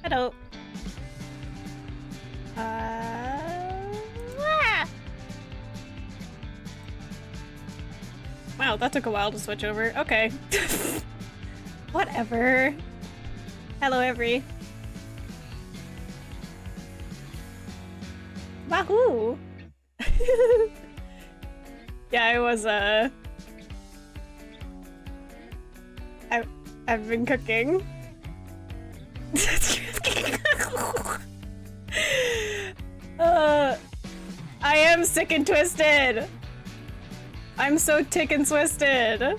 Hello. Wow, that took a while to switch over. Okay. Whatever. Hello, every. Wahoo! Yeah, I was, I've been cooking. I am sick and twisted. I'm so tick and twisted.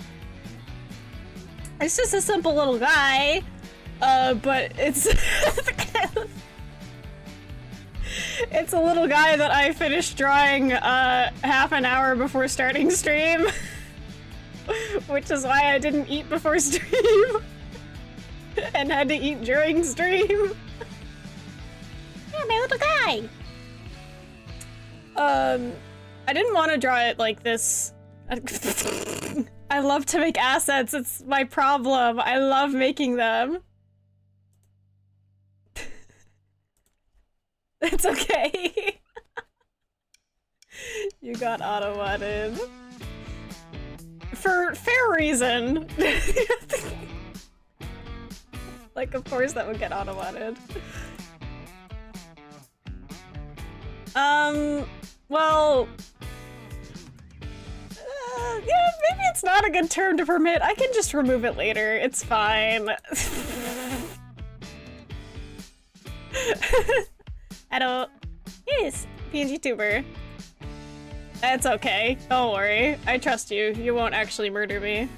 It's just a simple little guy, but it's it's a little guy that I finished drawing half an hour before starting stream, which is why I didn't eat before stream and had to eat during stream. Yeah, my little guy. I didn't want to draw it like this. I love to make assets, it's my problem. I love making them. It's okay. You got auto-modded. For fair reason. Like, of course that would get auto-modded. Well... yeah, maybe it's not a good term to permit. I can just remove it later. It's fine. Hello. Yes, PNGtuber. It's okay. Don't worry. I trust you. You won't actually murder me.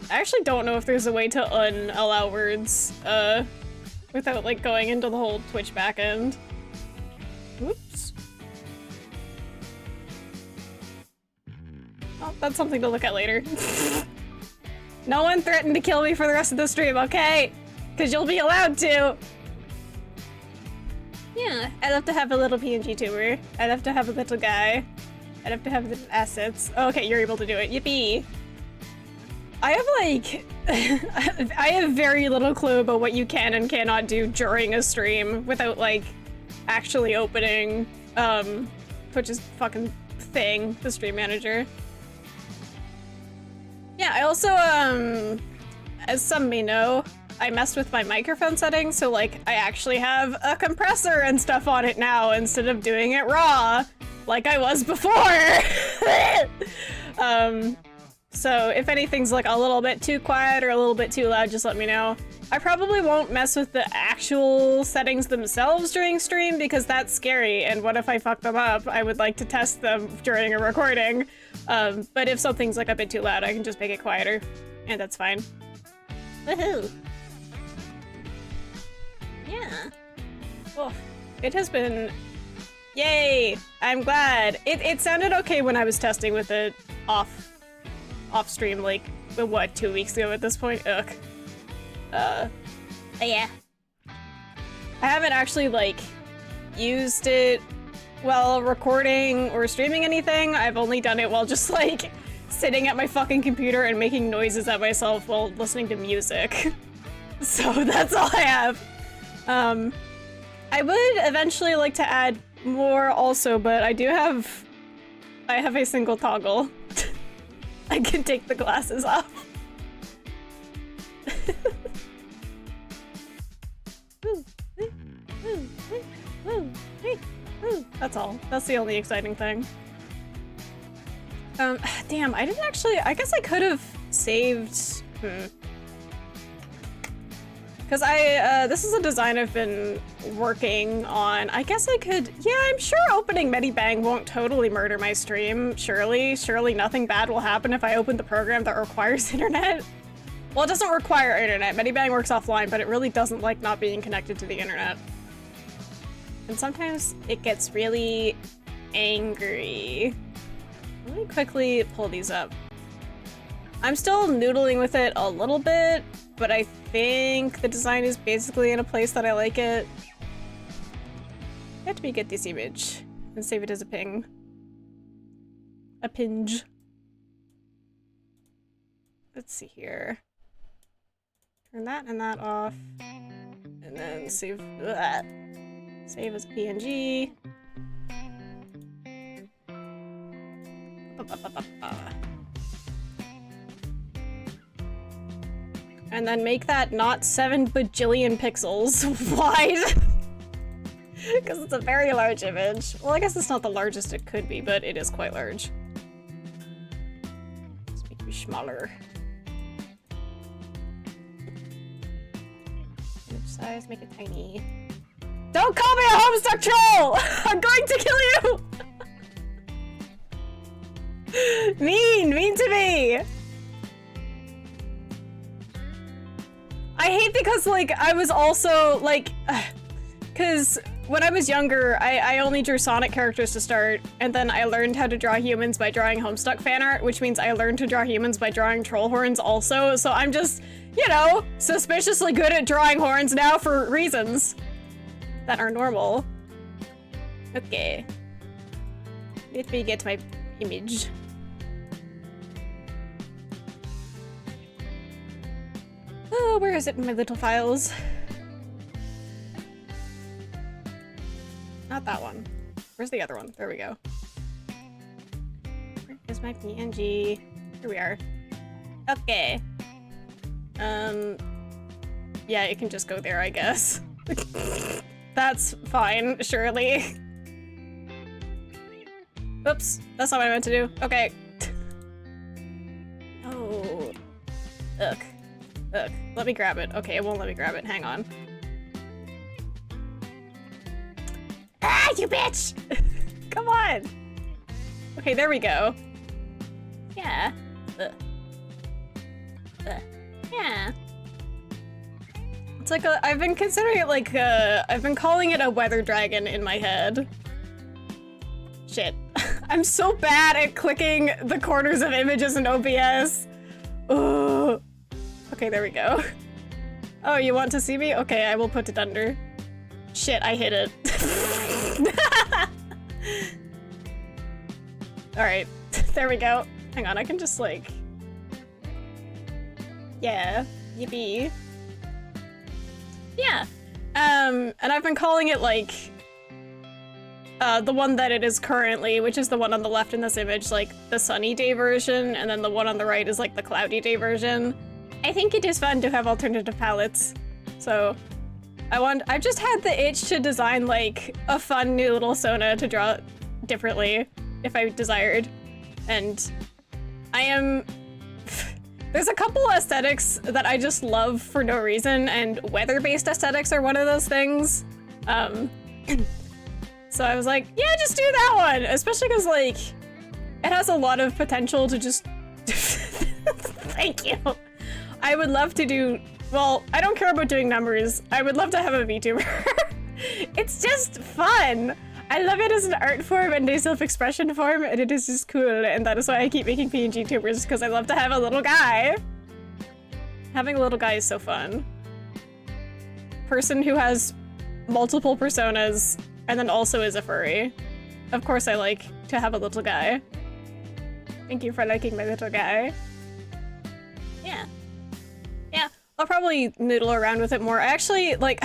I actually don't know if there's a way to unallow words, without, like, going into the whole Twitch backend. Whoops. Oh, that's something to look at later. No one threatened to kill me for the rest of the stream, okay? Because you'll be allowed to! Yeah, I'd love to have a little PNGtuber. I'd love to have a little guy. I'd love to have little assets. Oh, okay, you're able to do it. Yippee! I have, like... I have very little clue about what you can and cannot do during a stream without, like, actually opening, Twitch's fucking thing, the stream manager. Yeah, I also, as some may know, I messed with my microphone settings, so, like, I actually have a compressor and stuff on it now instead of doing it raw, like I was before! So if anything's, like, a little bit too quiet or a little bit too loud, just let me know. I probably won't mess with the actual settings themselves during stream because that's scary, and what if I fuck them up? I would like to test them during a recording. But if something's, like, a bit too loud, I can just make it quieter, and that's fine. Woohoo! Yeah. Oh, it has been... Yay! I'm glad. It sounded okay when I was testing with it off stream, like, what, 2 weeks ago at this point? Ugh. Yeah. I haven't actually, like, used it while recording or streaming anything. I've only done it while just, like, sitting at my fucking computer and making noises at myself while listening to music. So that's all I have. I would eventually like to add more also, but I have a single toggle. I can take the glasses off. That's all. That's the only exciting thing. Damn, I didn't actually... I guess I could have saved... Because this is a design I've been working on. I guess I could... Yeah, I'm sure opening Medibang won't totally murder my stream. Surely nothing bad will happen if I open the program that requires internet. Well, it doesn't require internet. Medibang works offline, but it really doesn't like not being connected to the internet. And sometimes it gets really angry. Let me quickly pull these up. I'm still noodling with it a little bit, but I think the design is basically in a place that I like it. Let me get this image and save it as a ping. A pinge. Let's see here. Turn that and that off. And then save that. Save as a PNG. And then make that not 7 bajillion pixels wide. Because it's a very large image. Well, I guess it's not the largest it could be, but it is quite large. Let's make it smaller. Image size, make it tiny. Don't call me a Homestuck troll! I'm going to kill you! Mean to me! I hate because, like, I was also, like, because when I was younger, I only drew Sonic characters to start, and then I learned how to draw humans by drawing Homestuck fan art, which means I learned to draw humans by drawing troll horns also, so I'm just, you know, suspiciously good at drawing horns now for reasons that are normal. Okay. Let me get my image. Oh, where is it in my little files? Not that one. Where's the other one? There we go. Where is my PNG? Here we are. Okay. Yeah, it can just go there, I guess. That's fine, surely. Oops, that's not what I meant to do. Okay. Oh. Ugh. Ugh. Let me grab it. Okay, it won't let me grab it. Hang on. Ah, you bitch! Come on! Okay, there we go. Yeah. Ugh. Ugh. Yeah. It's like a- I've been considering it like I've been calling it a weather dragon in my head. Shit. I'm so bad at clicking the corners of images in OBS. Ugh. Okay, there we go. Oh, you want to see me? Okay, I will put it under. Shit, I hit it. Alright, there we go. Hang on, I can just like... Yeah, yippee. Yeah. And I've been calling it like... the one that it is currently, which is the one on the left in this image, like the sunny day version, and then the one on the right is like the cloudy day version. I think it is fun to have alternative palettes. So, I've just had the itch to design like a fun new little Sona to draw differently, if I desired. And I am... There's a couple aesthetics that I just love for no reason, and weather-based aesthetics are one of those things. So I was like, yeah, just do that one! Especially because, like, it has a lot of potential to just... Thank you! I would love to do... Well, I don't care about doing numbers. I would love to have a VTuber. It's just fun! I love it as an art form and a self-expression form, and it is just cool, and that is why I keep making PNGtubers, because I love to have a little guy. Having a little guy is so fun. Person who has multiple personas, and then also is a furry. Of course I like to have a little guy. Thank you for liking my little guy. Yeah. Yeah, I'll probably noodle around with it more. I actually, like...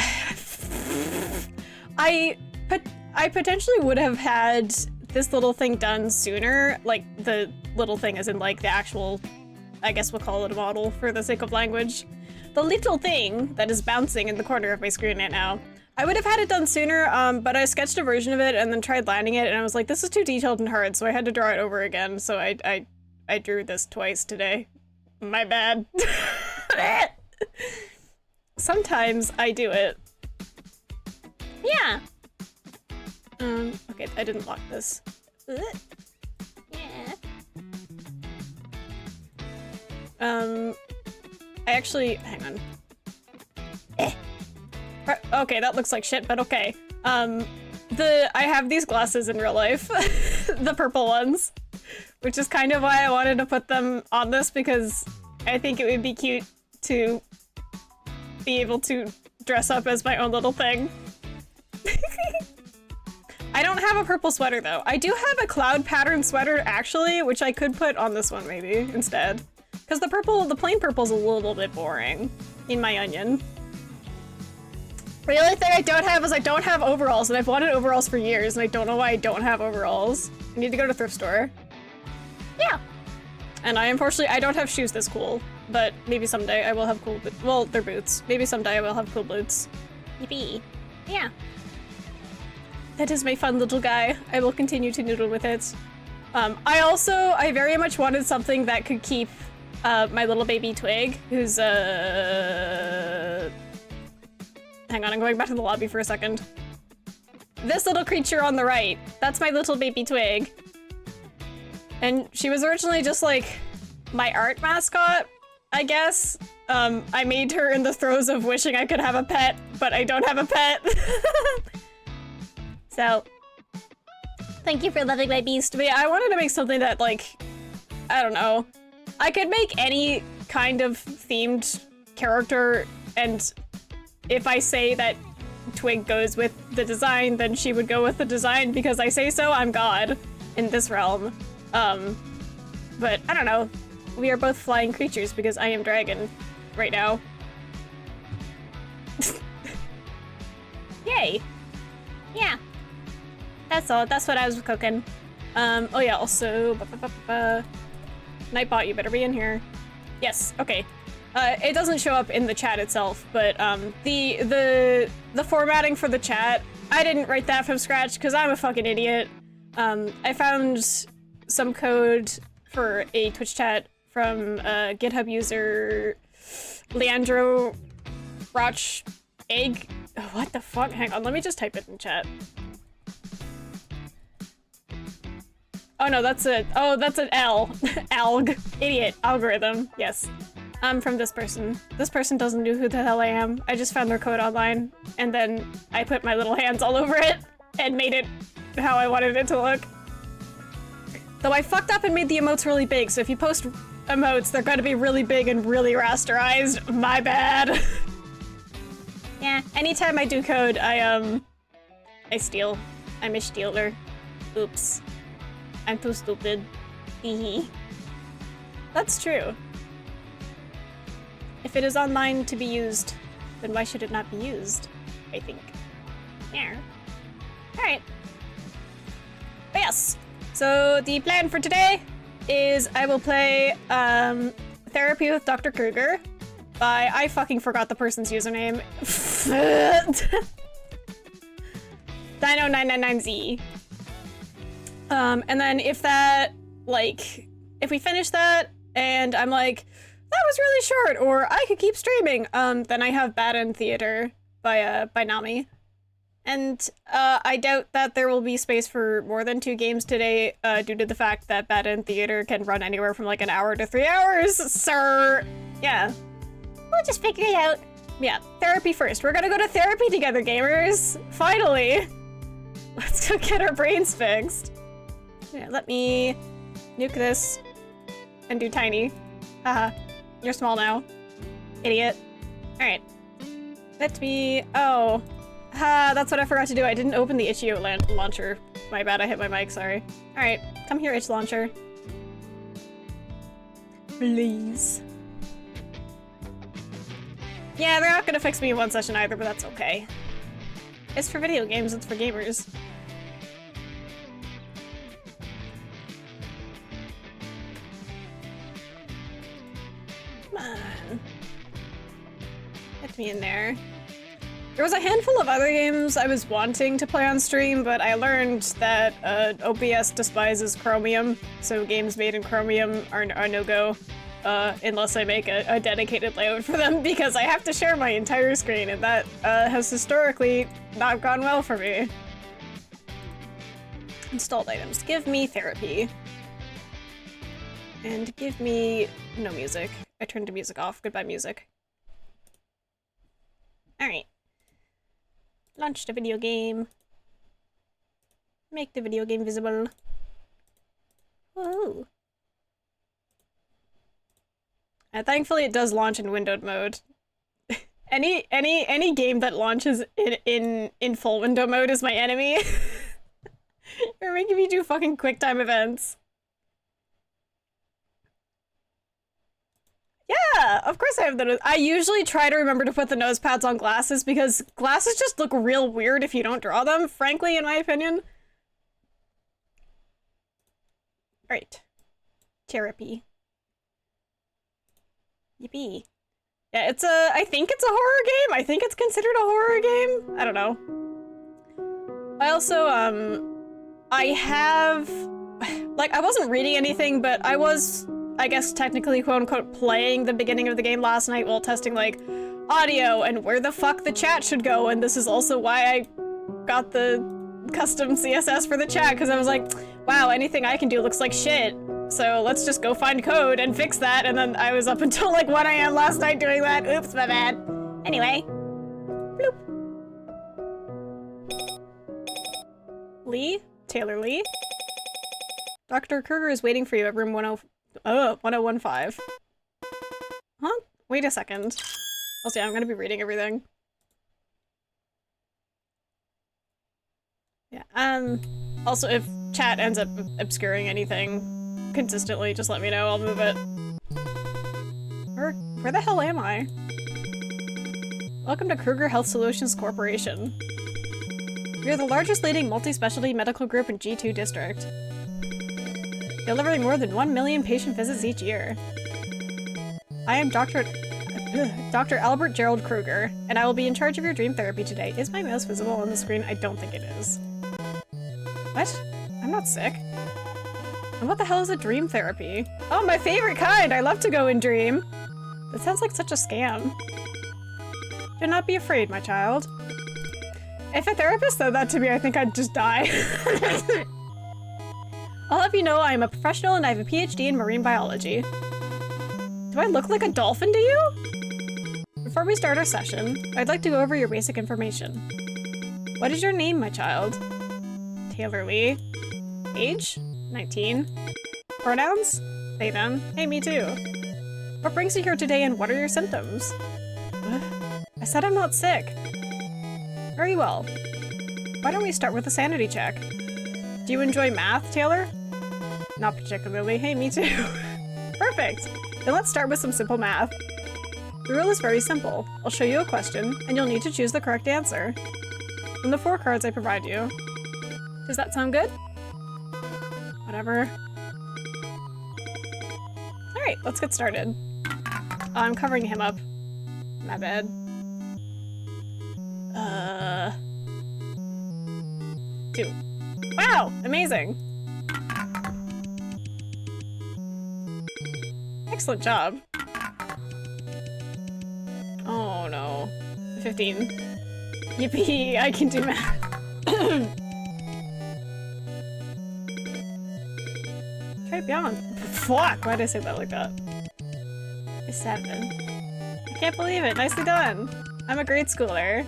I potentially would have had this little thing done sooner, like the little thing as in like the actual, I guess we'll call it a model for the sake of language. The little thing that is bouncing in the corner of my screen right now. I would have had it done sooner, but I sketched a version of it and then tried lining it and I was like, this is too detailed and hard, so I had to draw it over again, so I drew this twice today. My bad. Sometimes I do it. Yeah. Okay, I didn't lock this. Yeah. I actually, hang on. Okay, that looks like shit, but okay. I have these glasses in real life. The purple ones. Which is kind of why I wanted to put them on this, because I think it would be cute to be able to dress up as my own little thing. I don't have a purple sweater though. I do have a cloud pattern sweater actually, which I could put on this one maybe instead. Because the plain purple's a little bit boring in my onion. The only thing I don't have is I don't have overalls, and I've wanted overalls for years, and I don't know why I don't have overalls. I need to go to thrift store. Yeah. And unfortunately, I don't have shoes this cool, but maybe someday I will have cool boots. Well, they're boots. Maybe someday I will have cool boots. Yippee. Yeah. That is my fun little guy. I will continue to noodle with it. I very much wanted something that could keep my little baby Twig, who's hang on, I'm going back to the lobby for a second. This little creature on the right, that's my little baby Twig. And she was originally just like my art mascot, I guess. I made her in the throes of wishing I could have a pet, but I don't have a pet. So, thank you for loving my beast. But yeah, I wanted to make something that, like, I don't know. I could make any kind of themed character, and if I say that Twig goes with the design, then she would go with the design because I say so. I'm God in this realm. But I don't know. We are both flying creatures because I am dragon right now. Yay. Yeah. That's all. That's what I was cooking. Oh yeah, also, Nightbot, you better be in here. Yes, okay. It doesn't show up in the chat itself, but the formatting for the chat, I didn't write that from scratch because I'm a fucking idiot. I found some code for a Twitch chat from GitHub user Leandro Roch Egg. Oh, what the fuck? Hang on, let me just type it in chat. Oh no, that's an L. Alg. Idiot. Algorithm. Yes. From this person. This person doesn't know who the hell I am. I just found their code online, and then I put my little hands all over it and made it how I wanted it to look. Though I fucked up and made the emotes really big, so if you post emotes, they're gonna be really big and really rasterized. My bad. Yeah, anytime I do code, I steal. I'm a stealer. Oops. I'm too stupid. Hehe. That's true. If it is online to be used, then why should it not be used? I think. Yeah. Alright. But yes. So the plan for today is I will play Therapy with Dr. Krueger by, I fucking forgot the person's username. Dino999Z. And then if that, like, if we finish that and I'm like, that was really short, or I could keep streaming, then I have Bad End Theater by Nami. And I doubt that there will be space for more than 2 games today, due to the fact that Bad End Theater can run anywhere from like an hour to 3 hours, sir. Yeah. We'll just figure it out. Yeah, therapy first. We're gonna go to therapy together, gamers. Finally. Let's go get our brains fixed. Yeah, let me nuke this and do tiny. Haha. You're small now. Idiot. Alright. Let me... Oh. Ha, that's what I forgot to do. I didn't open the itch.io launcher. My bad, I hit my mic, sorry. Alright, come here, itch launcher. Please. Yeah, they're not gonna fix me in one session either, but that's okay. It's for video games, it's for gamers. Come on. Get me in there. There was a handful of other games I was wanting to play on stream, but I learned that OBS despises Chromium, so games made in Chromium are no-go, unless I make a dedicated layout for them, because I have to share my entire screen, and that has historically not gone well for me. Installed items. Give me therapy. And give me no music. I turned the music off. Goodbye, music. Alright. Launch the video game. Make the video game visible. Woohoo. And thankfully it does launch in windowed mode. any game that launches in full window mode is my enemy. You're making me do fucking QuickTime events. Yeah! of course I have the nose. I usually try to remember to put the nose pads on glasses because glasses just look real weird if you don't draw them, frankly, in my opinion. Alright. Therapy. Yippee. Yeah, it's a, I think it's a horror game. I think it's considered a horror game. I don't know. I also, I have, like, I wasn't reading anything, but I was, I guess, technically, quote-unquote, playing the beginning of the game last night while testing, like, audio and where the fuck the chat should go, and this is also why I got the custom CSS for the chat, because I was like, wow, anything I can do looks like shit, so let's just go find code and fix that, and then I was up until, like, 1 AM last night doing that. Oops, my bad. Anyway. Bloop. Lee? Taylor Lee? Dr. Krueger is waiting for you at room 1015. Huh? Wait a second. Oh, see, I'm gonna be reading everything. Yeah, also, if chat ends up obscuring anything consistently, just let me know, I'll move it. Where the hell am I? Welcome to Krueger Health Solutions Corporation. We are the largest leading multi-specialty medical group in G2 district, delivering more than 1 million patient visits each year. I am Dr. Albert Gerald Krueger, and I will be in charge of your dream therapy today. Is my mouse visible on the screen? I don't think it is. What? I'm not sick. And what the hell is a dream therapy? Oh, my favorite kind! I love to go and dream! That sounds like such a scam. Do not be afraid, my child. If a therapist said that to me, I think I'd just die. I'll have you know I am a professional and I have a PhD in marine biology. Do I look like a dolphin to you? Before we start our session, I'd like to go over your basic information. What is your name, my child? Taylor Lee. Age? 19. Pronouns? They, them. Hey, me too. What brings you here today and what are your symptoms? What? I said I'm not sick. Very well. Why don't we start with a sanity check? Do you enjoy math, Taylor? Not particularly. Hey, me too. Perfect. Then let's start with some simple math. The rule is very simple. I'll show you a question, and you'll need to choose the correct answer from the 4 cards I provide you. Does that sound good? Whatever. Alright, let's get started. I'm covering him up. My bad. 2. Wow! Amazing! Excellent job. Oh no. 15. Yippee! I can do math. Try beyond. Fuck! Why did I say that like that? 7. I can't believe it. Nicely done. I'm a grade schooler.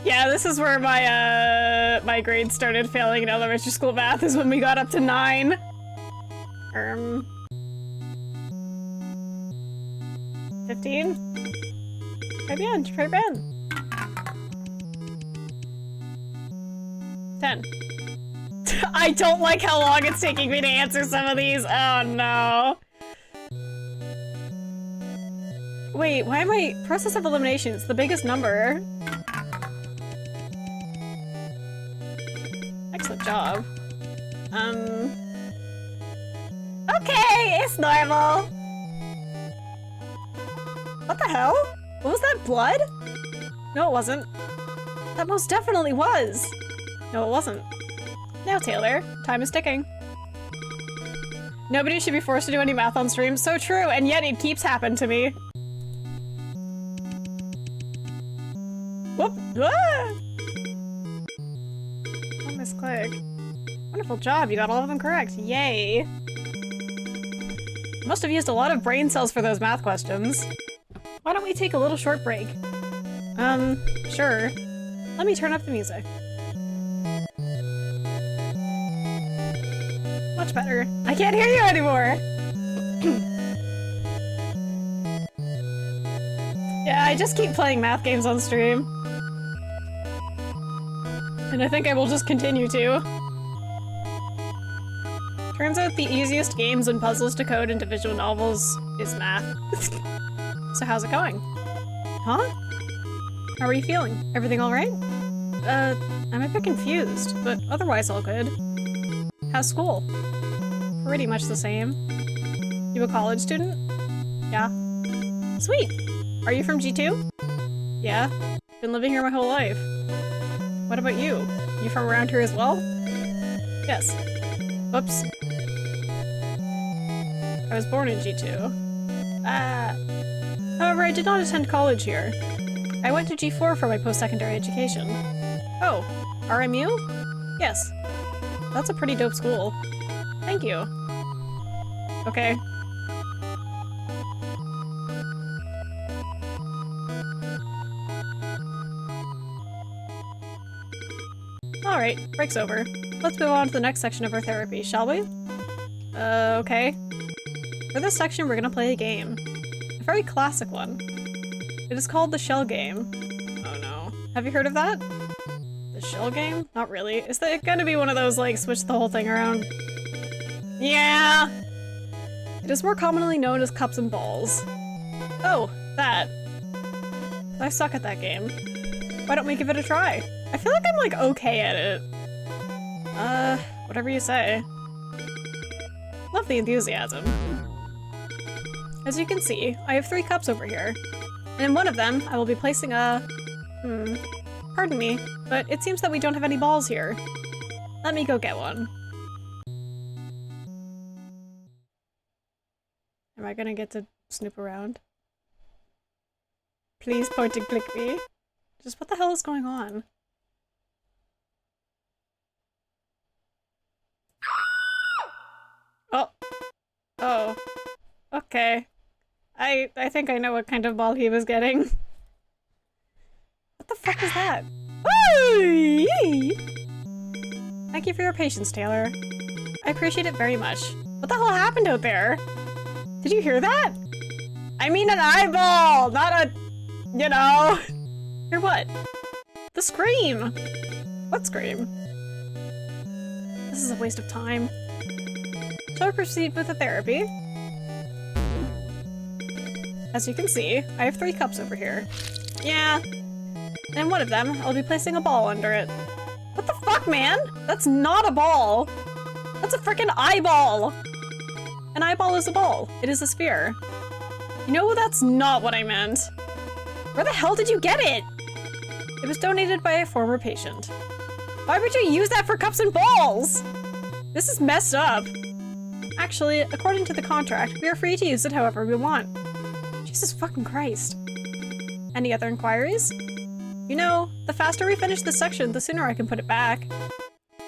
Yeah, this is where my my grades started failing in elementary school math, is when we got up to 9. Try again. Try again. 10. I don't like how long it's taking me to answer some of these. Oh no. Wait, why am I... Process of elimination, it's the biggest number. Excellent job. Okay, it's normal. What the hell? What was that, blood? No, it wasn't. That most definitely was. No, it wasn't. Now, Taylor, time is ticking. Nobody should be forced to do any math on stream. So true, and yet it keeps happening to me. Whoop! Ah! Oh, misclick. Wonderful job, you got all of them correct. Yay! Must have used a lot of brain cells for those math questions. Why don't we take a little short break? Sure. Let me turn up the music. Much better. I can't hear you anymore! Yeah, I just keep playing math games on stream. And I think I will just continue to. Turns out the easiest games and puzzles to code into visual novels is math. So how's it going? Huh? How are you feeling? Everything alright? I'm a bit confused, but otherwise all good. How's school? Pretty much the same. You a college student? Yeah. Sweet! Are you from G2? Yeah. Been living here my whole life. What about you? You from around here as well? Yes. Whoops. I was born in G2. However, I did not attend college here. I went to G4 for my post-secondary education. Oh, RMU? Yes. That's a pretty dope school. Thank you. Okay. Alright, break's over. Let's move on to the next section of our therapy, shall we? Okay. For this section, we're gonna play a game. A very classic one. It is called the Shell Game. Oh no. Have you heard of that? The Shell Game? Not really. Is that gonna be one of those, like, switch the whole thing around? Yeah! It is more commonly known as Cups and Balls. Oh, that. I suck at that game. Why don't we give it a try? I feel like I'm, like, okay at it. Whatever you say. Love the enthusiasm. As you can see, I have 3 cups over here. And in one of them, I will be placing a... Pardon me, but it seems that we don't have any balls here. Let me go get one. Am I gonna get to snoop around? Please point and click me. Just what the hell is going on? Oh. Oh. Okay. I think I know what kind of ball he was getting. What the fuck is that? Thank you for your patience, Taylor. I appreciate it very much. What the hell happened out there? Did you hear that? I mean an eyeball, not a... you know... Hear what? The scream! What scream? This is a waste of time. Shall I proceed with the therapy? As you can see, I have 3 cups over here. Yeah. And one of them, I'll be placing a ball under it. What the fuck, man? That's not a ball! That's a freaking eyeball! An eyeball is a ball. It is a sphere. You know, that's not what I meant. Where the hell did you get it? It was donated by a former patient. Why would you use that for cups and balls? This is messed up. Actually, according to the contract, we are free to use it however we want. Jesus fucking Christ. Any other inquiries? You know, the faster we finish this section, the sooner I can put it back.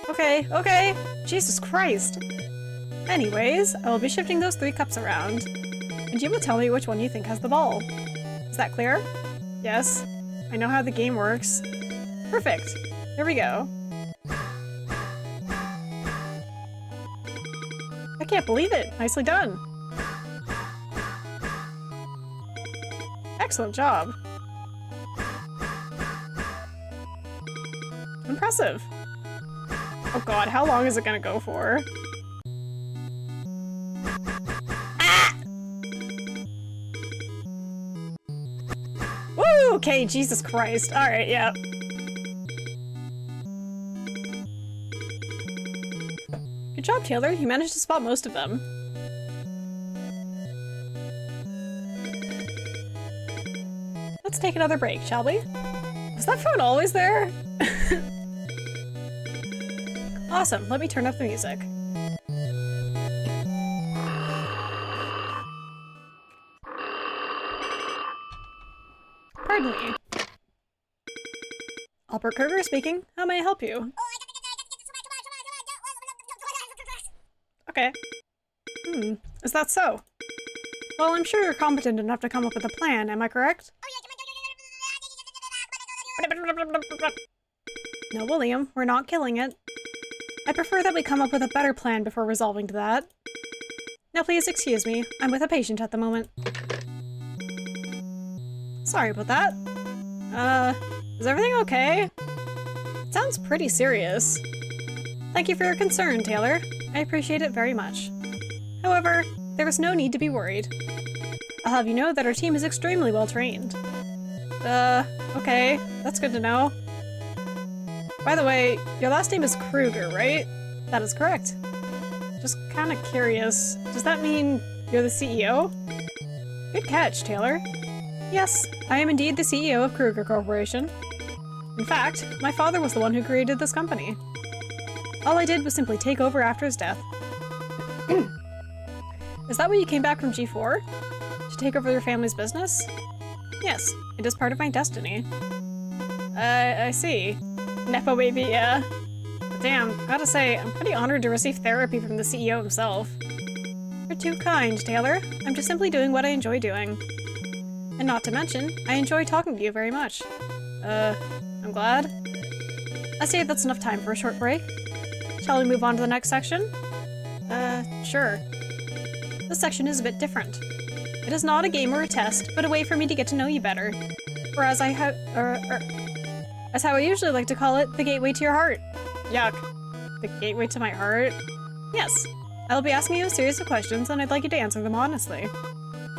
Okay, okay. Jesus Christ. Anyways, I will be shifting those 3 cups around. And you will tell me which one you think has the ball. Is that clear? Yes. I know how the game works. Perfect. Here we go. I can't believe it. Nicely done. Excellent job. Impressive. Oh god, how long is it gonna go for? Ah! Woo! Okay, Jesus Christ. Alright, yeah. Good job, Taylor. You managed to spot most of them. Let's take another break, shall we? Was that phone always there? Awesome, let me turn up the music. Pardon me. Albert Krueger speaking. How may I help you? Okay. Is that so? Well, I'm sure you're competent enough to come up with a plan, am I correct? No, William, we're not killing it. I prefer that we come up with a better plan before resolving to that. Now please excuse me, I'm with a patient at the moment. Sorry about that. Is everything okay? It sounds pretty serious. Thank you for your concern, Taylor. I appreciate it very much. However, there is no need to be worried. I'll have you know that our team is extremely well trained. Okay. That's good to know. By the way, your last name is Krueger, right? That is correct. Just kinda curious. Does that mean you're the CEO? Good catch, Taylor. Yes, I am indeed the CEO of Krueger Corporation. In fact, my father was the one who created this company. All I did was simply take over after his death. Is that why you came back from G4? To take over your family's business? Yes, it is part of my destiny. I see. Nepo baby, yeah. But damn, gotta say, I'm pretty honored to receive therapy from the CEO himself. You're too kind, Taylor. I'm just simply doing what I enjoy doing. And not to mention, I enjoy talking to you very much. I'm glad. I say that's enough time for a short break. Shall we move on to the next section? Sure. This section is a bit different. It is not a game or a test, but a way for me to get to know you better. Or as how I usually like to call it, the gateway to your heart. Yuck. The gateway to my heart? Yes. I'll be asking you a series of questions, and I'd like you to answer them honestly.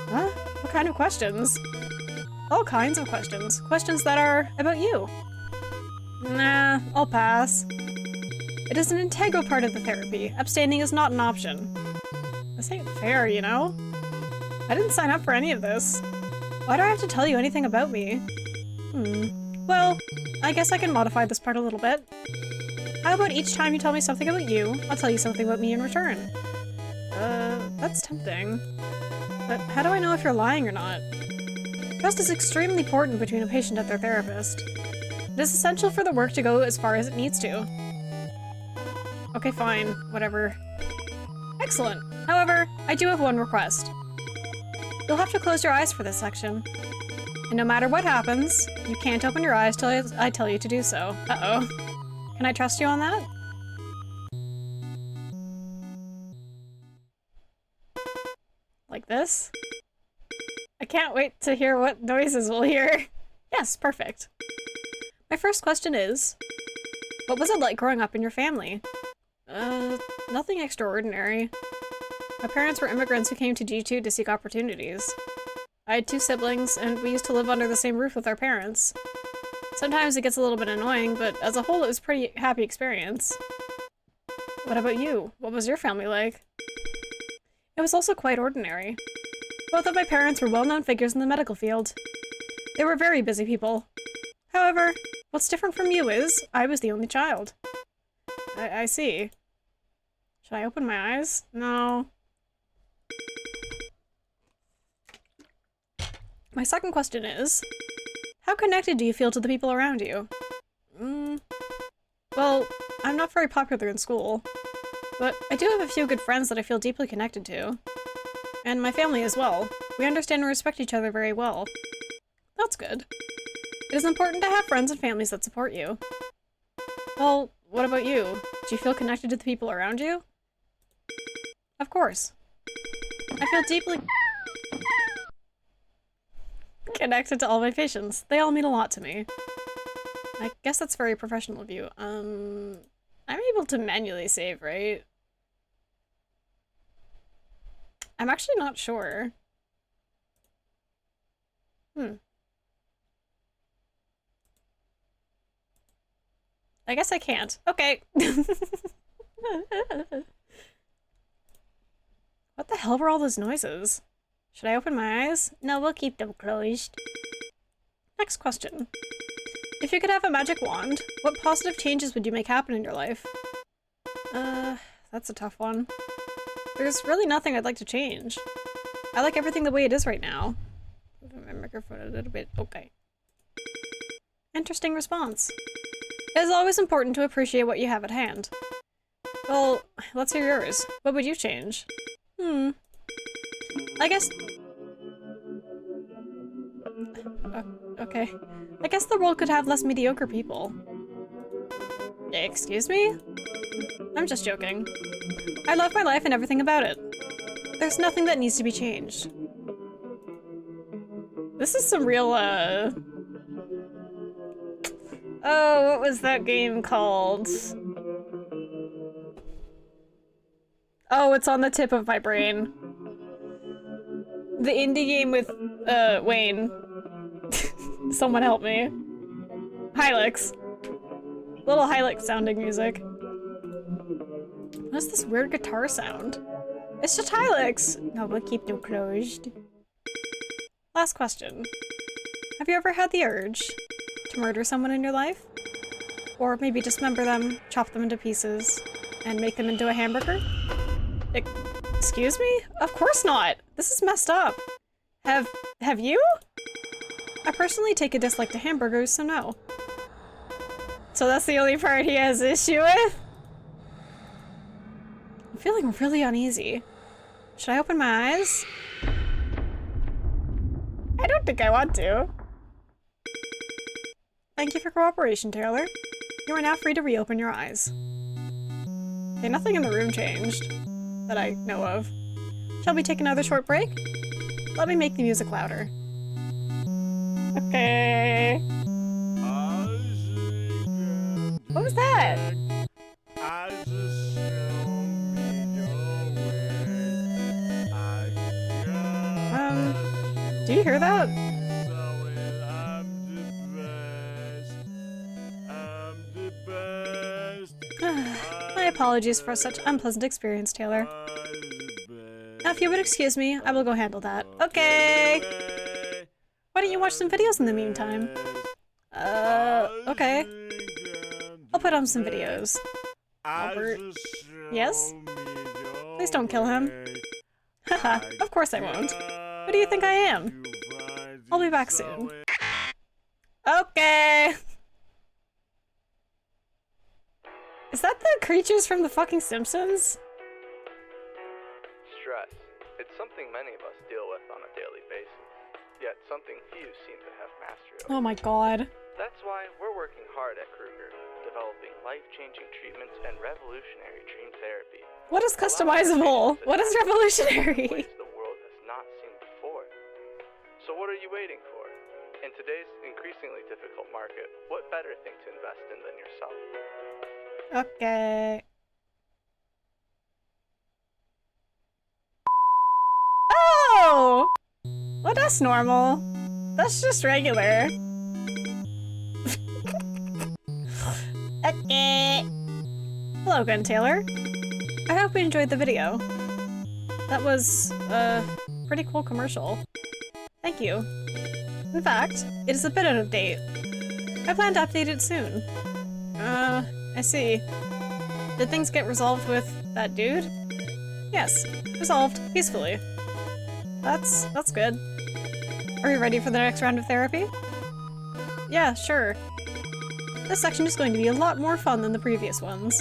Huh? What kind of questions? All kinds of questions. Questions that are about you. Nah, I'll pass. It is an integral part of the therapy. Abstaining is not an option. This ain't fair, you know? I didn't sign up for any of this. Why do I have to tell you anything about me? Well, I guess I can modify this part a little bit. How about each time you tell me something about you, I'll tell you something about me in return? That's tempting. But how do I know if you're lying or not? Trust is extremely important between a patient and their therapist. It is essential for the work to go as far as it needs to. Okay, fine. Whatever. Excellent. However, I do have one request. You'll have to close your eyes for this section. And no matter what happens, you can't open your eyes till I tell you to do so. Uh-oh. Can I trust you on that? Like this? I can't wait to hear what noises we'll hear. Yes, perfect. My first question is, what was it like growing up in your family? Nothing extraordinary. My parents were immigrants who came to G2 to seek opportunities. I had 2 siblings, and we used to live under the same roof with our parents. Sometimes it gets a little bit annoying, but as a whole it was a pretty happy experience. What about you? What was your family like? It was also quite ordinary. Both of my parents were well-known figures in the medical field. They were very busy people. However, what's different from you is, I was the only child. I see. Should I open my eyes? No. My second question is, how connected do you feel to the people around you? Well, I'm not very popular in school, but I do have a few good friends that I feel deeply connected to. And my family as well. We understand and respect each other very well. That's good. It is important to have friends and families that support you. Well, what about you? Do you feel connected to the people around you? Of course. I feel deeply connected to all my patients. They all mean a lot to me. I guess that's very professional of you. I'm able to manually save, right? I'm actually not sure. I guess I can't. Okay. What the hell were all those noises? Should I open my eyes? No, we'll keep them closed. Next question. If you could have a magic wand, what positive changes would you make happen in your life? That's a tough one. There's really nothing I'd like to change. I like everything the way it is right now. Move my microphone a little bit. Okay. Interesting response. It is always important to appreciate what you have at hand. Well, let's hear yours. What would you change? I guess... okay. I guess the world could have less mediocre people. Excuse me? I'm just joking. I love my life and everything about it. There's nothing that needs to be changed. This is some real, oh, what was that game called? Oh, it's on the tip of my brain. The indie game with, Wayne. Someone help me. Hylix. Little Hylix sounding music. What's this weird guitar sound? It's just Hylix! No, we'll keep them closed. Last question. Have you ever had the urge to murder someone in your life? Or maybe dismember them, chop them into pieces, and make them into a hamburger? Excuse me? Of course not! This is messed up. Have you? I personally take a dislike to hamburgers, so no. So that's the only part he has issue with? I'm feeling really uneasy. Should I open my eyes? I don't think I want to. Thank you for cooperation, Taylor. You are now free to reopen your eyes. Okay, nothing in the room changed that I know of. Shall we take another short break? Let me make the music louder. Okay. What was that? Do you hear that? My apologies for such unpleasant experience, Taylor. Now, if you would excuse me, I will go handle that. Okay! Why don't you watch some videos in the meantime? Okay. I'll put on some videos. Albert. Yes? Please don't kill him. Haha, of course I won't. Who do you think I am? I'll be back soon. Okay! Is that the creatures from the fucking Simpsons? Stress. It's something many of us deal with on a daily basis, yet something few seem to have mastery over. Oh my god. That's why we're working hard at Krueger, developing life-changing treatments and revolutionary dream therapy. What is customizable? What is revolutionary? Ways the world has not seen before. So what are you waiting for? In today's increasingly difficult market, what better thing to invest in than yourself? Okay. Oh! Well, that's normal. That's just regular. Okay. Hello again, Taylor. I hope you enjoyed the video. That was a pretty cool commercial. Thank you. In fact, it is a bit out of date. I plan to update it soon. I see. Did things get resolved with that dude? Yes, resolved peacefully. That's good. Are you ready for the next round of therapy? Yeah, sure. This section is going to be a lot more fun than the previous ones.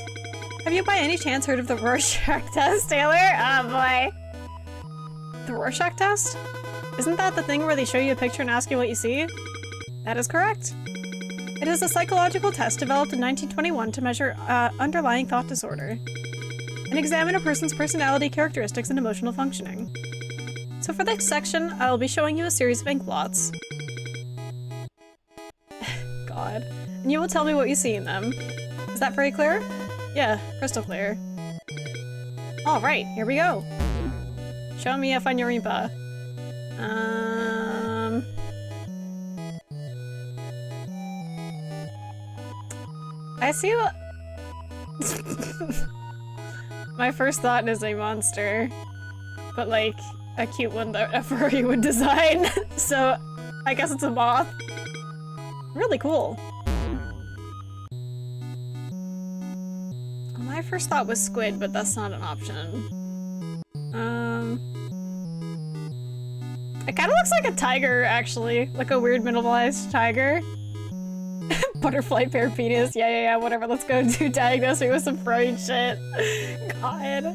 Have you by any chance heard of the Rorschach test, Taylor? Oh boy. The Rorschach test? Isn't that the thing where they show you a picture and ask you what you see? That is correct. It is a psychological test developed in 1921 to measure underlying thought disorder and examine a person's personality characteristics and emotional functioning. So for this section, I will be showing you a series of ink blots. God. And you will tell me what you see in them. Is that very clear? Yeah, crystal clear. Alright, here we go. Show me a Funyurimpa. I see what- My first thought is a monster. But like, a cute one that a furry would design. So, I guess it's a moth. Really cool. My first thought was squid, but that's not an option. It kind of looks like a tiger, actually. Like a weird minimalized tiger. Butterfly pear penis. Yeah, whatever. Let's go do diagnose me with some Freud shit. God.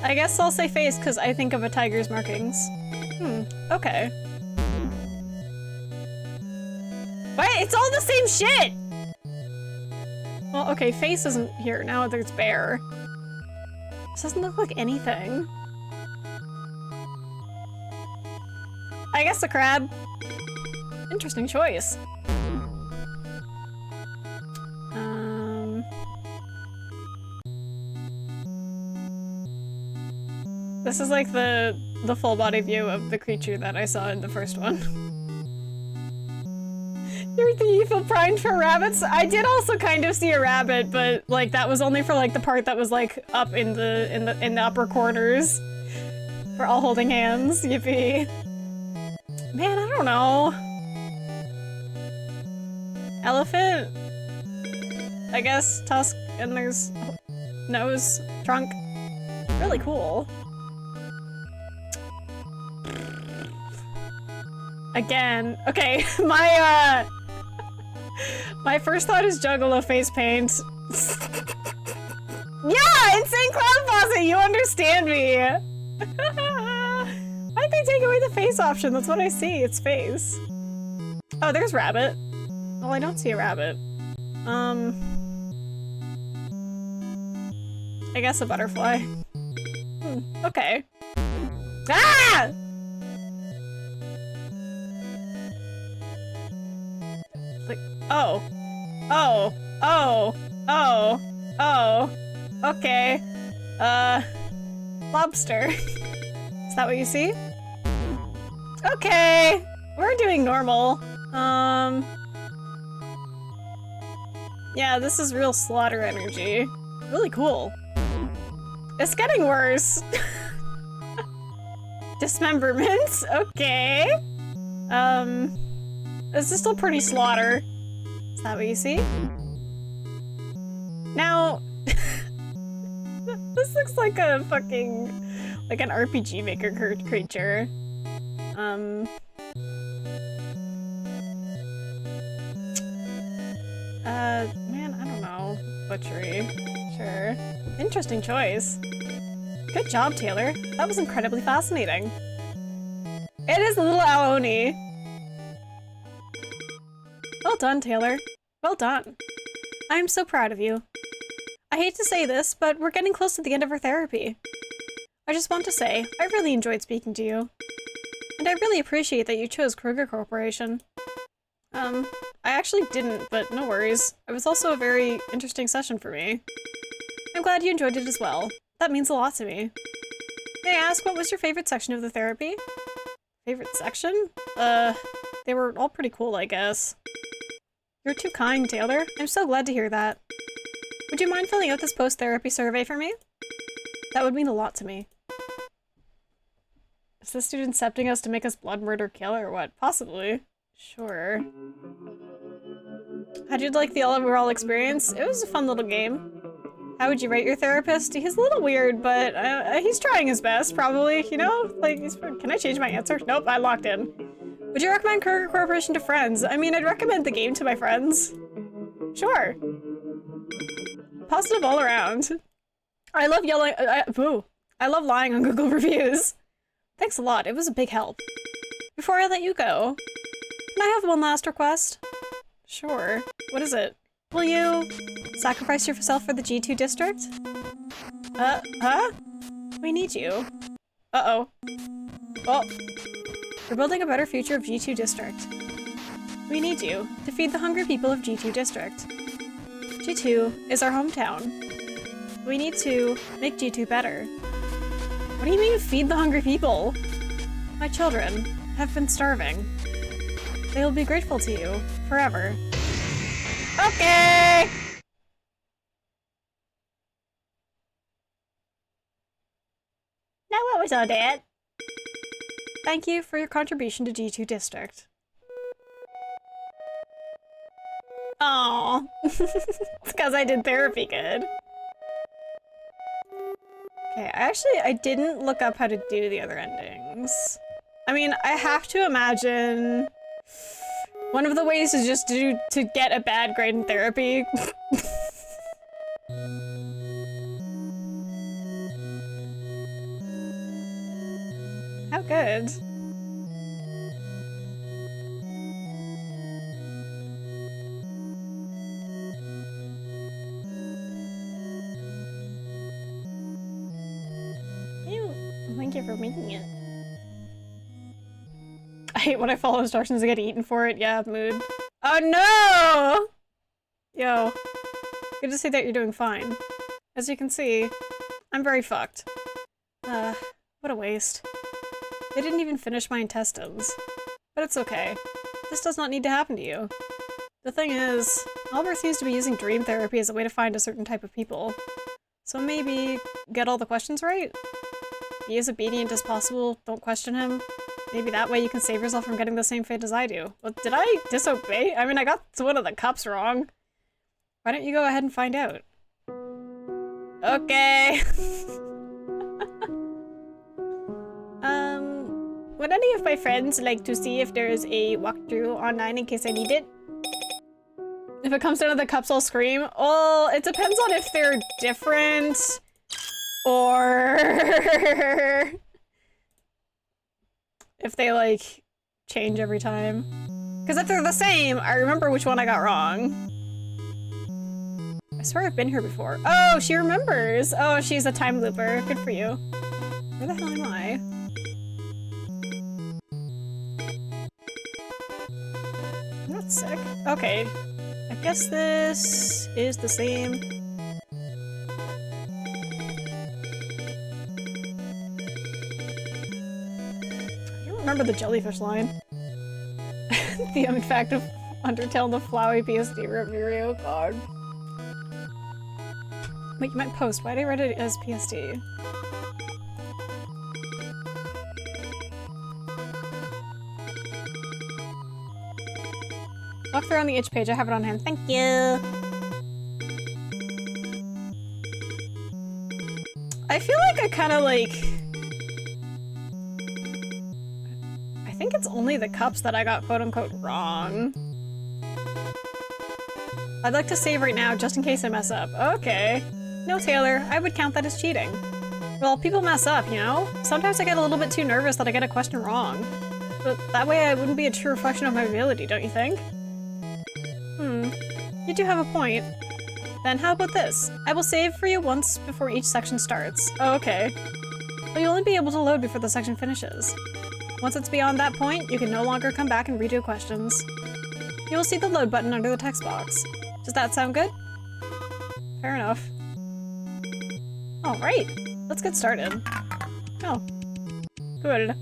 I guess I'll say face because I think of a tiger's markings. Okay. Wait, it's all the same shit! Well, okay, face isn't here. Now there's bear. This doesn't look like anything. I guess a crab. Interesting choice. This is like the full body view of the creature that I saw in the first one. You feel primed for rabbits? I did also kind of see a rabbit, but like that was only for like the part that was like up in the upper corners. We're all holding hands. Yippee. Man, I don't know. Elephant? I guess tusk and there's nose, trunk. Really cool. Again, okay, my first thought is Juggalo face paint. Yeah, Insane Clown Faucet, you understand me. Why'd they take away the face option? That's what I see, it's face. Oh, there's rabbit. Well, I don't see a rabbit. I guess a butterfly. Okay. Ah! Like, oh. Oh. Oh. Oh. Oh. Okay. Lobster. Is that what you see? Okay. We're doing normal. Yeah, this is real slaughter energy. Really cool. It's getting worse. Dismemberment, okay. This is still pretty slaughter. Is that what you see? Now, this looks like a fucking, like an RPG Maker creature. Man, I don't know. Butchery, sure. Interesting choice. Good job, Taylor. That was incredibly fascinating. It is a little Aoni. Well done, Taylor. Well done. I am so proud of you. I hate to say this, but we're getting close to the end of our therapy. I just want to say, I really enjoyed speaking to you. And I really appreciate that you chose Krueger Corporation. I actually didn't, but no worries. It was also a very interesting session for me. I'm glad you enjoyed it as well. That means a lot to me. May I ask, what was your favorite section of the therapy? Favorite section? They were all pretty cool, I guess. You're too kind, Taylor. I'm so glad to hear that. Would you mind filling out this post-therapy survey for me? That would mean a lot to me. Is this student accepting us to make us blood murder kill or what? Possibly. Sure. How'd you like the overall experience? It was a fun little game. How would you rate your therapist? He's a little weird, but he's trying his best, probably, you know? Like, can I change my answer? Nope, I locked in. Would you recommend Krueger Corporation to friends? I mean, I'd recommend the game to my friends. Sure. Positive all around. I love yelling- boo. I love lying on Google reviews. Thanks a lot, it was a big help. Before I let you go, can I have one last request? Sure. What is it? Will you sacrifice yourself for the G2 district? Huh? We need you. Uh-oh. Oh. We're building a better future of G2 district. We need you to feed the hungry people of G2 district. G2 is our hometown. We need to make G2 better. What do you mean feed the hungry people? My children have been starving. They will be grateful to you forever. Okay! Now what was all that? Thank you for your contribution to G2 District. Aww. It's because I did therapy good. Okay, I didn't look up how to do the other endings. I mean, I have to imagine one of the ways is just to get a bad grade in therapy. How good. Thank you for making it. I hate when I follow instructions and get eaten for it. Yeah, mood. Oh no! Yo. Good to see that you're doing fine. As you can see, I'm very fucked. What a waste. They didn't even finish my intestines. But it's okay. This does not need to happen to you. The thing is, Albert seems to be using dream therapy as a way to find a certain type of people. So maybe get all the questions right? Be as obedient as possible, don't question him. Maybe that way you can save yourself from getting the same fate as I do. Well, did I disobey? I mean, I got one of the cups wrong. Why don't you go ahead and find out? Okay. Would any of my friends like to see if there is a walkthrough online in case I need it? If it comes down to the cups, I'll scream. Oh, it depends on if they're different or if they like change every time. Because if they're the same, I remember which one I got wrong. I swear I've been here before. Oh, she remembers. Oh, she's a time looper. Good for you. Where the hell am I? I'm not sick. Okay. I guess this is the same. I don't remember the jellyfish line. The fact of Undertale and the Flowey PSD review. Oh god. Wait, you might post. Why did I write it as PSD? Walk through on the itch page. I have it on hand. Thank you. I feel like I kind of like... I think it's only the cups that I got quote-unquote wrong. I'd like to save right now just in case I mess up. Okay. No, Taylor. I would count that as cheating. Well, people mess up, you know? Sometimes I get a little bit too nervous that I get a question wrong. But that way I wouldn't be a true reflection of my ability, don't you think? You do have a point. Then how about this? I will save for you once before each section starts. Oh, okay. But you'll only be able to load before the section finishes. Once it's beyond that point, you can no longer come back and redo questions. You will see the load button under the text box. Does that sound good? Fair enough. Alright, let's get started. Oh. Good.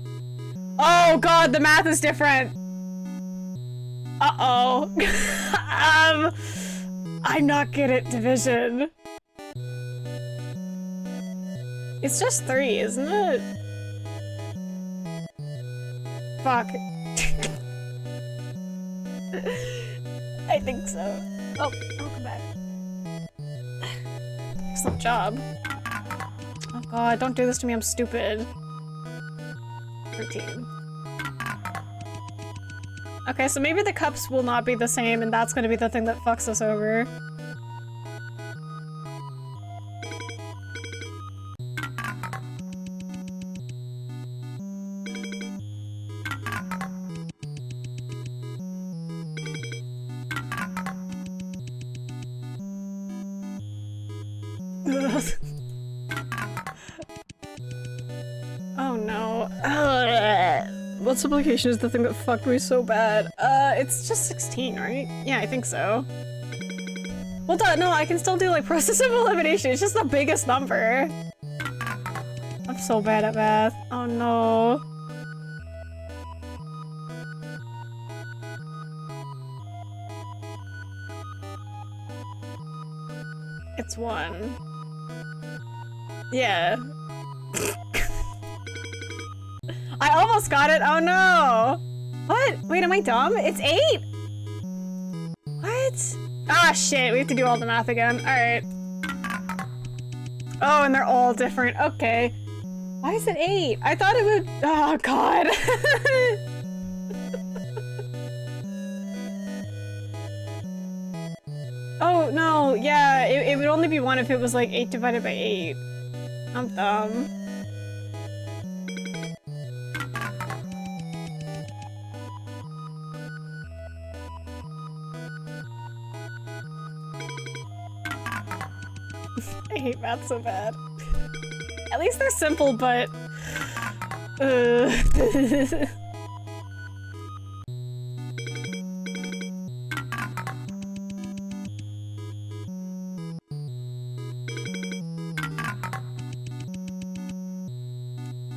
Oh god, the math is different! Uh-oh. I'm not good at division. It's just 3, isn't it? Fuck. I think so. Oh, I'll come back. Excellent job. Oh god, don't do this to me, I'm stupid. 13. Okay, so maybe the cups will not be the same, and that's gonna be the thing that fucks us over. Oh no. Multiplication is the thing that fucked me so bad. It's just 16, right? Yeah, I think so. Well, no, I can still do like process of elimination. It's just the biggest number. I'm so bad at math. Oh no. It's 1. Yeah. I almost got it. Oh no. What? Wait, am I dumb? It's 8. What? Ah, shit. We have to do all the math again. All right. Oh, and they're all different. Okay. Why is it 8? I thought it would... Oh, God. Oh, no. Yeah, it would only be 1 if it was like 8 divided by 8. I'm dumb. I hate math so bad. At least they're simple, but...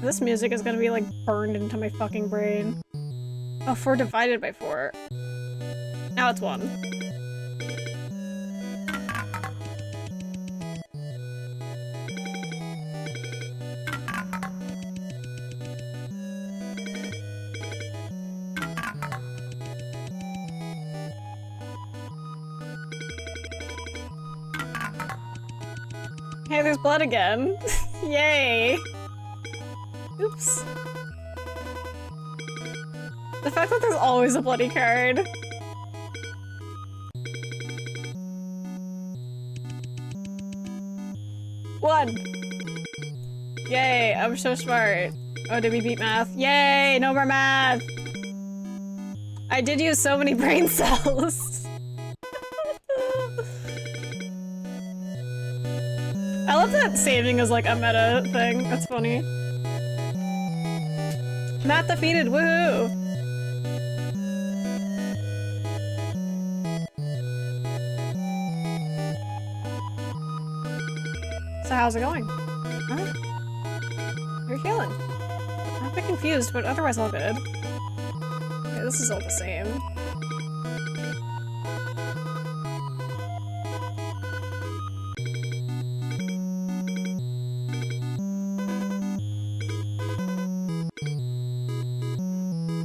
This music is gonna be like burned into my fucking brain. Oh, 4 divided by 4. Now it's 1. Hey, there's blood again. Yay. Oops. The fact that there's always a bloody card. One. Yay, I'm so smart. Oh, did we beat math? Yay, no more math. I did use so many brain cells. I love that saving is like a meta thing. That's funny. Math defeated, woohoo! So how's it going? Huh? You're healing. I'm a bit confused, but otherwise all good. Okay, this is all the same.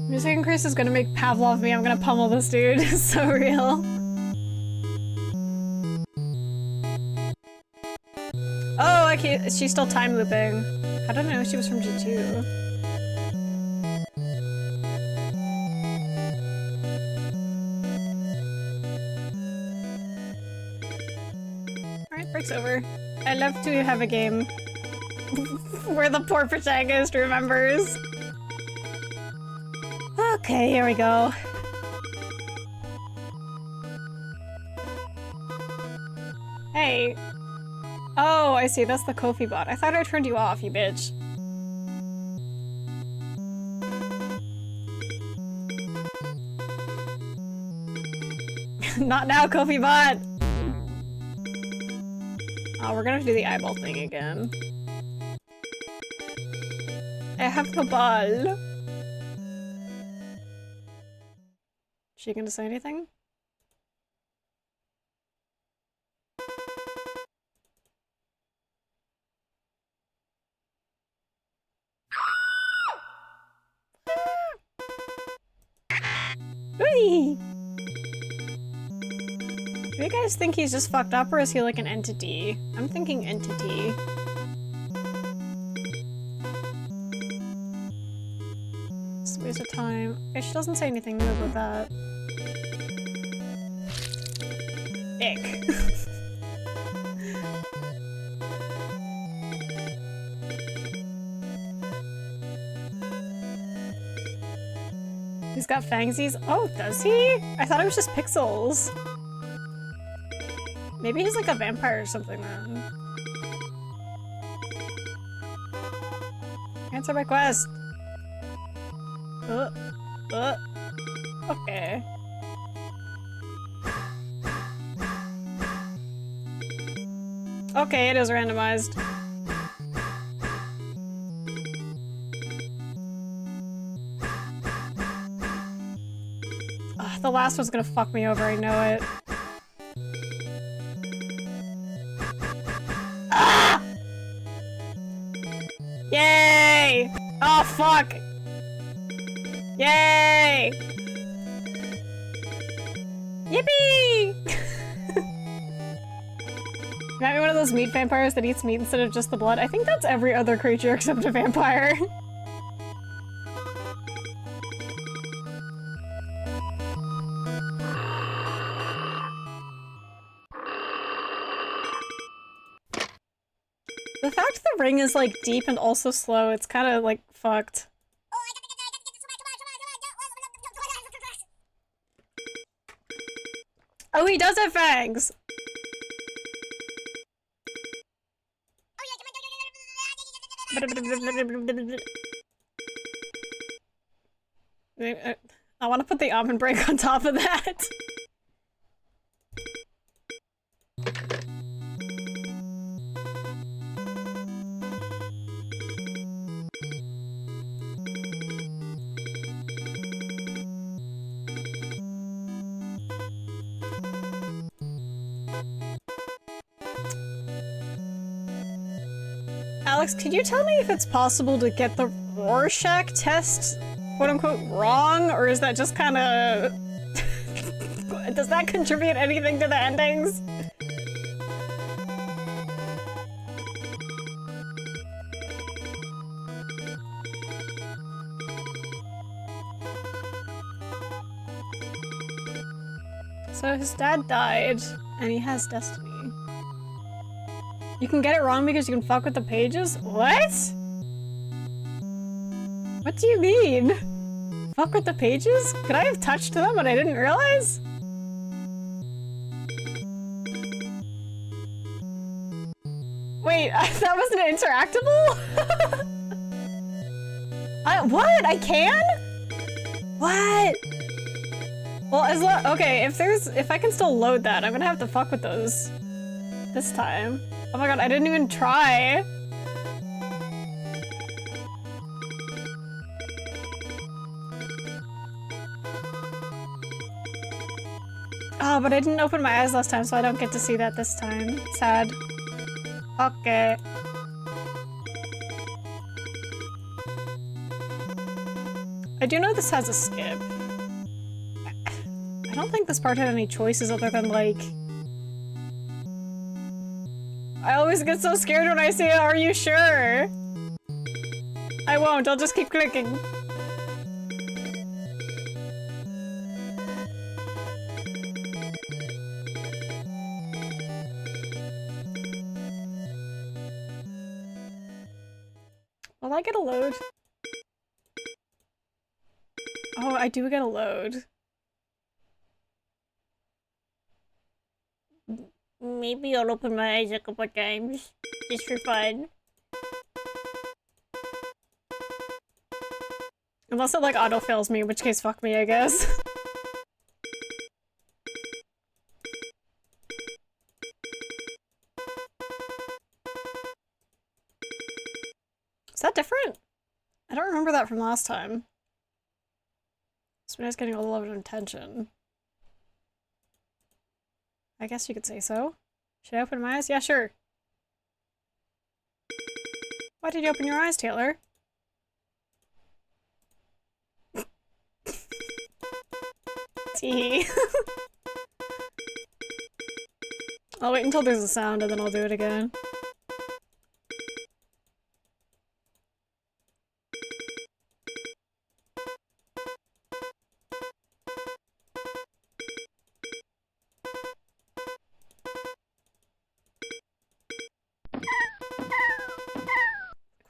Music increase is gonna make Pavlov me. I'm gonna pummel this dude. It's so real. Oh, okay. She's still time looping. I don't know. She was from G2. Alright, break's over. I love to have a game where the poor protagonist remembers. Okay, here we go. Hey. Oh, I see. That's the Kofi bot. I thought I turned you off, you bitch. Not now, Kofi bot! Oh, we're gonna have to do the eyeball thing again. I have the ball. She gonna say anything? Whee! Do you guys think he's just fucked up or is he like an entity? I'm thinking entity. It's a waste of time. Okay, she doesn't say anything new about that. Ick. He's got fangsies. Oh, does he? I thought it was just pixels. Maybe he's like a vampire or something then. Answer my quest. Okay. Okay, it is randomized. Ugh, the last one's gonna fuck me over, I know it. Ah! Yay! Oh, fuck! Yay! Yippee! Might be one of those meat vampires that eats meat instead of just the blood. I think that's every other creature except a vampire. The fact the ring is like deep and also slow, it's kind of like fucked. Oh, he does have fangs! I want to put the almond break on top of that. Alex, could you tell me if it's possible to get the Rorschach test, quote unquote, wrong? Or is that just kind of... Does that contribute anything to the endings? So his dad died, and he has destiny. You can get it wrong because you can fuck with the pages? What? What do you mean? Fuck with the pages? Could I have touched them and I didn't realize? Wait, that wasn't interactable? What? I can? What? Well, as long, okay, if I can still load that, I'm gonna have to fuck with those this time. Oh my god, I didn't even try. Oh, but I didn't open my eyes last time, so I don't get to see that this time. Sad. Okay. I do know this has a skip. I don't think this part had any choices other than, like... I always get so scared when I say, "Are you sure?" I won't, I'll just keep clicking. Will I get a load? Oh, I do get a load. Maybe I'll open my eyes a couple times, just for fun. Unless it, like, auto-fails me, in which case, fuck me, I guess. Is that different? I don't remember that from last time. This one is getting a little bit of attention. I guess you could say so. Should I open my eyes? Yeah, sure. Why did you open your eyes, Taylor? Tee. I'll wait until there's a sound and then I'll do it again.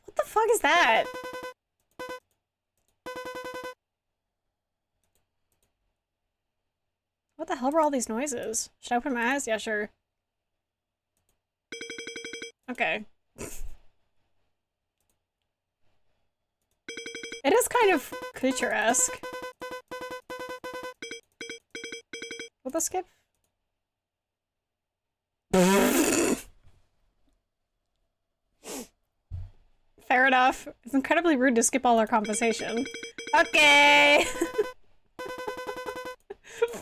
What the fuck is that? What the hell were all these noises? Should I open my eyes? Yeah, sure. Okay. It is kind of creature-esque. Will this skip? Fair enough. It's incredibly rude to skip all our conversation. Okay!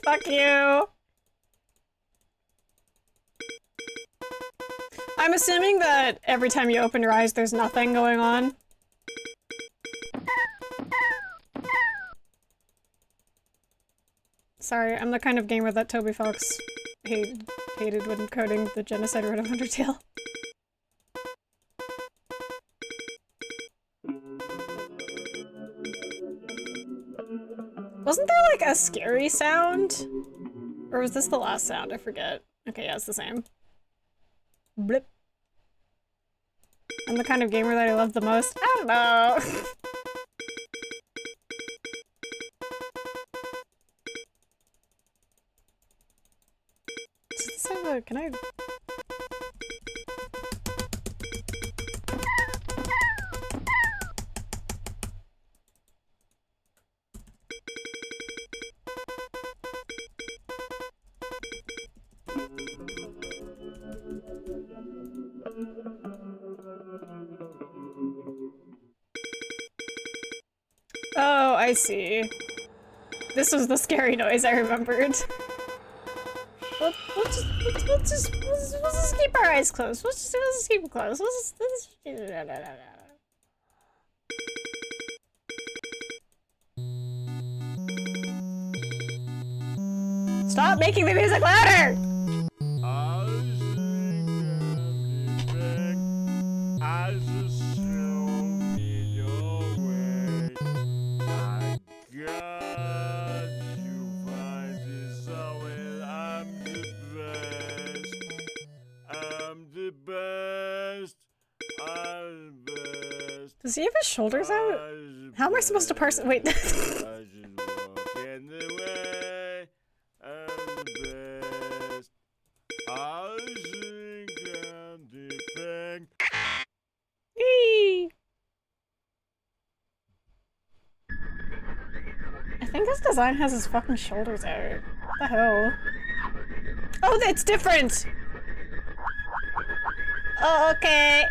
Fuck you! I'm assuming that every time you open your eyes there's nothing going on. Sorry, I'm the kind of gamer that Toby Fox hated when coding the genocide road of Undertale. Wasn't there like a scary sound? Or was this the last sound? I forget. Okay, yeah, it's the same. Blip. I'm the kind of gamer that I love the most. I don't know. Does this have a... can I... Oh, I see. This was the scary noise I remembered. We'll just keep our eyes closed. We'll just keep them closed. Stop making the music louder! Does he have his shoulders out? How am I supposed to parse it? Wait. I think his design has his fucking shoulders out. What the hell? Oh, it's different! Oh, okay.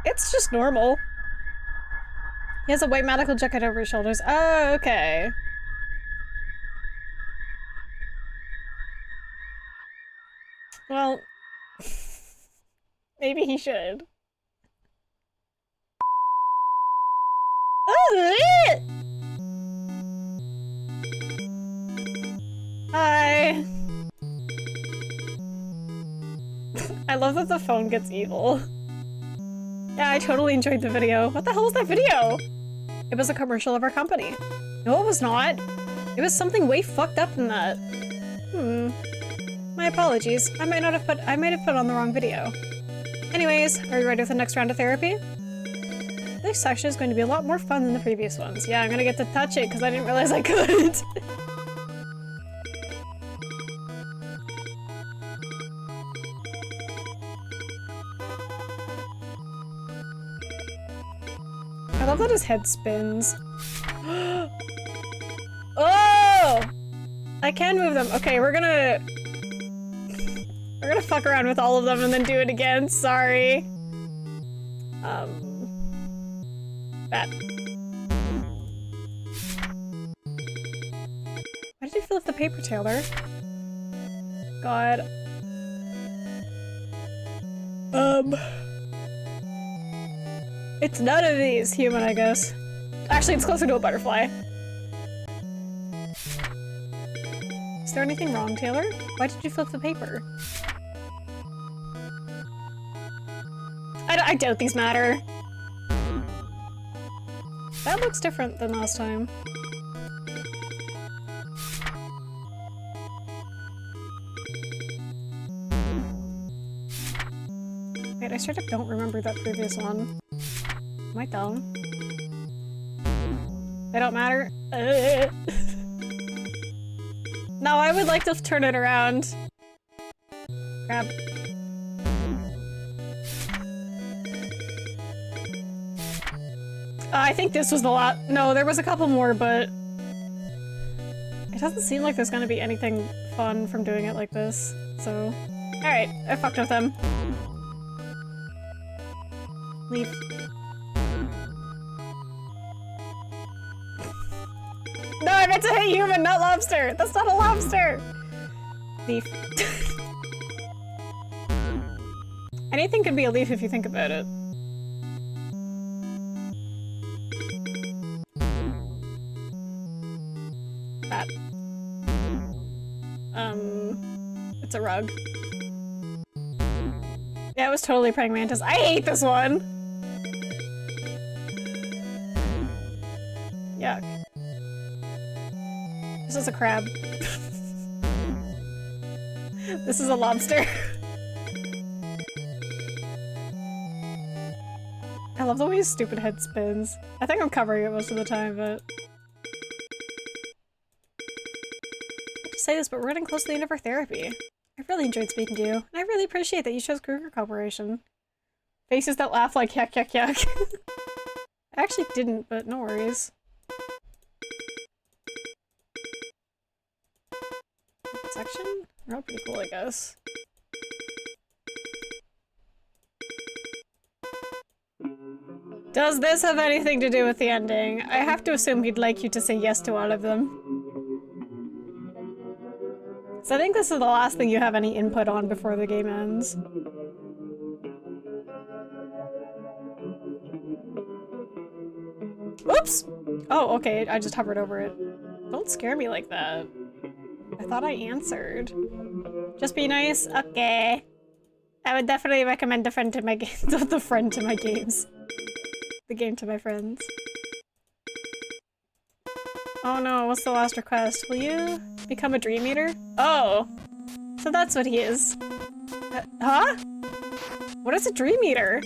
It's just normal. He has a white medical jacket over his shoulders. Oh, okay. Well, maybe he should. Oh, hi. I love that the phone gets evil. Yeah, I totally enjoyed the video. What the hell was that video? It was a commercial of our company. No, it was not. It was something way fucked up than that. My apologies. I might have put on the wrong video. Anyways, are you ready for the next round of therapy? This section is going to be a lot more fun than the previous ones. Yeah, I'm gonna get to touch it because I didn't realize I could. I love that his head spins. Oh! I can move them. Okay, we're gonna fuck around with all of them and then do it again. Sorry. That. Why did you fill up the paper, Taylor? God. It's none of these. Human, I guess. Actually, it's closer to a butterfly. Is there anything wrong, Taylor? Why did you flip the paper? I doubt these matter. That looks different than last time. Wait, I straight up don't remember that previous one. Am I dumb? They don't matter? No, I would like to turn it around. Grab. I think this was the lot. No, there was a couple more, but it doesn't seem like there's gonna be anything fun from doing it like this. So, alright, I fucked with them. Leave. No, I meant to hit human, not lobster! That's not a lobster! Leaf. Anything could be a leaf if you think about it. That. It's a rug. Yeah, it was totally praying mantis. I hate this one! Yuck. This is a crab. This is a lobster. I love the way his stupid head spins. I think I'm covering it most of the time, but... I hate to say this, but we're getting close to the end of our therapy. I really enjoyed speaking to you, and I really appreciate that you chose Krueger Corporation. Faces that laugh like yuck yuck yuck. I actually didn't, but no worries. Section? They're all pretty cool, I guess. Does this have anything to do with the ending? I have to assume he'd like you to say yes to all of them. So I think this is the last thing you have any input on before the game ends. Oops! Oh, okay, I just hovered over it. Don't scare me like that. I thought I answered. Just be nice? Okay. I would definitely recommend the friend to my game- the friend to my games. The game to my friends. Oh no, what's the last request? Will you become a Dream Eater? Oh! So that's what he is. Huh? What is a Dream Eater?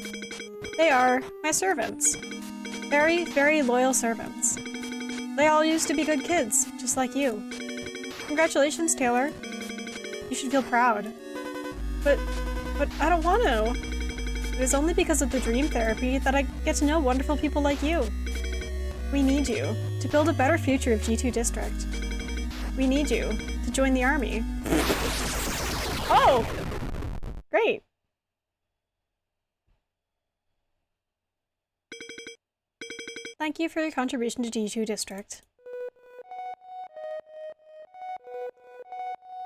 They are my servants. Very, very loyal servants. They all used to be good kids, just like you. Congratulations, Taylor. You should feel proud. But I don't want to. It is only because of the dream therapy that I get to know wonderful people like you. We need you to build a better future of G2 District. We need you to join the army. Oh! Great. Thank you for your contribution to G2 District.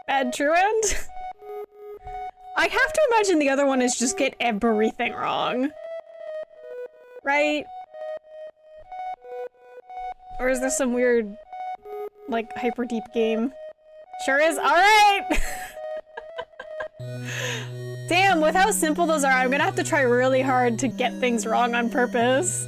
Bad true end? I have to imagine the other one is just get everything wrong. Right? Or is this some weird, like, hyper deep game? Sure is. Alright! Damn, with how simple those are, I'm gonna have to try really hard to get things wrong on purpose.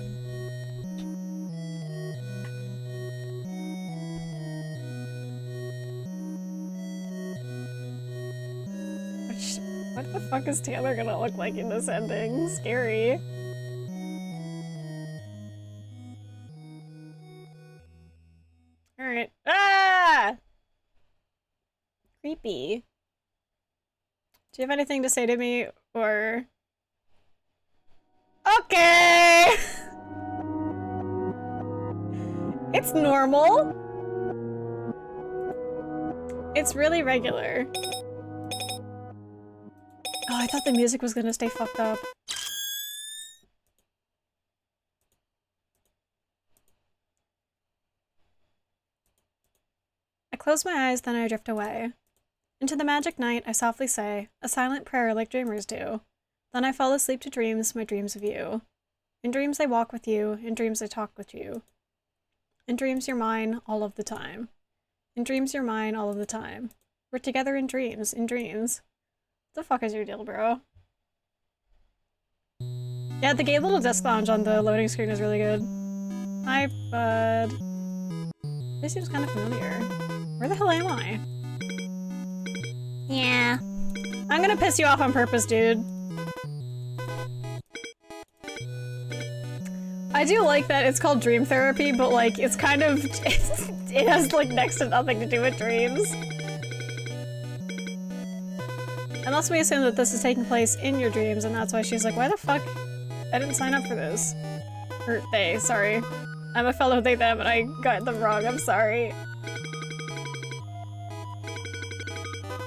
What the fuck is Taylor gonna look like in this ending? Scary. Alright. Ah! Creepy. Do you have anything to say to me, or... Okay! It's normal. It's really regular. Oh, I thought the music was gonna stay fucked up. I close my eyes, then I drift away. Into the magic night, I softly say, a silent prayer like dreamers do. Then I fall asleep to dreams, my dreams of you. In dreams I walk with you, in dreams I talk with you. In dreams you're mine all of the time. In dreams you're mine all of the time. We're together in dreams, in dreams. What the fuck is your deal, bro? Yeah, the gay little desk lounge on the loading screen is really good. Hi, bud. This seems kind of familiar. Where the hell am I? Yeah. I'm gonna piss you off on purpose, dude. I do like that it's called dream therapy, but like, it's kind of... it has like next to nothing to do with dreams. Unless we assume that this is taking place in your dreams, and that's why she's like, why the fuck? I didn't sign up for this. Or they, sorry. I'm a fellow they, them, and I got them wrong, I'm sorry.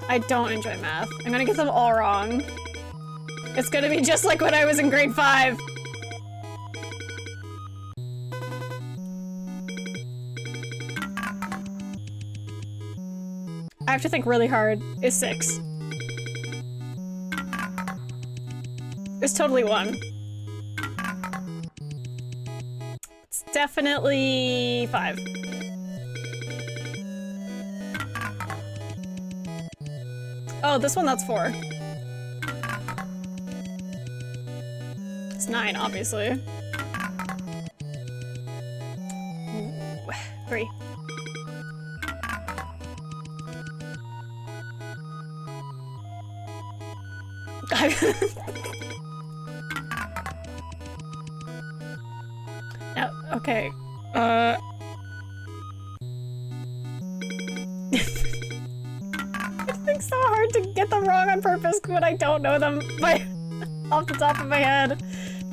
I don't enjoy math. I'm gonna get them all wrong. It's gonna be just like when I was in grade 5. I have to think really hard. Is 6. It's totally 1. It's definitely 5. Oh, this one, that's 4. It's 9, obviously. Ooh, 3. No, okay. It's so hard to get them wrong on purpose when I don't know them by off the top of my head.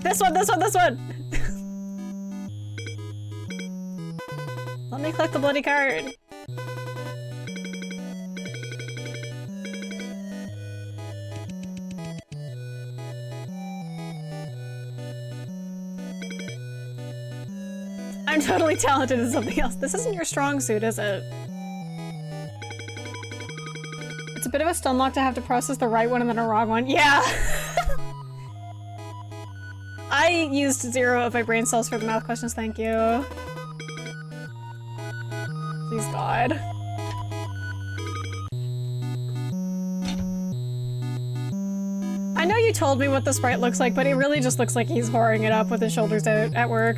This one, this one, this one! Let me click the bloody card. I'm totally talented in something else. This isn't your strong suit, is it? It's a bit of a stunlock to have to process the right one and then a wrong one. Yeah! I used 0 of my brain cells for the math questions, thank you. Please God. I know you told me what the sprite looks like, but it really just looks like he's whoring it up with his shoulders out at work.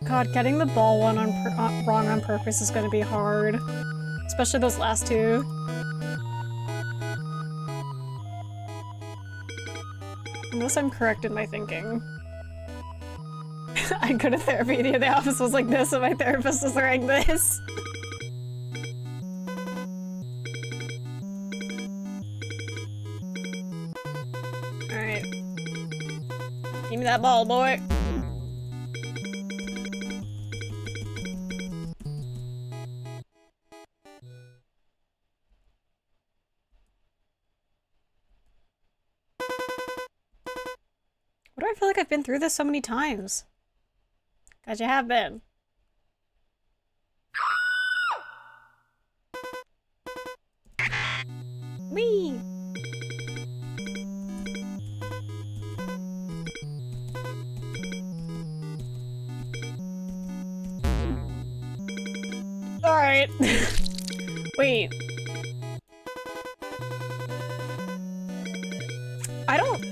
God, getting the ball one wrong on purpose is gonna be hard. Especially those last two. Unless I'm correct in my thinking. I go to therapy, the office was like this and my therapist was wearing this. Alright. Give me that ball, boy. Why do I feel like I've been through this so many times? 'Cause you have been. Whee! Alright. Wait. I don't...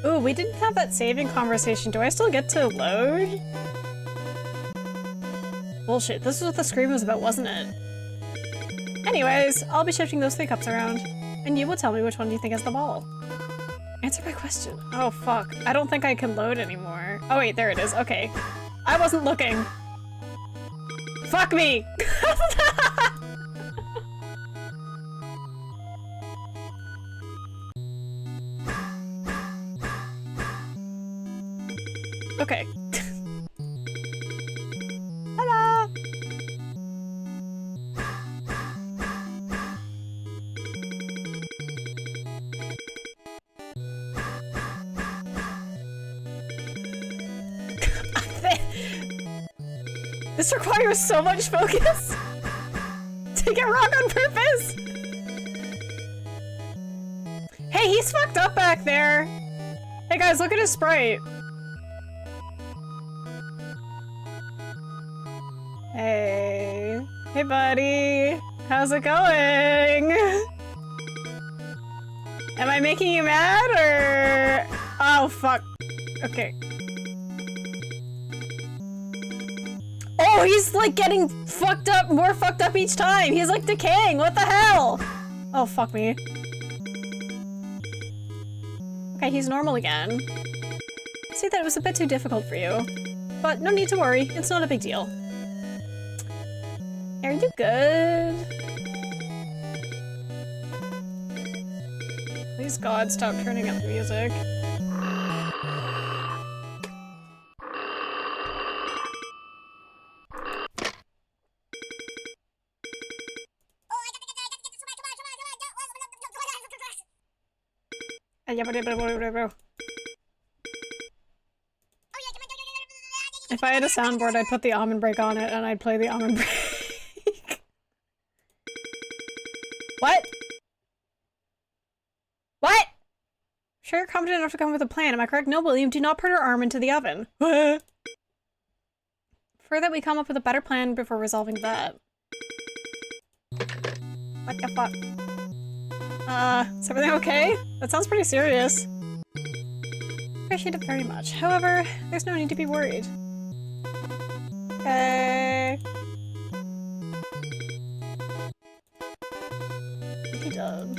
Ooh, we didn't have that saving conversation. Do I still get to load? Bullshit, this is what the scream was about, wasn't it? Anyways, I'll be shifting those 3 cups around. And you will tell me which one you think has the ball. Answer my question. Oh, fuck. I don't think I can load anymore. Oh, wait, there it is. Okay. I wasn't looking. Fuck me! Okay. Ta-da! This requires so much focus to get wrong on purpose. Hey, he's fucked up back there. Hey guys, look at his sprite. Hey. Hey buddy. How's it going? Am I making you mad or... Oh fuck. Okay. Oh, he's like getting fucked up, more fucked up each time. He's like decaying. What the hell? Oh, fuck me. Okay, he's normal again. See that it was a bit too difficult for you. But no need to worry. It's not a big deal. Are you good? Please God, stop turning up the music. If I had a soundboard, I'd put the almond break on it and I'd play the almond break. What? What? Sure you're confident enough to come up with a plan, am I correct? No, William, do not put her arm into the oven. Prefer that we come up with a better plan before resolving that. What the fuck? Is everything okay? That sounds pretty serious. Appreciate it very much. However, there's no need to be worried. Okay. He does.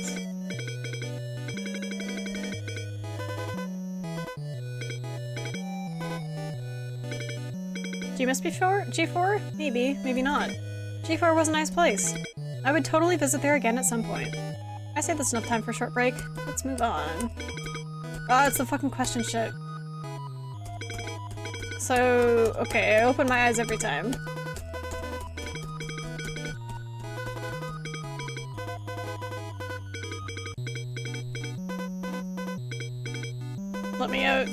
Do you miss G4? Maybe, maybe not. G4 was a nice place. I would totally visit there again at some point. I say that's enough time for a short break. Let's move on. Oh, it's the fucking question shit. So, okay, I open my eyes every time. Let me out.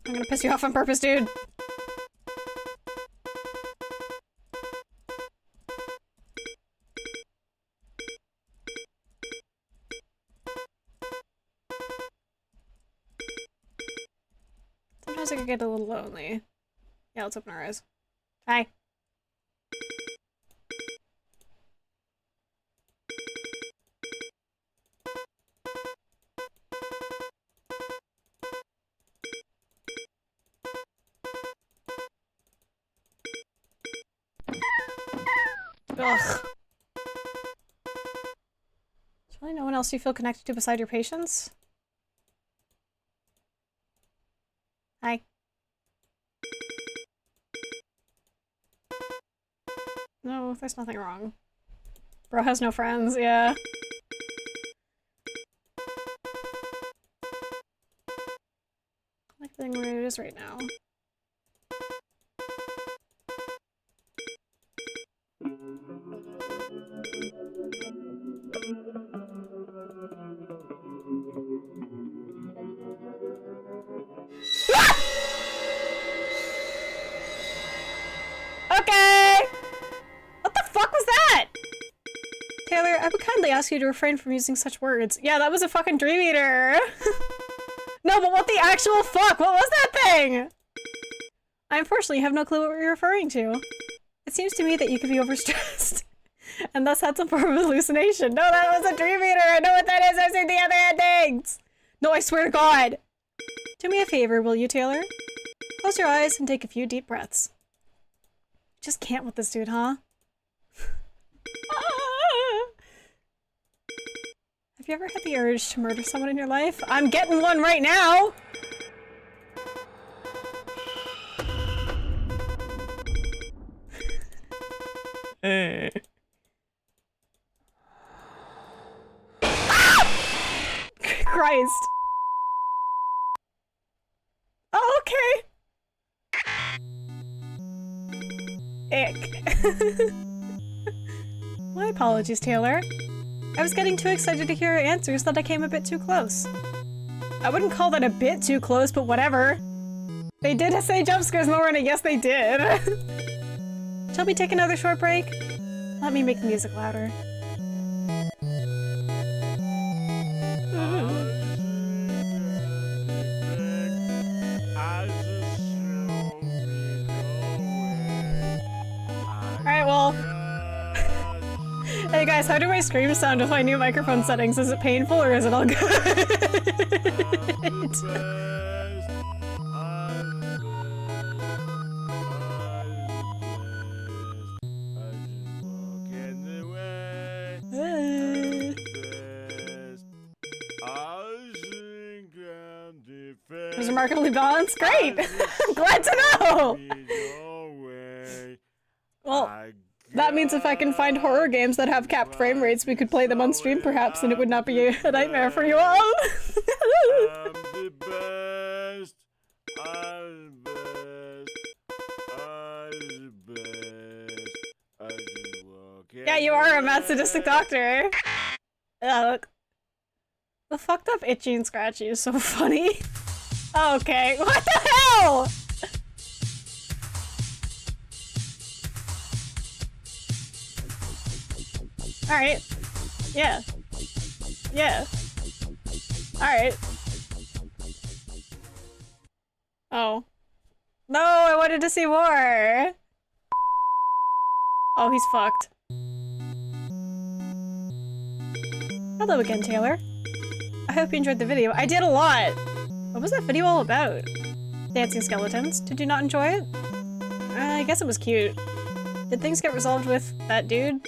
I'm gonna piss you off on purpose, dude. Sometimes I could get a little lonely. Yeah, let's open our eyes. Hi. Ugh. There's really no one else you feel connected to beside your patients? Hi. No, there's nothing wrong. Bro has no friends, yeah. I like the thing where it is right now. Okay! What the fuck was that? Taylor, I would kindly ask you to refrain from using such words. Yeah, that was a fucking dream eater. No, but what the actual fuck? What was that thing? I unfortunately have no clue what you're referring to. It seems to me that you could be overstressed. And thus had some form of hallucination. No, that was a dream eater! I know what that is! I've seen the other endings! No, I swear to God! Do me a favor, will you, Taylor? Close your eyes and take a few deep breaths. Just can't with this dude, huh? Have you ever had the urge to murder someone in your life? I'm getting one right now! Christ. Oh, okay. Ick. My apologies, Taylor. I was getting too excited to hear your answers that I came a bit too close. I wouldn't call that a bit too close, but whatever. They did say jump scares more, and yes, they did. Shall we take another short break? Let me make the music louder. Alright, well. Hey guys, how do my screams sound with my new microphone settings? Is it painful or is it all good? It was remarkably balanced. Great! I'm glad to know! Well, that means if I can find horror games that have capped frame rates, we could play them on stream perhaps, and it would not be a nightmare for you all. Yeah, you are a mad sadistic doctor. Look. The fucked up itchy and scratchy is so funny. Okay, what the hell? Alright. Yeah. Yeah. Alright. Oh. No, I wanted to see more! Oh, he's fucked. Hello again, Taylor. I hope you enjoyed the video. I did a lot! What was that video all about? Dancing skeletons. Did you not enjoy it? I guess it was cute. Did things get resolved with that dude?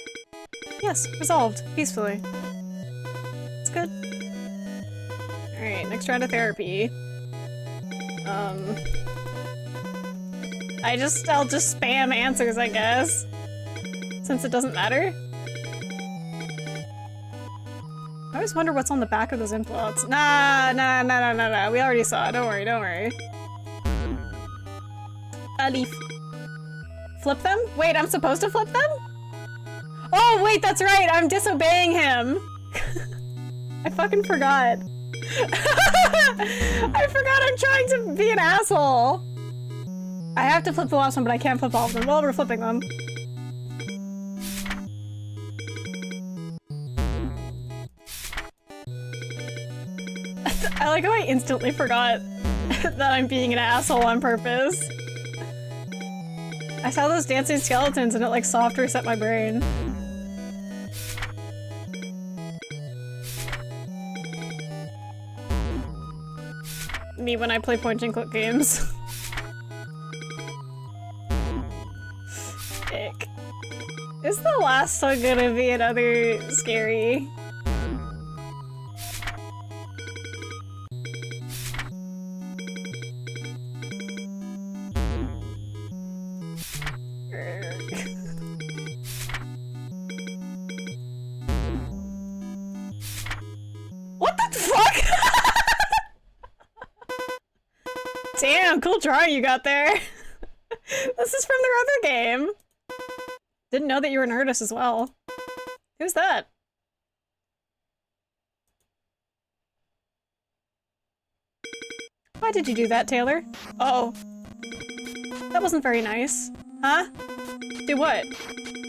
Yes, resolved. Peacefully. It's good. Alright, next round of therapy. I'll just spam answers, I guess. Since it doesn't matter. I always wonder what's on the back of those implots. Nah. We already saw it. Don't worry. A leaf. Flip them? Wait, I'm supposed to flip them? Oh, wait, that's right. I'm disobeying him. I fucking forgot. I forgot I'm trying to be an asshole. I have to flip the last one, but I can't flip all of them. Well, we're flipping them. I like how I instantly forgot that I'm being an asshole on purpose. I saw those dancing skeletons and it like soft reset my brain. Me when I play point and click games. Ick. Is the last one gonna be another scary? What the fuck? Damn, cool drawing you got there. This is from their other game. Didn't know that you were an artist as well. Who's that? Why did you do that, Taylor? Oh. That wasn't very nice. Huh? Do what?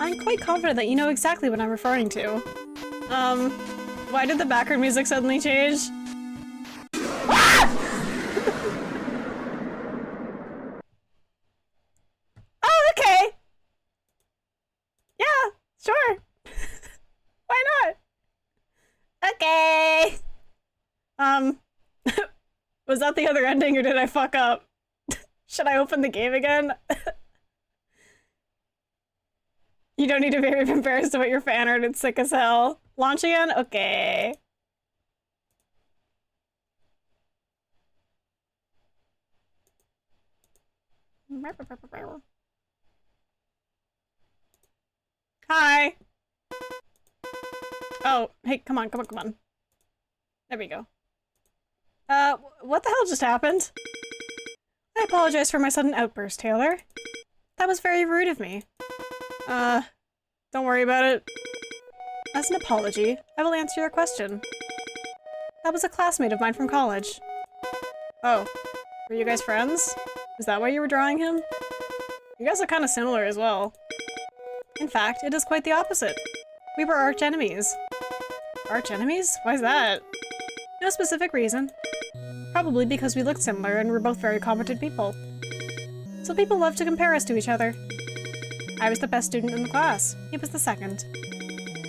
I'm quite confident that you know exactly what I'm referring to. Why did the background music suddenly change? Ah! Oh, okay! Yeah, sure. Why not? Okay. Was that the other ending or did I fuck up? Should I open the game again? You don't need to be embarrassed about your fan art, it's sick as hell. Launch again? Okay. Hi! Oh, hey, come on. There we go. What the hell just happened? I apologize for my sudden outburst, Taylor. That was very rude of me. Don't worry about it. As an apology, I will answer your question. That was a classmate of mine from college. Oh, were you guys friends? Is that why you were drawing him? You guys are kind of similar as well. In fact, it is quite the opposite. We were arch enemies. Arch enemies? Why's that? No specific reason. Probably because we looked similar and were both very competent people. So people love to compare us to each other. I was the best student in the class. He was the second.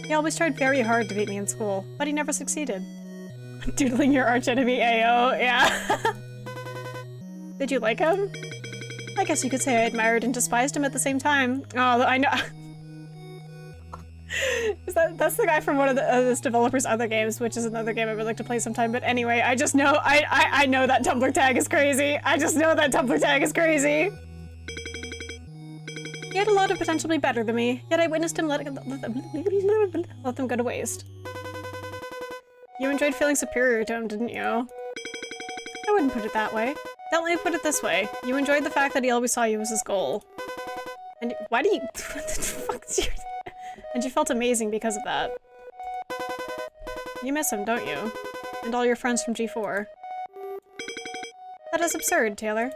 He always tried very hard to beat me in school, but he never succeeded. Doodling your archenemy AO, yeah. Did you like him? I guess you could say I admired and despised him at the same time. Oh, I know. That's the guy from one of this developer's other games, which is another game I would like to play sometime. But anyway, I just know, I know that Tumblr tag is crazy. I just know that Tumblr tag is crazy. He had a lot of potential to be better than me, yet I witnessed him let them go to waste. You enjoyed feeling superior to him, didn't you? I wouldn't put it that way. Let me put it this way. You enjoyed the fact that he always saw you as his goal. And why do you... what the fuck is your... And you felt amazing because of that. You miss him, don't you? And all your friends from G4. That is absurd, Taylor.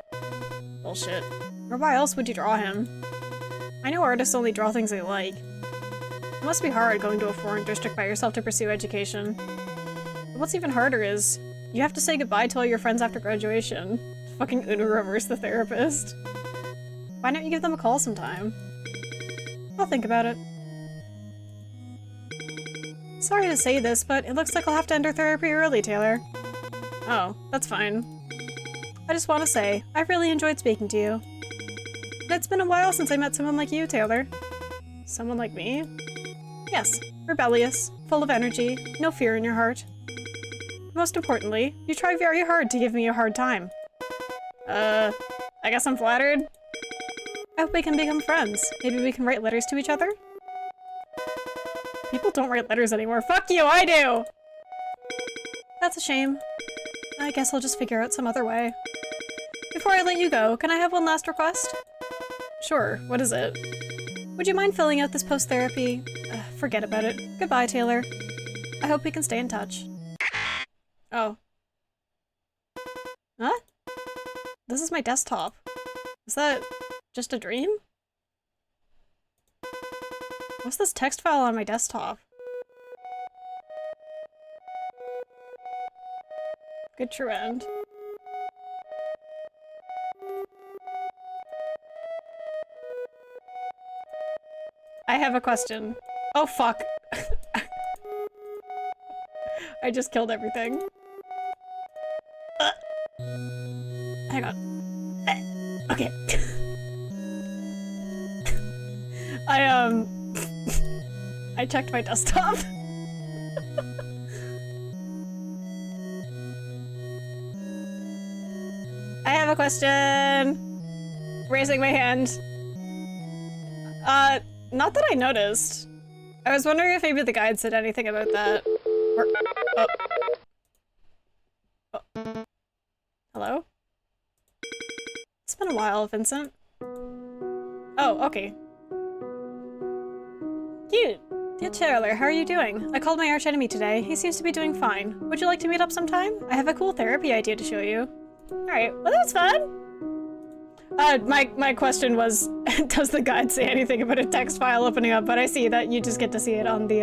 Bullshit. Or why else would you draw him? I know artists only draw things they like. It must be hard going to a foreign district by yourself to pursue education. But what's even harder is, you have to say goodbye to all your friends after graduation. Fucking Uno Reverse the therapist. Why don't you give them a call sometime? I'll think about it. Sorry to say this, but it looks like I'll have to enter therapy early, Taylor. Oh, that's fine. I just want to say, I've really enjoyed speaking to you. And it's been a while since I met someone like you, Taylor. Someone like me? Yes, rebellious, full of energy, no fear in your heart. Most importantly, you try very hard to give me a hard time. I guess I'm flattered? I hope we can become friends. Maybe we can write letters to each other? People don't write letters anymore. Fuck you, I do! That's a shame. I guess I'll just figure out some other way. Before I let you go, can I have one last request? Sure, what is it? Would you mind filling out this post-therapy? Forget about it. Goodbye, Taylor. I hope we can stay in touch. Oh. Huh? This is my desktop. Is that just a dream? What's this text file on my desktop? Good true end. I have a question. Oh fuck. I just killed everything. Hang on. Okay. I checked my desktop. I have a question. Raising my hand. Not that I noticed. I was wondering if maybe the guide said anything about that. Or, oh. Oh. Hello? It's been a while, Vincent. Oh, okay. Cute. Dear Taylor, how are you doing? I called my archenemy today. He seems to be doing fine. Would you like to meet up sometime? I have a cool therapy idea to show you. Alright, well that's fun! My question was, does the guide say anything about a text file opening up? But I see that you just get to see it on the,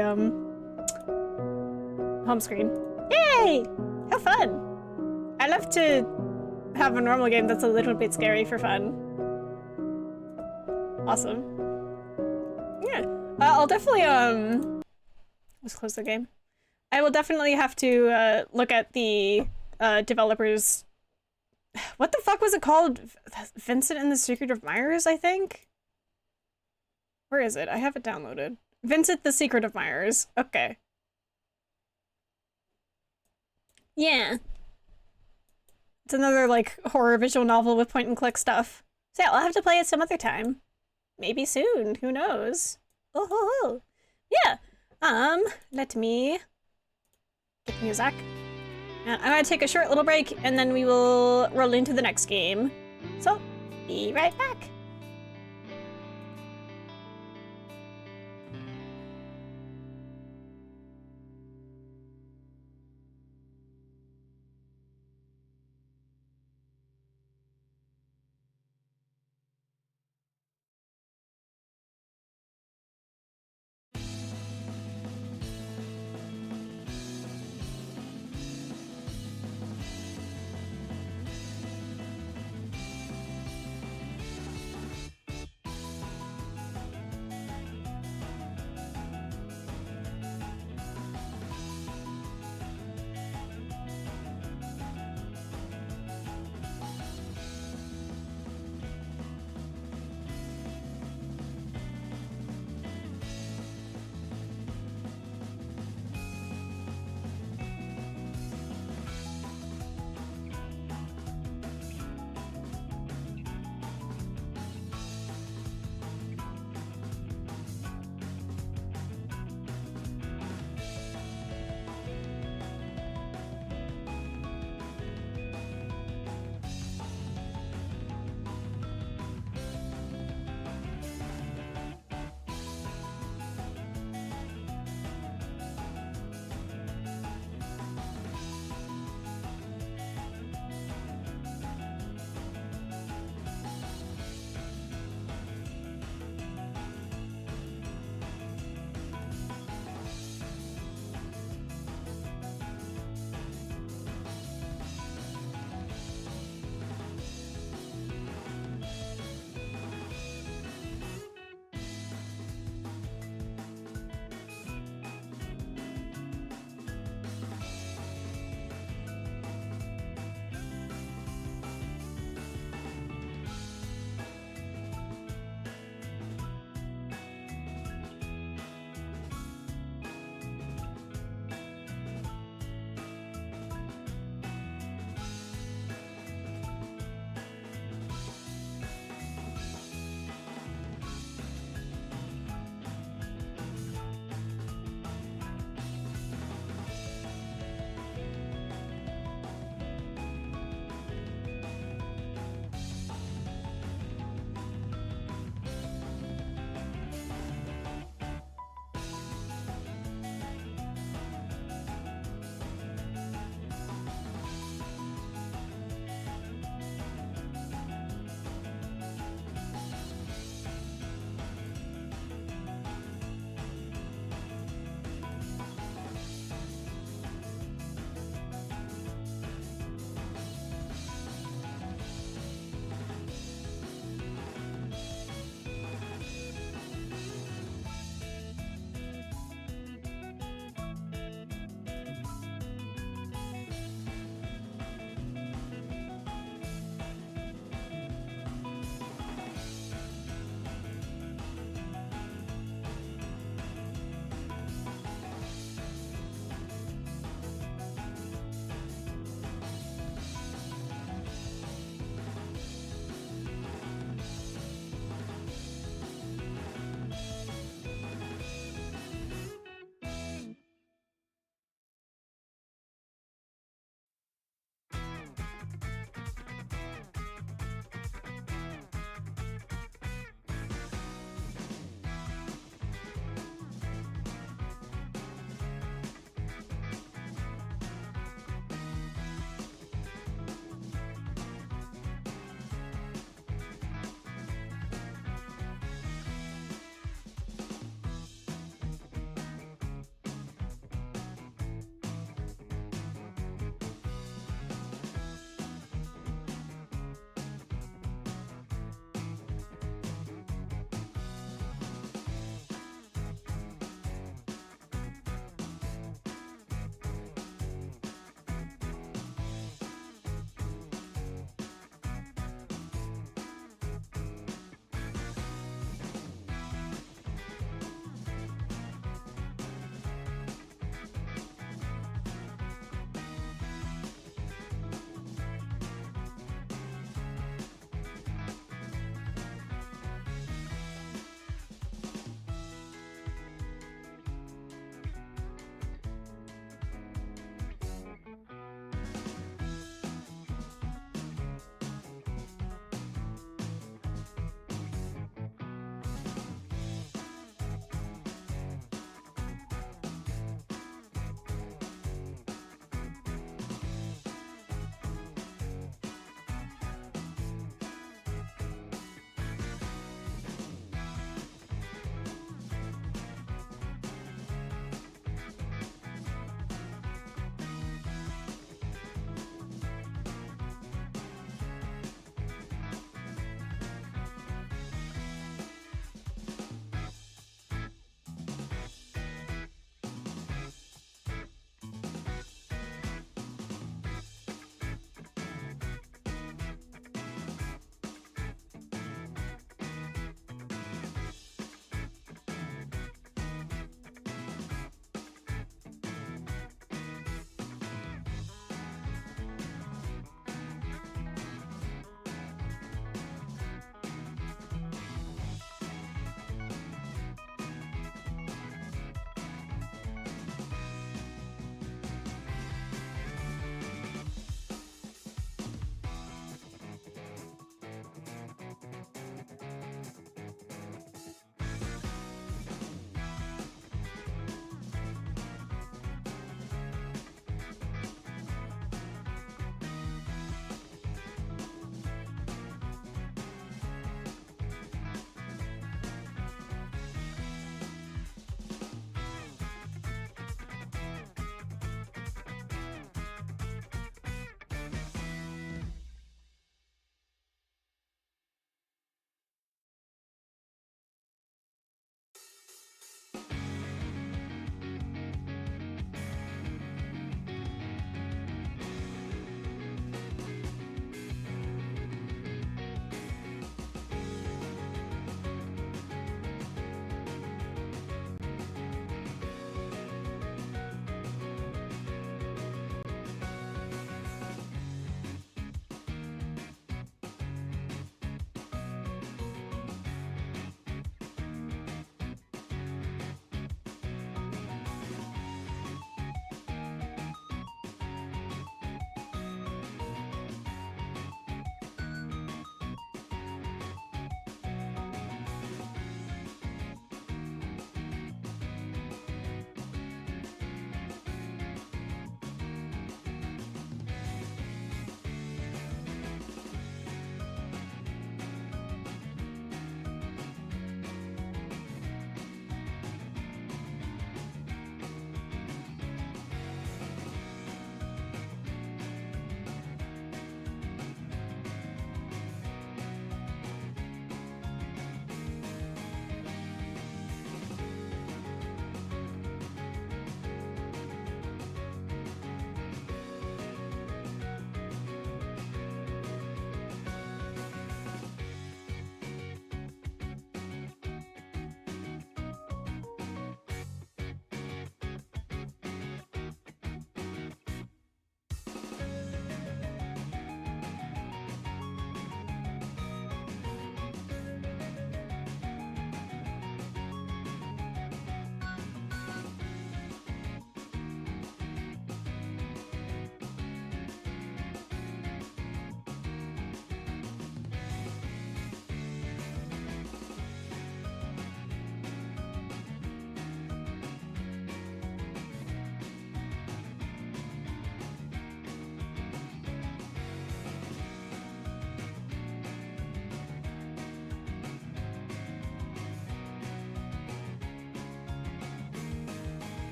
home screen. Yay! How fun! I love to have a normal game that's a little bit scary for fun. Awesome. Yeah. I'll definitely, let's close the game. I will definitely have to, look at the, developers. What the fuck was it called? Vincent and the Secret of Myers, I think? Where is it? I have it downloaded. Vincent the Secret of Myers. Okay. Yeah. It's another, like, horror visual novel with point-and-click stuff. So yeah, I'll have to play it some other time. Maybe soon. Who knows? Oh, ho, ho. Yeah. Let me get music. And I'm gonna take a short little break, and then we will roll into the next game. So, be right back.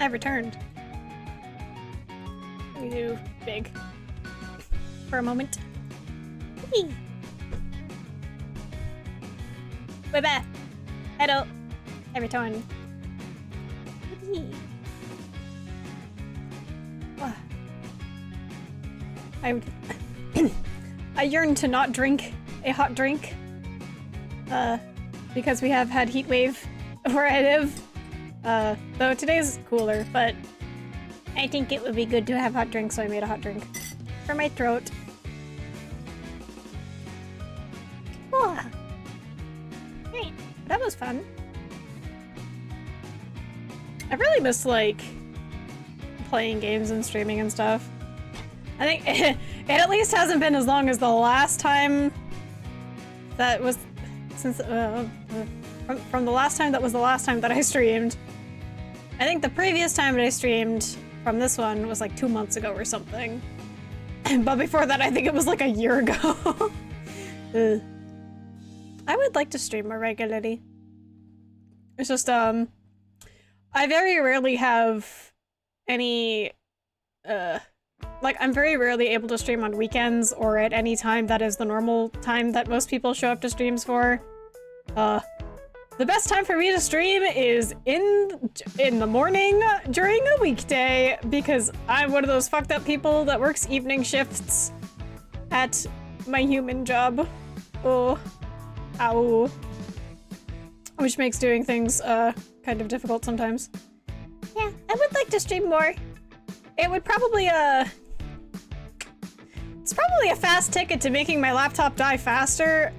I've returned. We do big for a moment. Whee! We're back. Hello. I returned. Whee! Wow. I yearn to not drink a hot drink. Because we have had heat wave where I live. Though today's cooler, but I think it would be good to have hot drinks, so I made a hot drink for my throat. Oh. Hey, that was fun. I really miss, like, playing games and streaming and stuff. I think it at least hasn't been as long as the last time that was, since, from the last time that was the last time that I streamed. I think the previous time that I streamed from this one was like 2 months ago or something. But before that, I think it was like a year ago. I would like to stream more regularly. It's just, I very rarely have any, like, I'm very rarely able to stream on weekends or at any time that is the normal time that most people show up to streams for. The best time for me to stream is in the morning during a weekday, because I'm one of those fucked up people that works evening shifts at my human job. Oh, ow. Which makes doing things kind of difficult sometimes. Yeah, I would like to stream more. It would probably it's probably a fast ticket to making my laptop die faster.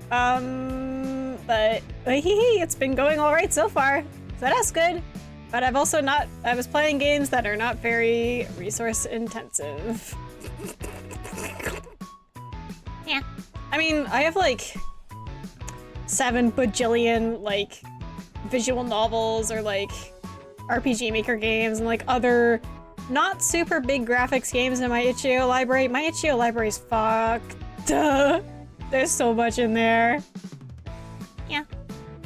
But it's been going all right so far, so that's good. But I've also I was playing games that are not very resource intensive. Yeah. I mean, I have like 7 bajillion like visual novels or like RPG Maker games and like other not super big graphics games in my itch.io library. My itch.io library is fucked. There's so much in there. Yeah,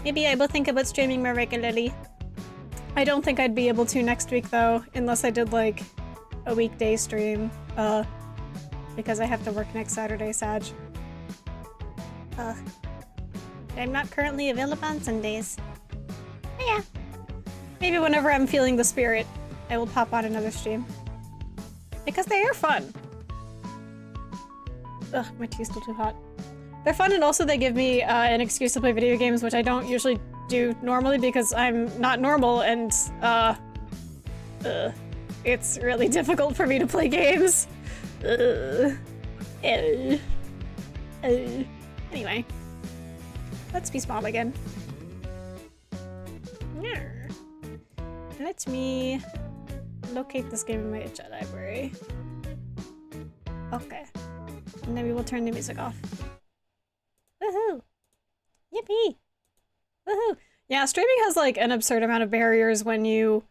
maybe I will think about streaming more regularly. I don't think I'd be able to next week though, unless I did like a weekday stream, because I have to work next Saturday, Sag. I'm not currently available on Sundays. But yeah, maybe whenever I'm feeling the spirit, I will pop on another stream. Because they are fun. Ugh, my tea's still too hot. They're fun, and also they give me an excuse to play video games, which I don't usually do normally because I'm not normal, and it's really difficult for me to play games. Anyway, let's be small again. Let me locate this game in my itch library. Okay, and then we will turn the music off. Woohoo! Yippee! Woohoo! Yeah, streaming has like an absurd amount of barriers when you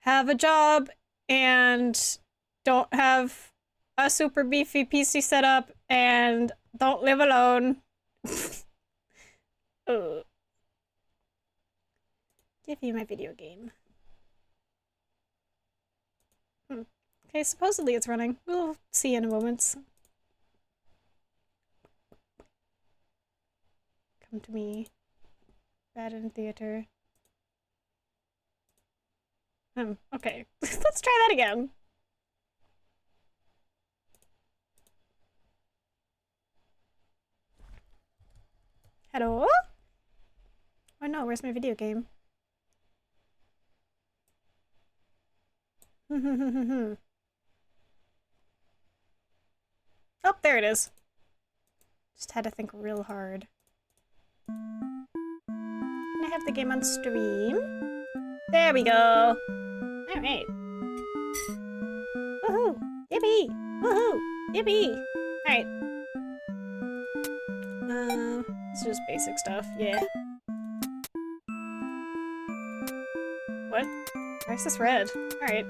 have a job and don't have a super beefy PC setup and don't live alone. Give me my video game. Okay, supposedly it's running. We'll see in a moment. Come to me. Bad in theater. Okay. Let's try that again. Hello? Oh no, where's my video game? Oh, there it is. Just had to think real hard. Can I have the game on stream? There we go. Alright. Woohoo! Yippee! Woohoo! Yippee! Alright. It's just basic stuff, yeah. What? Why is this red? Alright.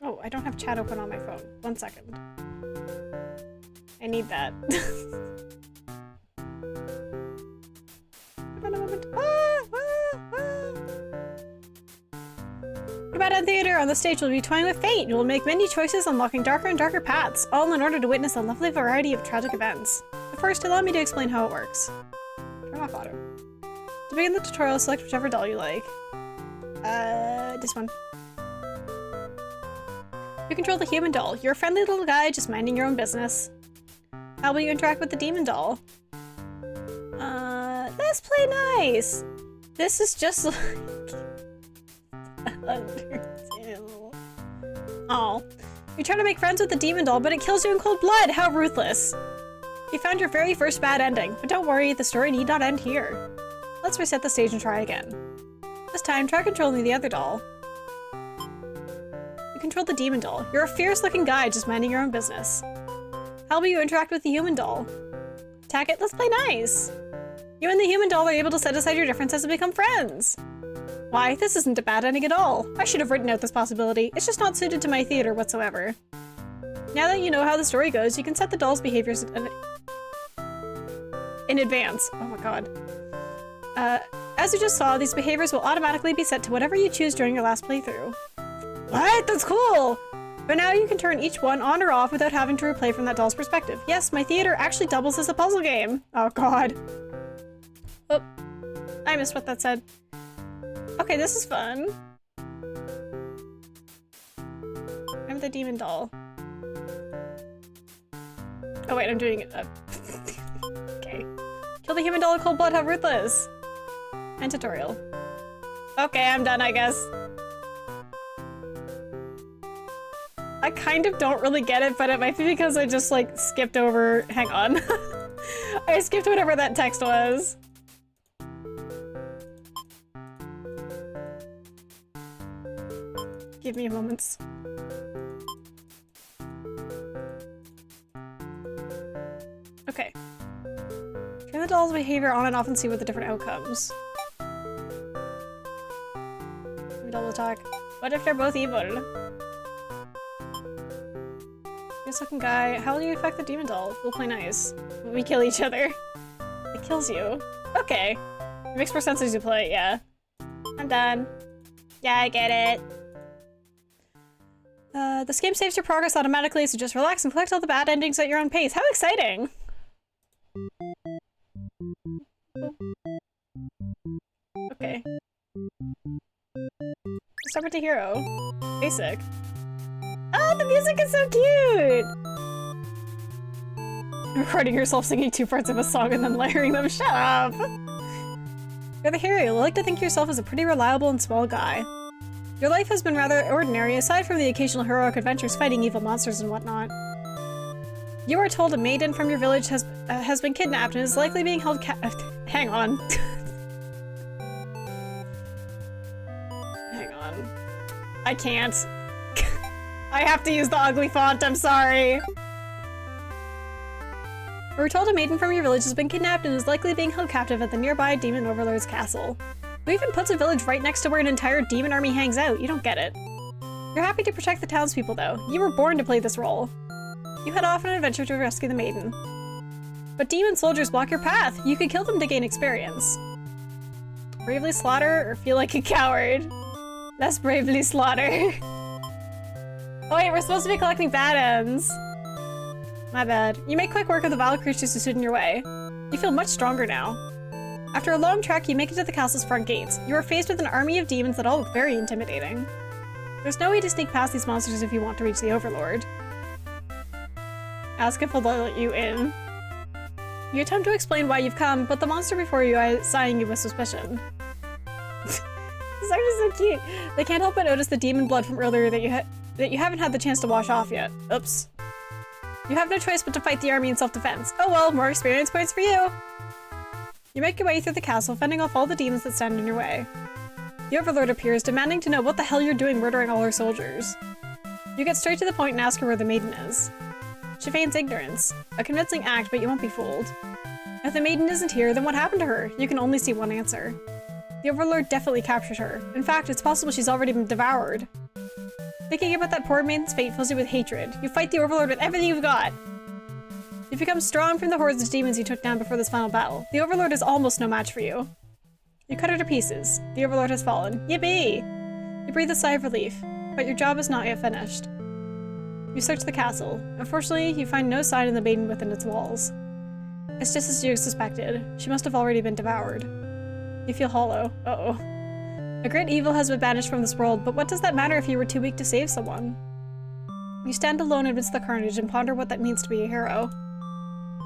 Oh, I don't have chat open on my phone. 1 second. I need that. Hold on a moment. What about in theater? On the stage, you'll be toying with fate. You will make many choices, unlocking darker and darker paths, all in order to witness a lovely variety of tragic events. But first, allow me to explain how it works. Turn off auto. To begin the tutorial, select whichever doll you like. This one. You control the human doll. You're a friendly little guy just minding your own business. How will you interact with the demon doll? Let's play nice. This is just like Undertale. Oh. You try to make friends with the demon doll, but it kills you in cold blood. How ruthless. You found your very first bad ending, but don't worry, the story need not end here. Let's reset the stage and try again. This time, try controlling the other doll. You control the demon doll. You're a fierce-looking guy just minding your own business. How will you interact with the human doll? Attack it, let's play nice. You and the human doll are able to set aside your differences and become friends. Why, this isn't a bad ending at all. I should have written out this possibility. It's just not suited to my theater whatsoever. Now that you know how the story goes, you can set the doll's behaviors in advance. Oh my god. As you just saw, these behaviors will automatically be set to whatever you choose during your last playthrough. What? That's cool! But now you can turn each one on or off without having to replay from that doll's perspective. Yes, my theater actually doubles as a puzzle game. Oh god. Oh, I missed what that said. Okay, this is fun. I'm the demon doll. Oh wait, I'm doing it up. Okay. Kill the human doll in cold blood, how ruthless. And tutorial. Okay, I'm done, I guess. I kind of don't really get it, but it might be because I just like skipped over, hang on. I skipped whatever that text was. Give me a moment. Okay. Turn the doll's behavior on and off and see what the different outcomes. Double attack. What if they're both evil? This looking guy. How will you affect the demon doll? We'll play nice. We kill each other. It kills you. Okay. It makes more sense as you play, yeah. I'm done. Yeah, I get it. This game saves your progress automatically, so just relax and collect all the bad endings at your own pace. How exciting! Okay. Start with the hero. Basic. Oh, the music is so cute! Recording yourself singing 2 parts of a song and then layering them. Shut up! You're the hero. You like to think of yourself as a pretty reliable and small guy. Your life has been rather ordinary, aside from the occasional heroic adventures fighting evil monsters and whatnot. You are told a maiden from your village has been kidnapped and is likely being held hang on. Hang on. I can't. I have to use the ugly font, I'm sorry. We're told a maiden from your village has been kidnapped and is likely being held captive at the nearby demon overlord's castle. Who even puts a village right next to where an entire demon army hangs out? You don't get it. You're happy to protect the townspeople, though. You were born to play this role. You head off on an adventure to rescue the maiden. But demon soldiers block your path. You could kill them to gain experience. Bravely slaughter or feel like a coward? Let's bravely slaughter. Oh wait, we're supposed to be collecting bad ends. My bad. You make quick work of the vile creatures who stood in your way. You feel much stronger now. After a long trek, you make it to the castle's front gates. You are faced with an army of demons that all look very intimidating. There's no way to sneak past these monsters if you want to reach the Overlord. Ask if he'll let you in. You attempt to explain why you've come, but the monster before you is eyeing you with suspicion. This is actually so cute. They can't help but notice the demon blood from earlier that you haven't had the chance to wash off yet. Oops. You have no choice but to fight the army in self-defense. Oh well, more experience points for you! You make your way through the castle, fending off all the demons that stand in your way. The Overlord appears, demanding to know what the hell you're doing murdering all her soldiers. You get straight to the point and ask her where the maiden is. She feigns ignorance. A convincing act, but you won't be fooled. If the maiden isn't here, then what happened to her? You can only see one answer. The Overlord definitely captured her. In fact, it's possible she's already been devoured. Thinking about that poor maiden's fate fills you with hatred. You fight the Overlord with everything you've got. You've become strong from the hordes of demons you took down before this final battle. The Overlord is almost no match for you. You cut her to pieces. The Overlord has fallen. Yippee! You You breathe a sigh of relief, but your job is not yet finished. You search the castle. Unfortunately, you find no sign of the maiden within its walls. It's just as you suspected. She must have already been devoured. You feel hollow. Uh-oh. A great evil has been banished from this world, but what does that matter if you were too weak to save someone? You stand alone amidst the carnage and ponder what that means to be a hero.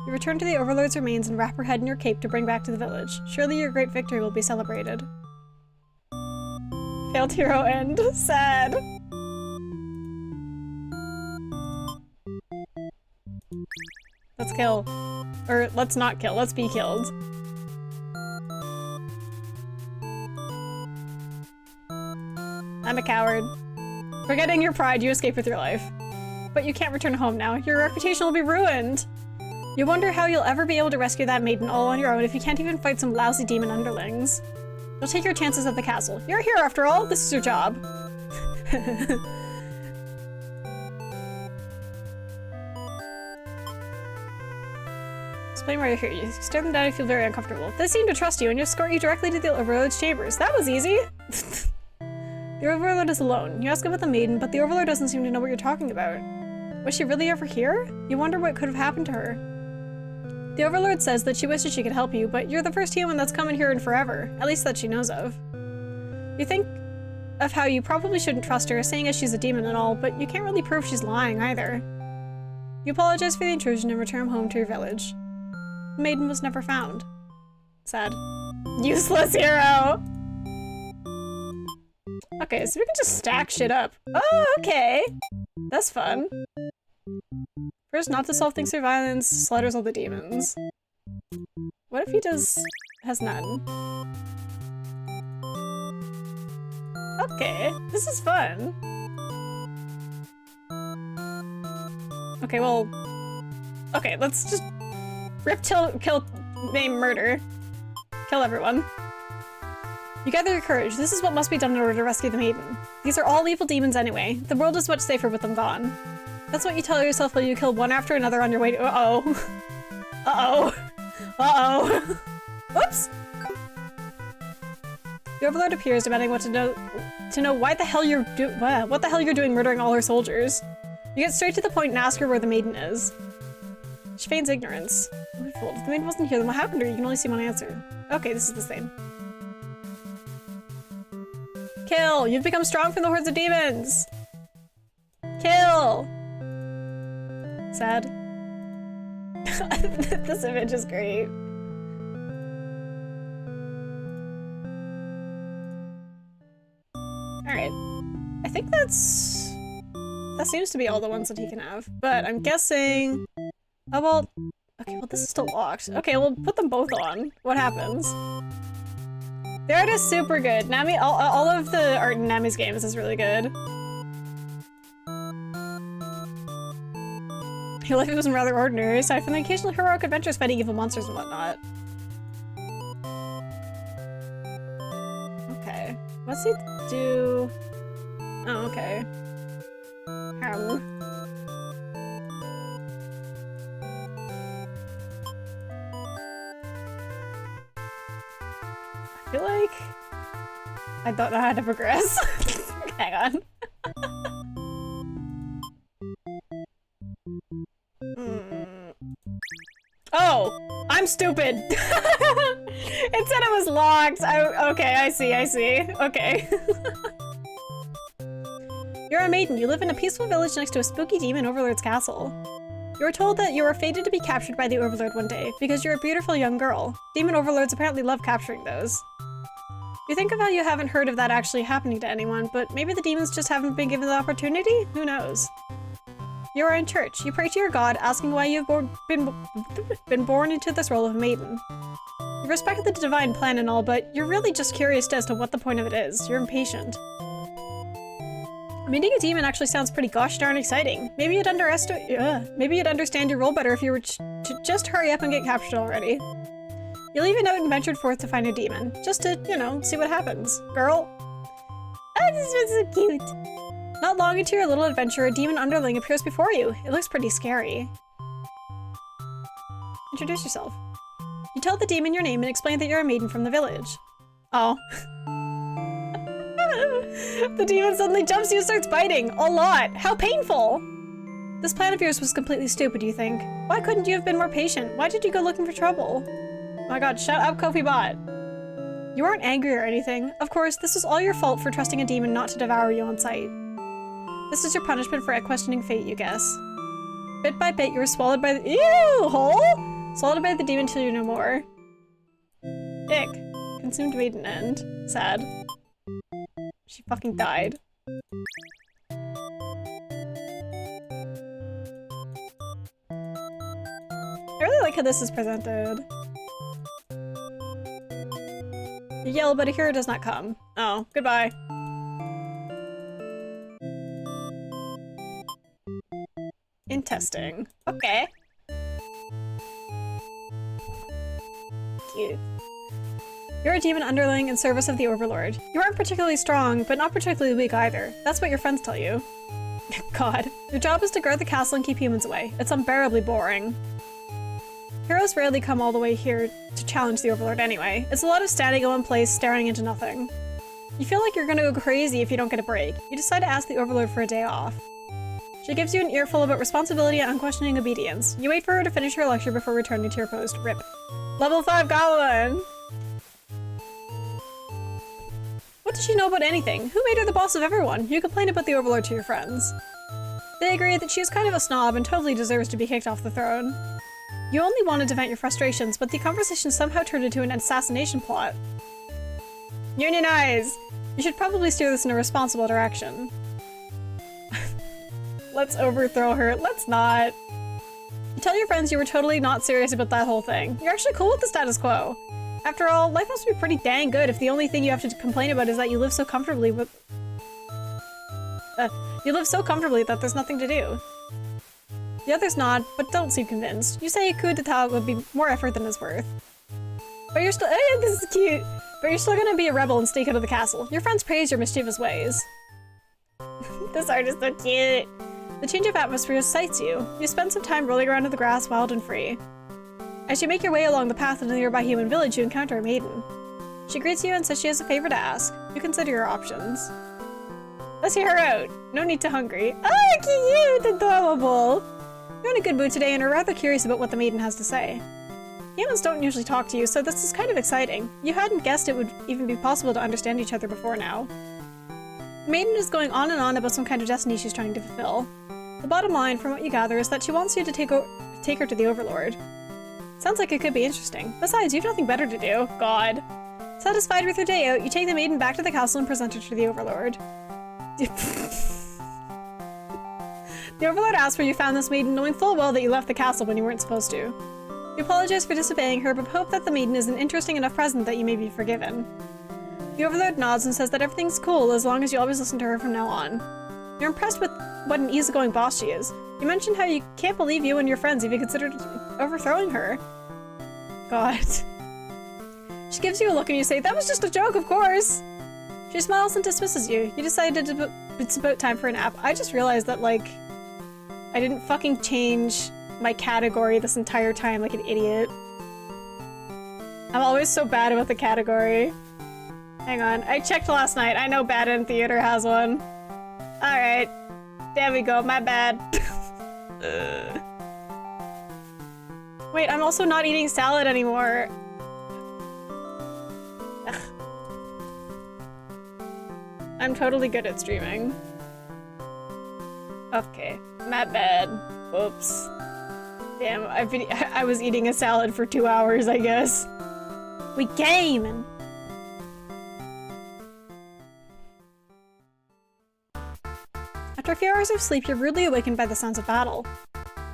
You return to the Overlord's remains and wrap her head in your cape to bring back to the village. Surely your great victory will be celebrated. Failed hero end. Sad. Let's kill. Or, let's not kill. Let's be killed. I'm a coward. Forgetting your pride, you escape with your life. But you can't return home now. Your reputation will be ruined. You wonder how you'll ever be able to rescue that maiden all on your own if you can't even fight some lousy demon underlings. You'll take your chances at the castle. You're a hero after all. This is your job. Explain why you're here. You stare them down and feel very uncomfortable. They seem to trust you and escort you directly to the Overlord's chambers. That was easy. The Overlord is alone. You ask about the maiden, but the Overlord doesn't seem to know what you're talking about. Was she really ever here? You wonder what could have happened to her. The Overlord says that she wishes she could help you, but you're the first human that's come in here in forever. At least that she knows of. You think of how you probably shouldn't trust her, saying as she's a demon and all, but you can't really prove she's lying either. You apologize for the intrusion and return home to your village. The maiden was never found. Sad. Useless hero! Okay, so we can just stack shit up. Oh, okay. That's fun. First, not to solve things through violence, slaughters all the demons. What if he has none? Okay, this is fun. Okay, well... Okay, let's just rip, kill, maim, murder. Kill everyone. You gather your courage. This is what must be done in order to rescue the maiden. These are all evil demons anyway. The world is much safer with them gone. That's what you tell yourself while you kill one after another on your way to- Uh-oh. Uh-oh. Uh-oh. Whoops! The Overlord appears, demanding what to know why the hell you're what the hell you're doing murdering all her soldiers. You get straight to the point and ask her where the maiden is. She feigns ignorance. If the maiden wasn't here, then what happened to her? You can only see one answer. Okay, this is the same. Kill! You've become strong from the hordes of demons! Kill! Sad. This image is great. Alright. I think that seems to be all the ones that he can have. But I'm guessing... Oh, well... Okay, well this is still locked. Okay, we'll put them both on. What happens? The art is super good. Nami, all of the art in Nami's games is really good. Your life was rather ordinary, aside from the occasional heroic adventures fighting evil monsters and whatnot. Okay. What's he do? Oh, okay. I feel like I don't know how to progress. Hang on. Oh, I'm stupid. It said it was locked. Okay, I see. Okay. You're a maiden. You live in a peaceful village next to a spooky demon overlord's castle. You were told that you were fated to be captured by the overlord one day because you're a beautiful young girl. Demon overlords apparently love capturing those. You think of how you haven't heard of that actually happening to anyone, but maybe the demons just haven't been given the opportunity? Who knows? You are in church. You pray to your god, asking why you've been born into this role of maiden. You respect the divine plan and all, but you're really just curious as to what the point of it is. You're impatient. Meeting a demon actually sounds pretty gosh darn exciting. Maybe you'd understand your role better if you were to just hurry up and get captured already. You leave a note and ventured forth to find a demon, just to, you know, see what happens. Girl. Oh, this was so cute. Not long into your little adventure, a demon underling appears before you. It looks pretty scary. Introduce yourself. You tell the demon your name and explain that you're a maiden from the village. Oh. The demon suddenly jumps you and starts biting. A lot. How painful. This plan of yours was completely stupid, you think? Why couldn't you have been more patient? Why did you go looking for trouble? Oh my god, shut up, Kofi Bot. You aren't angry or anything. Of course, this was all your fault for trusting a demon not to devour you on sight. This is your punishment for questioning fate, you guess. Bit by bit, you were swallowed by the— Ew! Hole? Swallowed by the demon till you're no more. Ick. Consumed maiden end. Sad. She fucking died. I really like how this is presented. You yell, but a hero does not come. Oh, goodbye. In testing. Okay. Cute. You're a demon underling in service of the Overlord. You aren't particularly strong, but not particularly weak either. That's what your friends tell you. God. Your job is to guard the castle and keep humans away. It's unbearably boring. Heroes rarely come all the way here to challenge the Overlord anyway. It's a lot of standing in one place, staring into nothing. You feel like you're gonna go crazy if you don't get a break. You decide to ask the Overlord for a day off. She gives you an earful about responsibility and unquestioning obedience. You wait for her to finish her lecture before returning to your post. RIP. Level 5 Goblin! What does she know about anything? Who made her the boss of everyone? You complain about the Overlord to your friends. They agree that she is kind of a snob and totally deserves to be kicked off the throne. You only wanted to vent your frustrations, but the conversation somehow turned into an assassination plot. Unionize! You should probably steer this in a responsible direction. Let's overthrow her. Let's not. Tell your friends you were totally not serious about that whole thing. You're actually cool with the status quo. After all, life must be pretty dang good if the only thing you have to complain about is that you live so comfortably with— you live so comfortably that there's nothing to do. The others nod, but don't seem convinced. You say a coup d'etat would be more effort than it's worth. But you're still— this is cute! But you're still gonna be a rebel and stake out of the castle. Your friends praise your mischievous ways. This art is so cute! The change of atmosphere excites you. You spend some time rolling around in the grass, wild and free. As you make your way along the path to the nearby human village, you encounter a maiden. She greets you and says she has a favor to ask. You consider your options. Let's hear her out. No need to hungry. Oh, cute! Adorable! You're in a good mood today and are rather curious about what the maiden has to say. Humans don't usually talk to you, so this is kind of exciting. You hadn't guessed it would even be possible to understand each other before now. The maiden is going on and on about some kind of destiny she's trying to fulfill. The bottom line, from what you gather, is that she wants you to take her to the Overlord. Sounds like it could be interesting. Besides, you have nothing better to do. God. Satisfied with your day out, you take the maiden back to the castle and present her to the Overlord. The Overlord asks where you found this maiden, knowing full well that you left the castle when you weren't supposed to. You apologize for disobeying her, but hope that the maiden is an interesting enough present that you may be forgiven. The Overlord nods and says that everything's cool as long as you always listen to her from now on. You're impressed with what an easygoing boss she is. You mentioned how you can't believe you and your friends even considered overthrowing her. God. She gives you a look and you say, that was just a joke, of course! She smiles and dismisses you. You decided it's about time for a nap. I just realized that, like, I didn't fucking change my category this entire time like an idiot. I'm always so bad about the category. Hang on, I checked last night. I know Bad in Theater has one. Alright. There we go, my bad. Wait, I'm also not eating salad anymore. Ugh. I'm totally good at streaming. Okay, my bad. Whoops. Damn, I was eating a salad for 2 hours, I guess. We gaming! After a few hours of sleep, you're rudely awakened by the sounds of battle.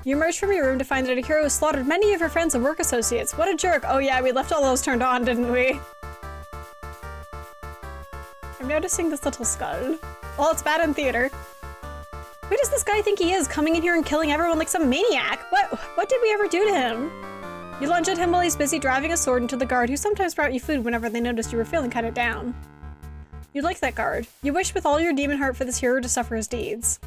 You emerge from your room to find that a hero has slaughtered many of your friends and work associates. What a jerk! Oh yeah, we left all those turned on, didn't we? I'm noticing this little skull. Well, it's Bad in Theater. Who does this guy think he is, coming in here and killing everyone like some maniac? What did we ever do to him? You lunge at him while he's busy driving a sword into the guard who sometimes brought you food whenever they noticed you were feeling kind of down. You like that guard. You wish with all your demon heart for this hero to suffer his deeds.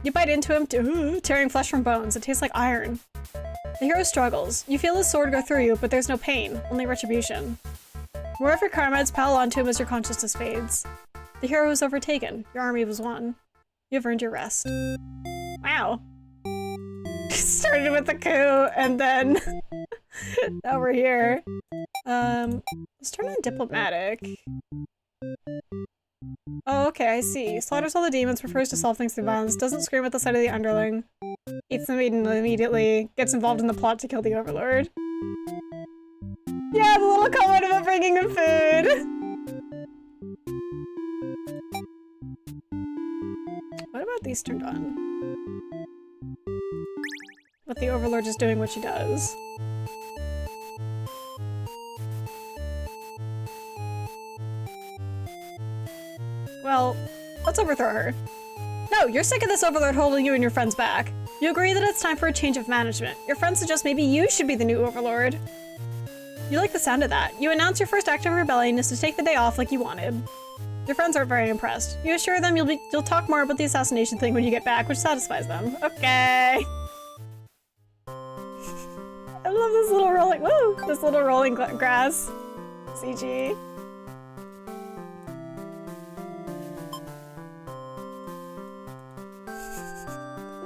You bite into him, tearing flesh from bones. It tastes like iron. The hero struggles. You feel his sword go through you, but there's no pain, only retribution. More of your comrades pile onto him as your consciousness fades. The hero was overtaken. Your army was won. You have earned your rest. Wow. Started with a coup, and then now we're here. Let's turn on diplomatic. Oh, okay, I see. Slaughters all the demons, prefers to solve things through violence, doesn't scream at the sight of the underling, eats them immediately, gets involved in the plot to kill the overlord. Yeah, the little comment about bringing him food! What about these turned on? But the overlord just doing what she does. Well, let's overthrow her. No, you're sick of this overlord holding you and your friends back. You agree that it's time for a change of management. Your friends suggest maybe you should be the new overlord. You like the sound of that. You announce your first act of rebellion is to take the day off like you wanted. Your friends aren't very impressed. You assure them you'll talk more about the assassination thing when you get back, which satisfies them. Okay. I love this little rolling, woo! This little rolling grass CG.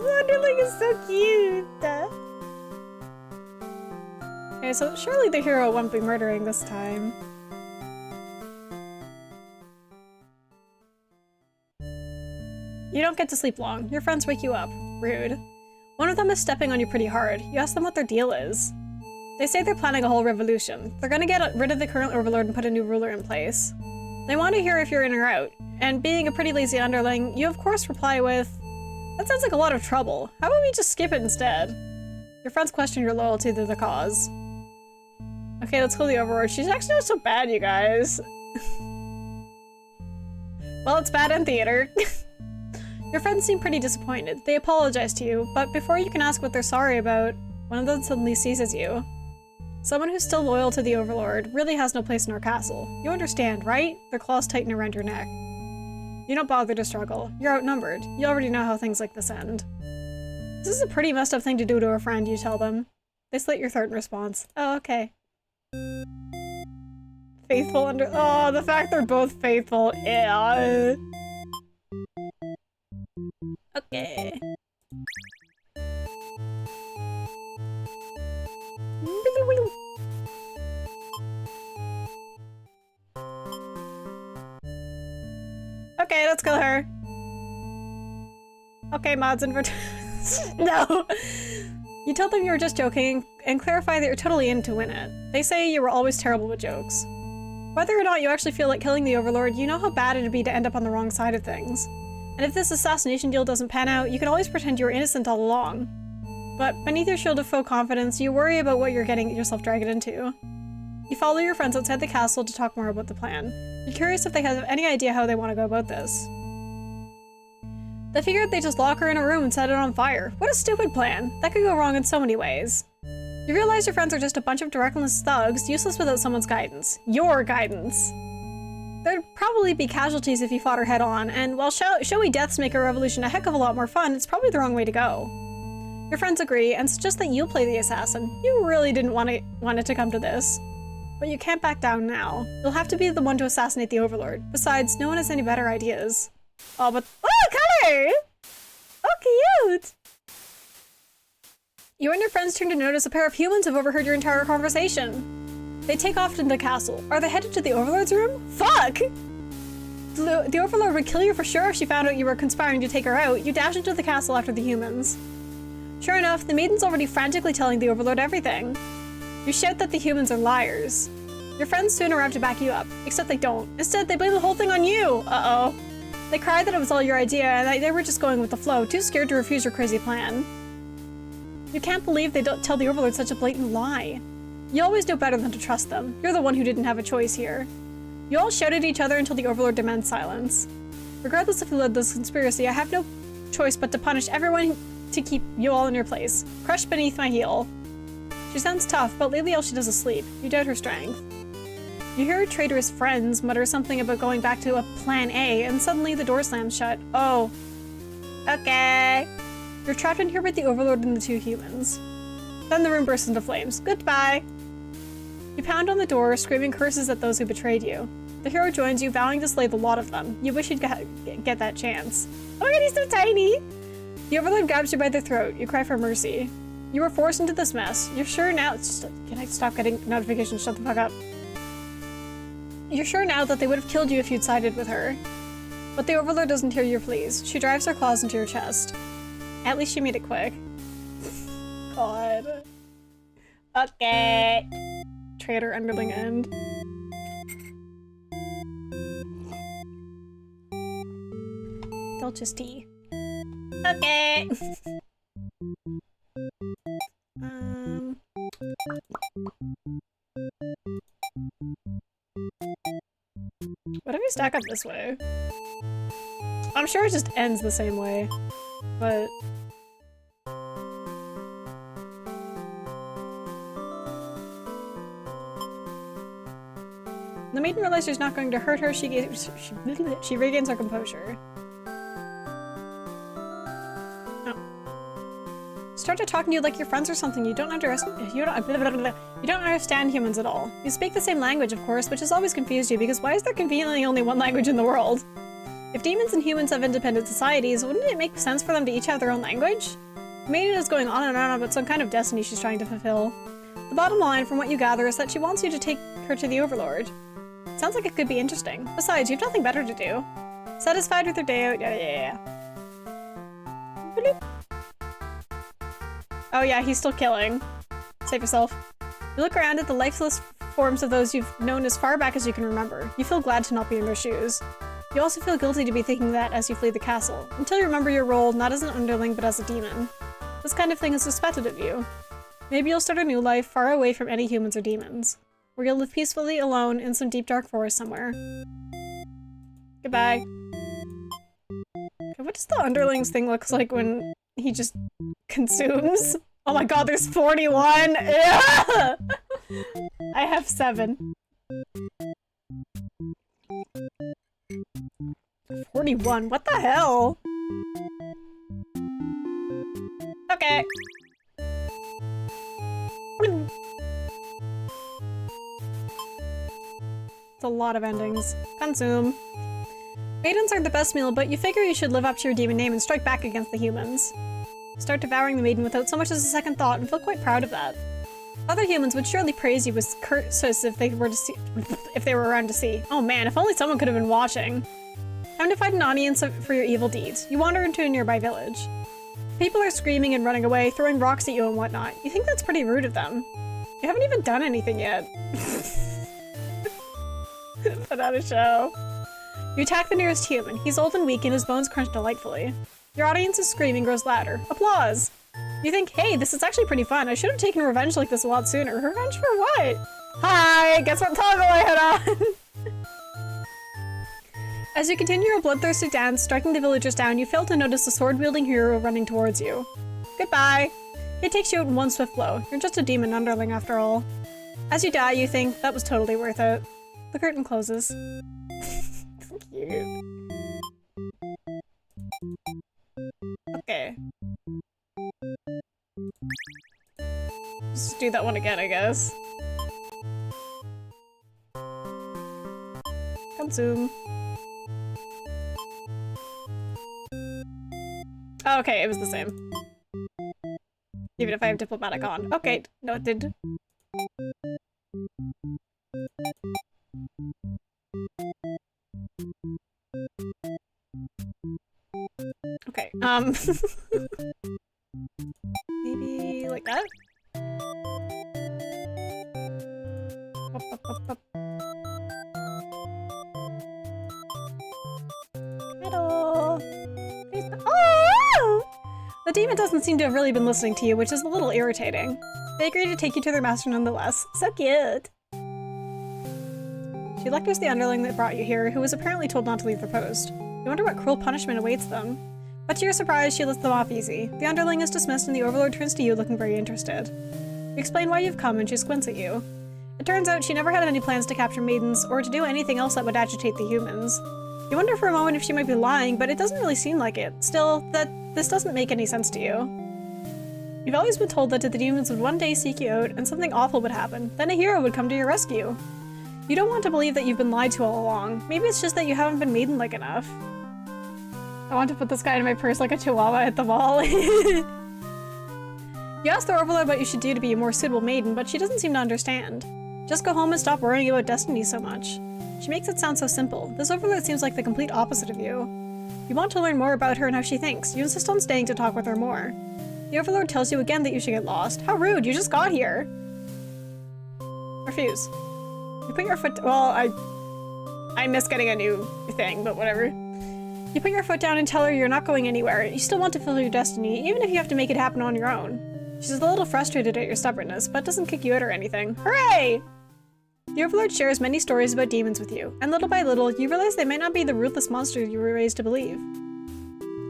Underling is so cute! Okay, so surely the hero won't be murdering this time. You don't get to sleep long. Your friends wake you up. Rude. One of them is stepping on you pretty hard. You ask them what their deal is. They say they're planning a whole revolution. They're gonna get rid of the current overlord and put a new ruler in place. They want to hear if you're in or out. And being a pretty lazy underling, you of course reply with, "That sounds like a lot of trouble. How about we just skip it instead?" Your friends question your loyalty to the cause. Okay, let's kill the overlord. She's actually not so bad, you guys. Well, it's bad in theater. Your friends seem pretty disappointed. They apologize to you, but before you can ask what they're sorry about, one of them suddenly seizes you. Someone who's still loyal to the overlord really has no place in our castle. You understand, right? Their claws tighten around your neck. You don't bother to struggle. You're outnumbered. You already know how things like this end. This is a pretty messed up thing to do to a friend, you tell them. They slit your throat in response. Oh, okay. Faithful under- oh, the fact they're both faithful. Yeah. Okay. Okay, let's kill her. Okay, mods and no. You tell them you were just joking and clarify that you're totally in to win it. They say you were always terrible with jokes. Whether or not you actually feel like killing the overlord, you know how bad it'd be to end up on the wrong side of things. And if this assassination deal doesn't pan out, you can always pretend you were innocent all along. But beneath your shield of faux confidence, you worry about what you're getting yourself dragged into. You follow your friends outside the castle to talk more about the plan. You're curious if they have any idea how they want to go about this. They figured they'd just lock her in a room and set it on fire. What a stupid plan! That could go wrong in so many ways. You realize your friends are just a bunch of directionless thugs, useless without someone's guidance. Your guidance! There'd probably be casualties if you fought her head on, and while showy deaths make a revolution a heck of a lot more fun, it's probably the wrong way to go. Your friends agree and suggest that you play the assassin. You really didn't want it to come to this. But you can't back down now. You'll have to be the one to assassinate the overlord. Besides, no one has any better ideas. Oh, but- oh, color! Oh, cute! You and your friends turn to notice a pair of humans have overheard your entire conversation. They take off to the castle. Are they headed to the overlord's room? Fuck! The overlord would kill you for sure if she found out you were conspiring to take her out. You dash into the castle after the humans. Sure enough, the maiden's already frantically telling the overlord everything. You shout that the humans are liars. Your friends soon arrive to back you up, except they don't. Instead, they blame the whole thing on you! Uh-oh. They cry that it was all your idea and that they were just going with the flow, too scared to refuse your crazy plan. You can't believe they don't tell the overlord such a blatant lie. You always know better than to trust them. You're the one who didn't have a choice here. You all shout at each other until the overlord demands silence. Regardless of who led this conspiracy, I have no choice but to punish everyone to keep you all in your place. Crushed beneath my heel. She sounds tough, but lately all she does is sleep. You doubt her strength. You hear her traitorous friends mutter something about going back to a plan A, and suddenly the door slams shut. Oh. Okay. You're trapped in here with the overlord and the two humans. Then the room bursts into flames. Goodbye. You pound on the door, screaming curses at those who betrayed you. The hero joins you, vowing to slay the lot of them. You wish you'd get that chance. Oh my god, he's so tiny! The Overlord grabs you by the throat. You cry for mercy. You were forced into this mess. You're sure now— can I stop getting notifications? Shut the fuck up. You're sure now that they would have killed you if you'd sided with her. But the Overlord doesn't hear your pleas. She drives her claws into your chest. At least she made it quick. God. Okay. Traitor underling end. Dulcis tea. Okay. What if we stack up this way? I'm sure it just ends the same way, but... The maiden realizes she's not going to hurt her. She regains her composure. Start to talking to you like your friends or something. You don't understand humans at all. You speak the same language, of course, which has always confused you because why is there conveniently only one language in the world? If demons and humans have independent societies, wouldn't it make sense for them to each have their own language? The maiden is going on and on about some kind of destiny she's trying to fulfill. The bottom line, from what you gather, is that she wants you to take her to the Overlord. Sounds like it could be interesting. Besides, you have nothing better to do. Satisfied with your day out? Yeah. Bloop. Oh yeah, he's still killing. Save yourself. You look around at the lifeless forms of those you've known as far back as you can remember. You feel glad to not be in their shoes. You also feel guilty to be thinking that as you flee the castle, until you remember your role not as an underling but as a demon. This kind of thing is expected of you. Maybe you'll start a new life far away from any humans or demons, where you'll live peacefully alone in some deep dark forest somewhere. Goodbye. Okay, what does the underlings thing look like when he just consumes? Oh my god, there's 41! Yeah! I have 7. 41, what the hell? Okay. It's a lot of endings. Consume. Maidens are the best meal, but you figure you should live up to your demon name and strike back against the humans. Start devouring the maiden without so much as a second thought and feel quite proud of that. Other humans would surely praise you with curses if they were around to see. Oh man, if only someone could have been watching. Time to find an audience for your evil deeds. You wander into a nearby village. People are screaming and running away, throwing rocks at you and whatnot. You think that's pretty rude of them. You haven't even done anything yet. Put on a show. You attack the nearest human. He's old and weak and his bones crunch delightfully. Your audience's screaming grows louder. Applause! You think, hey, this is actually pretty fun. I should have taken revenge like this a lot sooner. Revenge for what? Hi! Guess what toggle I had on? As you continue your bloodthirsty dance, striking the villagers down, you fail to notice a sword-wielding hero running towards you. Goodbye! He takes you out in one swift blow. You're just a demon underling after all. As you die, you think, that was totally worth it. The curtain closes. Cute. Okay. Just do that one again, I guess. Consume. Oh, okay, it was the same. Even if I have diplomatic on. Okay, no it did. Okay, maybe like that? Up, up, up, up. Hello! Oh! The demon doesn't seem to have really been listening to you, which is a little irritating. They agree to take you to their master nonetheless. So cute! She lectures the underling that brought you here, who was apparently told not to leave their post. You wonder what cruel punishment awaits them. But to your surprise, she lets them off easy. The underling is dismissed and the Overlord turns to you looking very interested. You explain why you've come and she squints at you. It turns out she never had any plans to capture maidens or to do anything else that would agitate the humans. You wonder for a moment if she might be lying, but it doesn't really seem like it. Still, this doesn't make any sense to you. You've always been told that the demons would one day seek you out and something awful would happen. Then a hero would come to your rescue. You don't want to believe that you've been lied to all along. Maybe it's just that you haven't been maiden-like enough. I want to put this guy in my purse like a chihuahua at the mall. You asked the Overlord what you should do to be a more suitable maiden, but she doesn't seem to understand. Just go home and stop worrying about destiny so much. She makes it sound so simple. This Overlord seems like the complete opposite of you. You want to learn more about her and how she thinks. You insist on staying to talk with her more. The Overlord tells you again that you should get lost. How rude, you just got here. Refuse. You put your foot- well, I miss getting a new thing, but whatever. You put your foot down and tell her you're not going anywhere. You still want to fulfill your destiny, even if you have to make it happen on your own. She's a little frustrated at your stubbornness, but doesn't kick you out or anything. Hooray! The Overlord shares many stories about demons with you, and little by little, you realize they might not be the ruthless monsters you were raised to believe.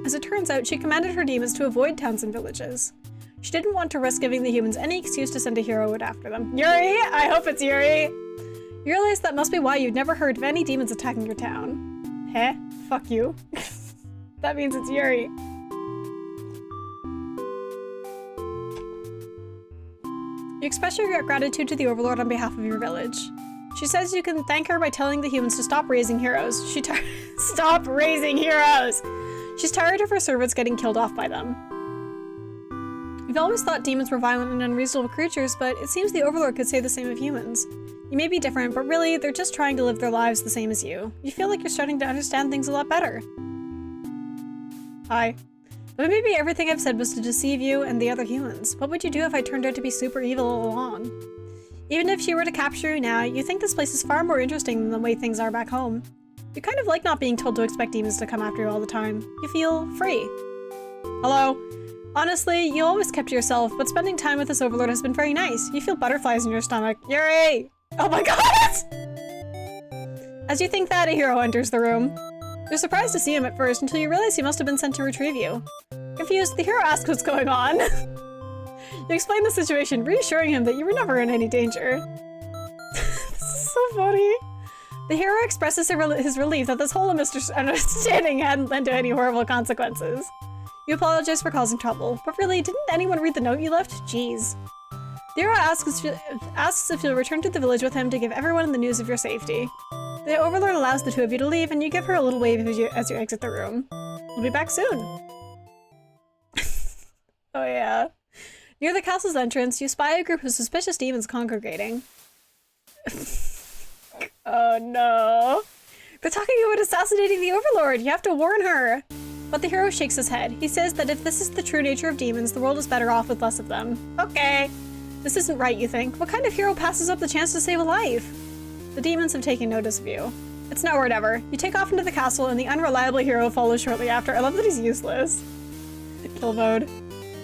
As it turns out, she commanded her demons to avoid towns and villages. She didn't want to risk giving the humans any excuse to send a hero out after them. Yuri! I hope it's Yuri! You realize that must be why you'd never heard of any demons attacking your town. Heh? Fuck you. That means it's Yuri. You express your gratitude to the Overlord on behalf of your village. She says you can thank her by telling the humans to stop raising heroes. Stop raising heroes! She's tired of her servants getting killed off by them. You've always thought demons were violent and unreasonable creatures, but it seems the Overlord could say the same of humans. You may be different, but really, they're just trying to live their lives the same as you. You feel like you're starting to understand things a lot better. Hi. But maybe everything I've said was to deceive you and the other humans. What would you do if I turned out to be super evil all along? Even if she were to capture you now, you think this place is far more interesting than the way things are back home. You kind of like not being told to expect demons to come after you all the time. You feel free. Hello. Honestly, you always kept to yourself, but spending time with this Overlord has been very nice. You feel butterflies in your stomach. Yuri! Oh my god! As you think that, a hero enters the room. You're surprised to see him at first until you realize he must have been sent to retrieve you. Confused, the hero asks what's going on. You explain the situation, reassuring him that you were never in any danger. This is so funny. The hero expresses his relief that this whole misunderstanding hadn't led to any horrible consequences. You apologize for causing trouble, but really, didn't anyone read the note you left? Jeez. The hero asks if you'll return to the village with him to give everyone the news of your safety. The Overlord allows the two of you to leave, and you give her a little wave as you exit the room. We'll be back soon. Oh yeah. Near the castle's entrance, you spy a group of suspicious demons congregating. Oh no. They're talking about assassinating the Overlord. You have to warn her. But the hero shakes his head. He says that if this is the true nature of demons, the world is better off with less of them. Okay. This isn't right, you think. What kind of hero passes up the chance to save a life? The demons have taken notice of you. It's no whatever. You take off into the castle and the unreliable hero follows shortly after. I love that he's useless. Kill mode.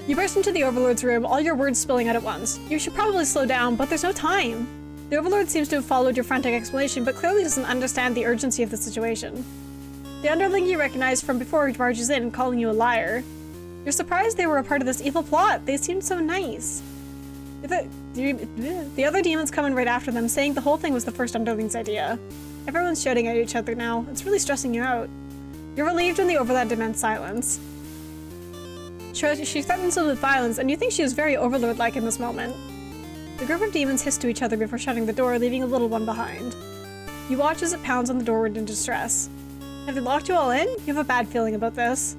You burst into the Overlord's room, all your words spilling out at once. You should probably slow down, but there's no time. The Overlord seems to have followed your frantic explanation, but clearly doesn't understand the urgency of the situation. The underling you recognize from before barges in, calling you a liar. You're surprised they were a part of this evil plot. They seemed so nice. The other demons come in right after them, saying the whole thing was the first underling's idea. Everyone's shouting at each other now. It's really stressing you out. You're relieved when the Overlord demands silence. She threatens them with violence, and you think she is very Overlord-like in this moment. The group of demons hiss to each other before shutting the door, leaving a little one behind. You watch as it pounds on the door in distress. Have they locked you all in? You have a bad feeling about this.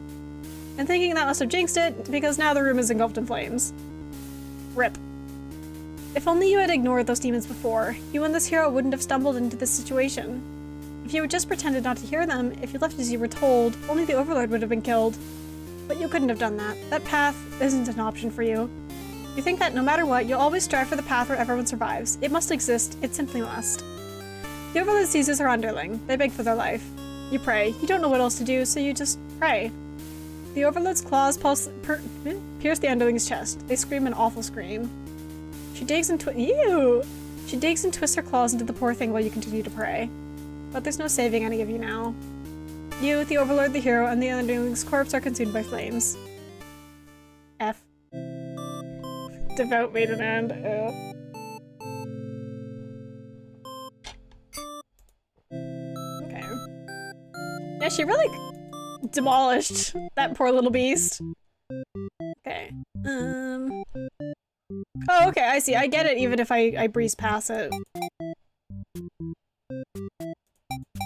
And thinking that must have jinxed it, because now the room is engulfed in flames. Rip. If only you had ignored those demons before, you and this hero wouldn't have stumbled into this situation. If you had just pretended not to hear them, if you left as you were told, only the Overlord would have been killed. But you couldn't have done that. That path isn't an option for you. You think that no matter what, you'll always strive for the path where everyone survives. It must exist. It simply must. The Overlord seizes her underling. They beg for their life. You pray. You don't know what else to do, so you just pray. The Overlord's claws pierce the underling's chest. They scream an awful scream. She digs and She digs and twists her claws into the poor thing while you continue to pray. But there's no saving any of you now. You, the Overlord, the hero, and the underling's corpse are consumed by flames. F. Devout maiden end. Okay. Yeah, she really demolished that poor little beast. Okay. Oh, okay, I see. I get it even if I breeze past it.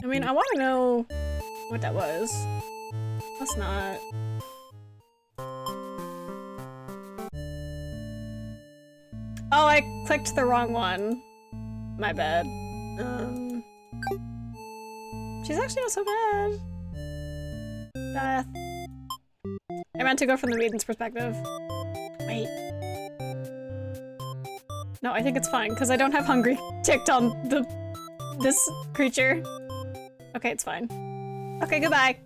mean, I want to know what that was. Let's not. Oh, I clicked the wrong one. My bad. She's actually not so bad. Death. I meant to go from the maiden's perspective. Wait. No, I think it's fine, because I don't have hungry ticked on this creature. Okay, it's fine. Okay, goodbye.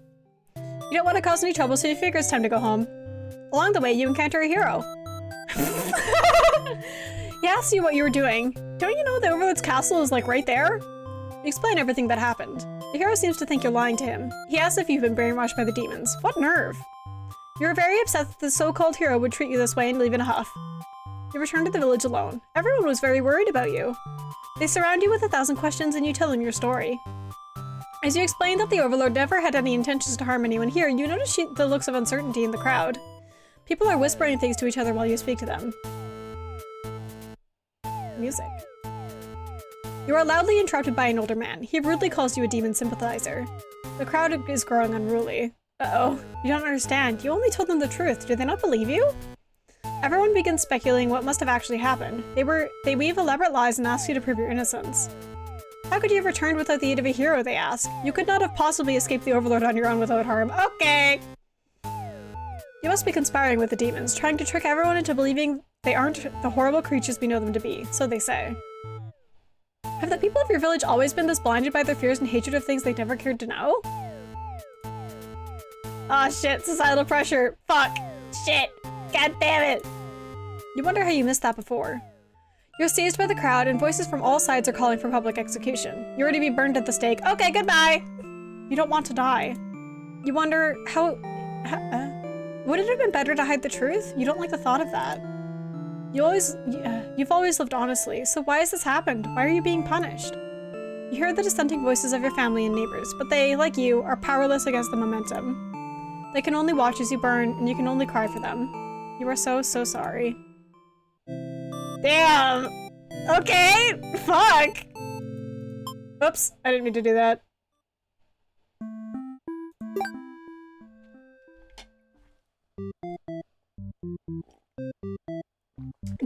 You don't want to cause any trouble, so you figure it's time to go home. Along the way, you encounter a hero. He asks you what you were doing. Don't you know the Overlord's castle is like right there? You explain everything that happened. The hero seems to think you're lying to him. He asks if you've been brainwashed by the demons. What nerve! You're very upset that the so-called hero would treat you this way and leave in a huff. You return to the village alone. Everyone was very worried about you. They surround you with 1,000 questions and you tell them your story. As you explain that the Overlord never had any intentions to harm anyone here, you notice the looks of uncertainty in the crowd. People are whispering things to each other while you speak to them. Music. You are loudly interrupted by an older man. He rudely calls you a demon sympathizer. The crowd is growing unruly. Uh-oh. You don't understand. You only told them the truth. Do they not believe you? Everyone begins speculating what must have actually happened. They weave elaborate lies and ask you to prove your innocence. How could you have returned without the aid of a hero, they ask. You could not have possibly escaped the Overlord on your own without harm. Okay! You must be conspiring with the demons, trying to trick everyone into believing they aren't the horrible creatures we know them to be. So they say. Have the people of your village always been this blinded by their fears and hatred of things they never cared to know? Aw, shit, societal pressure. Fuck. Shit. God damn it. You wonder how you missed that before. You're seized by the crowd and voices from all sides are calling for public execution. You're to be burned at the stake. Okay, goodbye! You don't want to die. You wonder how would it have been better to hide the truth? You don't like the thought of that. You've always lived honestly, so why has this happened? Why are you being punished? You hear the dissenting voices of your family and neighbors, but they, like you, are powerless against the momentum. They can only watch as you burn, and you can only cry for them. You are so, so sorry. Damn! Okay! Fuck! Oops, I didn't mean to do that.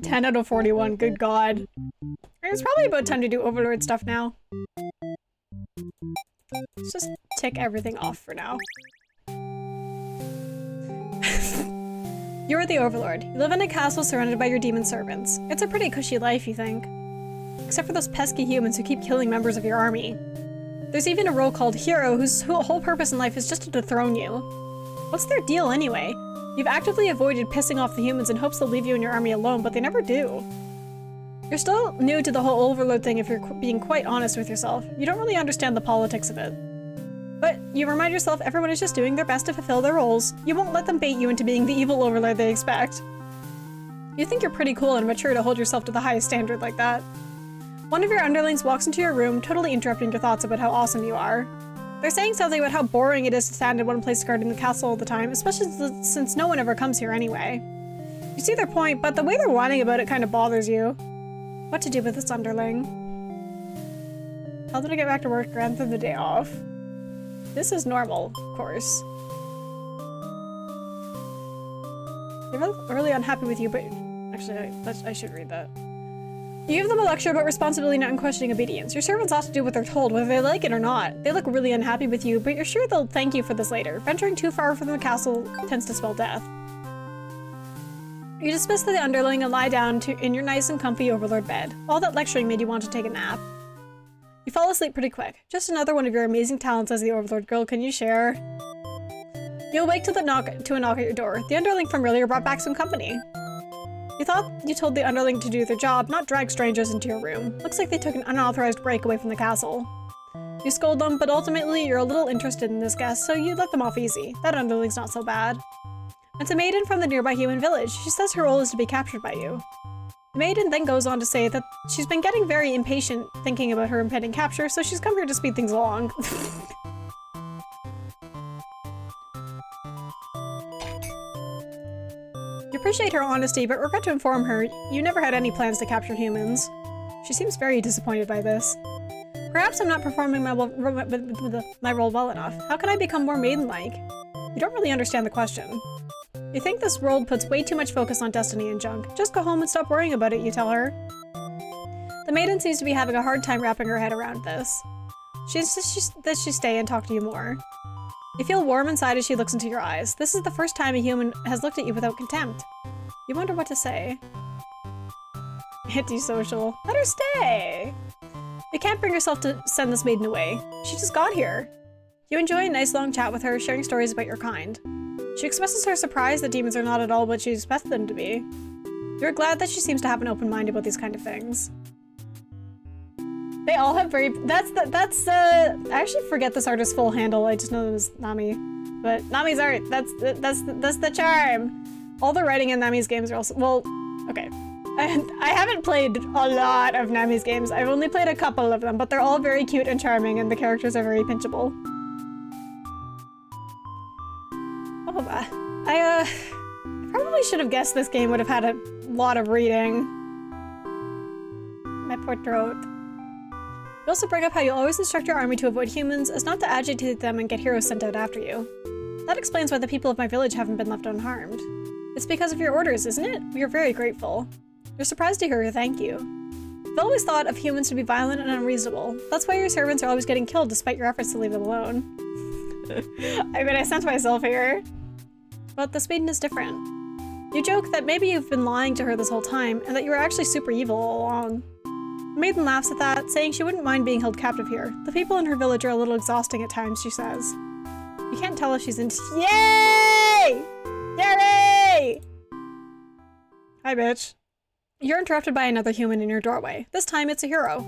"10 out of 41, good god. It's probably about time to do Overlord stuff now. Let's just tick everything off for now. You are the Overlord. You live in a castle surrounded by your demon servants. It's a pretty cushy life, you think. Except for those pesky humans who keep killing members of your army. There's even a role called Hero whose whole purpose in life is just to dethrone you. What's their deal anyway? You've actively avoided pissing off the humans in hopes they'll leave you and your army alone, but they never do. You're still new to the whole Overlord thing if you're being quite honest with yourself. You don't really understand the politics of it. But you remind yourself everyone is just doing their best to fulfill their roles. You won't let them bait you into being the evil Overlord they expect. You think you're pretty cool and mature to hold yourself to the highest standard like that. One of your underlings walks into your room, totally interrupting your thoughts about how awesome you are. They're saying something about how boring it is to stand in one place guarding the castle all the time, especially since no one ever comes here anyway. You see their point, but the way they're whining about it kind of bothers you. What to do with this underling? Tell them to get back to work, grant them the day off. This is normal, of course. They're really unhappy with you, but... Actually, I should read that. You give them a lecture about responsibility and unquestioning obedience. Your servants ought to do what they're told, whether they like it or not. They look really unhappy with you, but you're sure they'll thank you for this later. Venturing too far from the castle tends to spell death. You dismiss the underling and lie down in your nice and comfy Overlord bed. All that lecturing made you want to take a nap. You fall asleep pretty quick. Just another one of your amazing talents as the Overlord girl. Can you share? You awake to a knock at your door. The underling from earlier brought back some company. You thought you told the underling to do their job, not drag strangers into your room. Looks like they took an unauthorized break away from the castle. You scold them, but ultimately you're a little interested in this guest, so you let them off easy. That underling's not so bad. It's a maiden from the nearby human village. She says her role is to be captured by you. The maiden then goes on to say that she's been getting very impatient thinking about her impending capture, so she's come here to speed things along. You appreciate her honesty, but regret to inform her you never had any plans to capture humans. She seems very disappointed by this. Perhaps I'm not performing my role well enough. How can I become more maiden-like? You don't really understand the question. You think this world puts way too much focus on destiny and junk. Just go home and stop worrying about it, you tell her. The maiden seems to be having a hard time wrapping her head around this. She insists that she stay and talk to you more. You feel warm inside as she looks into your eyes. This is the first time a human has looked at you without contempt. You wonder what to say. Antisocial. Let her stay! You can't bring yourself to send this maiden away. She just got here. You enjoy a nice long chat with her, sharing stories about your kind. She expresses her surprise that demons are not at all what she expected them to be. You're glad that she seems to have an open mind about these kind of things. They all have very- I actually forget this artist's full handle, I just know it was Nami. But Nami's art, that's the charm! All the writing in Nami's games are also- well, okay. I haven't played a lot of Nami's games, I've only played a couple of them, but they're all very cute and charming and the characters are very pinchable. I probably should have guessed this game would have had a lot of reading. My poor throat. You also bring up how you always instruct your army to avoid humans as not to agitate them and get heroes sent out after you. That explains why the people of my village haven't been left unharmed. It's because of your orders, isn't it? We are very grateful. You're surprised to hear her thank you. I've always thought of humans to be violent and unreasonable. That's why your servants are always getting killed despite your efforts to leave them alone. I mean, I sent myself here. But this maiden is different. You joke that maybe you've been lying to her this whole time, and that you were actually super evil all along. The maiden laughs at that, saying she wouldn't mind being held captive here. The people in her village are a little exhausting at times, she says. You can't tell if she's into- Yay! Yay! Hi, bitch. You're interrupted by another human in your doorway. This time, it's a hero.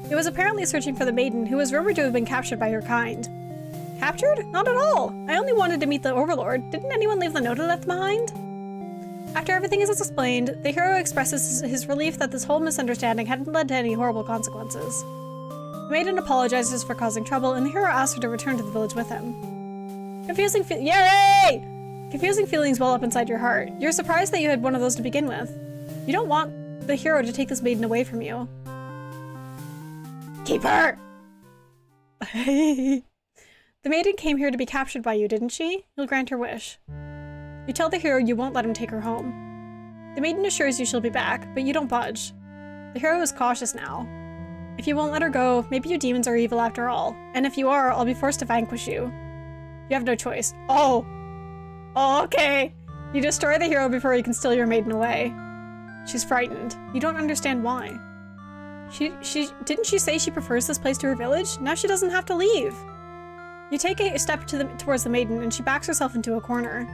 It was apparently searching for the maiden, who was rumored to have been captured by your kind. Captured? Not at all! I only wanted to meet the Overlord. Didn't anyone leave the note I left behind? After everything is explained, the hero expresses his relief that this whole misunderstanding hadn't led to any horrible consequences. The maiden apologizes for causing trouble, and the hero asks her to return to the village with him. Yay! Confusing feelings well up inside your heart. You're surprised that you had one of those to begin with. You don't want the hero to take this maiden away from you. Keep her! The maiden came here to be captured by you, didn't she? You'll grant her wish. You tell the hero you won't let him take her home. The maiden assures you she'll be back, but you don't budge. The hero is cautious now. If you won't let her go, maybe you demons are evil after all. And if you are, I'll be forced to vanquish you. You have no choice. Oh, okay. You destroy the hero before you can steal your maiden away. She's frightened. You don't understand why. Didn't she say she prefers this place to her village? Now she doesn't have to leave. You take a step towards the maiden and she backs herself into a corner.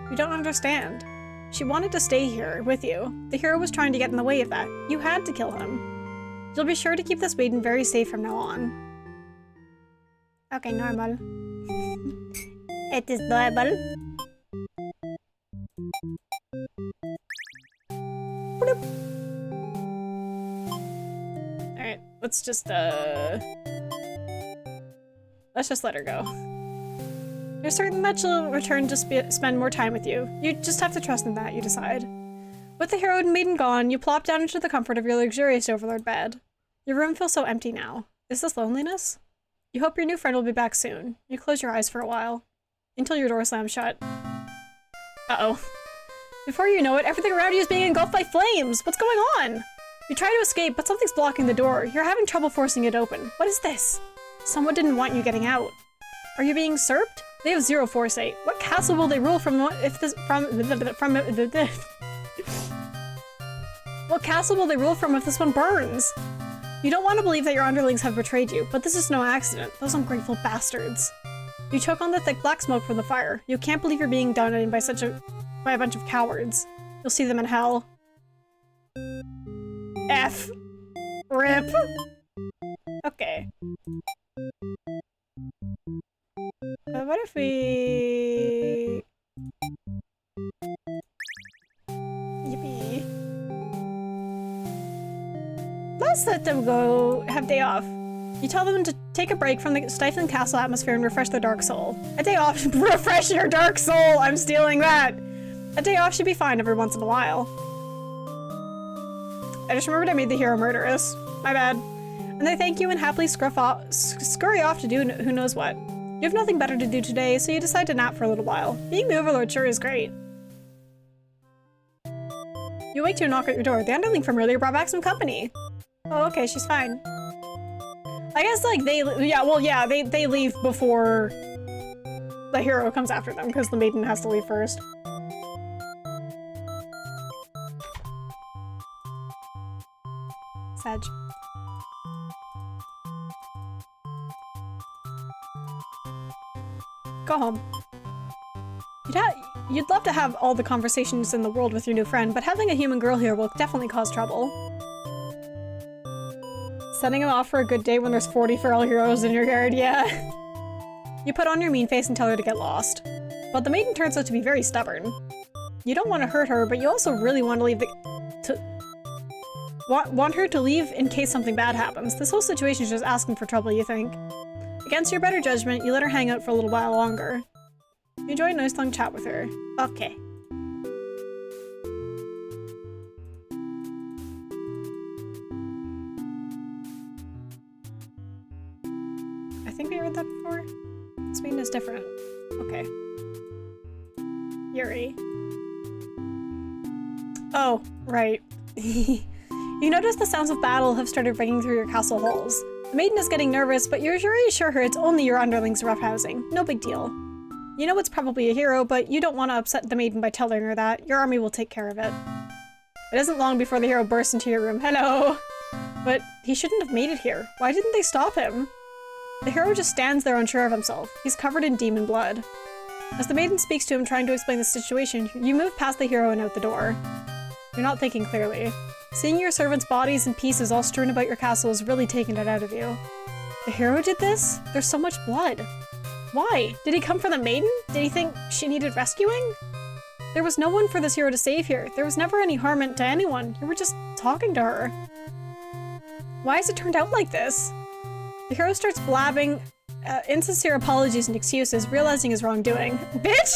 You don't understand. She wanted to stay here with you. The hero was trying to get in the way of that. You had to kill him. You'll be sure to keep this maiden very safe from now on. Okay, normal. It is normal. Bloop. Alright, let's just let her go. You're certain that she'll return to spend more time with you. You just have to trust in that, you decide. With the hero and maiden gone, you plop down into the comfort of your luxurious overlord bed. Your room feels so empty now. Is this loneliness? You hope your new friend will be back soon. You close your eyes for a while. Until your door slams shut. Uh-oh. Before you know it, everything around you is being engulfed by flames! What's going on? You try to escape, but something's blocking the door. You're having trouble forcing it open. What is this? Someone didn't want you getting out. Are you being usurped? They have zero foresight. What castle will they rule from if this What castle will they rule from if this one burns? You don't want to believe that your underlings have betrayed you, but this is no accident. Those ungrateful bastards. You choke on the thick black smoke from the fire. You can't believe you're being done in by a bunch of cowards. You'll see them in hell. F. RIP. Okay. What if we... Yippee. Let's let them go have day off. You tell them to take a break from the stifling castle atmosphere and refresh their dark soul. A day off should refresh your dark soul! I'm stealing that! A day off should be fine every once in a while. I just remembered I made the hero murderous. My bad. And they thank you and happily scurry off to do who knows what. You have nothing better to do today, so you decide to nap for a little while. Being the overlord sure is great. You wake to a knock at your door. The underling from earlier brought back some company. Oh, okay, she's fine. I guess, like, they leave before the hero comes after them, because the maiden has to leave first. Sag. Go home. You'd love to have all the conversations in the world with your new friend, but having a human girl here will definitely cause trouble. Sending him off for a good day when there's 40 feral heroes in your yard, yeah. You put on your mean face and tell her to get lost. But the maiden turns out to be very stubborn. You don't want to hurt her, but you also really want to leave want her to leave in case something bad happens. This whole situation is just asking for trouble, you think. Against your better judgment, you let her hang out for a little while longer. You enjoy a nice long chat with her. Okay. I think we read that before. This maiden is different. Okay. Yuri. Oh, right. You notice the sounds of battle have started ringing through your castle halls. The maiden is getting nervous, but you reassure her it's only your underlings roughhousing. No big deal. You know it's probably a hero, but you don't want to upset the maiden by telling her that. Your army will take care of it. It isn't long before the hero bursts into your room. Hello! But he shouldn't have made it here. Why didn't they stop him? The hero just stands there unsure of himself. He's covered in demon blood. As the maiden speaks to him trying to explain the situation, you move past the hero and out the door. You're not thinking clearly. Seeing your servants' bodies and pieces all strewn about your castle is really taking it out of you. The hero did this? There's so much blood. Why? Did he come for the maiden? Did he think she needed rescuing? There was no one for this hero to save here. There was never any harm meant to anyone. You were just talking to her. Why has it turned out like this? The hero starts blabbing insincere apologies and excuses, realizing his wrongdoing. Bitch!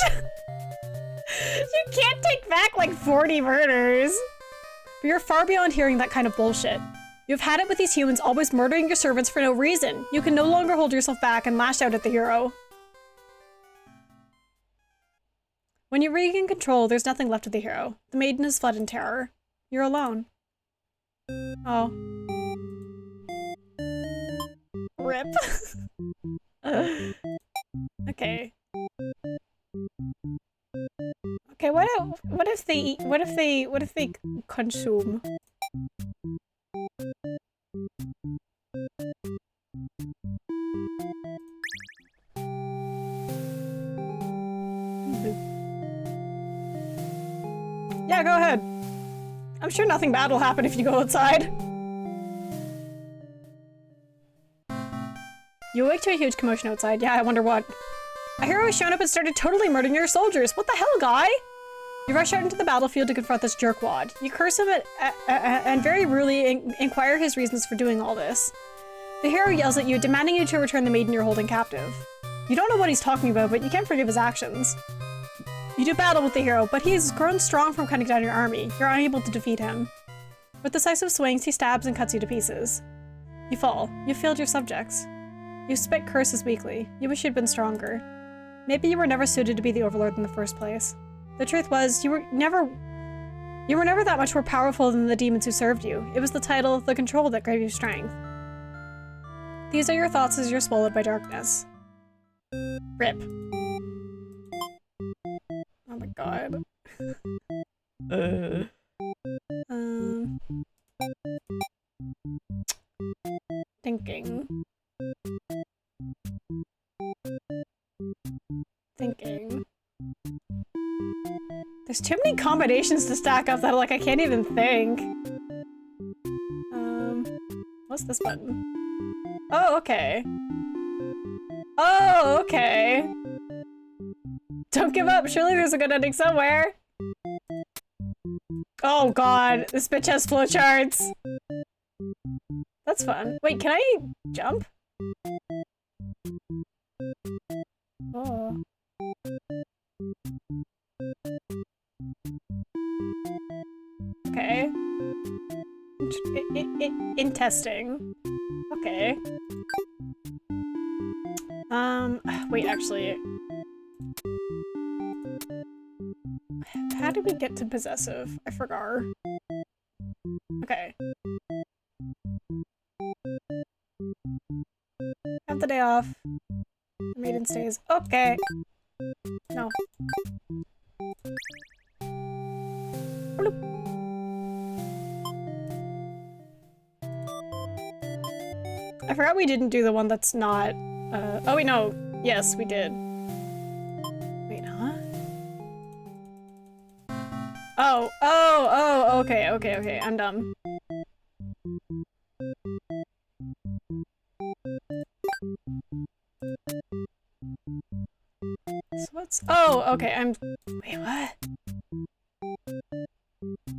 You can't take back like 40 murders! But you're far beyond hearing that kind of bullshit. You've had it with these humans always murdering your servants for no reason. You can no longer hold yourself back and lash out at the hero. When you regain control, there's nothing left of the hero. The maiden has fled in terror. You're alone. Oh. Rip. Okay. Okay, what if they consume? Yeah, go ahead. I'm sure nothing bad will happen if you go outside. You awake to a huge commotion outside. Yeah, I wonder what. A hero has shown up and started totally murdering your soldiers. What the hell, guy? You rush out into the battlefield to confront this jerkwad. You curse him and very rudely inquire his reasons for doing all this. The hero yells at you, demanding you to return the maiden you're holding captive. You don't know what he's talking about, but you can't forgive his actions. You do battle with the hero, but he's grown strong from cutting down your army. You're unable to defeat him. With decisive swings, he stabs and cuts you to pieces. You fall. You failed your subjects. You spit curses weakly. You wish you'd been stronger. Maybe you were never suited to be the overlord in the first place. The truth was, you were never that much more powerful than the demons who served you. It was the title, the control that gave you strength. These are your thoughts as you're swallowed by darkness. Rip. Oh my god. Thinking. There's too many combinations to stack up that like I can't even think. What's this button? Oh, okay. Oh, okay. Don't give up. Surely there's a good ending somewhere. Oh god, this bitch has flowcharts. That's fun. Wait, can I jump? Oh. Okay. In testing. Okay. Wait, actually. How did we get to possessive? I forgot. Okay. Have the day off. Maiden stays. Okay. No. Bloop. I forgot we didn't do the one that's not, oh wait, no. Yes, we did. Wait, huh? Oh, okay, I'm dumb. So what's, oh, okay, wait, what?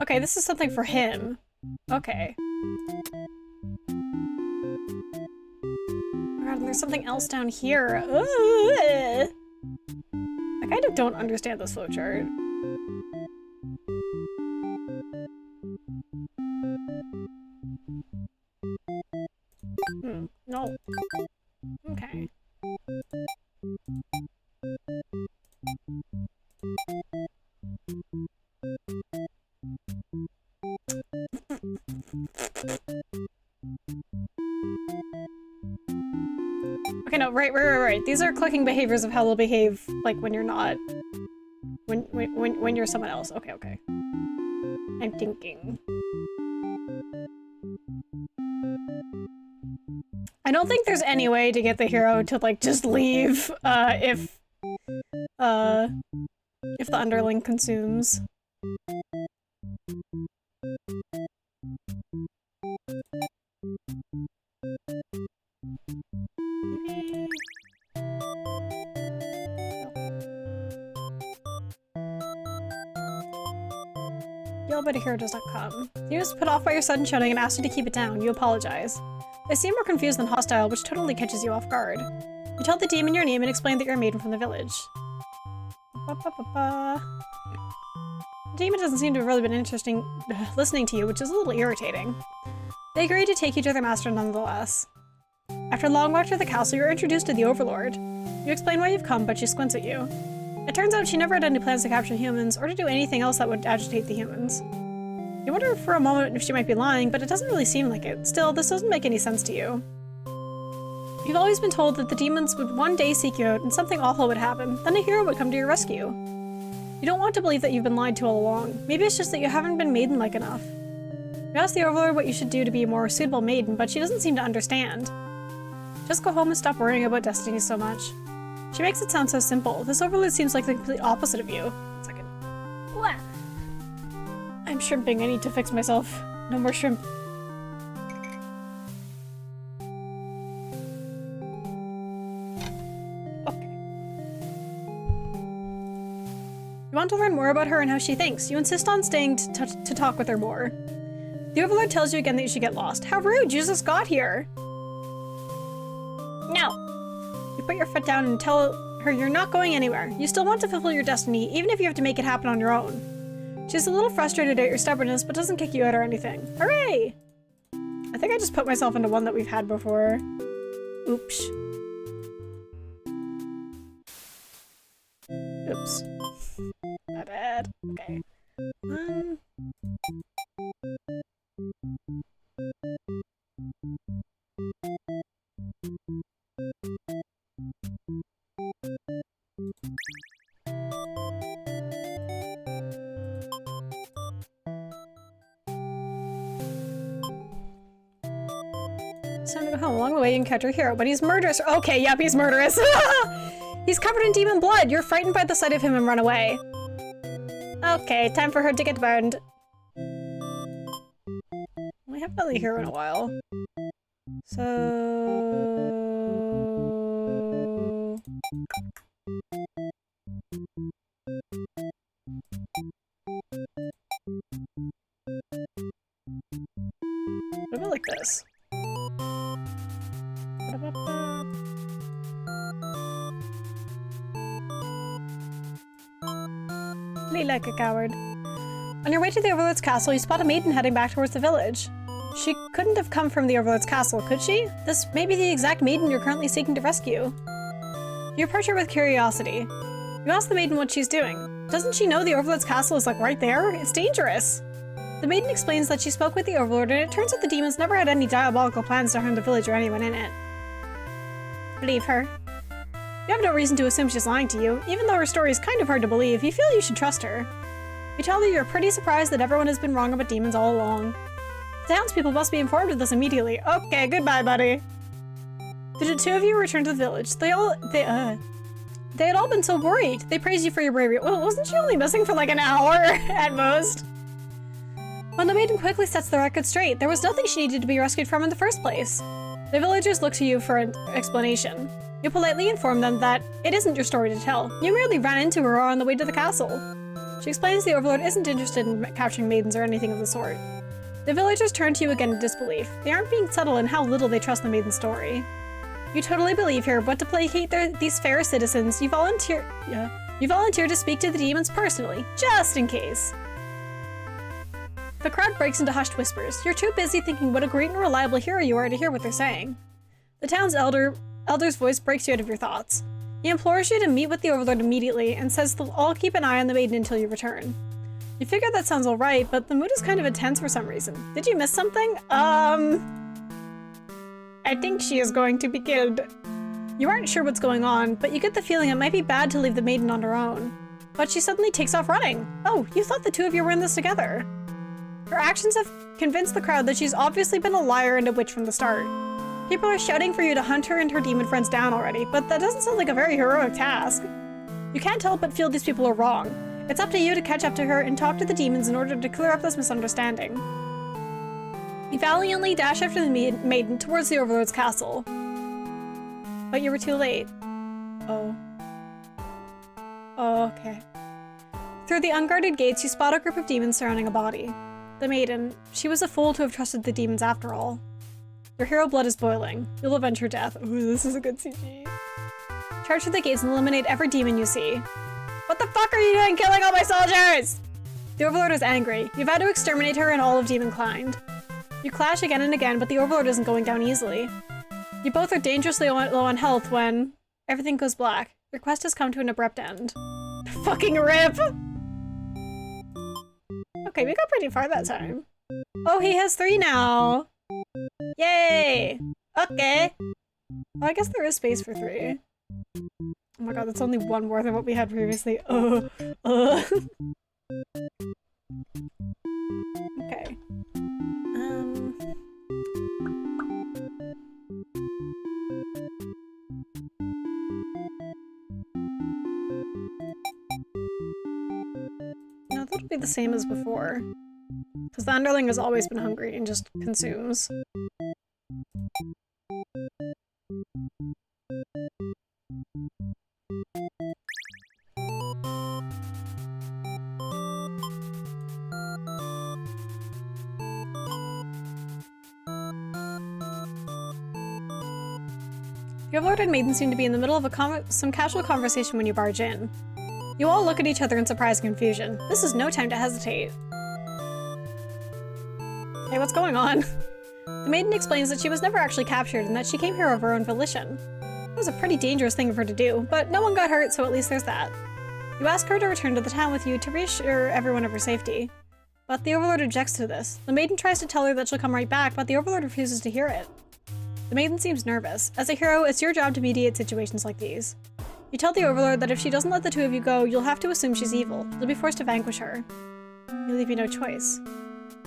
Okay, this is something for him. Okay. Oh God, and there's something else down here. Ugh. I kind of don't understand this flowchart. No. Okay. Okay, no, right. These are clicking behaviors of how they'll behave, like, when you're not... When you're someone else. Okay. I'm thinking. I don't think there's any way to get the hero to, like, just leave, if the underling consumes. Yell but a hero does not come. You was put off by your sudden shouting and asked you to keep it down. You apologize. They seem more confused than hostile, which totally catches you off guard. You tell the demon your name and explain that you're a maiden from the village. The demon doesn't seem to have really been interesting listening to you, which is a little irritating. They agree to take you to their master nonetheless. After a long walk to the castle, you're introduced to the Overlord. You explain why you've come, but she squints at you. It turns out she never had any plans to capture humans, or to do anything else that would agitate the humans. You wonder for a moment if she might be lying, but it doesn't really seem like it. Still, this doesn't make any sense to you. You've always been told that the demons would one day seek you out and something awful would happen, then a hero would come to your rescue. You don't want to believe that you've been lied to all along. Maybe it's just that you haven't been maiden-like enough. You ask the Overlord what you should do to be a more suitable maiden, but she doesn't seem to understand. Just go home and stop worrying about destiny so much. She makes it sound so simple. This Overlord seems like the complete opposite of you. It's like a... I'm shrimping. I need to fix myself. No more shrimp. Okay. You want to learn more about her and how she thinks. You insist on staying to talk with her more. The Overlord tells you again that you should get lost. How rude! You just got here! No! You put your foot down and tell her you're not going anywhere. You still want to fulfill your destiny, even if you have to make it happen on your own. She's a little frustrated at your stubbornness, but doesn't kick you out or anything. Hooray! I think I just put myself into one that we've had before. Oops. Oops. My bad. Okay. It's time to go home. Along the way, you encounter a hero, but he's murderous. Okay, yep, he's murderous. He's covered in demon blood. You're frightened by the sight of him and run away. Okay, time for her to get burned. We haven't done the hero in a while. So... what about like this? Flee like a coward. On your way to the Overlord's castle, you spot a maiden heading back towards the village. She couldn't have come from the Overlord's castle, could she? This may be the exact maiden you're currently seeking to rescue. You approach her with curiosity. You ask the maiden what she's doing. Doesn't she know the Overlord's castle is like right there? It's dangerous. The maiden explains that she spoke with the Overlord, and it turns out the demons never had any diabolical plans to harm the village or anyone in it. Believe her. You have no reason to assume she's lying to you. Even though her story is kind of hard to believe, you feel you should trust her. You tell her you're pretty surprised that everyone has been wrong about demons all along. The townspeople must be informed of this immediately. Okay, goodbye, buddy. The two of you return to the village. They had all been so worried. They praised you for your bravery. Well, wasn't she only missing for like an hour at most? When the maiden quickly sets the record straight, there was nothing she needed to be rescued from in the first place. The villagers look to you for an explanation. You politely inform them that it isn't your story to tell. You merely ran into her on the way to the castle. She explains the Overlord isn't interested in capturing maidens or anything of the sort. The villagers turn to you again in disbelief. They aren't being subtle in how little they trust the maiden's story. You totally believe her, but to placate these fair citizens, you volunteer to speak to the demons personally, just in case. The crowd breaks into hushed whispers. You're too busy thinking what a great and reliable hero you are to hear what they're saying. The town's elder's voice breaks you out of your thoughts. He implores you to meet with the Overlord immediately and says they'll all keep an eye on the maiden until you return. You figure that sounds alright, but the mood is kind of intense for some reason. Did you miss something? I think she is going to be killed. You aren't sure what's going on, but you get the feeling it might be bad to leave the maiden on her own. But she suddenly takes off running. Oh, you thought the two of you were in this together. Her actions have convinced the crowd that she's obviously been a liar and a witch from the start. People are shouting for you to hunt her and her demon friends down already, but that doesn't sound like a very heroic task. You can't help but feel these people are wrong. It's up to you to catch up to her and talk to the demons in order to clear up this misunderstanding. You valiantly dash after the maiden towards the Overlord's castle. But you were too late. Oh. Oh, okay. Through the unguarded gates, you spot a group of demons surrounding a body. The maiden. She was a fool to have trusted the demons after all. Your hero blood is boiling. You'll avenge her death. Ooh, this is a good CG. Charge through the gates and eliminate every demon you see. What the fuck are you doing killing all my soldiers? The Overlord is angry. You've had to exterminate her and all of demonkind. You clash again and again, but the Overlord isn't going down easily. You both are dangerously low on health when everything goes black. Your quest has come to an abrupt end. Fucking rip! Okay, we got pretty far that time. Oh, he has 3 now! Yay! Okay! Well, I guess there is space for 3. Oh my god, that's only 1 more than what we had previously. Okay. No, that'll be the same as before. Because the underling has always been hungry and just consumes. The Overlord and Maiden seem to be in the middle of some casual conversation when you barge in. You all look at each other in surprise and confusion. This is no time to hesitate. Hey, what's going on? The Maiden explains that she was never actually captured and that she came here of her own volition. It was a pretty dangerous thing for her to do, but no one got hurt, so at least there's that. You ask her to return to the town with you to reassure everyone of her safety. But the Overlord objects to this. The Maiden tries to tell her that she'll come right back, but the Overlord refuses to hear it. The Maiden seems nervous. As a hero, it's your job to mediate situations like these. You tell the Overlord that if she doesn't let the two of you go, you'll have to assume she's evil. You'll be forced to vanquish her. You leave you no choice.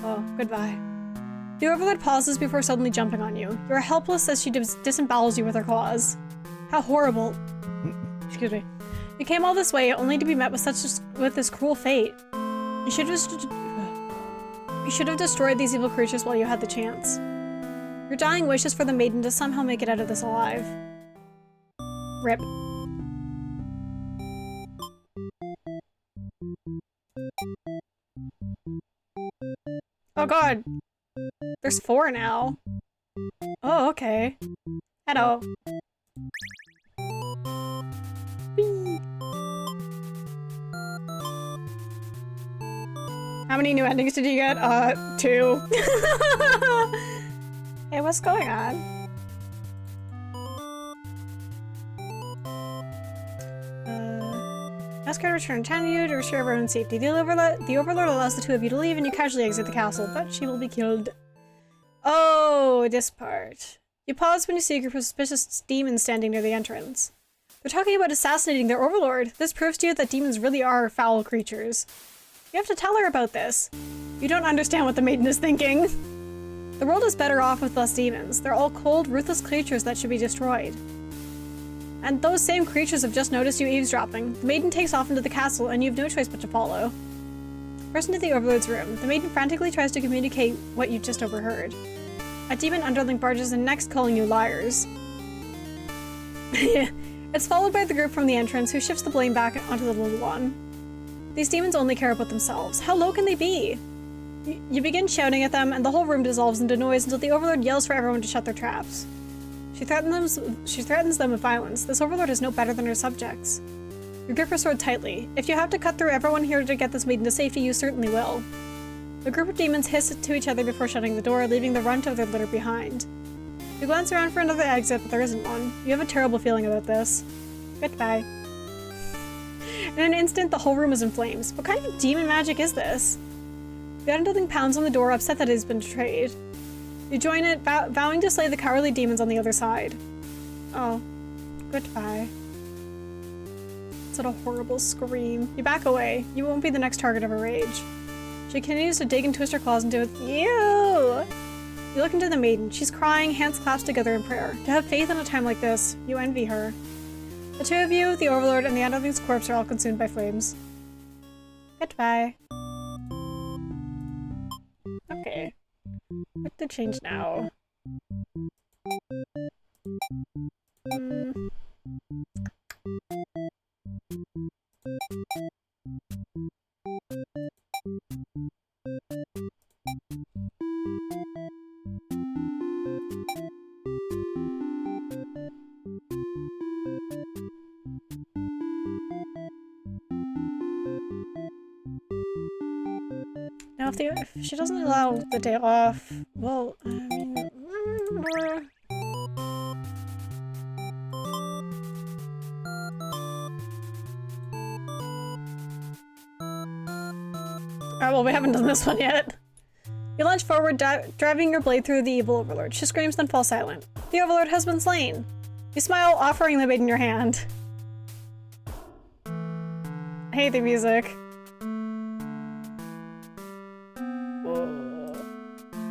Oh, goodbye. The Overlord pauses before suddenly jumping on you. You're helpless as she disembowels you with her claws. How horrible. Excuse me. You came all this way only to be met with this cruel fate. You should have destroyed these evil creatures while you had the chance. Your dying wish is for the Maiden to somehow make it out of this alive. Rip. Oh god! There's 4 now. Oh, okay. Hello. Whee. How many new endings did you get? 2. Hey, what's going on? Ask her to return to town to you to ensure everyone's safety. The Overlord allows the two of you to leave and you casually exit the castle, but she will be killed. Oh, this part. You pause when you see a group of suspicious demons standing near the entrance. They're talking about assassinating their Overlord. This proves to you that demons really are foul creatures. You have to tell her about this. You don't understand what the maiden is thinking. The world is better off with less demons. They're all cold, ruthless creatures that should be destroyed. And those same creatures have just noticed you eavesdropping. The maiden takes off into the castle, and you have no choice but to follow. First into the Overlord's room, the maiden frantically tries to communicate what you just overheard. A demon underling barges in next, calling you liars. It's followed by the group from the entrance, who shifts the blame back onto the little one. These demons only care about themselves. How low can they be? You begin shouting at them, and the whole room dissolves into noise until the Overlord yells for everyone to shut their traps. She threatens them with violence. This Overlord is no better than her subjects. You grip her sword tightly. If you have to cut through everyone here to get this maiden to safety, you certainly will. The group of demons hiss to each other before shutting the door, leaving the runt of their litter behind. You glance around for another exit, but there isn't one. You have a terrible feeling about this. Goodbye. In an instant, the whole room is in flames. What kind of demon magic is this? The underling pounds on the door, upset that it has been betrayed. You join it, vowing to slay the cowardly demons on the other side. Oh. Goodbye. It's a horrible scream. You back away. You won't be the next target of her rage. She continues to dig and twist her claws into it. Ew! You look into the maiden. She's crying, hands clasped together in prayer. To have faith in a time like this, you envy her. The two of you, the Overlord, and the underling's corpse are all consumed by flames. Goodbye. Okay. What to change now? Now, if she doesn't allow the day off, well, I mean... Alright, well, we haven't done this one yet. You lunge forward, driving your blade through the evil Overlord. She screams, then falls silent. The Overlord has been slain. You smile, offering the maiden your hand. I hate the music.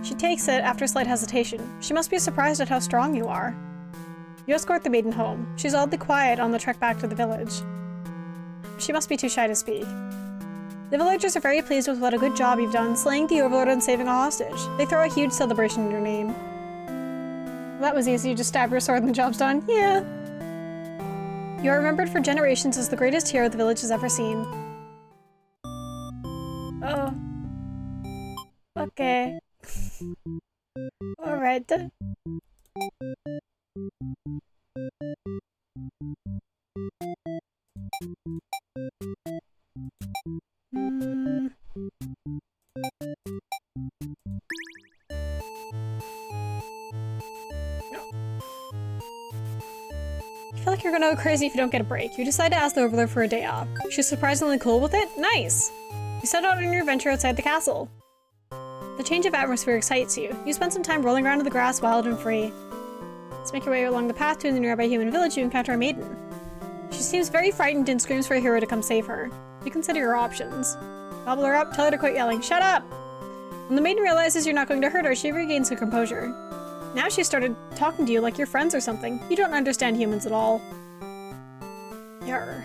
She takes it after slight hesitation. She must be surprised at how strong you are. You escort the maiden home. She's oddly quiet on the trek back to the village. She must be too shy to speak. The villagers are very pleased with what a good job you've done, slaying the Overlord and saving a hostage. They throw a huge celebration in your name. Well, that was easy. You just stab your sword and the job's done. Yeah. You are remembered for generations as the greatest hero the village has ever seen. Oh. Okay. Alright. I feel like you're gonna go crazy if you don't get a break. You decide to ask the Overlord for a day off. She's surprisingly cool with it. Nice! You set out on your adventure outside the castle. The change of atmosphere excites you. You spend some time rolling around in the grass, wild and free. Let's make your way along the path to the nearby human village. You encounter a maiden. She seems very frightened and screams for a hero to come save her. You consider your options. Gobble her up, tell her to quit yelling, "Shut up!" When the maiden realizes you're not going to hurt her, she regains her composure. Now she started talking to you like you're friends or something. You don't understand humans at all. Yarr.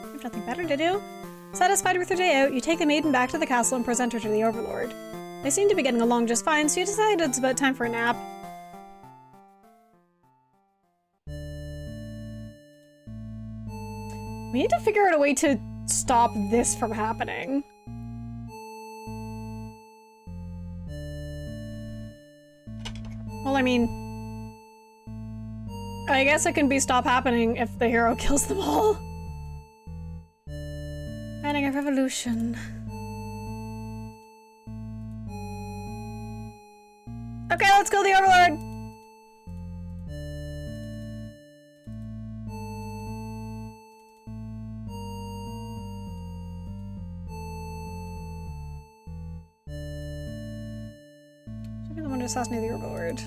You have nothing better to do? Satisfied with your day out, you take the maiden back to the castle and present her to the Overlord. They seem to be getting along just fine, so you decide it's about time for a nap. We need to figure out a way to stop this from happening. Well, I mean... I guess it can be stop happening if the hero kills them all. Planning a revolution. Okay, let's kill the Overlord! Should be the one to assassinate the Overlord.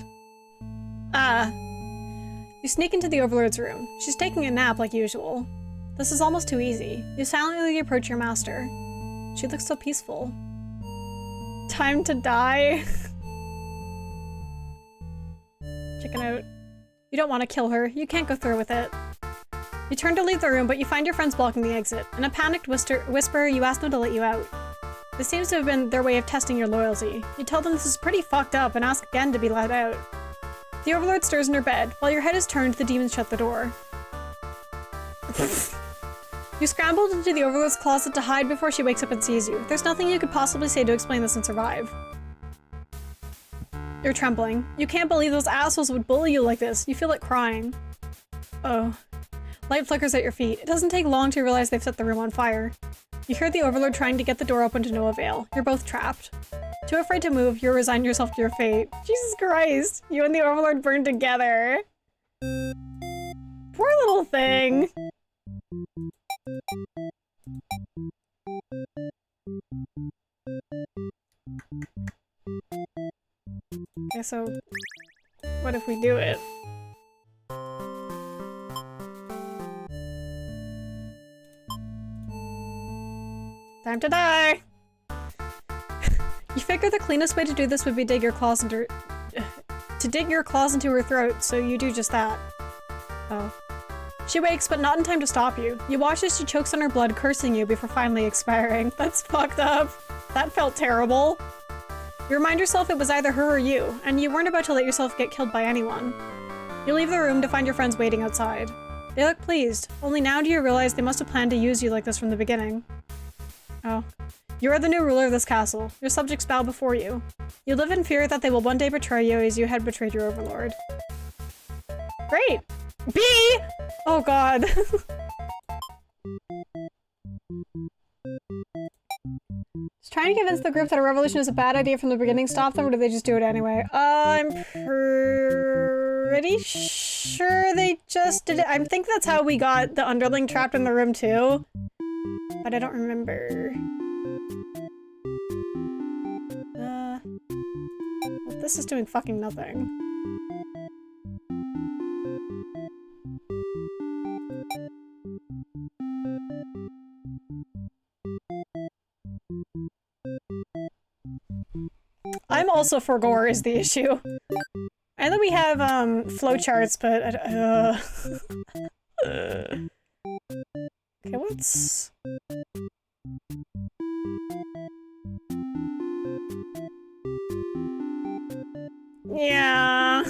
You sneak into the Overlord's room. She's taking a nap like usual. This is almost too easy. You silently approach your master. She looks so peaceful. Time to die? Chicken out. You don't want to kill her. You can't go through with it. You turn to leave the room, but you find your friends blocking the exit. In a panicked whisper, you ask them to let you out. This seems to have been their way of testing your loyalty. You tell them this is pretty fucked up and ask again to be let out. The Overlord stirs in her bed. While your head is turned, the demons shut the door. You scrambled into the Overlord's closet to hide before she wakes up and sees you. There's nothing you could possibly say to explain this and survive. You're trembling. You can't believe those assholes would bully you like this. You feel like crying. Oh. Light flickers at your feet. It doesn't take long to realize they've set the room on fire. You hear the Overlord trying to get the door open to no avail. You're both trapped. Too afraid to move, you resign yourself to your fate. Jesus Christ! You and the Overlord burned together. Poor little thing. Okay, so what if we do it? Time to die! You figure the cleanest way to do this would be dig your claws into her throat, so you do just that. Oh. She wakes, but not in time to stop you. You watch as she chokes on her blood, cursing you before finally expiring. That's fucked up. That felt terrible. You remind yourself it was either her or you, and you weren't about to let yourself get killed by anyone. You leave the room to find your friends waiting outside. They look pleased. Only now do you realize they must have planned to use you like this from the beginning. Oh. You are the new ruler of this castle. Your subjects bow before you. You live in fear that they will one day betray you as you had betrayed your overlord. Great! B! Oh god. Just trying to convince the group that a revolution is a bad idea from the beginning. Stop them, or do they just do it anyway? I'm pretty sure they just did it. I think that's how we got the underling trapped in the room too. But I don't remember. Well, this is doing fucking nothing. I'm also for gore is the issue. I know we have flowcharts, but okay, what's yeah.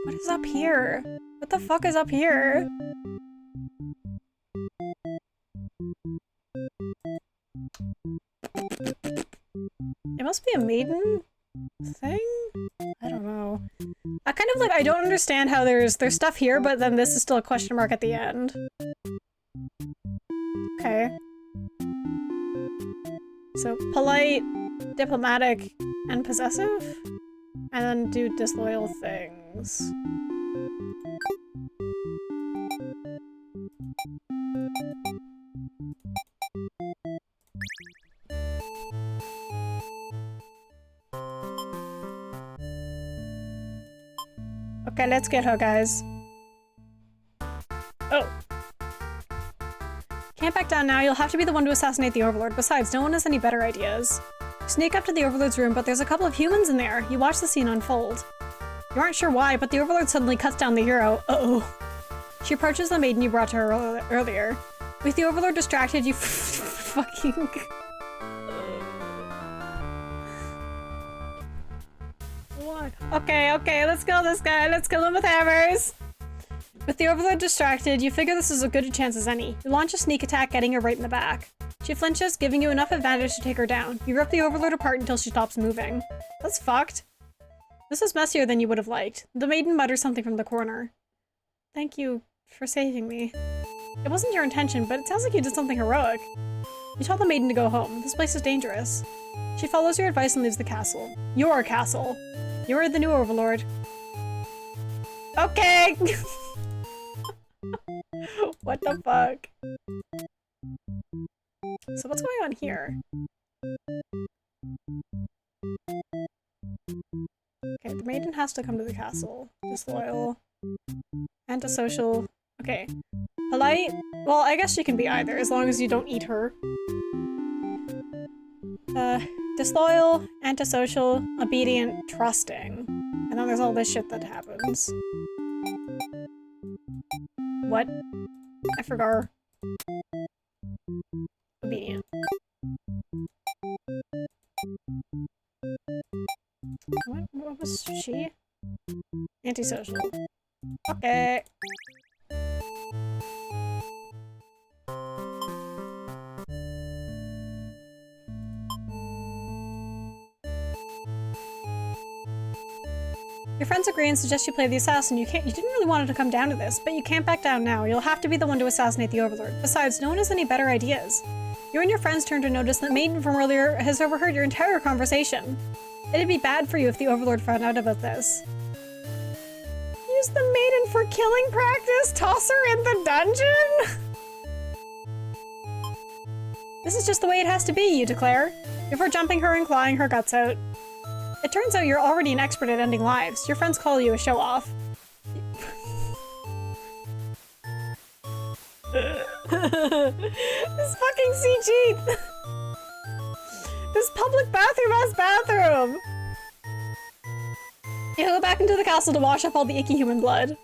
What is up here? What the fuck is up here? It must be a maiden thing? I don't know. I kind of like, I don't understand how there's stuff here, but then this is still a question mark at the end. Okay. So, polite, diplomatic, and possessive? And then do disloyal things. Okay, let's get her, guys. Oh. Can't back down now, you'll have to be the one to assassinate the Overlord. Besides, no one has any better ideas. You sneak up to the Overlord's room, but there's a couple of humans in there. You watch the scene unfold. You aren't sure why, but the Overlord suddenly cuts down the hero. Uh-oh. She approaches the maiden you brought to her earlier. With the Overlord distracted, you fucking... What? Okay, let's kill this guy. Let's kill him with hammers. With the Overlord distracted, you figure this is as good a chance as any. You launch a sneak attack, getting her right in the back. She She flinches, giving you enough advantage to take her down. You rip the Overlord apart until she stops moving. That's fucked. This is messier than you would have liked. The maiden mutters something from the corner. Thank you for saving me. It wasn't your intention, but it sounds like you did something heroic. You tell the maiden to go home. This place is dangerous. She follows your advice and leaves the castle. Your castle. You are the new Overlord. Okay! What the fuck? So what's going on here? Okay, the maiden has to come to the castle. Disloyal. Antisocial. Okay. Polite? Well, I guess she can be either, as long as you don't eat her. Disloyal, antisocial, obedient, trusting. And then there's all this shit that happens. What? I forgot. Obedient. What was she? Antisocial. Okay. Your friends agree and suggest you play the assassin. You didn't really want it to come down to this, but you can't back down now. You'll have to be the one to assassinate the Overlord. Besides, no one has any better ideas. You and your friends turn to notice that Maiden from earlier has overheard your entire conversation. It'd be bad for you if the Overlord found out about this. Use the Maiden for killing practice? Toss her in the dungeon? This is just the way it has to be, you declare, before jumping her and clawing her guts out. It turns out you're already an expert at ending lives. Your friends call you a show-off. This fucking CG! This public bathroom-ass bathroom! You go back into the castle to wash up all the icky human blood.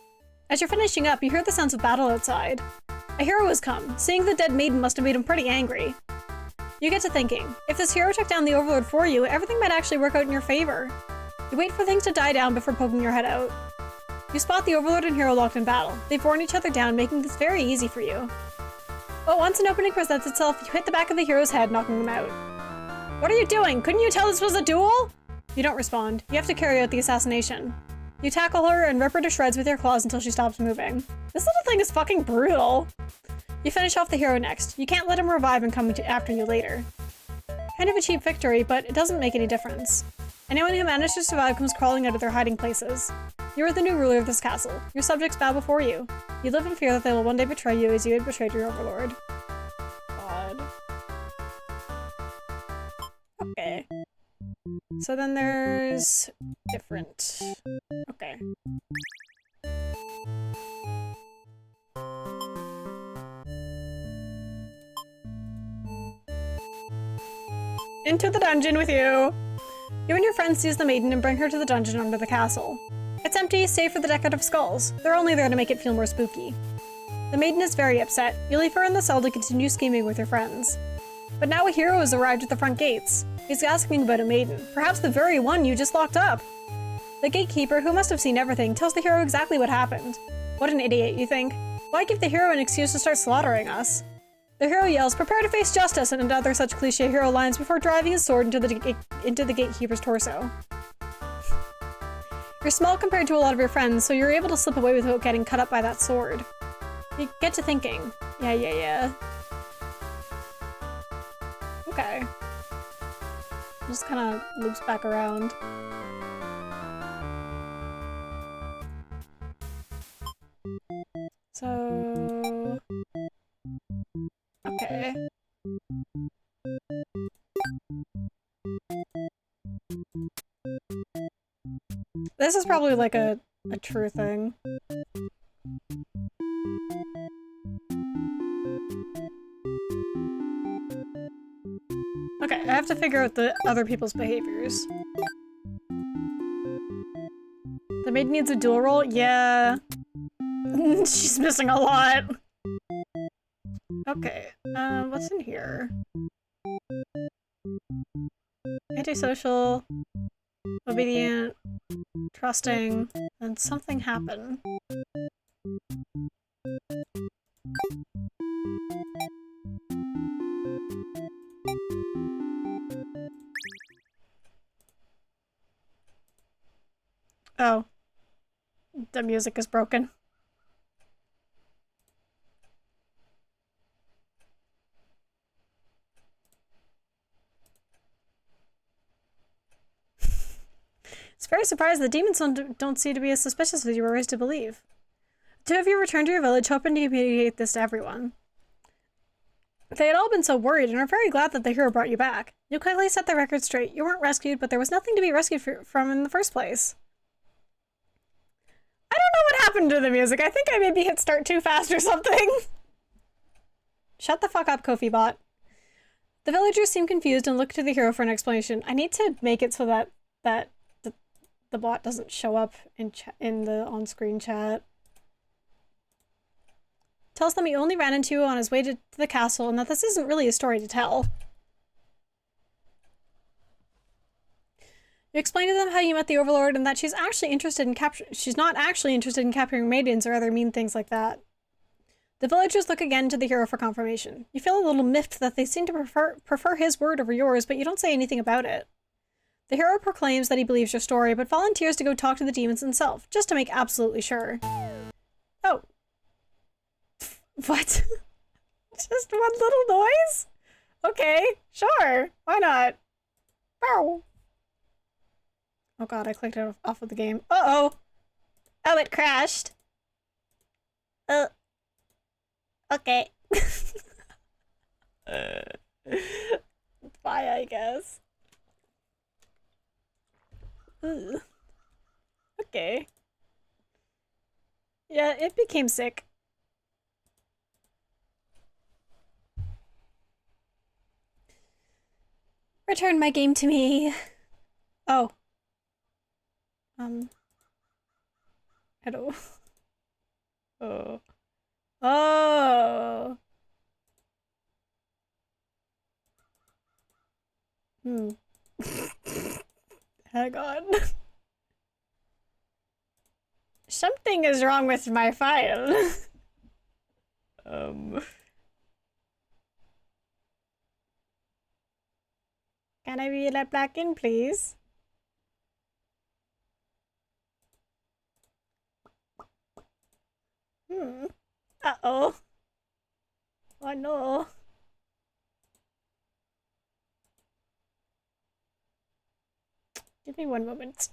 As you're finishing up, you hear the sounds of battle outside. A hero has come. Seeing the dead maiden must have made him pretty angry. You get to thinking, if this hero took down the Overlord for you, everything might actually work out in your favor. You wait for things to die down before poking your head out. You spot the Overlord and hero locked in battle. They've worn each other down, making this very easy for you. But once an opening presents itself, you hit the back of the hero's head, knocking him out. What are you doing? Couldn't you tell this was a duel? You don't respond. You have to carry out the assassination. You tackle her and rip her to shreds with your claws until she stops moving. This little thing is fucking brutal. You finish off the hero next. You can't let him revive and come after you later. Kind of a cheap victory, but it doesn't make any difference. Anyone who managed to survive comes crawling out of their hiding places. You are the new ruler of this castle. Your subjects bow before you. You live in fear that they will one day betray you as you had betrayed your Overlord. God. Okay. So then there's... different. Okay. Into the dungeon with you! You and your friends seize the maiden and bring her to the dungeon under the castle. It's empty, save for the decade of skulls. They're only there to make it feel more spooky. The maiden is very upset. You leave her in the cell to continue scheming with your friends. But now a hero has arrived at the front gates. He's asking about a maiden, perhaps the very one you just locked up. The gatekeeper, who must have seen everything, tells the hero exactly what happened. What an idiot, you think. Why give the hero an excuse to start slaughtering us? The hero yells, "Prepare to face justice," and other such cliche hero lines before driving his sword into the gatekeeper's torso. You're small compared to a lot of your friends, so you're able to slip away without getting cut up by that sword. You get to thinking, yeah. Okay. Just kind of loops back around. So... okay. This is probably like a true thing. Okay, I have to figure out the other people's behaviors. The maid needs a dual role? Yeah. She's missing a lot. Okay, what's in here? Antisocial, obedient, trusting, and something happened. Oh. The music is broken. It's very surprised the demons don't seem to be as suspicious as you were raised to believe. Two of you returned to your village, hoping to communicate this to everyone. They had all been so worried and are very glad that the hero brought you back. You quickly set the record straight. You weren't rescued, but there was nothing to be rescued from in the first place. I don't know what happened to the music. I think I maybe hit start too fast or something. Shut the fuck up, Kofi bot. The villagers seem confused and look to the hero for an explanation. I need to make it so that the bot doesn't show up in the on-screen chat. Tells them he only ran into you on his way to the castle and that this isn't really a story to tell. You explain to them how you met the Overlord and that she's not actually interested in capturing maidens or other mean things like that. The villagers look again to the hero for confirmation. You feel a little miffed that they seem to prefer his word over yours, but you don't say anything about it. The hero proclaims that he believes your story, but volunteers to go talk to the demons himself, just to make absolutely sure. Oh. What? Just one little noise? Okay, sure. Why not? Bow. Oh god, I clicked it off of the game. Uh-oh. Oh, it crashed. Okay. Bye, I guess. Ugh. Okay. Yeah, it became sick. Return my game to me. Oh. Hello. Oh. Oh. Hang on. Something is wrong with my file. Can I be let back in, please? Uh-oh. Oh no. Give me one moment.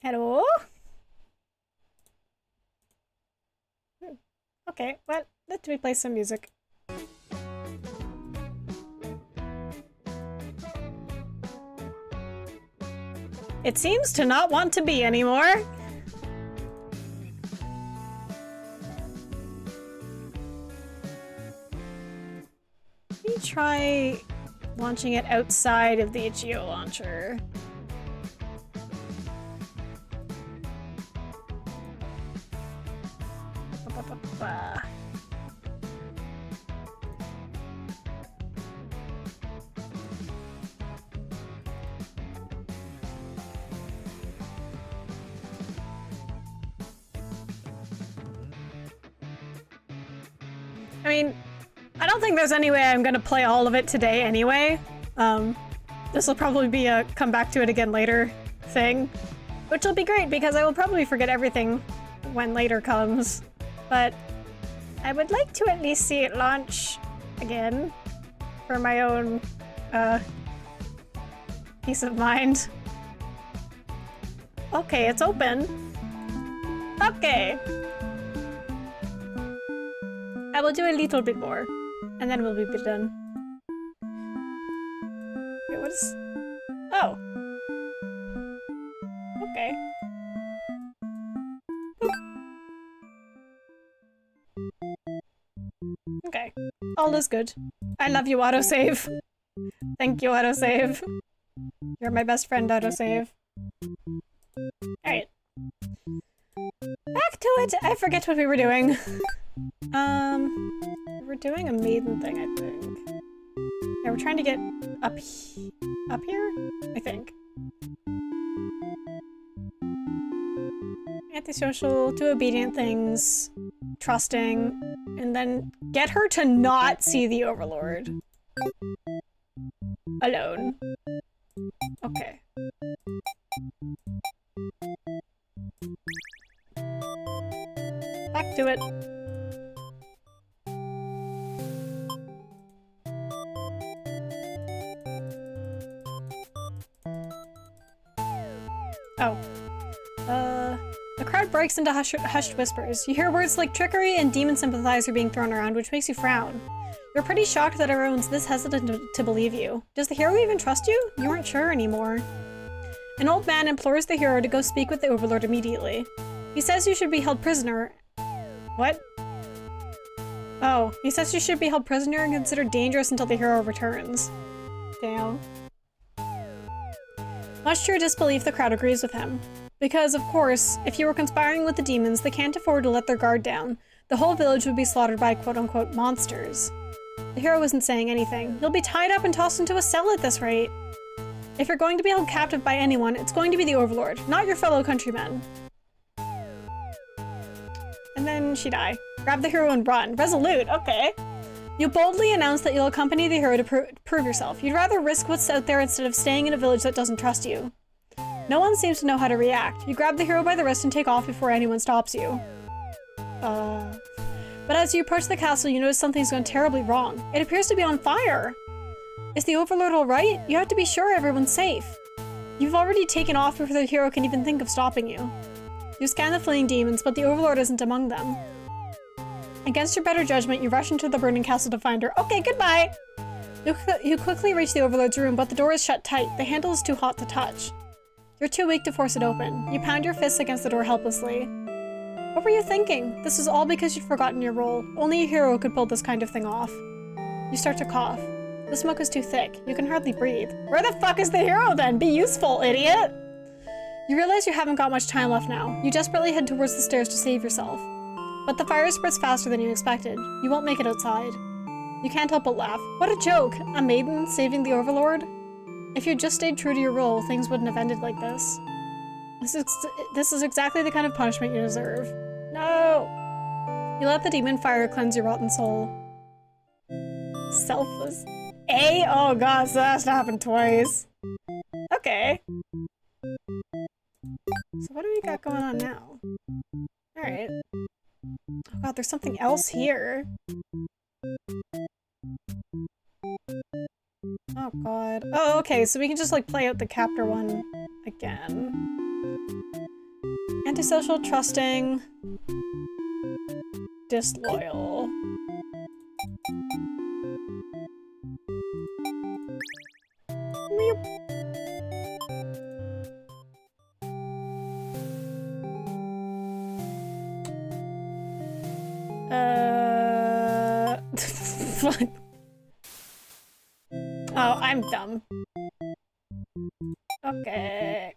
Hello? Okay, well, let me play some music. It seems to not want to be anymore. Let me try launching it outside of the itch.io launcher. I mean, I don't think there's any way I'm gonna play all of it today anyway. This will probably be a come back to it again later thing, which will be great because I will probably forget everything when later comes. But I would like to at least see it launch again for my own peace of mind. Okay, it's open. Okay. I will do a little bit more, and then we'll be done. Wait, what is... Oh. Okay. Okay. All is good. I love you, autosave. Thank you, autosave. You're my best friend, autosave. Alright. Back to it! I forget what we were doing. We're doing a maiden thing, I think. Yeah, we're trying to get up here? I think. Antisocial, do obedient things, trusting, And then get her to not see the Overlord. Alone. Okay. Back to it. Oh. The crowd breaks into hushed whispers. You hear words like trickery and demon sympathizer being thrown around, which makes you frown. You're pretty shocked that everyone's this hesitant to believe you. Does the hero even trust you? You aren't sure anymore. An old man implores the hero to go speak with the Overlord immediately. He says you should be held prisoner. What? Oh, he says you should be held prisoner and considered dangerous until the hero returns. Damn. Much to your disbelief, the crowd agrees with him. Because, of course, if you were conspiring with the demons, they can't afford to let their guard down. The whole village would be slaughtered by quote-unquote monsters. The hero isn't saying anything. You'll be tied up and tossed into a cell at this rate. If you're going to be held captive by anyone, it's going to be the Overlord, not your fellow countrymen. And then she die. Grab the hero and run. Resolute, okay. You boldly announce that you'll accompany the hero to prove yourself. You'd rather risk what's out there instead of staying in a village that doesn't trust you. No one seems to know how to react. You grab the hero by the wrist and take off before anyone stops you. But as you approach the castle, you notice something's gone terribly wrong. It appears to be on fire. Is the Overlord alright? You have to be sure everyone's safe. You've already taken off before the hero can even think of stopping you. You scan the fleeing demons, but the Overlord isn't among them. Against your better judgment, you rush into the burning castle to find her. Okay, goodbye! You quickly reach the Overlord's room, but the door is shut tight. The handle is too hot to touch. You're too weak to force it open. You pound your fists against the door helplessly. What were you thinking? This was all because you'd forgotten your role. Only a hero could pull this kind of thing off. You start to cough. The smoke is too thick. You can hardly breathe. Where the fuck is the hero then? Be useful, idiot! You realize you haven't got much time left now. You desperately head towards the stairs to save yourself. But the fire spreads faster than you expected. You won't make it outside. You can't help but laugh. What a joke! A maiden saving the Overlord? If you'd just stayed true to your role, things wouldn't have ended like this. This is exactly the kind of punishment you deserve. No! You let the demon fire cleanse your rotten soul. Selfless. Oh god, so that has to happen twice. Okay. So what do we got going on now? Alright. Oh god, there's something else here. Oh god. Oh, okay, so we can just like play out the captor one again. Antisocial, trusting, disloyal. Meep. Fuck. Oh, I'm dumb. Okay.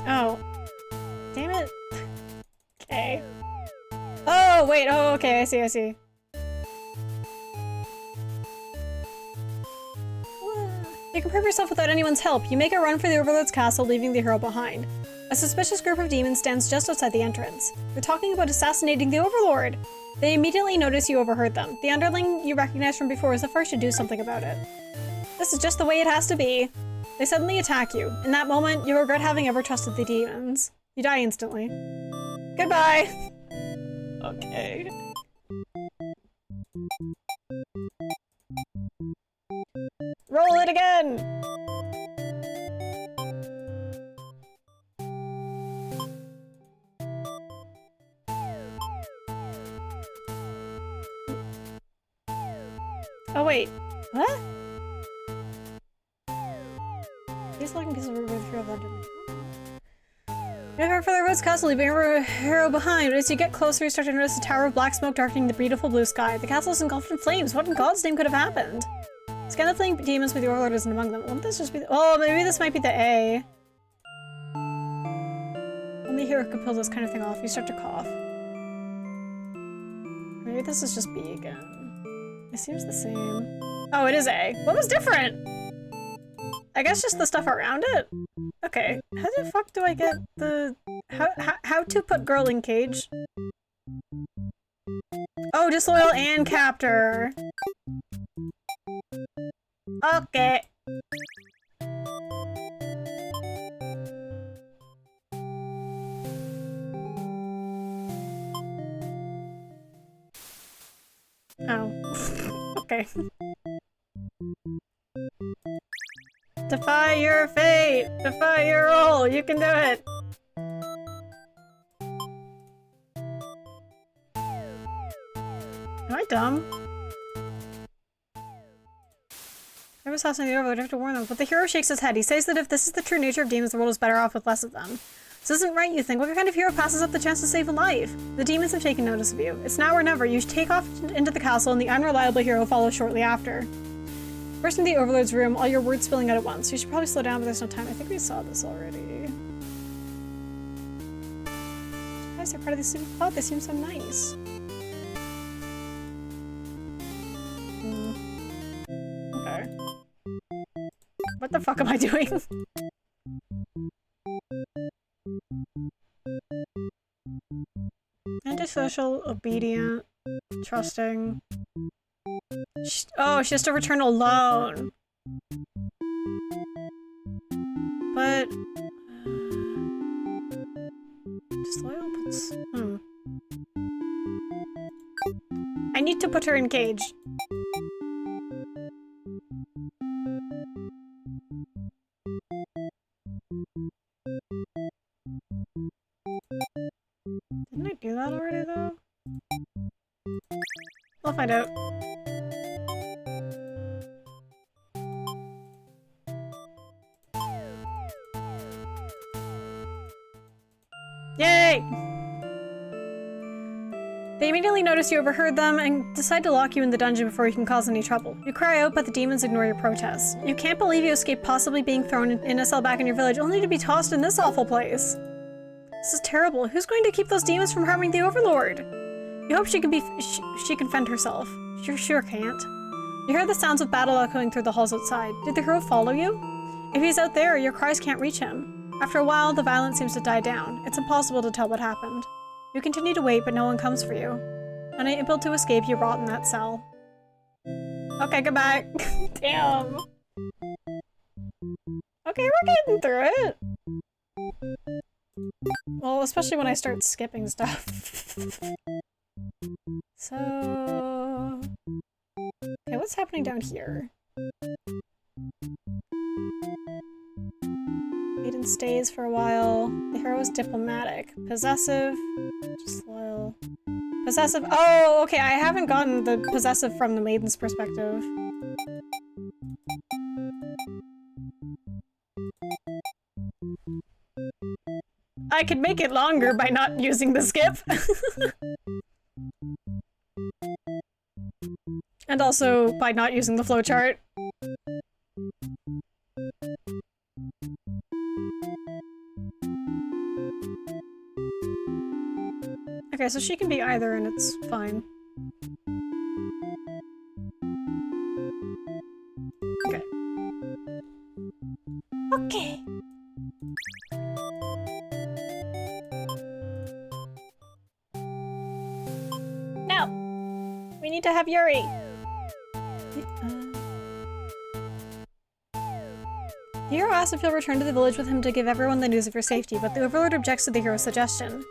Oh. Damn it. Okay. Oh, wait. Oh, okay. I see. You can prove yourself without anyone's help. You make a run for the Overlord's castle, leaving the hero behind. A suspicious group of demons stands just outside the entrance. They're talking about assassinating the Overlord. They immediately notice you overheard them. The underling you recognize from before is the first to do something about it. This is just the way it has to be. They suddenly attack you. In that moment, you regret having ever trusted the demons. You die instantly. Goodbye! Okay. Roll it again! Oh wait, what? Please look in case of a through of London. You heard for the Rose Castle, leaving your hero behind, but as you get closer, you start to notice a tower of black smoke darkening the beautiful blue sky. The castle is engulfed in flames. What in God's name could have happened? Scan the fleeing demons with the Overlord isn't among them. Won't this just be the— oh, maybe this might be the A. Only a hero could pull this kind of thing off. You start to cough. Maybe this is just B again. It seems the same. Oh, it is A. What was different? I guess just the stuff around it? Okay, how the fuck do I get the... How to put girl in cage? Oh, disloyal and captor. Okay. Oh. Okay. Defy your fate! Defy your role! You can do it! Am I dumb? I was assassinating the Overlord, I have to warn them. But the hero shakes his head. He says that if this is the true nature of demons, the world is better off with less of them. This isn't right, you think. What kind of hero passes up the chance to save a life? The demons have taken notice of you. It's now or never. You take off into the castle, and the unreliable hero follows shortly after. First into the Overlord's room, all your words spilling out at once. You should probably slow down, but there's no time. I think we saw this already. Guys, they're part of the super plot. They seem so nice. Okay. What the fuck am I doing? Antisocial, obedient, trusting. Oh, she has to return alone. But... disloyal puts... I need to put her in cage. Didn't I do that already, though? We'll find out. Yay! They immediately notice you overheard them and decide to lock you in the dungeon before you can cause any trouble. You cry out, but the demons ignore your protests. You can't believe you escaped possibly being thrown in a cell back in your village, only to be tossed in this awful place. This is terrible. Who's going to keep those demons from harming the Overlord? You hope she can fend herself. She sure can't. You hear the sounds of battle echoing through the halls outside. Did the hero follow you? If he's out there, your cries can't reach him. After a while, the violence seems to die down. It's impossible to tell what happened. You continue to wait, but no one comes for you. Unable to escape, you rot in that cell. Okay, goodbye. Damn. Okay, we're getting through it. Well, especially when I start skipping stuff. So... okay, what's happening down here? Maiden stays for a while. The hero is diplomatic. Possessive. Disloyal. Possessive. Oh, okay, I haven't gotten the possessive from the maiden's perspective. I could make it longer by not using the skip. And also by not using the flowchart. Okay, so she can be either and it's fine. Okay. Okay. Now, we need to have Yuri. The hero asks if you'll return to the village with him to give everyone the news of your safety, but the Overlord objects to the hero's suggestion.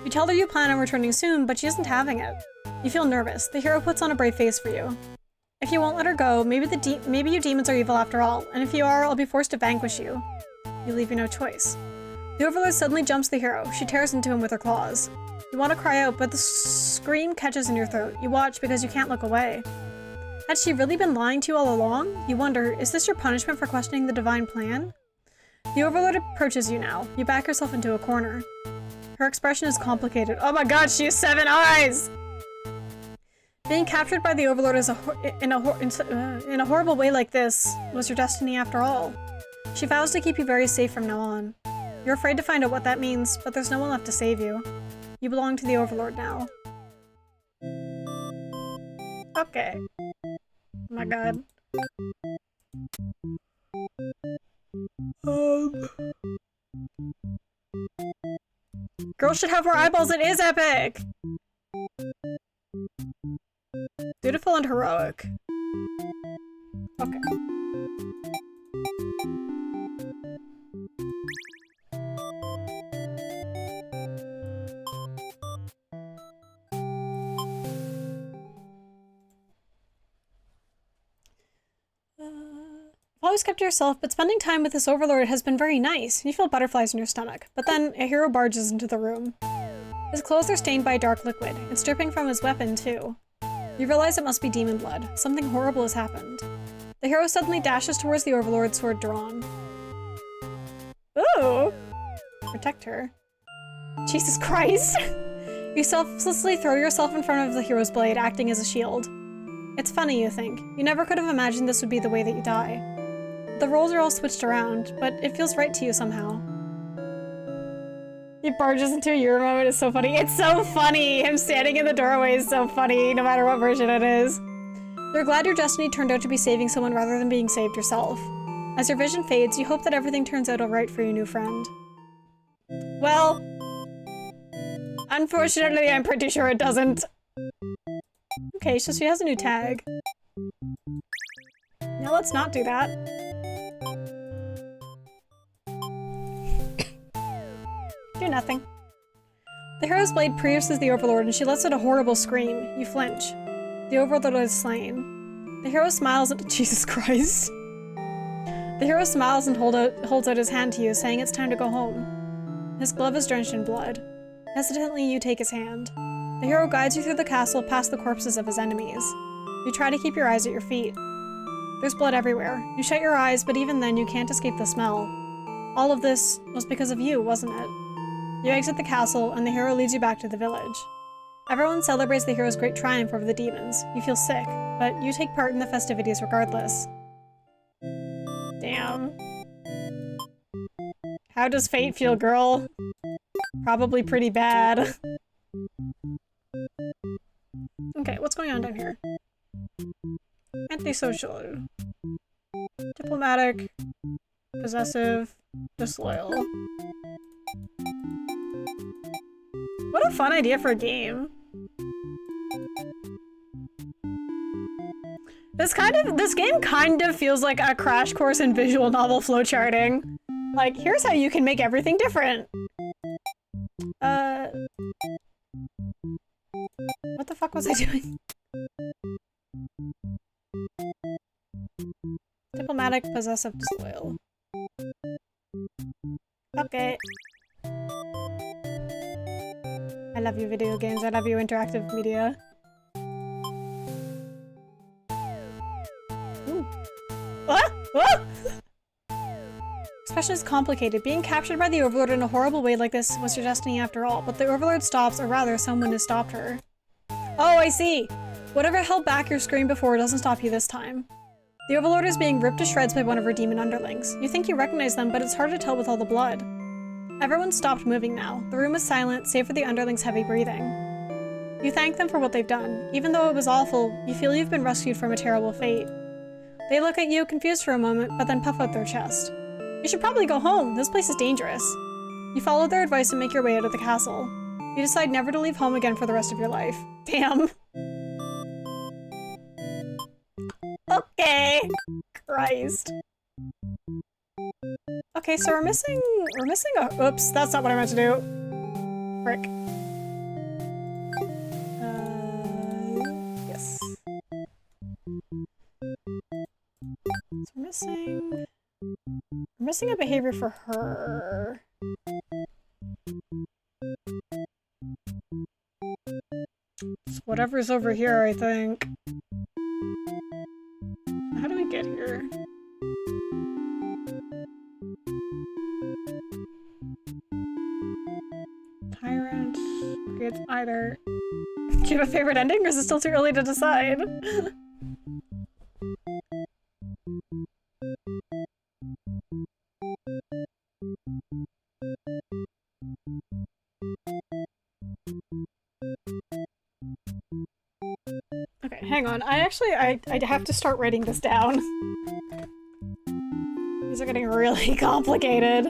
You tell her you plan on returning soon, but she isn't having it. You feel nervous. The hero puts on a brave face for you. If you won't let her go, maybe you demons are evil after all, and if you are, I'll be forced to vanquish you. You leave you no choice. The Overlord suddenly jumps the hero. She tears into him with her claws. You want to cry out, but the scream catches in your throat. You watch because you can't look away. Had she really been lying to you all along? You wonder, is this your punishment for questioning the divine plan? The Overlord approaches you now. You back yourself into a corner. Her expression is complicated. Oh my god, she has 7 eyes! Being captured by the Overlord in a horrible way like this was your destiny after all. She vows to keep you very safe from now on. You're afraid to find out what that means, but there's no one left to save you. You belong to the Overlord now. Okay. Oh my god. Girls should have more eyeballs. It is epic. Dutiful and heroic. Okay. You've always kept to yourself, but spending time with this overlord has been very nice. You feel butterflies in your stomach. But then, a hero barges into the room. His clothes are stained by dark liquid. It's dripping from his weapon, too. You realize it must be demon blood. Something horrible has happened. The hero suddenly dashes towards the overlord, sword drawn. Ooh! Protect her. Jesus Christ! You selflessly throw yourself in front of the hero's blade, acting as a shield. It's funny, you think. You never could have imagined this would be the way that you die. The roles are all switched around, but it feels right to you somehow. He barges into a Euro moment. It's so funny. It's so funny! Him standing in the doorway is so funny, no matter what version it is. You're glad your destiny turned out to be saving someone rather than being saved yourself. As your vision fades, you hope that everything turns out alright for your new friend. Well, unfortunately, I'm pretty sure it doesn't. Okay, so she has a new tag. Now let's not do that. Do nothing. The hero's blade pierces the overlord and she lets out a horrible scream. You flinch. The overlord is slain. The hero smiles at- Jesus Christ. The hero smiles and holds out his hand to you, saying it's time to go home. His glove is drenched in blood. Hesitantly, you take his hand. The hero guides you through the castle past the corpses of his enemies. You try to keep your eyes at your feet. There's blood everywhere. You shut your eyes, but even then you can't escape the smell. All of this was because of you, wasn't it? You exit the castle, and the hero leads you back to the village. Everyone celebrates the hero's great triumph over the demons. You feel sick, but you take part in the festivities regardless. Damn. How does fate feel, girl? Probably pretty bad. Okay, what's going on down here? Antisocial. Diplomatic. Possessive. Disloyal. What a fun idea for a game. This game kind of feels like a crash course in visual novel flowcharting. Like, here's how you can make everything different. What the fuck was I doing? Diplomatic, possessive, disloyal. Okay. I love you, video games. I love you, interactive media. Ooh. Ah! Ah! Expression is complicated. Being captured by the Overlord in a horrible way like this was your destiny after all, but the Overlord stops, or rather, someone has stopped her. Oh, I see! Whatever held back your scream before doesn't stop you this time. The Overlord is being ripped to shreds by one of her demon underlings. You think you recognize them, but it's hard to tell with all the blood. Everyone stopped moving now. The room is silent, save for the underlings' heavy breathing. You thank them for what they've done. Even though it was awful, you feel you've been rescued from a terrible fate. They look at you, confused for a moment, but then puff out their chest. You should probably go home. This place is dangerous. You follow their advice and make your way out of the castle. You decide never to leave home again for the rest of your life. Damn. Okay. Christ. Okay, so we're missing a- oops, that's not what I meant to do. Frick. Yes. So we're missing a behavior for her. It's whatever's over here, I think. How do we get here? Tyrant creates either. Do you have a favorite ending, or is it still too early to decide? Okay, hang on. I have to start writing this down. These are getting really complicated.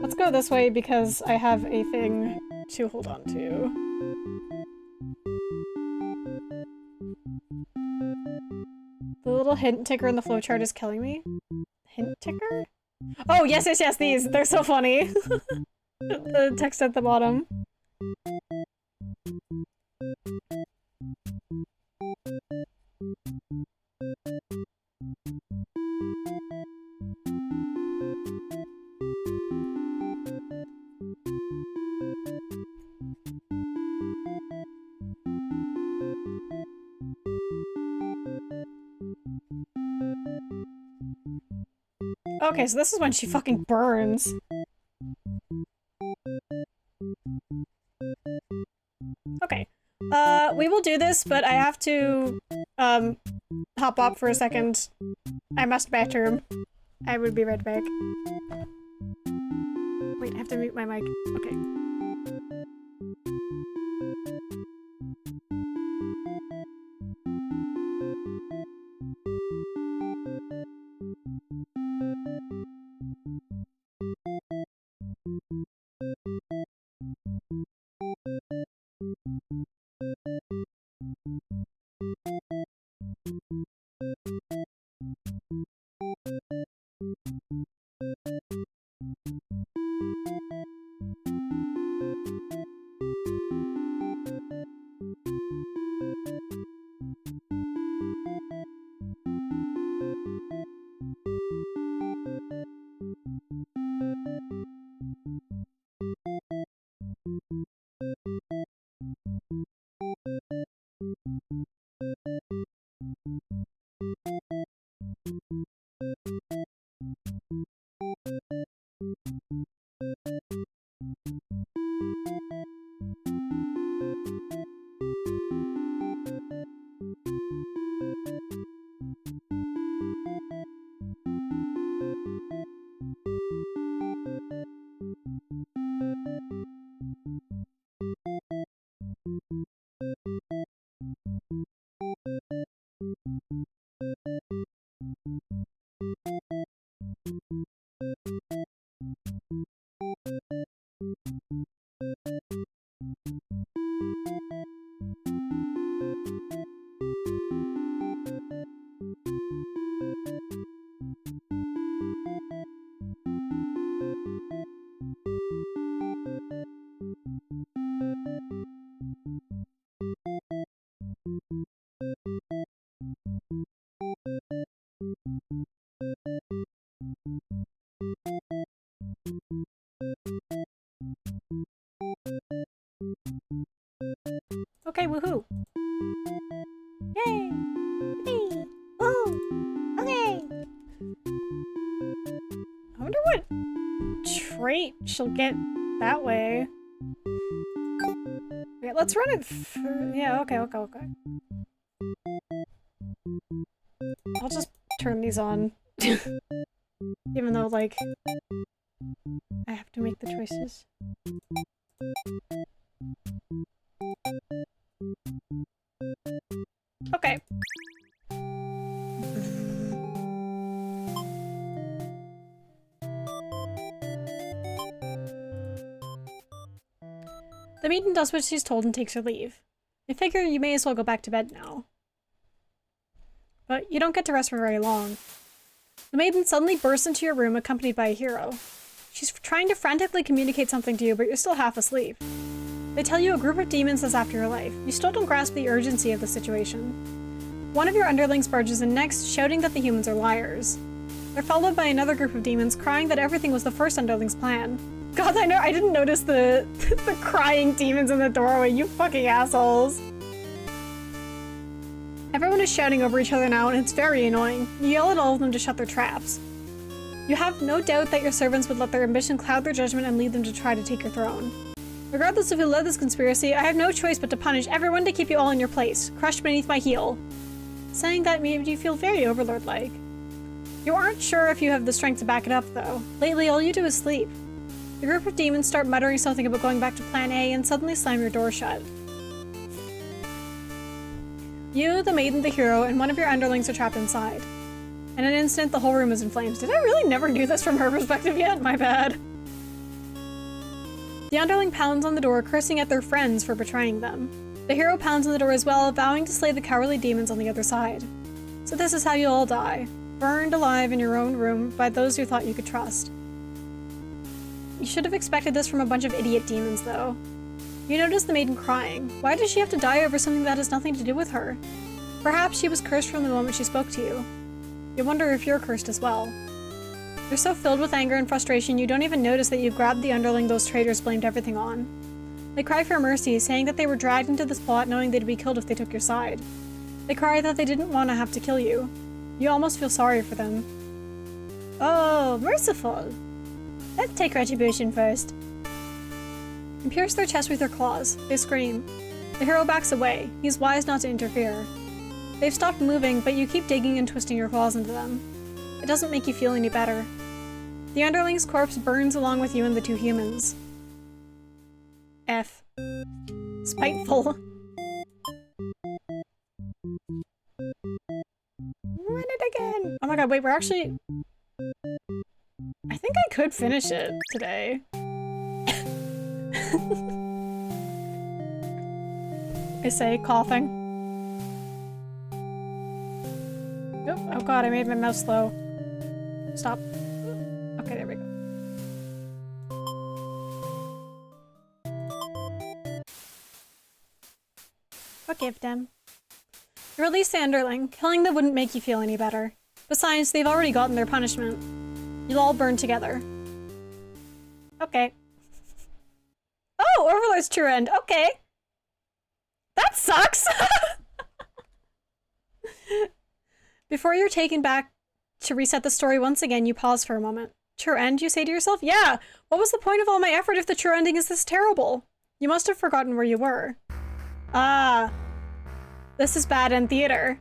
Let's go this way because I have a thing to hold on to. The little hint ticker in the flowchart is killing me. Hint ticker? Oh, yes, yes, yes, these! They're so funny! The text at the bottom. Okay, so this is when she fucking burns. Okay. We will do this, but I have to, hop up for a second. I must bathroom. I will be right back. Wait, I have to mute my mic. Okay. Okay, woohoo! Yay! Yippee! Woo! Okay! I wonder what trait she'll get that way. Okay, let's run it through. Yeah, okay. I'll just turn these on. Even though, like, I have to make the choices. Okay. The maiden does what she's told and takes her leave. I figure you may as well go back to bed now. But you don't get to rest for very long. The maiden suddenly bursts into your room accompanied by a hero. She's trying to frantically communicate something to you, but you're still half asleep. They tell you a group of demons is after your life. You still don't grasp the urgency of the situation. One of your underlings barges in next, shouting that the humans are liars. They're followed by another group of demons crying that everything was the first underling's plan. God, I didn't notice the the crying demons in the doorway, you fucking assholes. Everyone is shouting over each other now, and it's very annoying. You yell at all of them to shut their traps. You have no doubt that your servants would let their ambition cloud their judgment and lead them to try to take your throne. Regardless of who led this conspiracy, I have no choice but to punish everyone to keep you all in your place, crushed beneath my heel. Saying that made you feel very overlord-like. You aren't sure if you have the strength to back it up, though. Lately, all you do is sleep. The group of demons start muttering something about going back to Plan A and suddenly slam your door shut. You, the maiden, the hero, and one of your underlings are trapped inside. In an instant, the whole room is in flames. Did I really never do this from her perspective yet? My bad. The underling pounds on the door, cursing at their friends for betraying them. The hero pounds on the door as well, vowing to slay the cowardly demons on the other side. So this is how you'll all die. Burned alive in your own room by those you thought you could trust. You should have expected this from a bunch of idiot demons, though. You notice the maiden crying. Why does she have to die over something that has nothing to do with her? Perhaps she was cursed from the moment she spoke to you. You wonder if you're cursed as well. You're so filled with anger and frustration you don't even notice that you've grabbed the underling those traitors blamed everything on. They cry for mercy, saying that they were dragged into this plot knowing they'd be killed if they took your side. They cry that they didn't want to have to kill you. You almost feel sorry for them. Oh, merciful. Let's take retribution first. You pierce their chest with your claws. They scream. The hero backs away. He's wise not to interfere. They've stopped moving, but you keep digging and twisting your claws into them. It doesn't make you feel any better. The underling's corpse burns along with you and the two humans. F. Spiteful. Run it again! Oh my god, wait, we're actually... I think I could finish it today. I say, coughing. Oh god, I made my mouse slow. Stop. Okay, there we go. Forgive them. You release the underling. Killing them wouldn't make you feel any better. Besides, they've already gotten their punishment. You'll all burn together. Okay. Oh, Overlord's true end. Okay. That sucks! Before you're taken back to reset the story once again, you pause for a moment. True end, you say to yourself? Yeah! What was the point of all my effort if the true ending is this terrible? You must have forgotten where you were. Ah. This is bad in theater.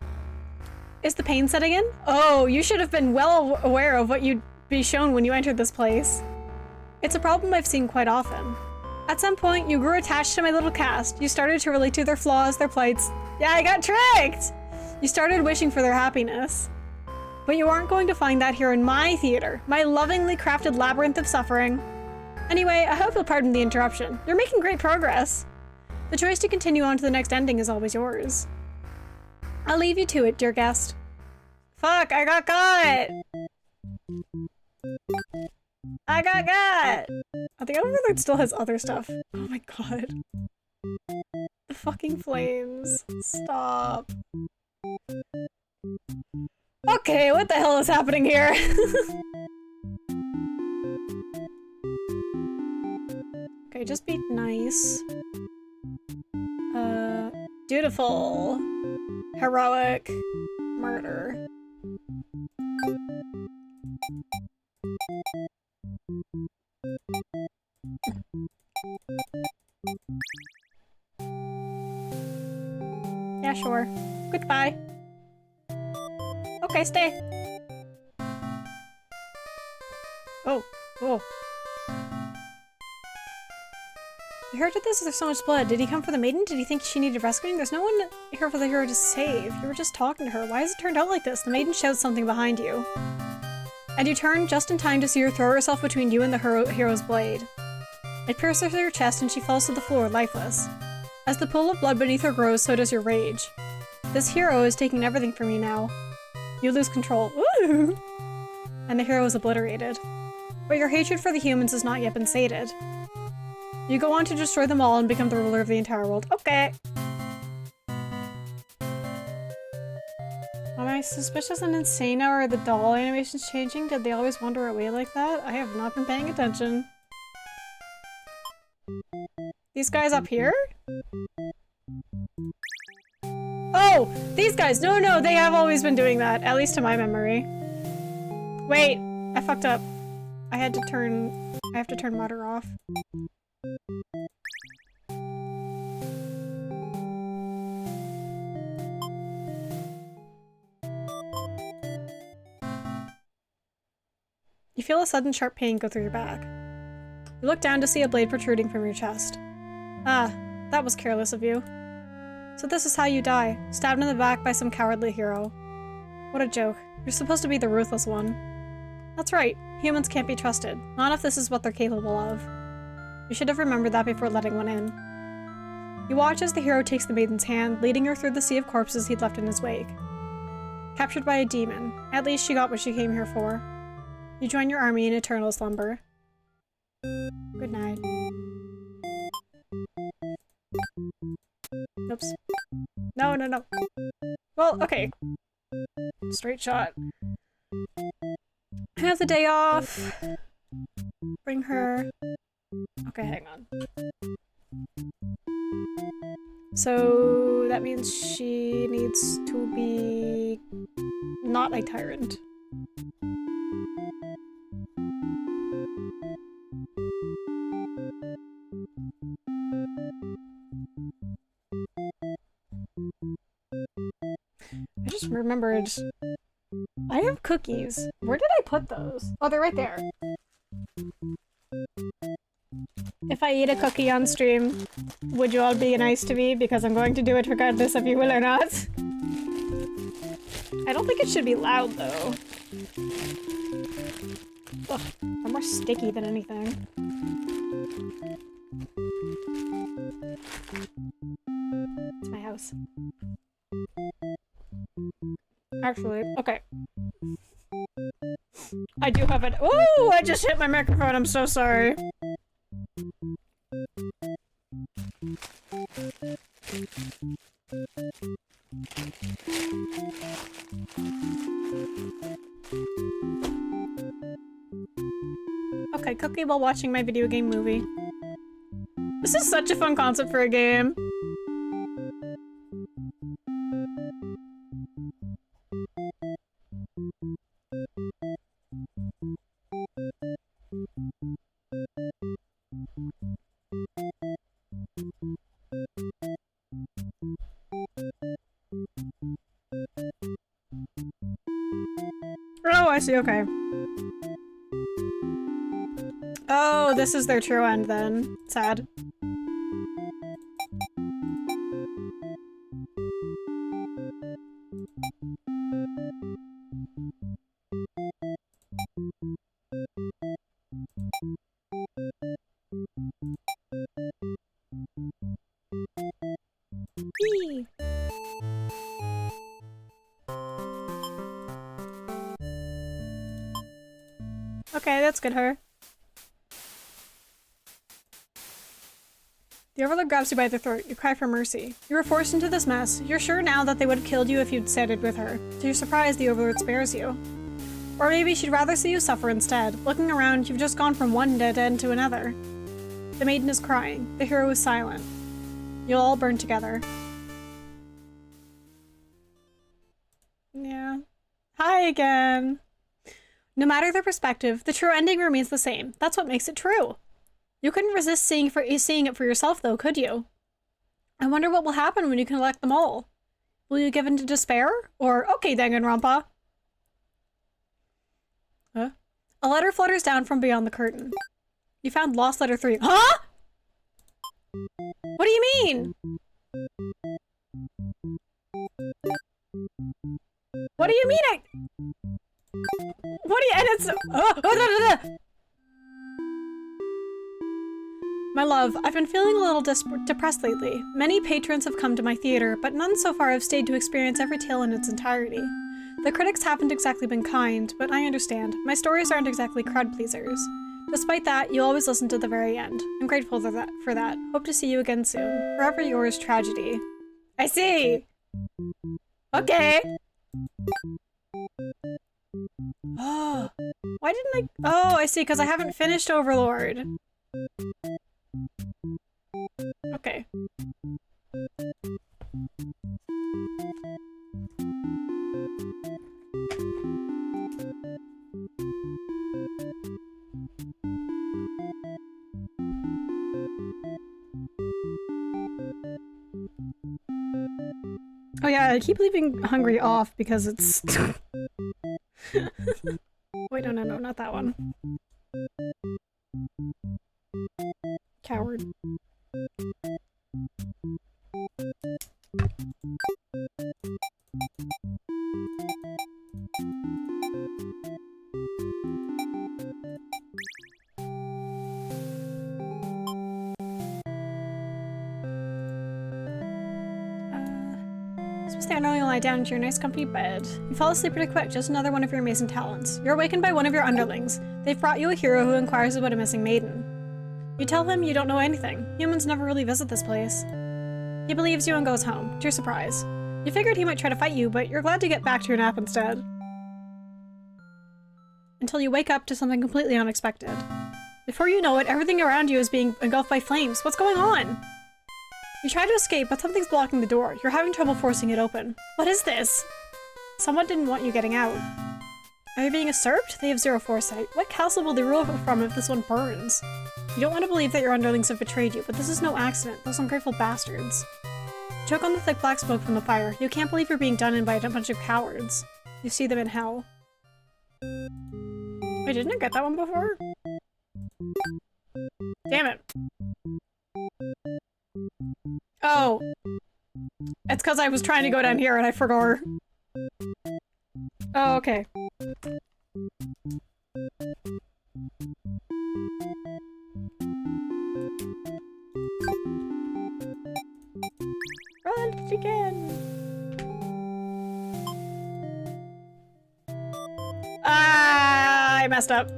Is the pain setting in? Oh, you should have been well aware of what you'd be shown when you entered this place. It's a problem I've seen quite often. At some point, you grew attached to my little cast. You started to relate to their flaws, their plights. Yeah, I got tricked! You started wishing for their happiness. But you aren't going to find that here in my theater, my lovingly crafted labyrinth of suffering. Anyway, I hope you'll pardon the interruption. You're making great progress. The choice to continue on to the next ending is always yours. I'll leave you to it, dear guest. Fuck, I got got! I got got! Oh, the Overlord still has other stuff. Oh my god. The fucking flames. Stop. Okay, what the hell is happening here? Okay, just be nice. Dutiful. Heroic. Murder. Yeah, sure. Goodbye. Okay, stay. Oh. Oh. You heard of this? There's so much blood. Did he come for the maiden? Did he think she needed rescuing? There's no one here for the hero to save. You were just talking to her. Why has it turned out like this? The maiden shouts something behind you. And you turn just in time to see her throw herself between you and the hero's blade. It pierces her chest and she falls to the floor, lifeless. As the pool of blood beneath her grows, so does your rage. This hero is taking everything from you now. You lose control. Ooh! And the hero is obliterated. But your hatred for the humans has not yet been sated. You go on to destroy them all and become the ruler of the entire world. Okay! Am I suspicious and insane now? Are the doll animations changing? Did they always wander away like that? I have not been paying attention. These guys up here? Oh! These guys! No, no! They have always been doing that. At least to my memory. Wait! I fucked up. I have to turn water off. You feel a sudden sharp pain go through your back. You look down to see a blade protruding from your chest. Ah, that was careless of you. So this is how you die, stabbed in the back by some cowardly hero. What a joke. You're supposed to be the ruthless one. That's right, humans can't be trusted, not if this is what they're capable of. You should have remembered that before letting one in. You watch as the hero takes the maiden's hand, leading her through the sea of corpses he'd left in his wake. Captured by a demon. At least she got what she came here for. You join your army in eternal slumber. Good night. Oops. No, no, no. Well, okay. Straight shot. I have the day off. Bring her. Okay, hang on. So that means she needs to be not a tyrant. I just remembered I have cookies. Where did I put those? Oh, they're right there. If I eat a cookie on stream, would you all be nice to me? Because I'm going to do it regardless if you will or not. I don't think it should be loud, though. Ugh, I'm more sticky than anything. It's my house. Actually, okay. I do have it. Oh, I just hit my microphone. I'm so sorry. Okay, cookie while watching my video game movie. This is such a fun concept for a game. Oh, I see, okay. Oh, this is their true end then. Sad. Eee. Okay, that's good, her. The Overlord grabs you by the throat. You cry for mercy. You were forced into this mess. You're sure now that they would have killed you if you'd sided with her. To your surprise, the Overlord spares you. Or maybe she'd rather see you suffer instead. Looking around, you've just gone from one dead end to another. The maiden is crying. The hero is silent. You'll all burn together. Yeah. Hi again. No matter their perspective, the true ending remains the same. That's what makes it true. You couldn't resist seeing it for yourself, though, could you? I wonder what will happen when you collect them all. Will you give in to despair? Or, okay, Danganronpa. Huh? A letter flutters down from beyond the curtain. You found Lost Letter 3. Huh?! What do you mean? What do you mean what do you- and it's- My love, I've been feeling a little depressed lately. Many patrons have come to my theater, but none so far have stayed to experience every tale in its entirety. The critics haven't exactly been kind, but I understand. My stories aren't exactly crowd pleasers. Despite that, you always listen to the very end. I'm grateful for that. Hope to see you again soon. Forever yours, Tragedy. I see! Okay! Oh, why didn't I? Oh, I see, because I haven't finished Overlord. Okay. Oh yeah, I keep leaving Hungry off because it's... Wait, no, not that one. Coward. Stay underling and lie down into your nice comfy bed. You fall asleep pretty quick, just another one of your amazing talents. You're awakened by one of your underlings. They've brought you a hero who inquires about a missing maiden. You tell him you don't know anything. Humans never really visit this place. He believes you and goes home, to your surprise. You figured he might try to fight you, but you're glad to get back to your nap instead. Until you wake up to something completely unexpected. Before you know it, everything around you is being engulfed by flames. What's going on? You try to escape, but something's blocking the door. You're having trouble forcing it open. What is this? Someone didn't want you getting out. Are you being usurped? They have zero foresight. What castle will they rule from if this one burns? You don't want to believe that your underlings have betrayed you, but this is no accident. Those ungrateful bastards. Choke on the thick black smoke from the fire. You can't believe you're being done in by a bunch of cowards. You see them in hell. Wait, didn't I get that one before? Damn it. Oh. It's because I was trying to go down here and I forgot. Oh, okay. Run, chicken! Ah, I messed up.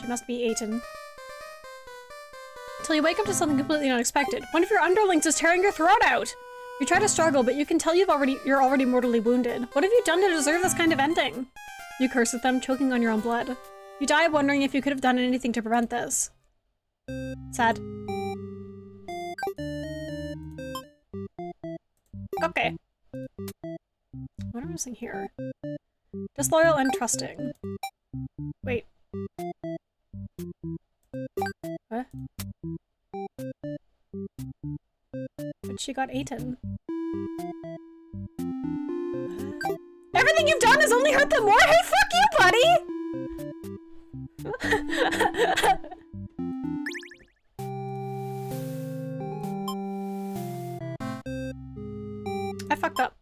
She must be eaten. Until you wake up to something completely unexpected. One of your underlings is tearing your throat out! You try to struggle, but you can tell you're already mortally wounded. What have you done to deserve this kind of ending? You curse at them, choking on your own blood. You die wondering if you could have done anything to prevent this. Sad. Okay. What am I missing here? Disloyal and trusting. Wait. What? But she got eaten. Everything you've done has only hurt them more? Hey, fuck you, buddy! I fucked up.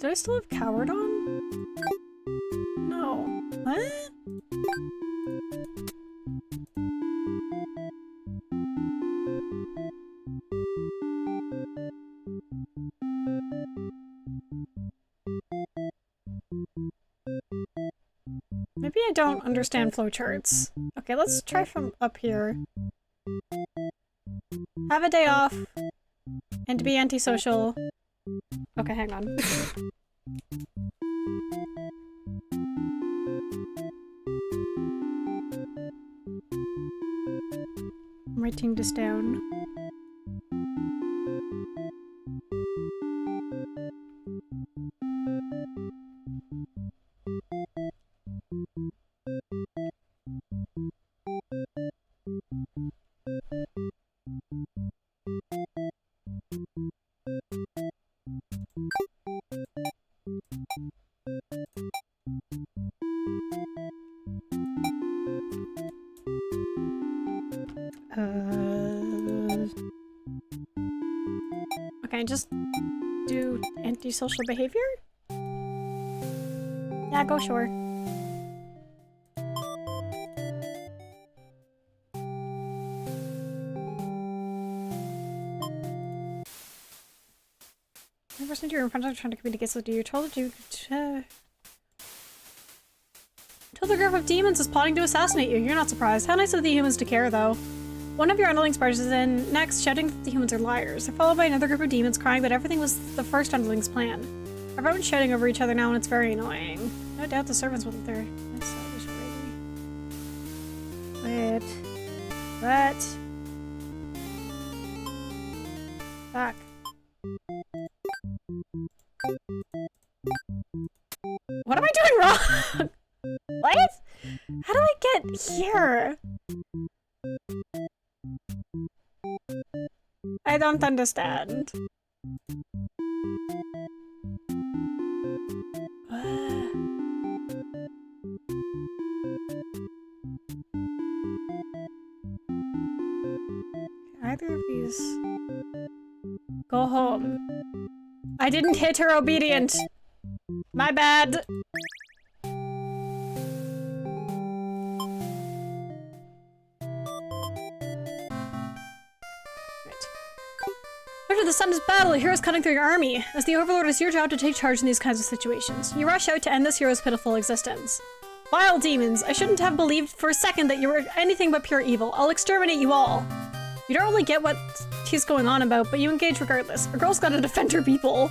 Did I still have coward on? No. What? Maybe I don't understand flowcharts. Okay, let's try from up here. Have a day off. And to be antisocial. Okay, hang on. I'm writing this down. Okay, just do antisocial behavior? Yeah, go sure. The person you're in front of trying to communicate with you. Told you told the group of demons is plotting to assassinate you. You're not surprised. How nice of the humans to care, though. One of your underlings barges in next, shouting that the humans are liars. They're followed by another group of demons crying that everything was the first underling's plan. Everyone's shouting over each other now and it's very annoying. No doubt the servants with their... Wait. What? Fuck. What am I doing wrong? What? How do I get here? I don't understand. Either of these... Go home. I didn't hit her obedient. My bad. After the sun's battle, a hero's cutting through your army. As the Overlord, it's your job to take charge in these kinds of situations. You rush out to end this hero's pitiful existence. Vile demons! I shouldn't have believed for a second that you were anything but pure evil. I'll exterminate you all. You don't really get what he's going on about, but you engage regardless. A girl's gotta defend her people.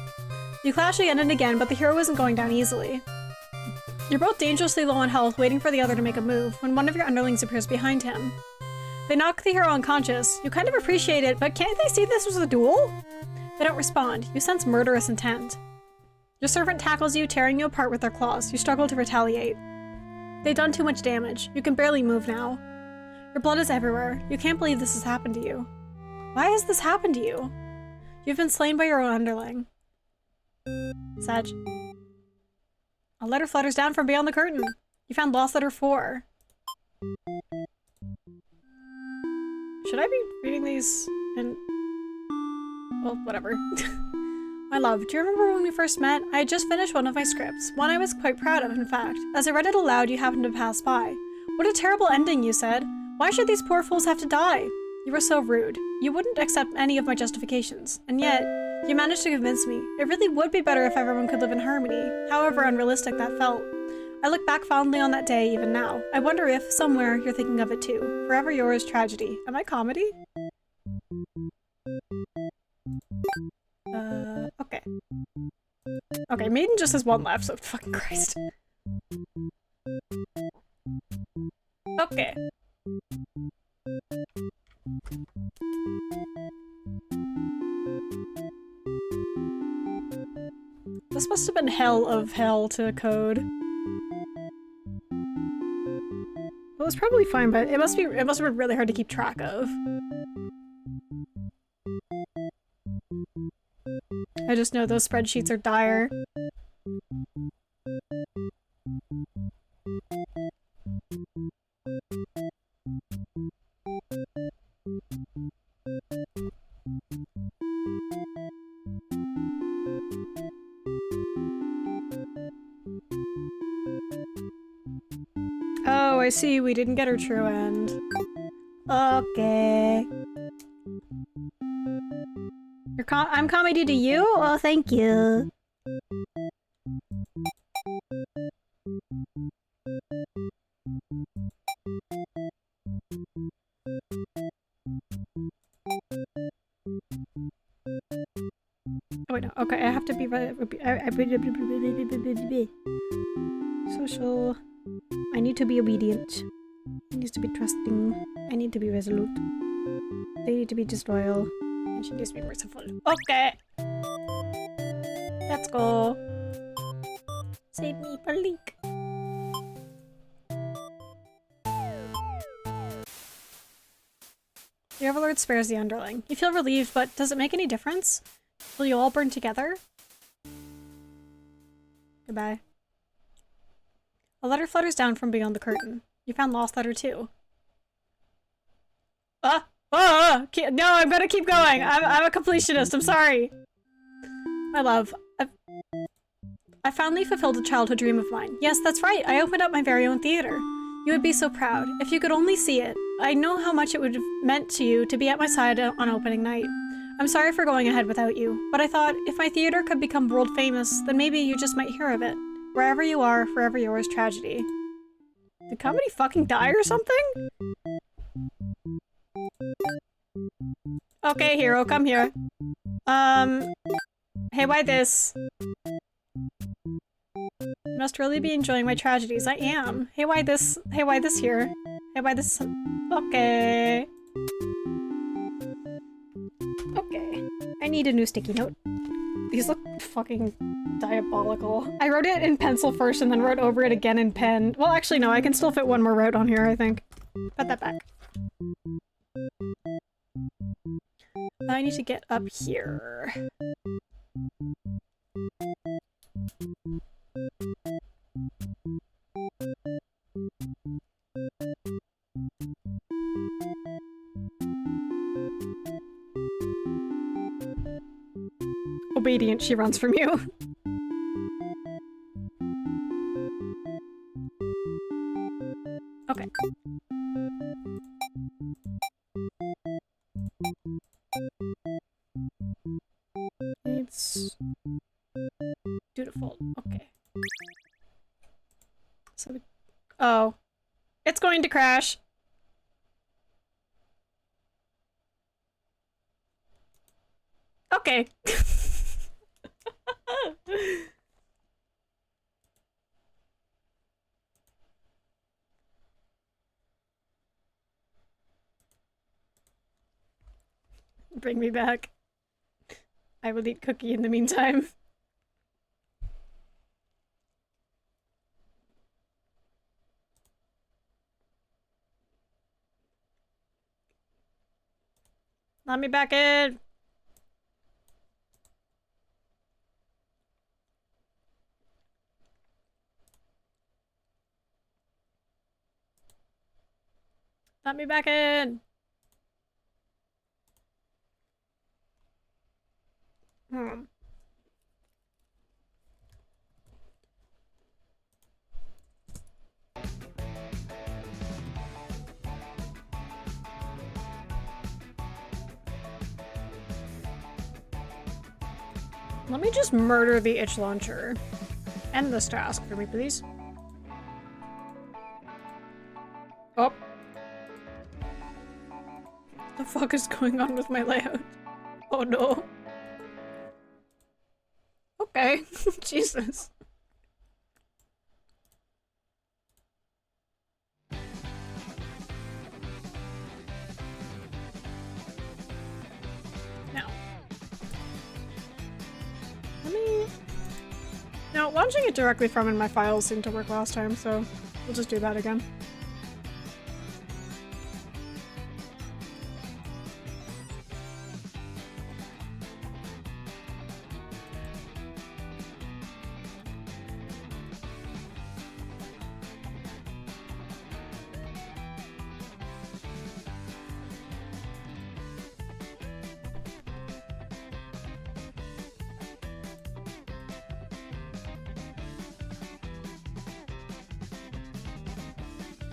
You clash again and again, but the hero isn't going down easily. You're both dangerously low on health, waiting for the other to make a move, when one of your underlings appears behind him. They knock the hero unconscious. You kind of appreciate it, but can't they see this was a duel? They don't respond. You sense murderous intent. Your servant tackles you, tearing you apart with their claws. You struggle to retaliate. They've done too much damage. You can barely move now. Your blood is everywhere. You can't believe this has happened to you. Why has this happened to you? You've been slain by your own underling. Sag. A letter flutters down from beyond the curtain. You found lost letter 4. Should I be reading these in... Well, whatever. My love, do you remember when we first met? I had just finished one of my scripts, one I was quite proud of, in fact. As I read it aloud, you happened to pass by. What a terrible ending, you said. Why should these poor fools have to die? You were so rude. You wouldn't accept any of my justifications. And yet, you managed to convince me. It really would be better if everyone could live in harmony, however unrealistic that felt. I look back fondly on that day even now. I wonder if, somewhere, you're thinking of it too. Forever yours, Tragedy. Am I comedy? Okay. Okay, Maiden just has one left, so fucking Christ. Okay. This must have been hell of hell to code. Well, it's probably fine, but it must have been really hard to keep track of. I just know those spreadsheets are dire. Oh, I see. We didn't get her true end. Okay. I'm comedy to you? Oh, thank you. Oh, wait, no. Okay, I have to be... Social... I need to be obedient. I need to be trusting. I need to be resolute. They need to be disloyal. And she needs to be merciful. Okay! Let's go. Save me for Link. The Overlord spares the underling. You feel relieved, but does it make any difference? Will you all burn together? Goodbye. A letter flutters down from beyond the curtain. You found lost letter 2. No, I'm gonna keep going. I'm a completionist. I'm sorry. My love, I finally fulfilled a childhood dream of mine. Yes, that's right. I opened up my very own theater. You would be so proud. If you could only see it. I know how much it would have meant to you to be at my side on opening night. I'm sorry for going ahead without you, but I thought if my theater could become world famous, then maybe you just might hear of it. Wherever you are, forever yours, Tragedy. Did comedy fucking die or something? Okay, hero, come here. Hey, why this? You must really be enjoying my tragedies. I am. Hey, why this? Hey, why this here? Hey, why this? Okay. Okay. I need a new sticky note. These look fucking diabolical. I wrote it in pencil first and then wrote over it again in pen. Well, actually, no, I can still fit one more route on here, I think. Put that back. I need to get up here. obedient she runs from you. Okay. It's dutiful. Okay. So, oh. It's going to crash. Okay. Bring me back. I will eat cookie in the meantime. Let me back in. Let me back in. Hmm. Let me just murder the itch launcher. End this task for me, please. Oh. What the fuck is going on with my layout? Oh no. Okay. Jesus. Now. Let me... Now, launching it directly from in my files seemed to work last time, so we'll just do that again.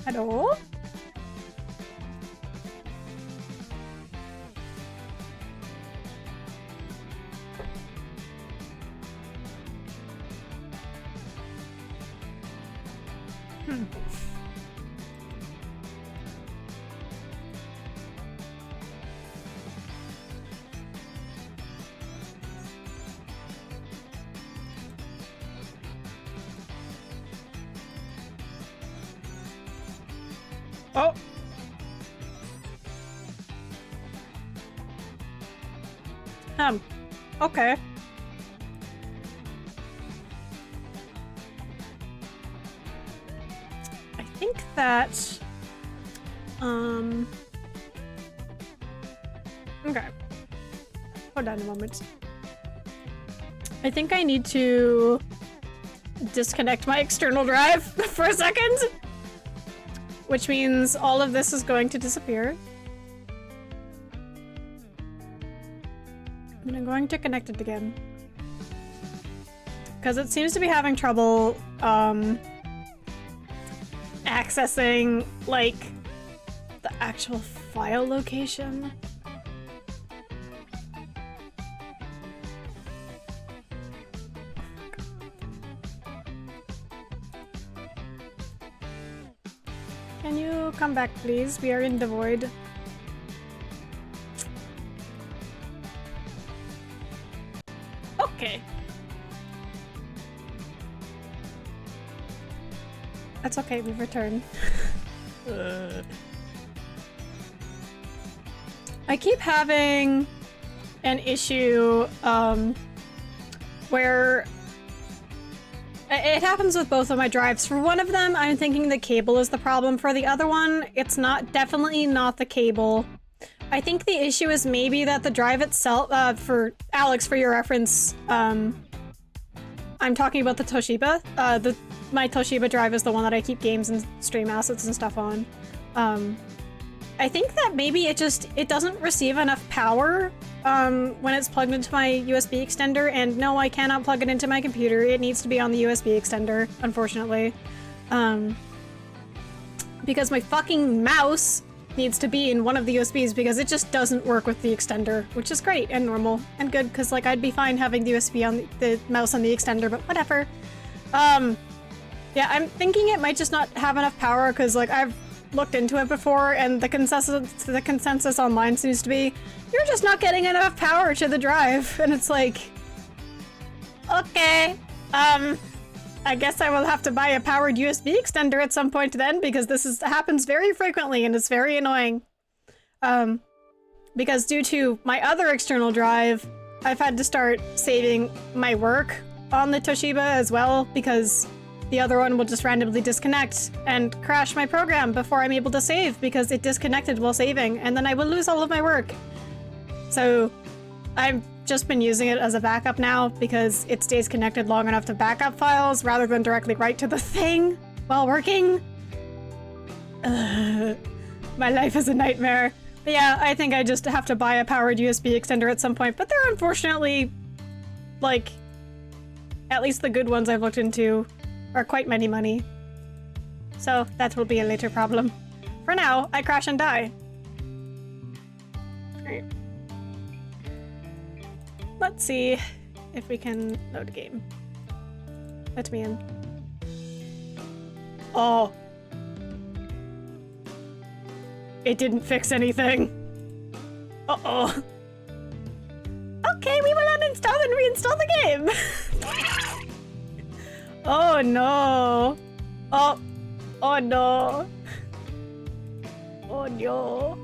Hello? Oh. Okay. I think that, okay. Hold on a moment. I think I need to disconnect my external drive for a second. Which means all of this is going to disappear. And I'm going to connect it again. Because it seems to be having trouble, accessing, like, the actual file location. Can you come back, please? We are in the void. Okay. That's okay, we've returned. I keep having an issue, where it happens with both of my drives. For one of them, I'm thinking the cable is the problem. For the other one, it's definitely not the cable. I think the issue is maybe that the drive itself, for Alex, for your reference, I'm talking about the Toshiba. My Toshiba drive is the one that I keep games and stream assets and stuff on. I think that maybe it doesn't receive enough power when it's plugged into my USB extender, and no, I cannot plug it into my computer. It needs to be on the USB extender, unfortunately. Because my fucking mouse needs to be in one of the USBs because it just doesn't work with the extender, which is great and normal and good, because like I'd be fine having the USB on the mouse on the extender, but whatever. Yeah, I'm thinking it might just not have enough power because like I've looked into it before, and the consensus online seems to be you're just not getting enough power to the drive, and it's like, okay, I guess I will have to buy a powered USB extender at some point then, because this happens very frequently and it's very annoying. Because due to my other external drive, I've had to start saving my work on the Toshiba as well, because the other one will just randomly disconnect and crash my program before I'm able to save because it disconnected while saving, and then I will lose all of my work. So I've just been using it as a backup now because it stays connected long enough to backup files rather than directly write to the thing while working. My life is a nightmare. But yeah, I think I just have to buy a powered USB extender at some point, but they're unfortunately, like, at least the good ones I've looked into are quite many money. So that will be a later problem. For now, I crash and die. Alright. Let's see if we can load a game. Let me in. Oh. It didn't fix anything. Uh-oh. Okay, we will uninstall and reinstall the game. Oh no. Oh. Oh no. Oh no.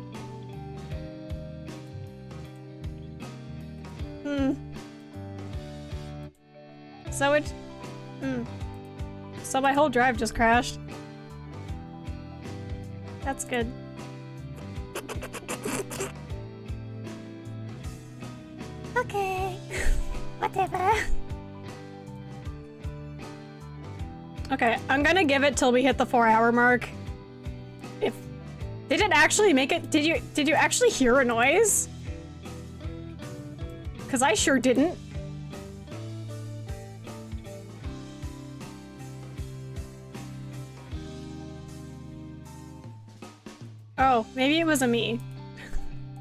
So my whole drive just crashed. That's good. Okay. Whatever. Okay, I'm gonna give it till we hit the 4-hour mark. Did it actually make it? Did you actually hear a noise? 'Cause I sure didn't. Oh, maybe it was a me.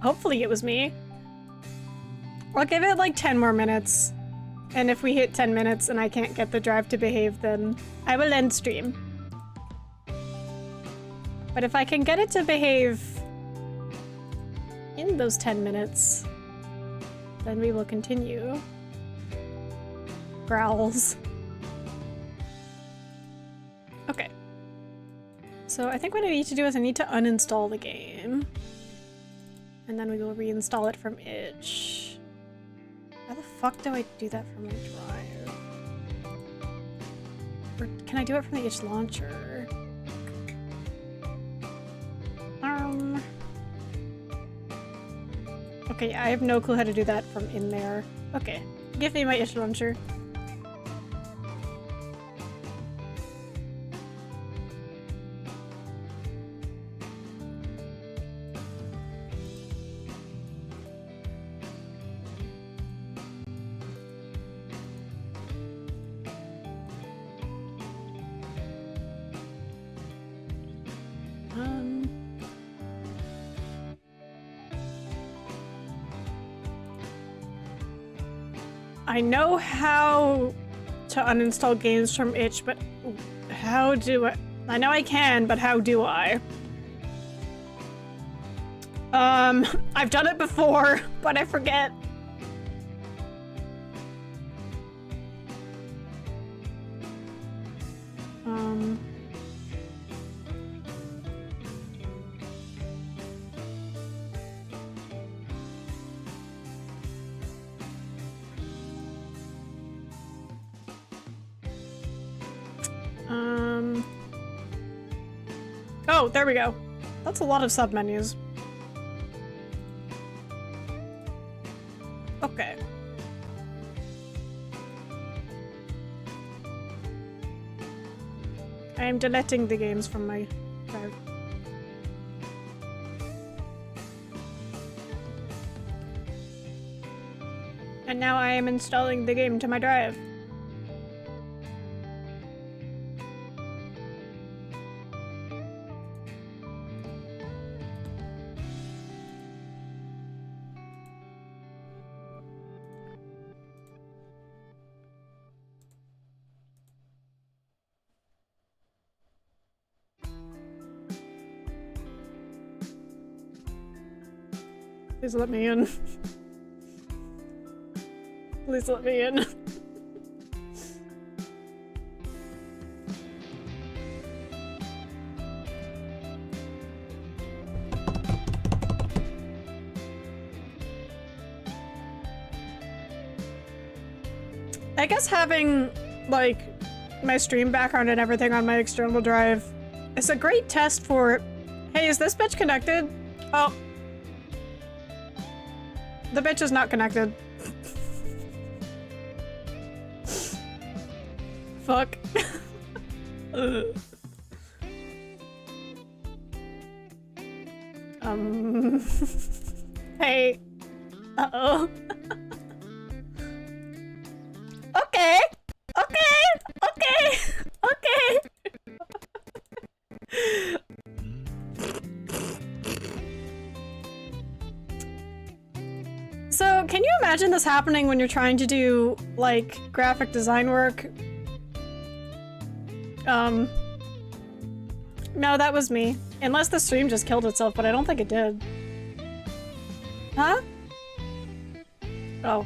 Hopefully it was me. I'll give it like 10 more minutes. And if we hit 10 minutes and I can't get the drive to behave, then I will end stream. But if I can get it to behave in those 10 minutes, then we will continue. Growls. Okay. So I think what I need to do is I need to uninstall the game. And then we will reinstall it from itch. How the fuck do I do that from my drive? Or can I do it from the itch launcher? Okay, I have no clue how to do that from in there. Okay, give me my itch launcher. I know how to uninstall games from itch, but how do I know I can, but how do I? I've done it before, but I forget. Oh, there we go. That's a lot of submenus. Okay. I am deleting the games from my drive. And now I am installing the game to my drive. Please let me in. Please let me in. I guess having, like, my stream background and everything on my external drive is a great test for, hey, is this bitch connected? Oh. The bitch is not connected. Fuck. Hey. Uh-oh. Okay. Okay. Okay. Okay. So, can you imagine this happening when you're trying to do, like, graphic design work? No, that was me. Unless the stream just killed itself, but I don't think it did. Huh? Oh.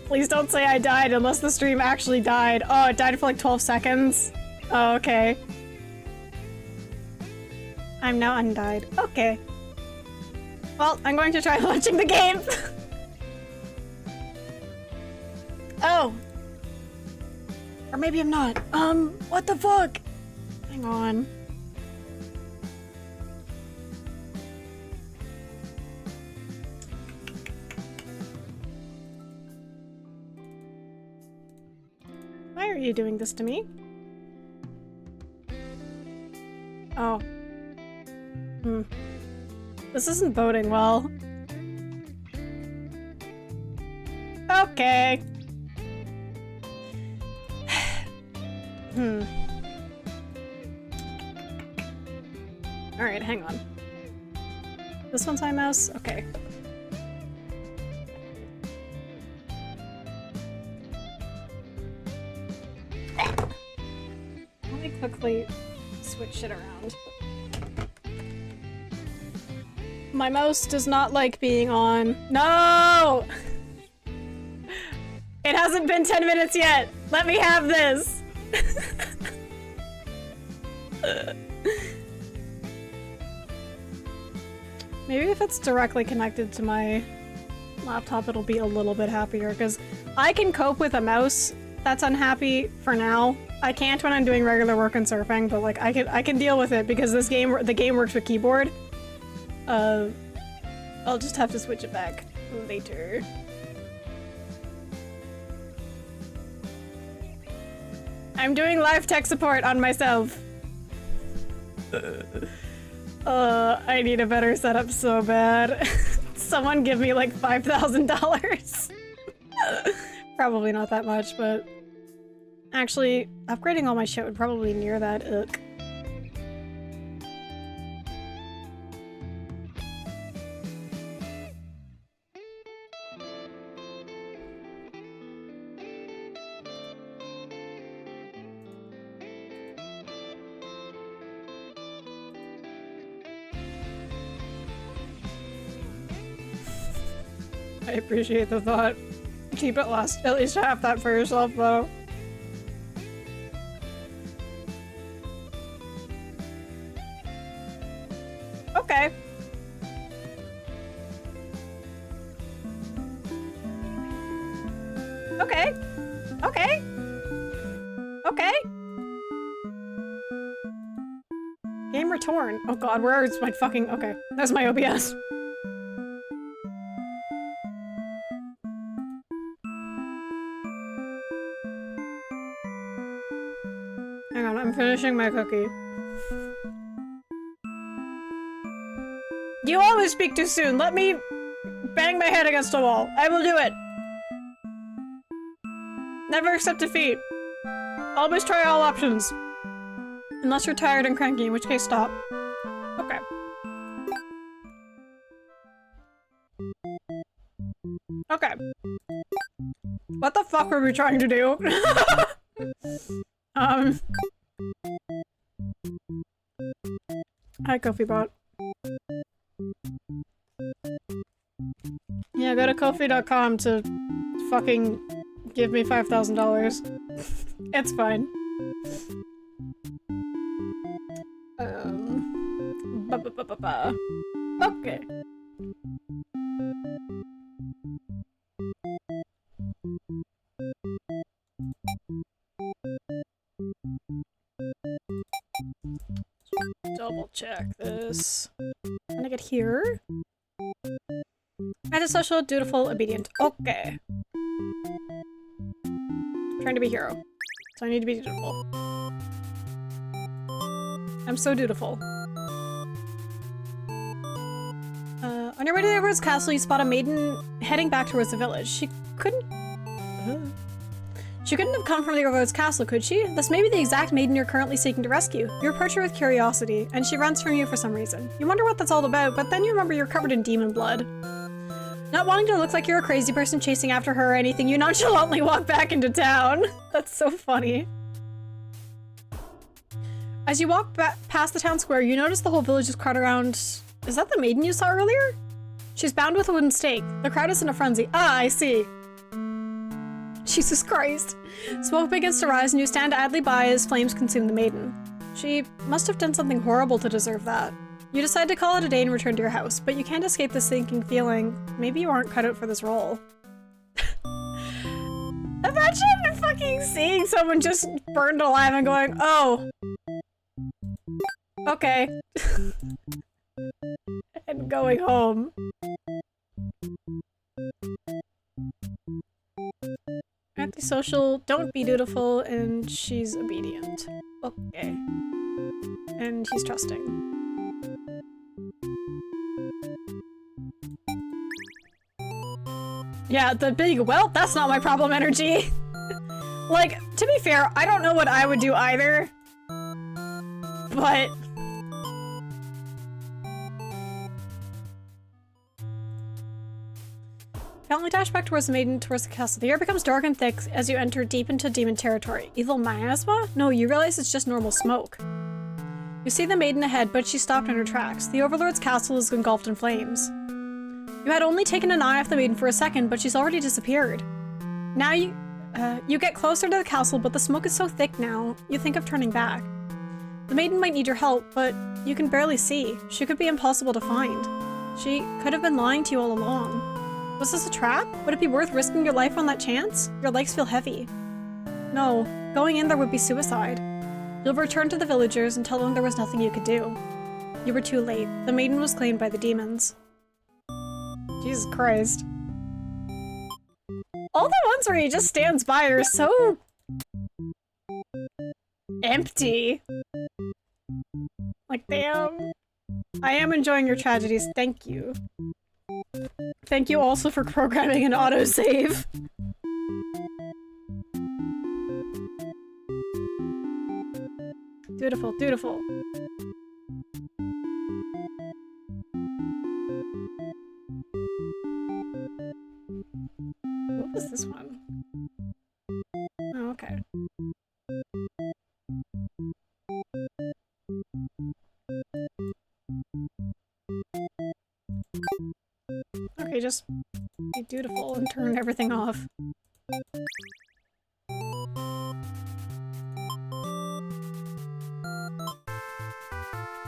Please don't say I died unless the stream actually died. Oh, it died for like 12 seconds? Oh, okay. I'm now undied. Okay. Well, I'm going to try launching the game. Oh. Or maybe I'm not. What the fuck? Hang on. Why are you doing this to me? Oh. This isn't boding well. Okay. Alright, hang on. This one's my mouse? Okay. Let me quickly switch shit around. My mouse does not like being on. No! It hasn't been 10 minutes yet! Let me have this! Maybe if it's directly connected to my laptop, it'll be a little bit happier, because I can cope with a mouse that's unhappy for now. I can't when I'm doing regular work and surfing, but like I can deal with it because the game works with keyboard. I'll just have to switch it back later. I'm doing live tech support on myself. I need a better setup so bad. Someone give me like $5,000. Probably not that much, but actually, upgrading all my shit would probably near that. Ugh. I appreciate the thought. Keep it last at least half that for yourself, though. Okay. Okay. Okay. Okay. Frame return. Oh god, where is my fucking... Okay, that's my OBS. Hang on, I'm finishing my cookie. You always speak too soon. Let me bang my head against a wall. I will do it. Never accept defeat. Always try all options. Unless you're tired and cranky, in which case stop. Okay. Okay. What the fuck were we trying to do? Hi, Ko-fi-bot. Yeah, go to Ko-fi.com to fucking give me $5,000. It's fine. Okay. Double check this. Can I get here? Antisocial, dutiful, obedient. Okay. Trying to be hero. So I need to be dutiful. I'm so dutiful. On your way to the Everwood's castle, you spot a maiden heading back towards the village. She couldn't have come from the Everwood's castle, could she? This may be the exact maiden you're currently seeking to rescue. You approach her with curiosity, and she runs from you for some reason. You wonder what that's all about, but then you remember you're covered in demon blood. Not wanting to look like you're a crazy person chasing after her or anything, you nonchalantly walk back into town. That's so funny. As you walk past the town square, you notice the whole village is crowded around... Is that the maiden you saw earlier? She's bound with a wooden stake. The crowd is in a frenzy. Ah, I see. Jesus Christ. Smoke begins to rise and you stand idly by as flames consume the maiden. She must have done something horrible to deserve that. You decide to call it a day and return to your house, but you can't escape this sinking feeling. Maybe you aren't cut out for this role. Imagine fucking seeing someone just burned alive and going, oh. Okay. And going home. Antisocial, don't be dutiful, and she's obedient. Okay. And he's trusting. Yeah, the big, well, that's not my problem energy. Like, to be fair, I don't know what I would do either. But... Gallantly dash back towards the maiden, towards the castle. The air becomes dark and thick as you enter deep into demon territory. Evil miasma? No, you realize it's just normal smoke. You see the maiden ahead, but she stopped in her tracks. The Overlord's castle is engulfed in flames. You had only taken an eye off the maiden for a second, but she's already disappeared. Now you get closer to the castle, but the smoke is so thick now, you think of turning back. The maiden might need your help, but you can barely see. She could be impossible to find. She could have been lying to you all along. Was this a trap? Would it be worth risking your life on that chance? Your legs feel heavy. No, going in there would be suicide. You'll return to the villagers and tell them there was nothing you could do. You were too late. The maiden was claimed by the demons. Jesus Christ. All the ones where he just stands by are so... empty. Like, damn. I am enjoying your tragedies. Thank you. Thank you also for programming an autosave. Dutiful, dutiful. What was this one? Oh, okay. Okay, just be dutiful and turn everything off.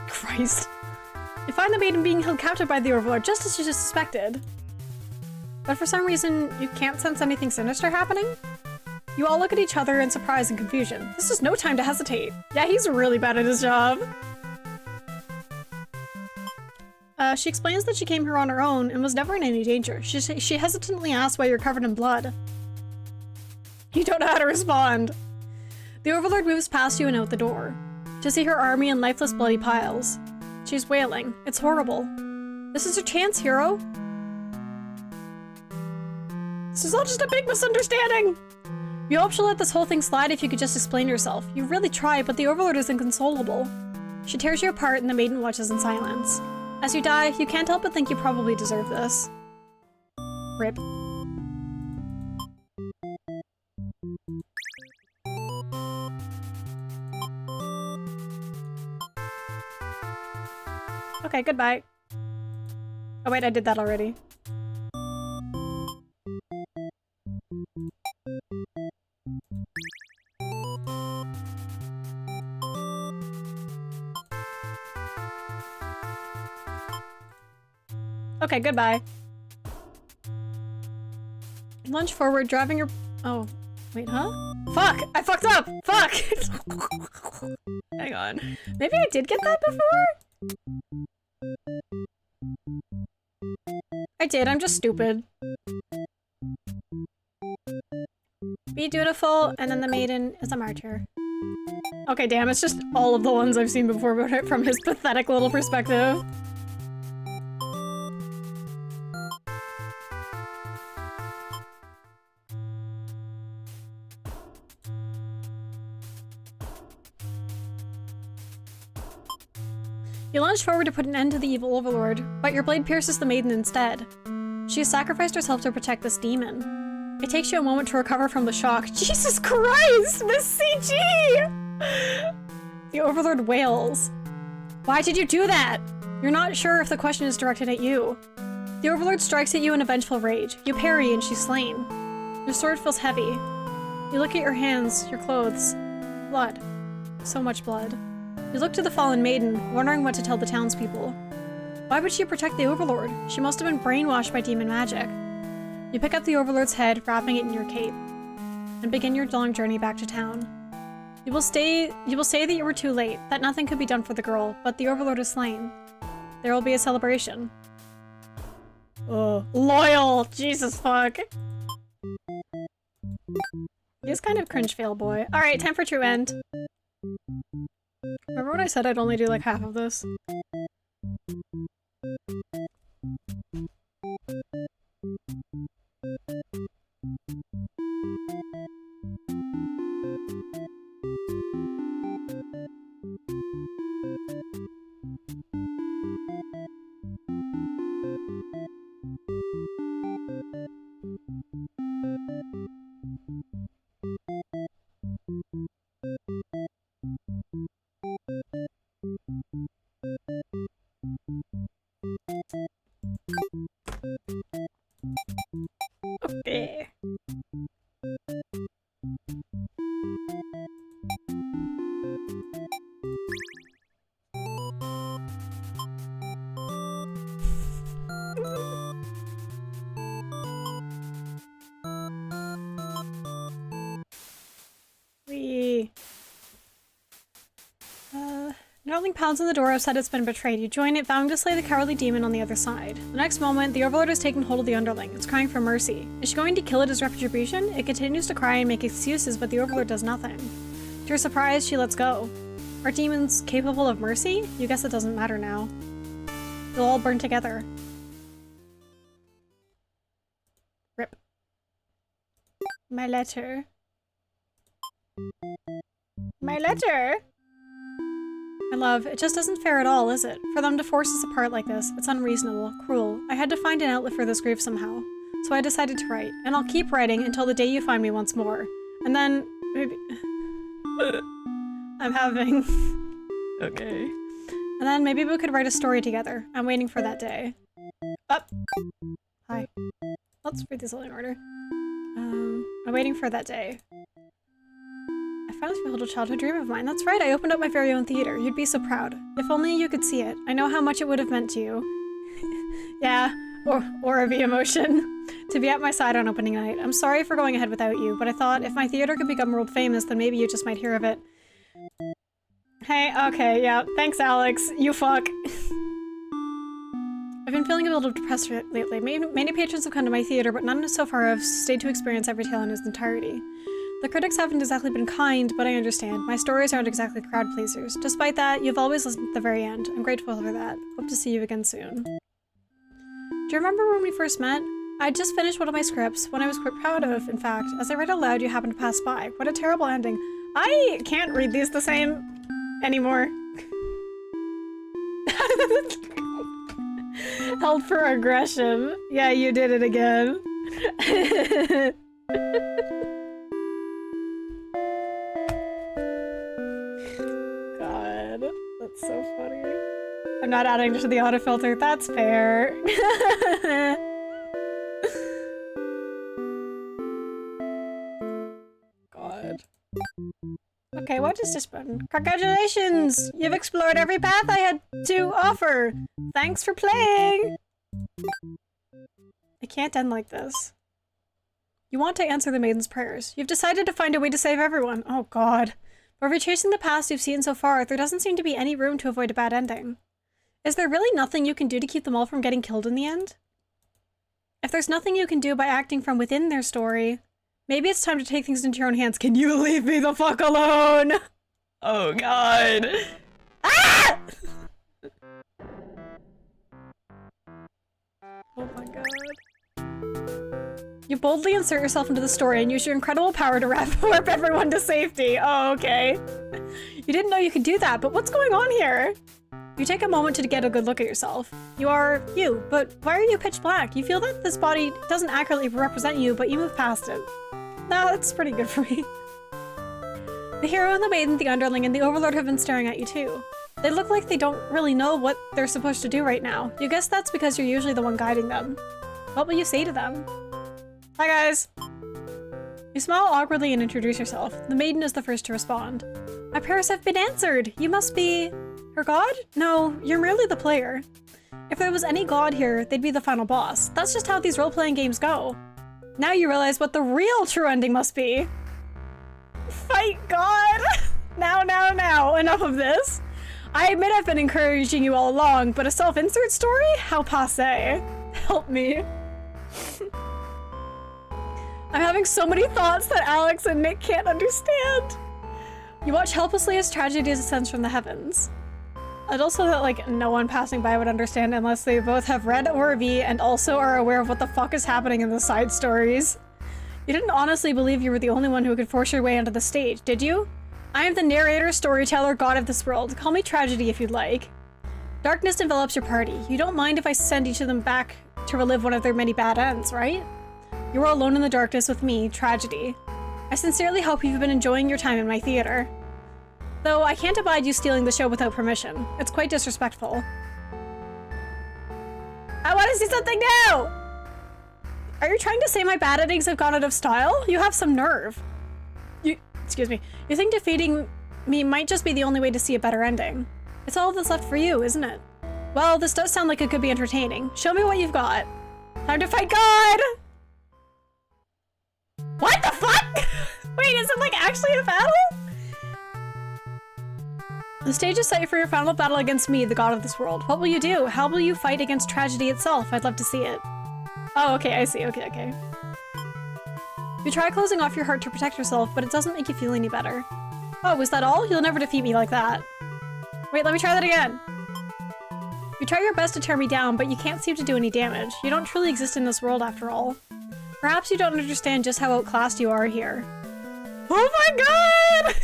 Christ. You find the maiden being held captive by the Overlord just as you suspected. But for some reason, you can't sense anything sinister happening? You all look at each other in surprise and confusion. This is no time to hesitate. Yeah, he's really bad at his job. She explains that she came here on her own and was never in any danger. She hesitantly asks why you're covered in blood. You don't know how to respond. The Overlord moves past you and out the door, to see her army in lifeless bloody piles. She's wailing. It's horrible. This is your chance, hero. This is all just a big misunderstanding. You hope she'll let this whole thing slide if you could just explain yourself. You really try, but the Overlord is inconsolable. She tears you apart and the maiden watches in silence. As you die, you can't help but think you probably deserve this. Rip. Okay, goodbye. Oh wait, I did that already. Okay, goodbye. Lunge forward, driving your... Oh, wait, huh? Fuck! I fucked up! Fuck! Hang on. Maybe I did get that before? I did, I'm just stupid. Be dutiful, and then the maiden is a martyr. Okay, damn, it's just all of the ones I've seen before, but from his pathetic little perspective. You lunge forward to put an end to the evil overlord, but your blade pierces the maiden instead. She has sacrificed herself to protect this demon. It takes you a moment to recover from the shock. Jesus Christ! This CG! The overlord wails. Why did you do that? You're not sure if the question is directed at you. The overlord strikes at you in a vengeful rage. You parry and she's slain. Your sword feels heavy. You look at your hands, your clothes. Blood. So much blood. You look to the fallen maiden, wondering what to tell the townspeople. Why would she protect the Overlord? She must have been brainwashed by demon magic. You pick up the Overlord's head, wrapping it in your cape, and begin your long journey back to town. You will say that you were too late, that nothing could be done for the girl, but the Overlord is slain. There will be a celebration. Oh, loyal! Jesus fuck. He's kind of cringe fail boy. Alright, time for true end. Remember when I said I'd only do like half of this? Okay. Knowing pounds on the door outside it's been betrayed. You join it, vowing to slay the cowardly demon on the other side. The next moment, the Overlord has taken hold of the underling. It's crying for mercy. Is she going to kill it as retribution? It continues to cry and make excuses, but the Overlord does nothing. To her surprise, she lets go. Are demons capable of mercy? You guess it doesn't matter now. They'll all burn together. Rip. My letter. My letter! My love, it just isn't fair at all, is it? For them to force us apart like this. It's unreasonable, cruel. I had to find an outlet for this grief somehow. So I decided to write. And I'll keep writing until the day you find me once more. And then, maybe... I'm having... Okay. And then maybe we could write a story together. I'm waiting for that day. Up! Hi. Let's read this all in order. I'm waiting for that day. I finally fulfilled a childhood dream of mine. That's right, I opened up my very own theater. You'd be so proud. If only you could see it. I know how much it would have meant to you. Yeah, or a V emotion. To be at my side on opening night. I'm sorry for going ahead without you, but I thought if my theater could become world famous, then maybe you just might hear of it. Hey, okay, yeah. Thanks, Alex. You fuck. I've been feeling a little depressed lately. Many patrons have come to my theater, but none so far have stayed to experience every tale in its entirety. The critics haven't exactly been kind, but I understand. My stories aren't exactly crowd pleasers. Despite that, you've always listened to the very end. I'm grateful for that. Hope to see you again soon. Do you remember when we first met? I just finished one of my scripts, one I was quite proud of, in fact. As I read aloud, you happened to pass by. What a terrible ending. I can't read these the same anymore. Held for aggression. Yeah, you did it again. God, that's so funny. I'm not adding to the autofilter. That's fair. God. Okay, what is this button? Congratulations! You've explored every path I had to offer! Thanks for playing! I can't end like this. You want to answer the maiden's prayers. You've decided to find a way to save everyone. Oh god. But retracing the past you've seen so far, there doesn't seem to be any room to avoid a bad ending. Is there really nothing you can do to keep them all from getting killed in the end? If there's nothing you can do by acting from within their story, maybe it's time to take things into your own hands. Can you leave me the fuck alone? Oh god. Ah! Oh my god. You boldly insert yourself into the story and use your incredible power to warp everyone to safety. Oh, okay. You didn't know you could do that, but what's going on here? You take a moment to get a good look at yourself. You are you, but why are you pitch black? You feel that this body doesn't accurately represent you, but you move past it. No, that's pretty good for me. The hero and the maiden, the underling, and the overlord have been staring at you too. They look like they don't really know what they're supposed to do right now. You guess that's because you're usually the one guiding them. What will you say to them? Hi guys! You smile awkwardly and introduce yourself. The maiden is the first to respond. My prayers have been answered! You must be... her god? No, you're merely the player. If there was any god here, they'd be the final boss. That's just how these role-playing games go. Now you realize what the real true ending must be. Fight God! Now, enough of this. I admit I've been encouraging you all along, but a self-insert story? How passé. Help me. I'm having so many thoughts that Alex and Nick can't understand. You watch helplessly as tragedy descends from the heavens. And also that, like, no one passing by would understand unless they both have read ORV and also are aware of what the fuck is happening in the side stories. You didn't honestly believe you were the only one who could force your way onto the stage, did you? I am the narrator, storyteller, god of this world. Call me Tragedy if you'd like. Darkness envelops your party. You don't mind if I send each of them back to relive one of their many bad ends, right? You are alone in the darkness with me, Tragedy. I sincerely hope you've been enjoying your time in my theater. Though I can't abide you stealing the show without permission. It's quite disrespectful. I want to see something new! Are you trying to say my bad endings have gone out of style? You have some nerve. Excuse me. You think defeating me might just be the only way to see a better ending. It's all that's left for you, isn't it? Well, this does sound like it could be entertaining. Show me what you've got. Time to fight God! What the fuck? Wait, is it like actually a battle? The stage is set for your final battle against me, the god of this world. What will you do? How will you fight against tragedy itself? I'd love to see it. Oh, okay, I see. Okay. You try closing off your heart to protect yourself, but it doesn't make you feel any better. Oh, is that all? You'll never defeat me like that. Wait, let me try that again. You try your best to tear me down, but you can't seem to do any damage. You don't truly exist in this world after all. Perhaps you don't understand just how outclassed you are here. Oh my god!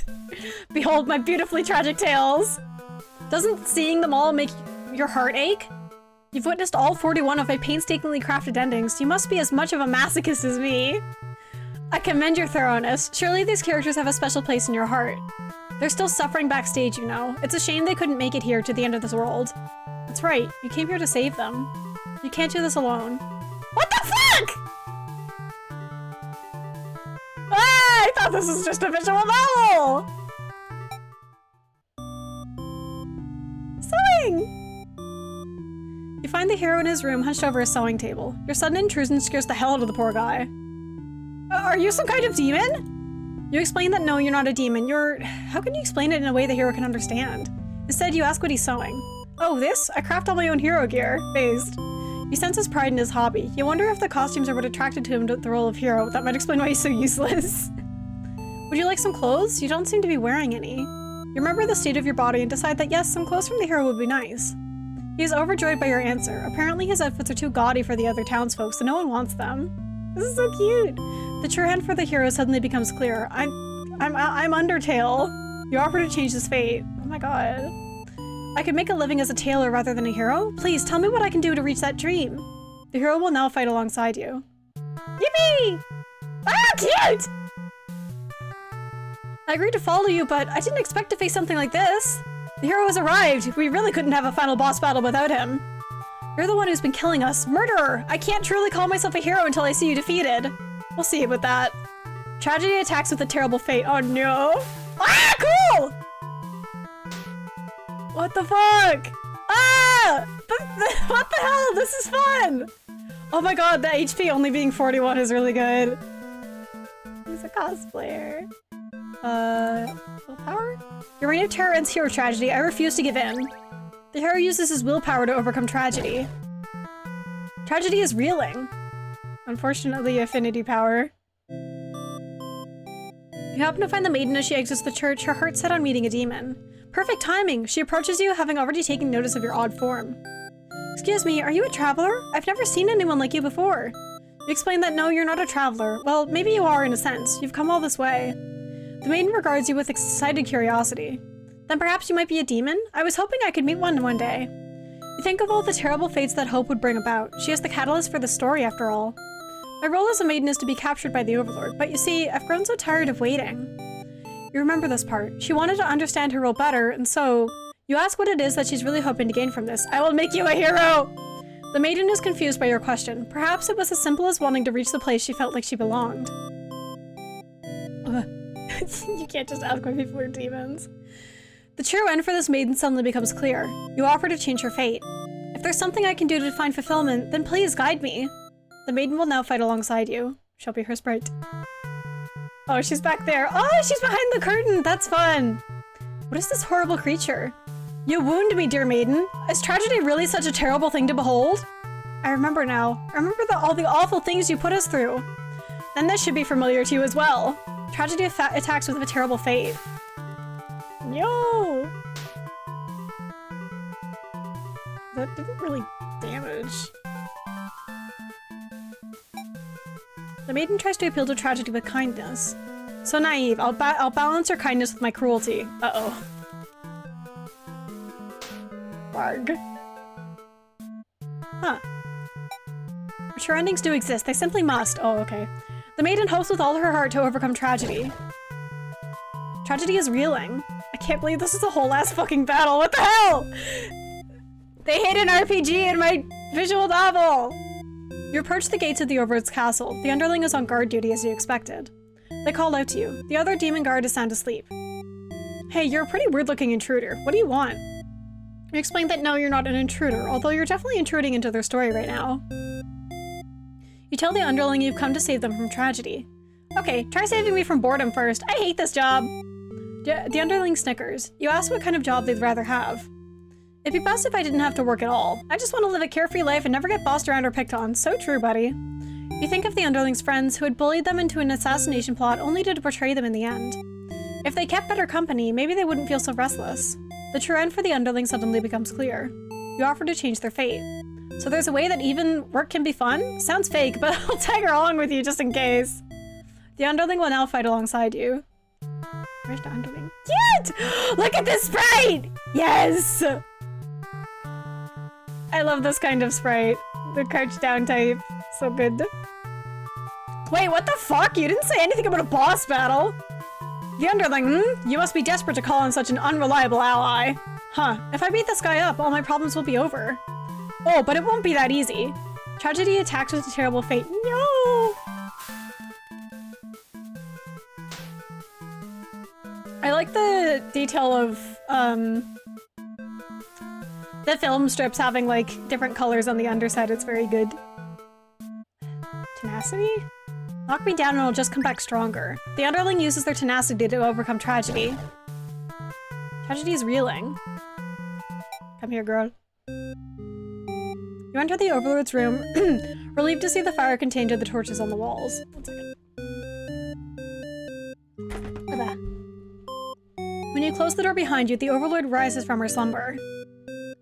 Behold my beautifully tragic tales. Doesn't seeing them all make your heart ache? You've witnessed all 41 of my painstakingly crafted endings. You must be as much of a masochist as me. I commend your thoroughness. Surely these characters have a special place in your heart. They're still suffering backstage, you know. It's a shame they couldn't make it here to the end of this world. That's right. You came here to save them. You can't do this alone. What the fuck?! Ah, I thought this was just a visual novel! Sewing! You find the hero in his room hunched over a sewing table. Your sudden intrusion scares the hell out of the poor guy. Are you some kind of demon? You explain that no, you're not a demon. How can you explain it in a way the hero can understand? Instead, you ask what he's sewing. Oh, this? I craft all my own hero gear. Based. He senses pride in his hobby. You wonder if the costumes are what attracted to him to the role of hero. That might explain why he's so useless. Would you like some clothes? You don't seem to be wearing any. You remember the state of your body and decide that yes, some clothes from the hero would be nice. He is overjoyed by your answer. Apparently his outfits are too gaudy for the other townsfolk, so no one wants them. This is so cute. The true end for the hero suddenly becomes clear. I'm Undertale. You offer to change his fate. Oh my god. I could make a living as a tailor rather than a hero? Please, tell me what I can do to reach that dream. The hero will now fight alongside you. Yippee! Ah, cute! I agreed to follow you, but I didn't expect to face something like this. The hero has arrived. We really couldn't have a final boss battle without him. You're the one who's been killing us. Murderer! I can't truly call myself a hero until I see you defeated. We'll see about that. Tragedy attacks with a terrible fate. Oh no! Ah, cool! What the fuck? Ah! What the hell? This is fun! Oh my god, the HP only being 41 is really good. He's a cosplayer. Willpower? Your reign of terror ends hero tragedy. I refuse to give in. The hero uses his willpower to overcome tragedy. Tragedy is reeling. Unfortunately, affinity power. You happen to find the maiden as she exits the church, her heart set on meeting a demon. Perfect timing! She approaches you, having already taken notice of your odd form. Excuse me, are you a traveler? I've never seen anyone like you before. You explain that no, you're not a traveler. Well, maybe you are in a sense. You've come all this way. The maiden regards you with excited curiosity. Then perhaps you might be a demon? I was hoping I could meet one day. You think of all the terrible fates that hope would bring about. She is the catalyst for the story, after all. My role as a maiden is to be captured by the Overlord, but you see, I've grown so tired of waiting. You remember this part. She wanted to understand her role better, and so you ask what it is that she's really hoping to gain from this. I will make you a hero! The maiden is confused by your question. Perhaps it was as simple as wanting to reach the place she felt like she belonged. You can't just ask why people are demons. The true end for this maiden suddenly becomes clear. You offer to change her fate. If there's something I can do to find fulfillment, then please guide me. The maiden will now fight alongside you. She'll be her sprite. Oh, she's back there. Oh, she's behind the curtain. That's fun. What is this horrible creature? You wound me, dear maiden. Is tragedy really such a terrible thing to behold? I remember now. I remember all the awful things you put us through. Then this should be familiar to you as well. Tragedy attacks with a terrible fate. Yo! That didn't really damage. The maiden tries to appeal to tragedy with kindness. So naive. I'll balance her kindness with my cruelty. Uh-oh. Barg. Huh. Mature endings do exist. They simply must. Oh, okay. The maiden hopes with all her heart to overcome tragedy. Tragedy is reeling. I can't believe this is a whole ass fucking battle. What the hell? They hid an RPG in my visual novel. You approach the gates of the Overlord's castle. The underling is on guard duty as you expected. They call out to you. The other demon guard is sound asleep. Hey, you're a pretty weird-looking intruder. What do you want? You explain that no, you're not an intruder, although you're definitely intruding into their story right now. You tell the underling you've come to save them from tragedy. Okay, try saving me from boredom first. I hate this job. The underling snickers. You ask what kind of job they'd rather have. It'd be best if I didn't have to work at all. I just want to live a carefree life and never get bossed around or picked on. So true, buddy. You think of the underling's friends who had bullied them into an assassination plot only to betray them in the end. If they kept better company, maybe they wouldn't feel so restless. The true end for the underling suddenly becomes clear. You offer to change their fate. So there's a way that even work can be fun? Sounds fake, but I'll tag along with you just in case. The underling will now fight alongside you. Where's the underling? Cute! Look at this sprite! Yes! I love this kind of sprite. The crouch down type. So good. Wait, what the fuck? You didn't say anything about a boss battle. The underling, You must be desperate to call on such an unreliable ally. Huh. If I beat this guy up, all my problems will be over. Oh, but it won't be that easy. Tragedy attacks with a terrible fate. No! I like the detail of, the film strips having, like, different colors on the underside. It's very good. Tenacity? Knock me down and I'll just come back stronger. The underling uses their tenacity to overcome tragedy. Tragedy is reeling. Come here, girl. You enter the Overlord's room, relieved to see the fire contained in the torches on the walls. 1 second. Okay. When you close the door behind you, the Overlord rises from her slumber.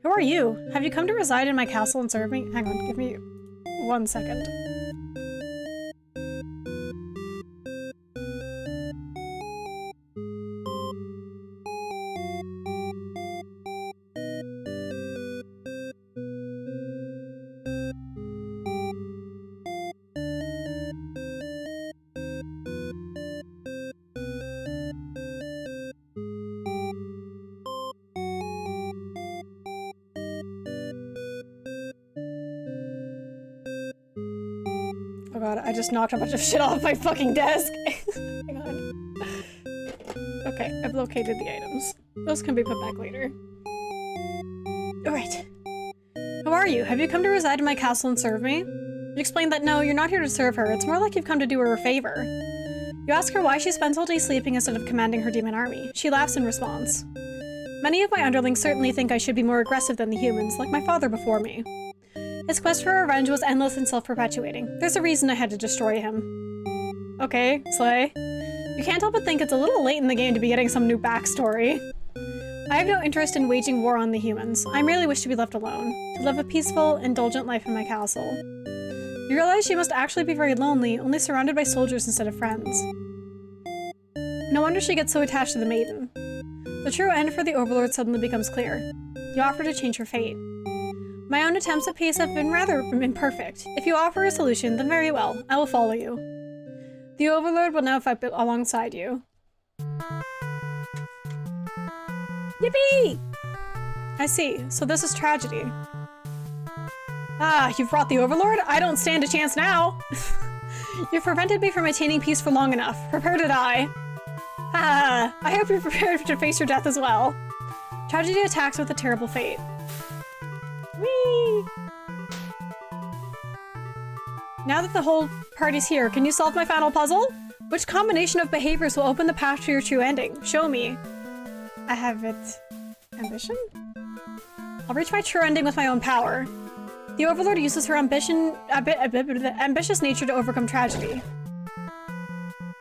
Who are you? Have you come to reside in my castle and serve me? Hang on, give me 1 second. Oh god, I just knocked a bunch of shit off my fucking desk. Hang on. Okay, I've located the items. Those can be put back later. Alright. Who are you? Have you come to reside in my castle and serve me? You explain that no, you're not here to serve her. It's more like you've come to do her a favor. You ask her why she spends all day sleeping instead of commanding her demon army. She laughs in response. Many of my underlings certainly think I should be more aggressive than the humans, like my father before me. His quest for revenge was endless and self-perpetuating. There's a reason I had to destroy him. Okay, Slay. You can't help but think it's a little late in the game to be getting some new backstory. I have no interest in waging war on the humans. I merely wish to be left alone, to live a peaceful, indulgent life in my castle. You realize she must actually be very lonely, only surrounded by soldiers instead of friends. No wonder she gets so attached to the maiden. The true end for the Overlord suddenly becomes clear. You offer to change her fate. My own attempts at peace have been rather imperfect. If you offer a solution, then very well. I will follow you. The Overlord will now fight alongside you. Yippee! I see. So this is tragedy. Ah, you've brought the Overlord? I don't stand a chance now. You've prevented me from attaining peace for long enough. Prepare to die. Ah, I hope you're prepared to face your death as well. Tragedy attacks with a terrible fate. Whee! Now that the whole party's here, can you solve my final puzzle? Which combination of behaviors will open the path to your true ending? Show me. I have it. Ambition? I'll reach my true ending with my own power. The Overlord uses her ambitious nature to overcome tragedy.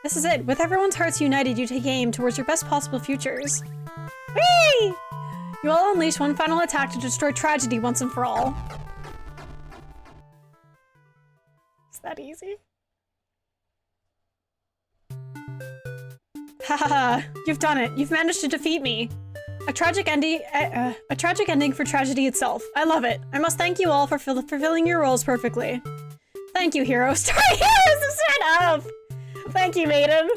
This is it. With everyone's hearts united, you take aim towards your best possible futures. Whee! You will unleash one final attack to destroy tragedy once and for all. Is that easy? Haha, you've done it. You've managed to defeat me. A tragic ending for tragedy itself. I love it. I must thank you all for fulfilling your roles perfectly. Thank you, heroes. Sorry, heroes, stand up! Thank you, maiden.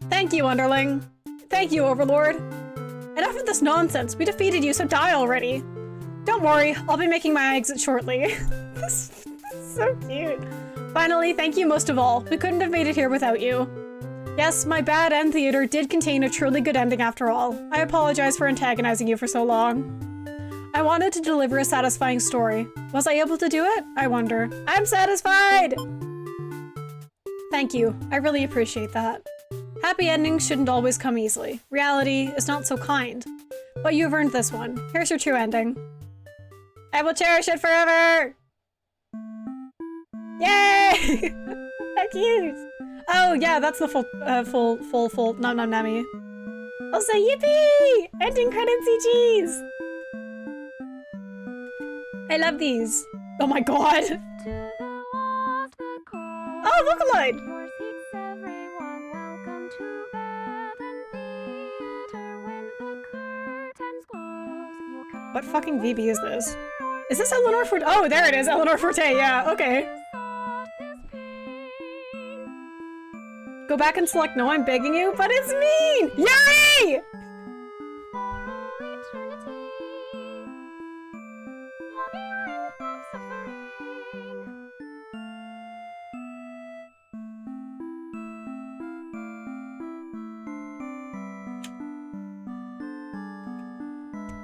Thank you, underling. Thank you, Overlord. Enough of this nonsense. We defeated you, so die already. Don't worry, I'll be making my exit shortly. This is so cute. Finally, thank you most of all. We couldn't have made it here without you. Yes, my bad end theater did contain a truly good ending after all. I apologize for antagonizing you for so long. I wanted to deliver a satisfying story. Was I able to do it? I wonder. I'm satisfied! Thank you. I really appreciate that. Happy endings shouldn't always come easily. Reality is not so kind. But you've earned this one. Here's your true ending. I will cherish it forever! Yay! How cute! Oh yeah, that's the full nom nom nammy. I'll say yippee! Ending credit CGs! I love these. Oh my god! Oh, Vocaloid! What fucking VB is this? Is this Eleanor Forte? Oh, there it is, Eleanor Forte, yeah, okay. Go back and select no, I'm begging you, but it's mean! Yay!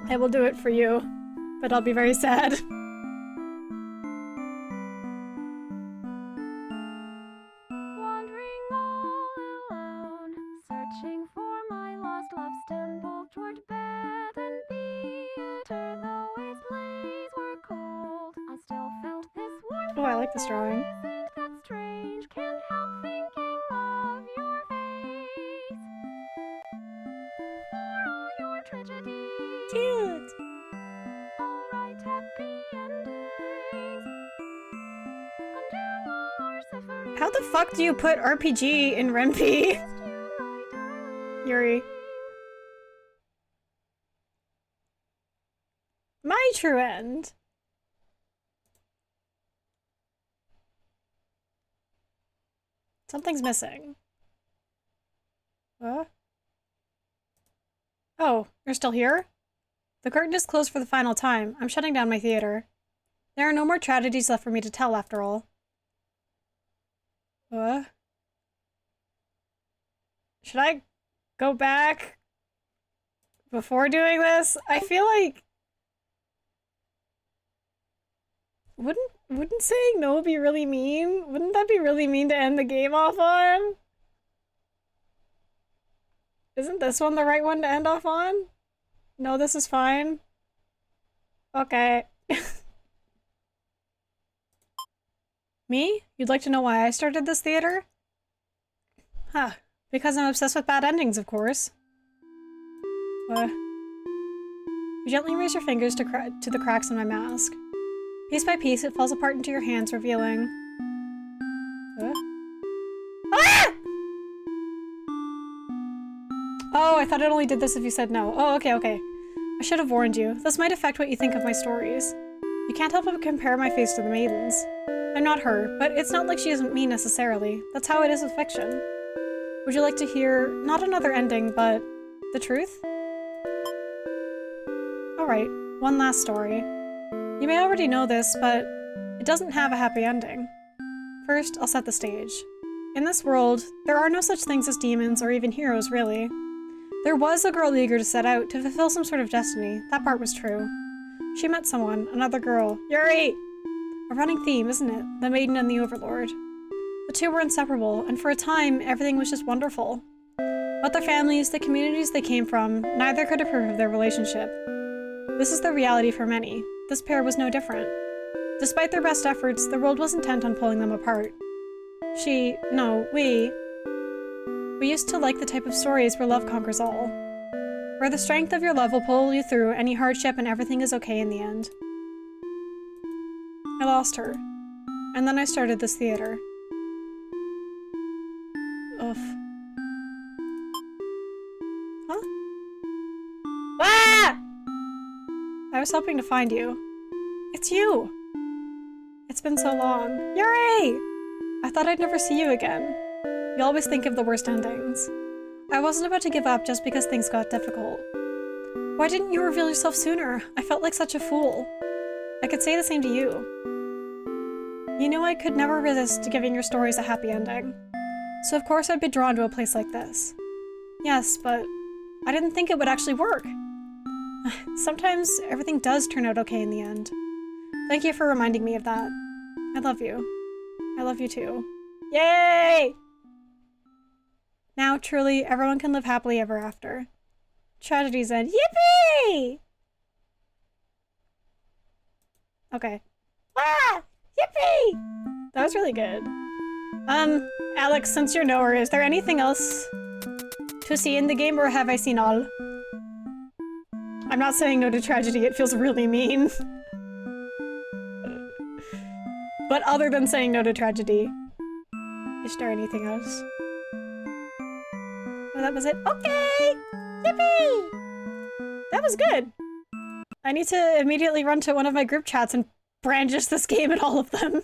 I will do it for you, but I'll be very sad. Wandering all alone, searching for my lost love, stumbled toward bed and theater. Though its lays were cold, I still Oh, I like this drawing. Isn't that strange? Can't help thinking of your face. For all your tragedy. Cute. Alright, happy endings. Undo all our suffering. How the fuck do you put RPG in Rempe? Just you, my darling. Yuri. My true end. Something's missing. What? Oh, you're still here? The curtain is closed for the final time. I'm shutting down my theater. There are no more tragedies left for me to tell, after all. What? Should I go back before doing this? I feel like... Wouldn't saying no be really mean? Wouldn't that be really mean to end the game off on? Isn't this one the right one to end off on? No, this is fine. Okay. Me? You'd like to know why I started this theater? Huh. Because I'm obsessed with bad endings, of course. You gently raise your fingers to the cracks in my mask. Piece by piece, it falls apart into your hands, revealing... Ah! Oh, I thought it only did this if you said no. Oh, okay, okay. I should have warned you. This might affect what you think of my stories. You can't help but compare my face to the maiden's. I'm not her, but it's not like she isn't me necessarily. That's how it is with fiction. Would you like to hear, not another ending, but the truth? Alright, one last story. You may already know this, but it doesn't have a happy ending. First, I'll set the stage. In this world, there are no such things as demons or even heroes, really. There was a girl eager to set out to fulfill some sort of destiny. That part was true. She met someone, another girl. Yuri! A running theme, isn't it? The maiden and the overlord. The two were inseparable, and for a time, everything was just wonderful. But their families, the communities they came from, neither could approve of their relationship. This is the reality for many. This pair was no different. Despite their best efforts, the world was intent on pulling them apart. We used to like the type of stories where love conquers all. Where the strength of your love will pull you through any hardship and everything is okay in the end. I lost her. And then I started this theater. Oof. Huh? Ah! I was hoping to find you. It's you! It's been so long. Yuri! I thought I'd never see you again. You always think of the worst endings. I wasn't about to give up just because things got difficult. Why didn't you reveal yourself sooner? I felt like such a fool. I could say the same to you. You knew I could never resist giving your stories a happy ending. So of course I'd be drawn to a place like this. Yes, but I didn't think it would actually work. Sometimes everything does turn out okay in the end. Thank you for reminding me of that. I love you. I love you too. Yay! Now, truly, everyone can live happily ever after. Tragedies end. Yippee! Okay. Ah! Yippee! That was really good. Alex, since you're knower, is there anything else to see in the game, or have I seen all? I'm not saying no to tragedy, it feels really mean. But other than saying no to tragedy, is there anything else? Oh, that was it. Okay! Yippee! That was good. I need to immediately run to one of my group chats and brandish this game at all of them.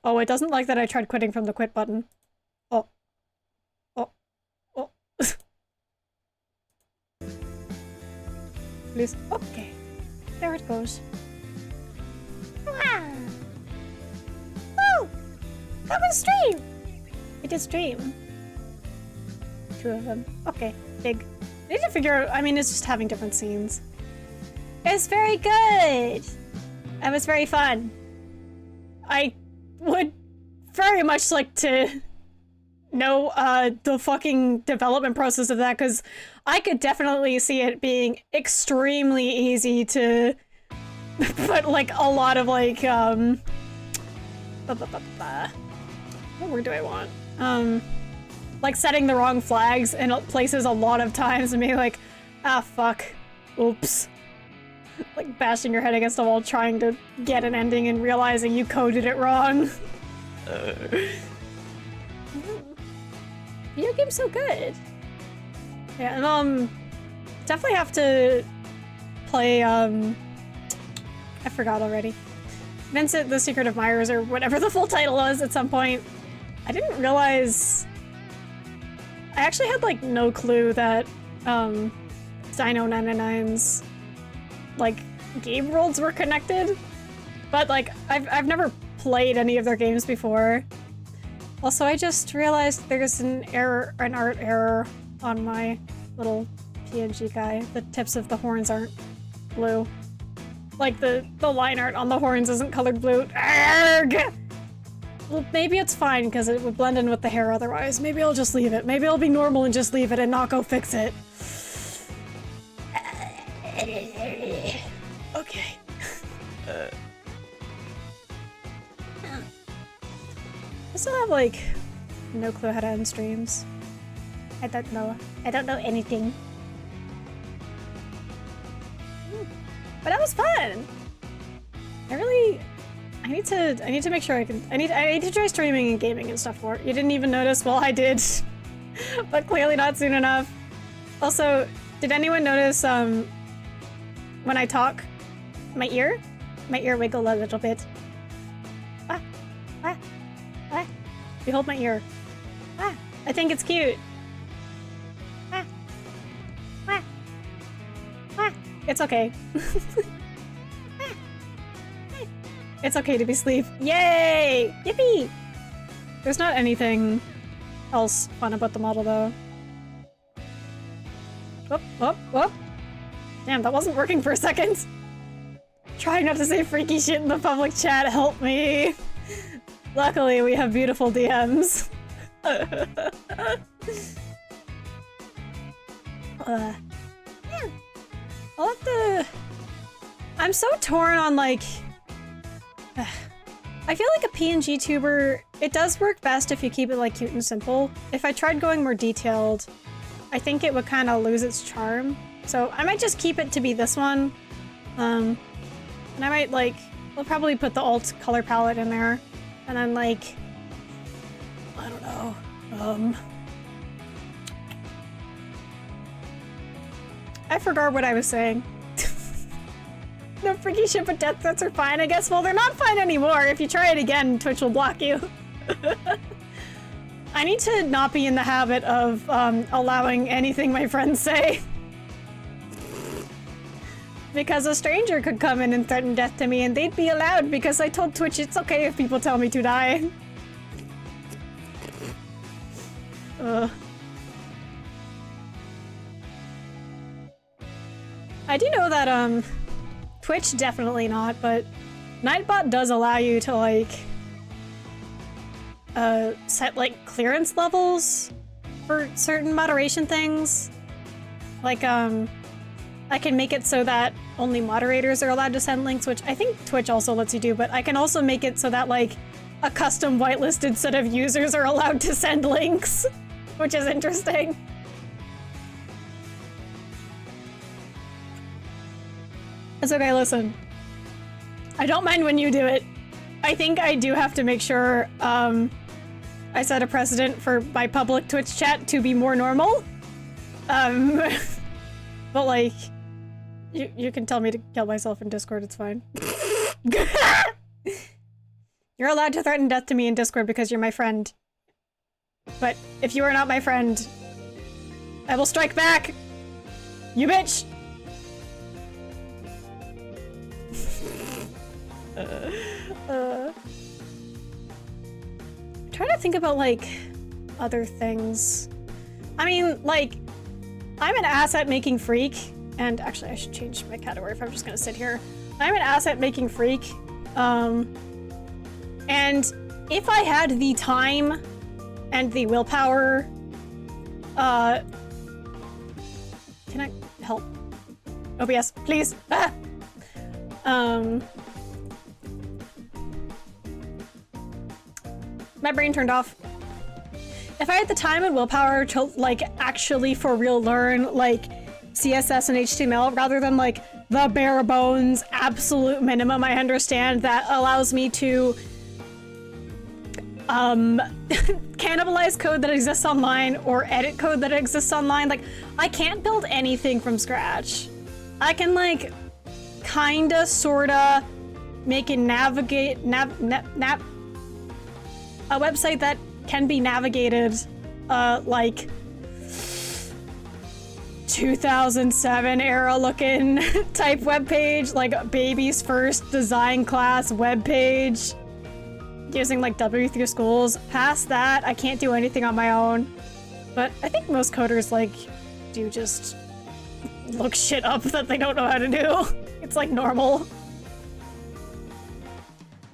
Oh, it doesn't like that I tried quitting from the quit button. Oh. Oh. Oh. Please. Okay. There it goes. Wow. Woo! That was stream! It is stream. Two of them. Okay. Big. I need to figure out, I mean, it's just having different scenes. It's very good! That was very fun. I would very much like to know the fucking development process of that, because I could definitely see it being extremely easy to but like a lot of like, what word do I want? Like setting the wrong flags in places a lot of times and being like, ah, fuck, oops. Like bashing your head against the wall trying to get an ending and realizing you coded it wrong. Video game's so good. Yeah, and definitely have to play, I forgot already. Vincent the Secret of Myers or whatever the full title was at some point. I didn't realize... I actually had like no clue that Dino 99's like game worlds were connected. But like I've never played any of their games before. Also, I just realized there's an art error on my little PNG guy. The tips of the horns aren't blue. Like the line art on the horns isn't colored blue. Arrgh! Well, maybe it's fine because it would blend in with the hair otherwise. Maybe I'll just leave it. Maybe I'll be normal and just leave it and not go fix it. Okay. I still have like no clue how to end streams. I don't know. I don't know anything. But that was fun. I need to make sure I need to try streaming and gaming and stuff more. You didn't even notice? Well, I did. But clearly not soon enough. Also, did anyone notice when I talk, my ear wiggle a little bit. Ah, ah, ah. Behold my ear. Ah, I think it's cute. Ah, ah, ah. It's okay. It's okay to be asleep. Yay! Yippee! There's not anything else fun about the model, though. Whoop, whoop, whoop. Damn, that wasn't working for a second. Trying not to say freaky shit in the public chat, help me. Luckily, we have beautiful DMs. Yeah. I'll have to... I'm so torn on, like... I feel like a PNGtuber, it does work best if you keep it like cute and simple. If I tried going more detailed, I think it would kind of lose its charm. So I might just keep it to be this one. And I might like, I'll probably put the alt color palette in there. And then like, I don't know. I forgot what I was saying. No freaky shit, but death threats are fine, I guess. Well, they're not fine anymore. If you try it again, Twitch will block you. I need to not be in the habit of allowing anything my friends say. Because a stranger could come in and threaten death to me and they'd be allowed because I told Twitch it's okay if people tell me to die. I do know that, Twitch, definitely not, but Nightbot does allow you to, like, set, like, clearance levels for certain moderation things. Like, I can make it so that only moderators are allowed to send links, which I think Twitch also lets you do, but I can also make it so that, like, a custom whitelisted set of users are allowed to send links, which is interesting. It's okay, listen. I don't mind when you do it. I think I do have to make sure I set a precedent for my public Twitch chat to be more normal. But like, you can tell me to kill myself in Discord, it's fine. You're allowed to threaten death to me in Discord because you're my friend. But if you are not my friend, I will strike back! You bitch! Trying to think about, like, other things. I mean, like, I'm an asset-making freak, and actually I should change my category if I'm just gonna sit here. I'm an asset-making freak, and if I had the time and the willpower, can I help? OBS, please. Ah! My brain turned off. If I had the time and willpower to like actually for real learn like CSS and HTML rather than like the bare bones absolute minimum I understand that allows me to cannibalize code that exists online or edit code that exists online, like I can't build anything from scratch. I can like kinda sorta make it navigate a website that can be navigated like 2007 era looking type web page, like baby's first design class web page using like W through schools. Past that, I can't do anything on my own. But I think most coders like do just look shit up that they don't know how to do. It's like normal.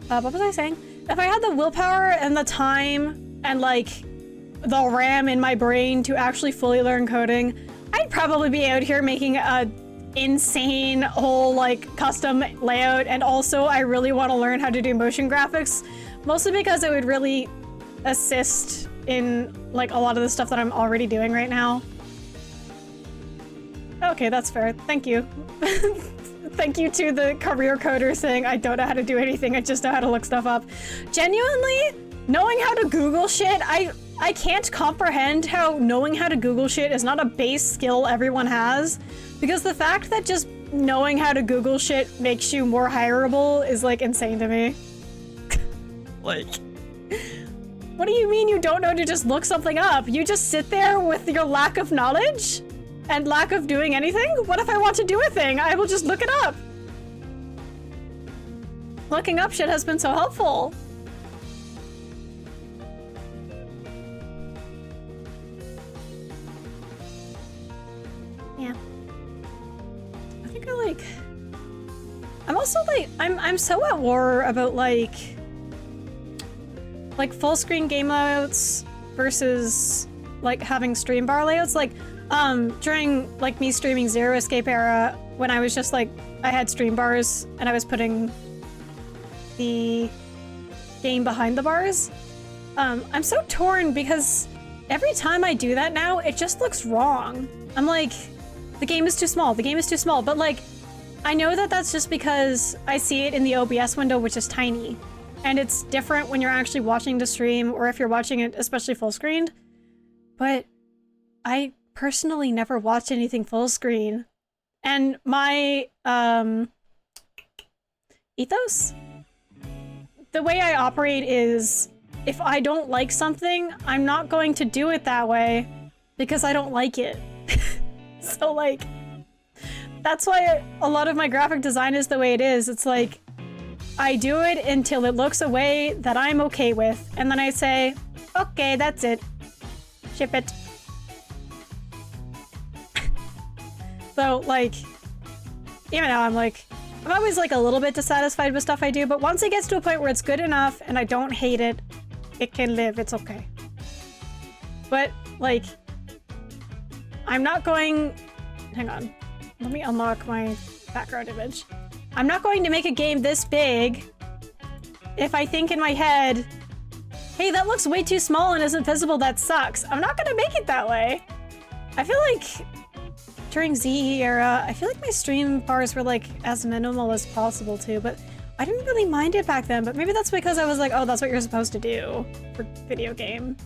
What was I saying? If I had the willpower and the time and like the RAM in my brain to actually fully learn coding, I'd probably be out here making a insane whole like custom layout. And also I really want to learn how to do motion graphics, mostly because it would really assist in like a lot of the stuff that I'm already doing right now. Okay, that's fair. Thank you. Thank you to the career coder saying I don't know how to do anything, I just know how to look stuff up. Genuinely, knowing how to Google shit, I can't comprehend how knowing how to Google shit is not a base skill everyone has. Because the fact that just knowing how to Google shit makes you more hireable is like insane to me. Like, what do you mean you don't know to just look something up? You just sit there with your lack of knowledge? And lack of doing anything? What if I want to do a thing? I will just look it up. Looking up shit has been so helpful. Yeah. I think I like... I'm also like, I'm so at war about like full screen game layouts versus like having stream bar layouts. Like, during like me streaming Zero Escape era, when I was just like, I had stream bars and I was putting the game behind the bars. I'm so torn because every time I do that now, it just looks wrong. I'm like, the game is too small, the game is too small. But like, I know that that's just because I see it in the OBS window, which is tiny. And it's different when you're actually watching the stream or if you're watching it, especially full screened. But I personally never watched anything full screen. And my ethos? The way I operate is if I don't like something, I'm not going to do it that way because I don't like it. So like, that's why a lot of my graphic design is the way it is. It's like, I do it until it looks a way that I'm okay with. And then I say, okay, that's it. Ship it. So like, even now I'm like, I'm always like a little bit dissatisfied with stuff I do, but once it gets to a point where it's good enough and I don't hate it, it can live, it's okay. But like, I'm not going, hang on, let me unlock my background image. I'm not going to make a game this big if I think in my head, hey, that looks way too small and isn't visible, that sucks. I'm not gonna make it that way. I feel like during ZE era, I feel like my stream bars were like as minimal as possible too, but I didn't really mind it back then, but maybe that's because I was like, oh, that's what you're supposed to do for video game.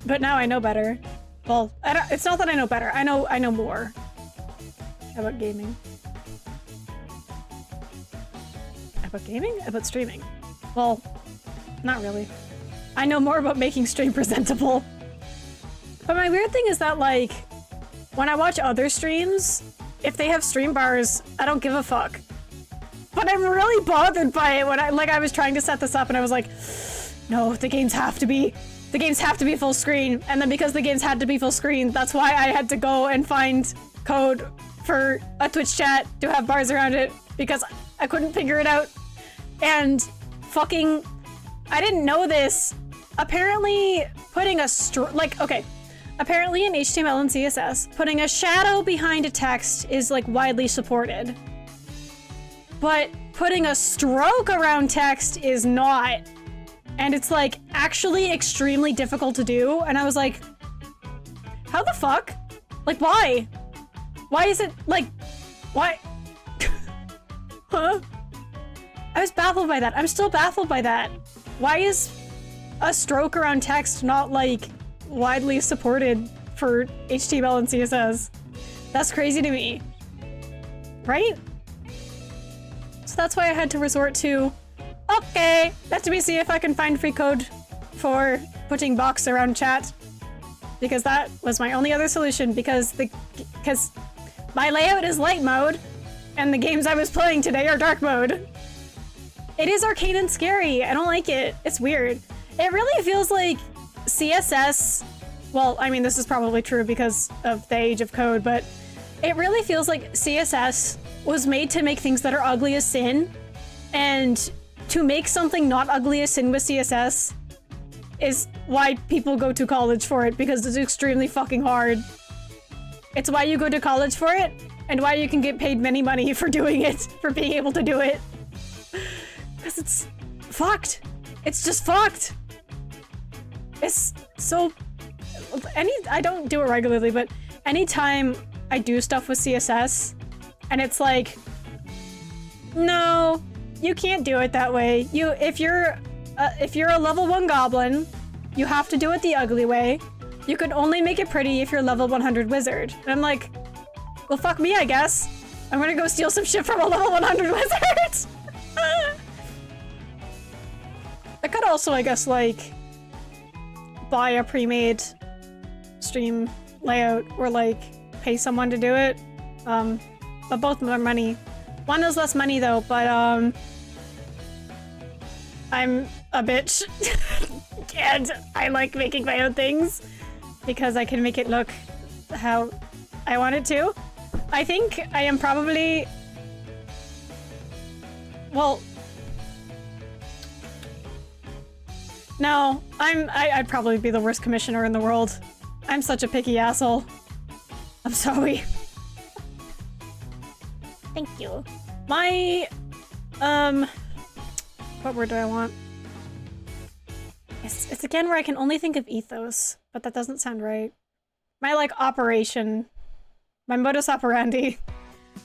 But now I know better. Well, it's not that I know better, I know more about gaming. About gaming? About streaming. Well, not really. I know more about making stream presentable. But my weird thing is that like, when I watch other streams, if they have stream bars, I don't give a fuck. But I'm really bothered by it when I was trying to set this up and I was like, no, the games have to be full screen. And then because the games had to be full screen, that's why I had to go and find code for a Twitch chat to have bars around it because I couldn't figure it out. And fucking, I didn't know this. Apparently putting a apparently in HTML and CSS, putting a shadow behind a text is like widely supported. but putting a stroke around text is not. And it's like actually extremely difficult to do. And I was like, how the fuck? Like, why? Why is it like, why? Huh? I was baffled by that. I'm still baffled by that. Why is a stroke around text not like widely supported for HTML and CSS? That's crazy to me. Right? So that's why I had to resort to, okay, let me see if I can find free code for putting box around chat. Because that was my only other solution, because my layout is light mode and the games I was playing today are dark mode. It is arcane and scary. I don't like it. It's weird. It really feels like CSS, well, I mean, this is probably true because of the age of code, but it really feels like CSS was made to make things that are ugly as sin, and to make something not ugly as sin with CSS is why people go to college for it, because it's extremely fucking hard. It's why you go to college for it, and why you can get paid many money for doing it, for being able to do it. Because it's fucked. It's just fucked. It's so... I don't do it regularly, but anytime I do stuff with CSS, and it's like, no, you can't do it that way. If you're a level 1 goblin, you have to do it the ugly way. You can only make it pretty if you're level 100 wizard. And I'm like, well, fuck me, I guess. I'm gonna go steal some shit from a level 100 wizard. I could also, I guess, like, buy a pre-made stream layout or, like, pay someone to do it. But both of them are money. One is less money, though, but, I'm a bitch. And I like making my own things because I can make it look how I want it to. I think I am probably... Well... No, I'd probably be the worst commissioner in the world. I'm such a picky asshole. I'm sorry. Thank you. My, what word do I want? It's again where I can only think of ethos, but that doesn't sound right. My, like, operation, my modus operandi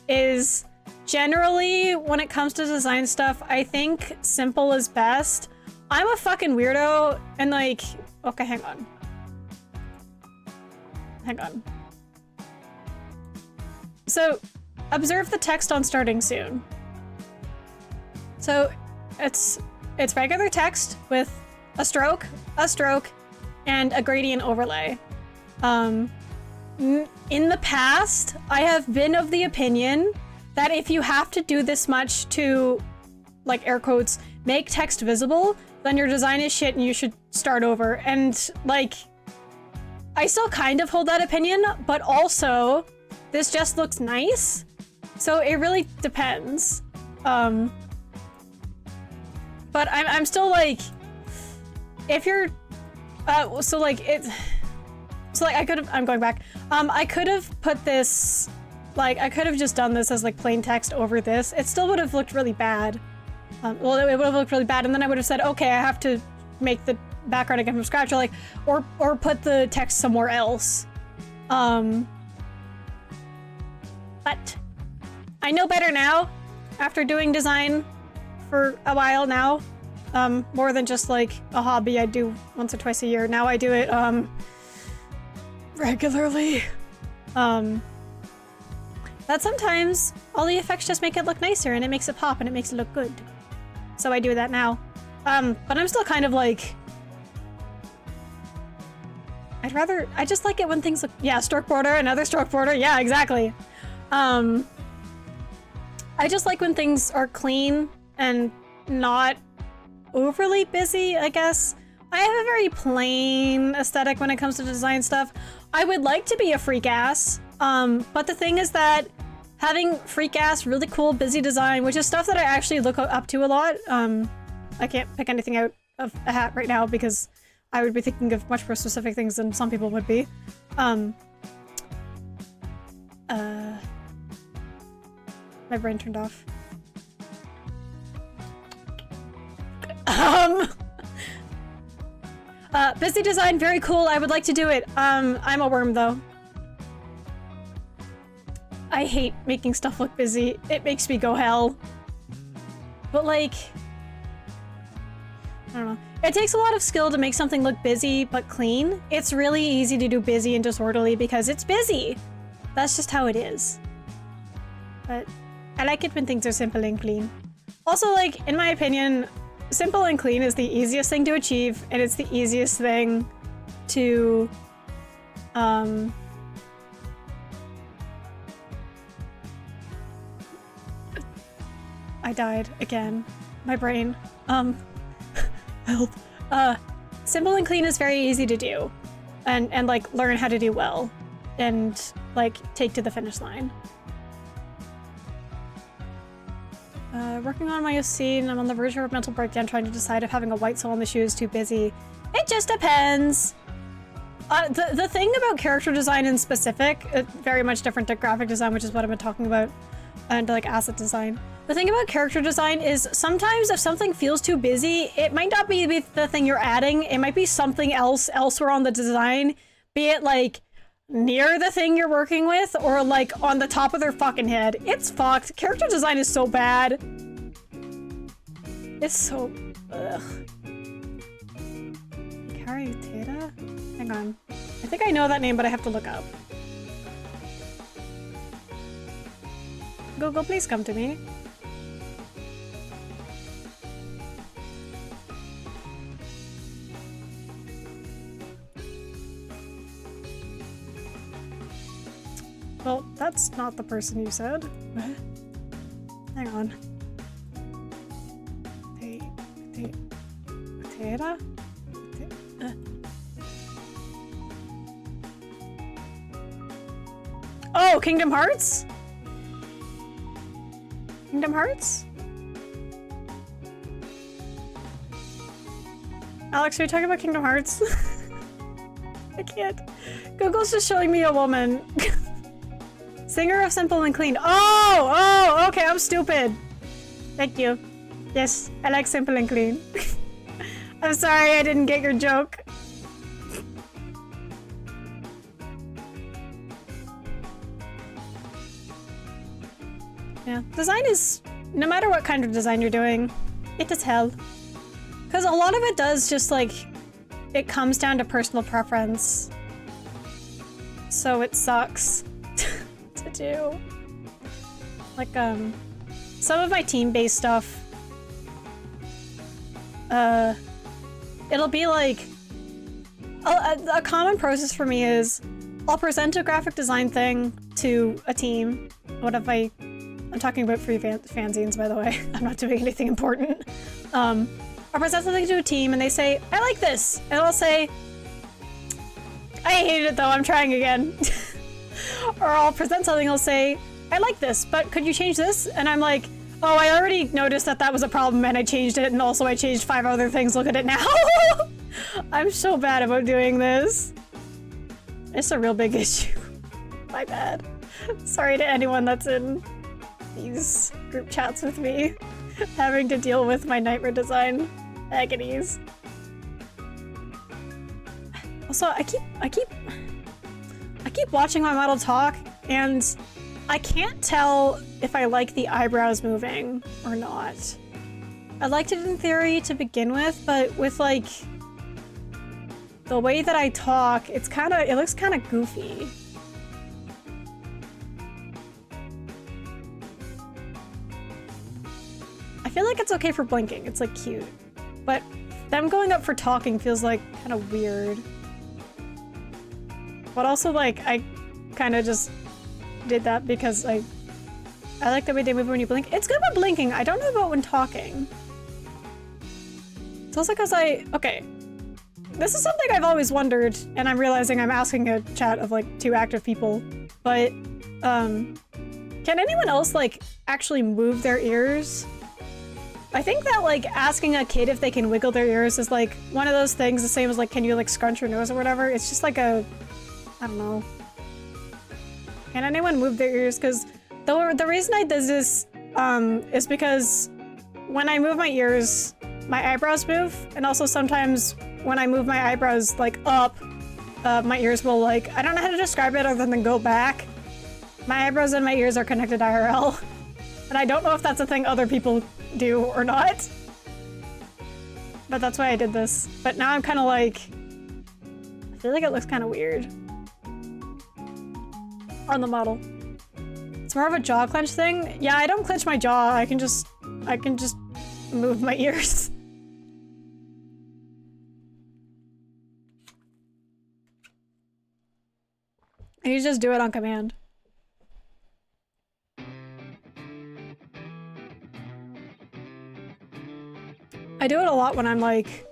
is generally, when it comes to design stuff, I think simple is best. I'm a fucking weirdo, and like, okay, hang on. Hang on. So, observe the text on starting soon. So, it's regular text with a stroke, and a gradient overlay. In the past, I have been of the opinion that if you have to do this much to, like, air quotes, make text visible, then your design is shit and you should start over. And, like, I still kind of hold that opinion, but also, this just looks nice. So it really depends. But I'm still, like, if you're, so like, I could have, I'm going back. I could have put this, like, I could have just done this as, like, plain text over this. It still would have looked really bad. Well, it would have looked really bad, and then I would have said, okay, I have to make the background again from scratch, or like, or put the text somewhere else. But I know better now, after doing design for a while now. More than just like a hobby I do once or twice a year. Now I do it, regularly. That sometimes all the effects just make it look nicer, and it makes it pop, and it makes it look good. So I do that now. But I'm still kind of like... I just like it when things look... Yeah, stroke border, another stroke border. Yeah, exactly. I just like when things are clean and not overly busy, I guess. I have a very plain aesthetic when it comes to design stuff. I would like to be a freak ass, but the thing is that having freak ass, really cool, busy design, which is stuff that I actually look up to a lot. I can't pick anything out of a hat right now because I would be thinking of much more specific things than some people would be. My brain turned off. Busy design, very cool. I would like to do it. I'm a worm though. I hate making stuff look busy. It makes me go hell. But like, I don't know. It takes a lot of skill to make something look busy but clean. It's really easy to do busy and disorderly because it's busy. That's just how it is. But I like it when things are simple and clean. Also, like, in my opinion, simple and clean is the easiest thing to achieve, and it's the easiest thing to, I died again. My brain. Help. Simple and clean is very easy to do, and like learn how to do well, and like take to the finish line. Working on my OC, and I'm on the verge of a mental breakdown trying to decide if having a white sole on the shoe is too busy. It just depends. The thing about character design in specific, very much different to graphic design, which is what I've been talking about, and like asset design. The thing about character design is sometimes if something feels too busy, it might not be the thing you're adding. It might be something else elsewhere on the design, be it like near the thing you're working with or like on the top of their fucking head. It's fucked. Character design is so bad. It's so... ugh. Hikari Tata? Hang on. I think I know that name, but I have to look up. Google, please come to me. Well, that's not the person you said. Hang on. Tata? Oh, Kingdom Hearts? Kingdom Hearts? Alex, are you talking about Kingdom Hearts? I can't. Google's just showing me a woman. Singer of Simple and Clean. Oh, okay, I'm stupid. Thank you. Yes, I like Simple and Clean. I'm sorry I didn't get your joke. Yeah, design is, no matter what kind of design you're doing, it is hell. Because a lot of it does just like, it comes down to personal preference. So it sucks to do. Like, some of my team-based stuff, it'll be like, a common process for me is, I'll present a graphic design thing to a team. What if I'm talking about free fanzines, by the way. I'm not doing anything important. I'll present something to a team and they say, I like this. And I'll say, I hate it though, I'm trying again. Or I'll present something, I'll say, I like this, but could you change this? And I'm like, oh, I already noticed that that was a problem and I changed it, and also I changed 5 other things, look at it now. I'm so bad about doing this. It's a real big issue. My bad. Sorry to anyone that's in these group chats with me, having to deal with my nightmare design agonies. Also, I keep watching my model talk, and I can't tell if I like the eyebrows moving or not. I liked it in theory to begin with, but with like the way that I talk, it looks kind of goofy. I feel like it's okay for blinking, it's like cute, but them going up for talking feels like kind of weird. But also like, I kind of just did that because I like the way they move when you blink. It's good when blinking, I don't know about when talking. It's also because okay, this is something I've always wondered, and I'm realizing I'm asking a chat of like 2 active people, but can anyone else like actually move their ears? I think that like asking a kid if they can wiggle their ears is like one of those things the same as like, can you like scrunch your nose or whatever? It's just like a, I don't know. Can anyone move their ears? Because the reason I did this is because when I move my ears, my eyebrows move, and also sometimes when I move my eyebrows like up, my ears will like, I don't know how to describe it other than go back. My eyebrows and my ears are connected IRL. And I don't know if that's a thing other people do or not. But that's why I did this. But now I'm kind of like, I feel like it looks kind of weird on the model. It's more of a jaw clench thing. Yeah, I don't clench my jaw. I can just move my ears. And you just do it on command. I do it a lot when I'm like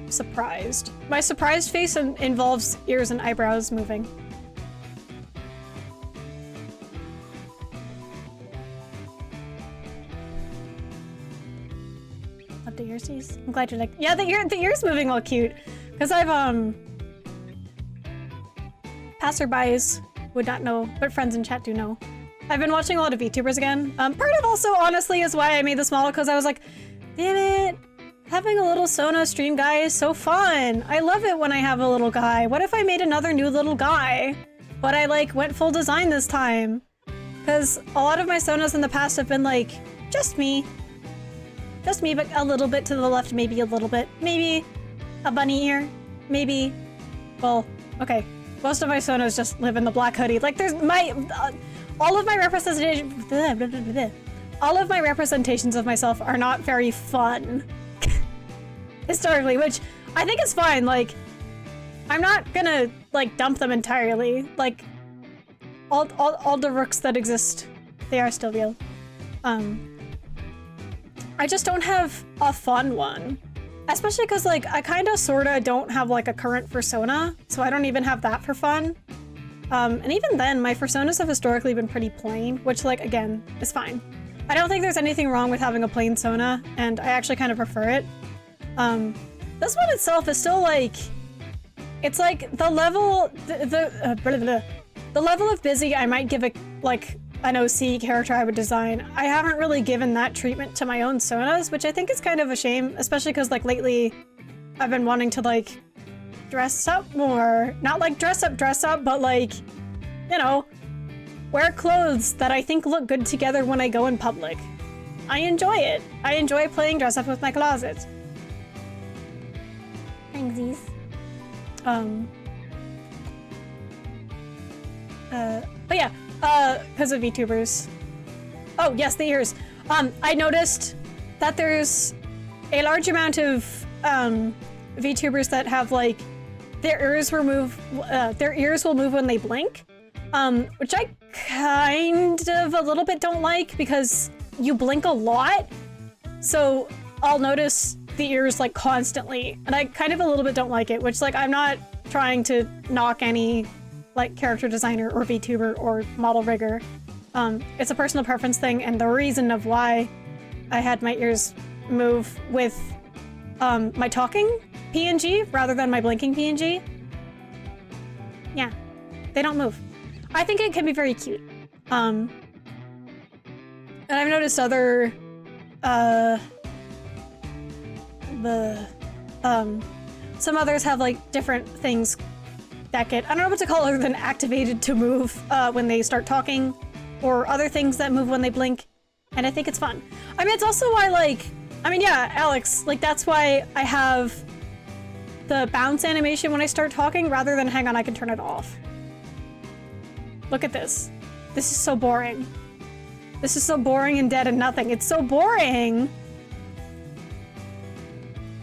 surprised. My surprised face involves ears and eyebrows moving. Love the earsies. I'm glad you like. Yeah, the ears moving all cute. Because I've passerbys would not know, but friends in chat do know. I've been watching a lot of VTubers again. Part of also honestly is why I made this model, because I was like, damn it, having a little Sona stream guy is so fun. I love it when I have a little guy. What if I made another new little guy? But I like went full design this time. Because a lot of my Sonas in the past have been like, just me. Just me, but a little bit to the left, maybe a little bit. Maybe a bunny ear. Maybe, well, okay. Most of my Sonas just live in the black hoodie. Like there's all of my representations of myself are not very fun. Historically, which I think is fine. Like, I'm not gonna like dump them entirely. Like, all the rooks that exist, they are still real. I just don't have a fun one. Especially because like I kind of sorta don't have like a current persona, so I don't even have that for fun. And even then, my personas have historically been pretty plain, which like again is fine. I don't think there's anything wrong with having a plain Sona, and I actually kind of prefer it. This one itself is still like, it's like the level the level of busy I might give it like an OC character I would design. I haven't really given that treatment to my own Sonas, which I think is kind of a shame, especially because like lately I've been wanting to like dress up more. Not like dress up, but like, you know, wear clothes that I think look good together when I go in public. I enjoy it. I enjoy playing dress up with my closet. Thanksies. But yeah, because of VTubers. Oh, yes, the ears. I noticed that there's a large amount of VTubers that have like their ears will move when they blink, which I kind of a little bit don't like because you blink a lot, so I'll notice the ears like constantly, and I kind of a little bit don't like it, which like I'm not trying to knock any like character designer or VTuber or model rigger. It's a personal preference thing, and the reason of why I had my ears move with my talking PNG rather than my blinking PNG. Yeah, they don't move. I think it can be very cute. And I've noticed other some others have like different things that get, I don't know what to call it other than activated to move when they start talking, or other things that move when they blink, and I think it's fun. I mean, it's also why like, I mean, yeah, Alex, like that's why I have the bounce animation when I start talking rather than, hang on, I can turn it off. Look at this. This is so boring. This is so boring and dead and nothing. It's so boring.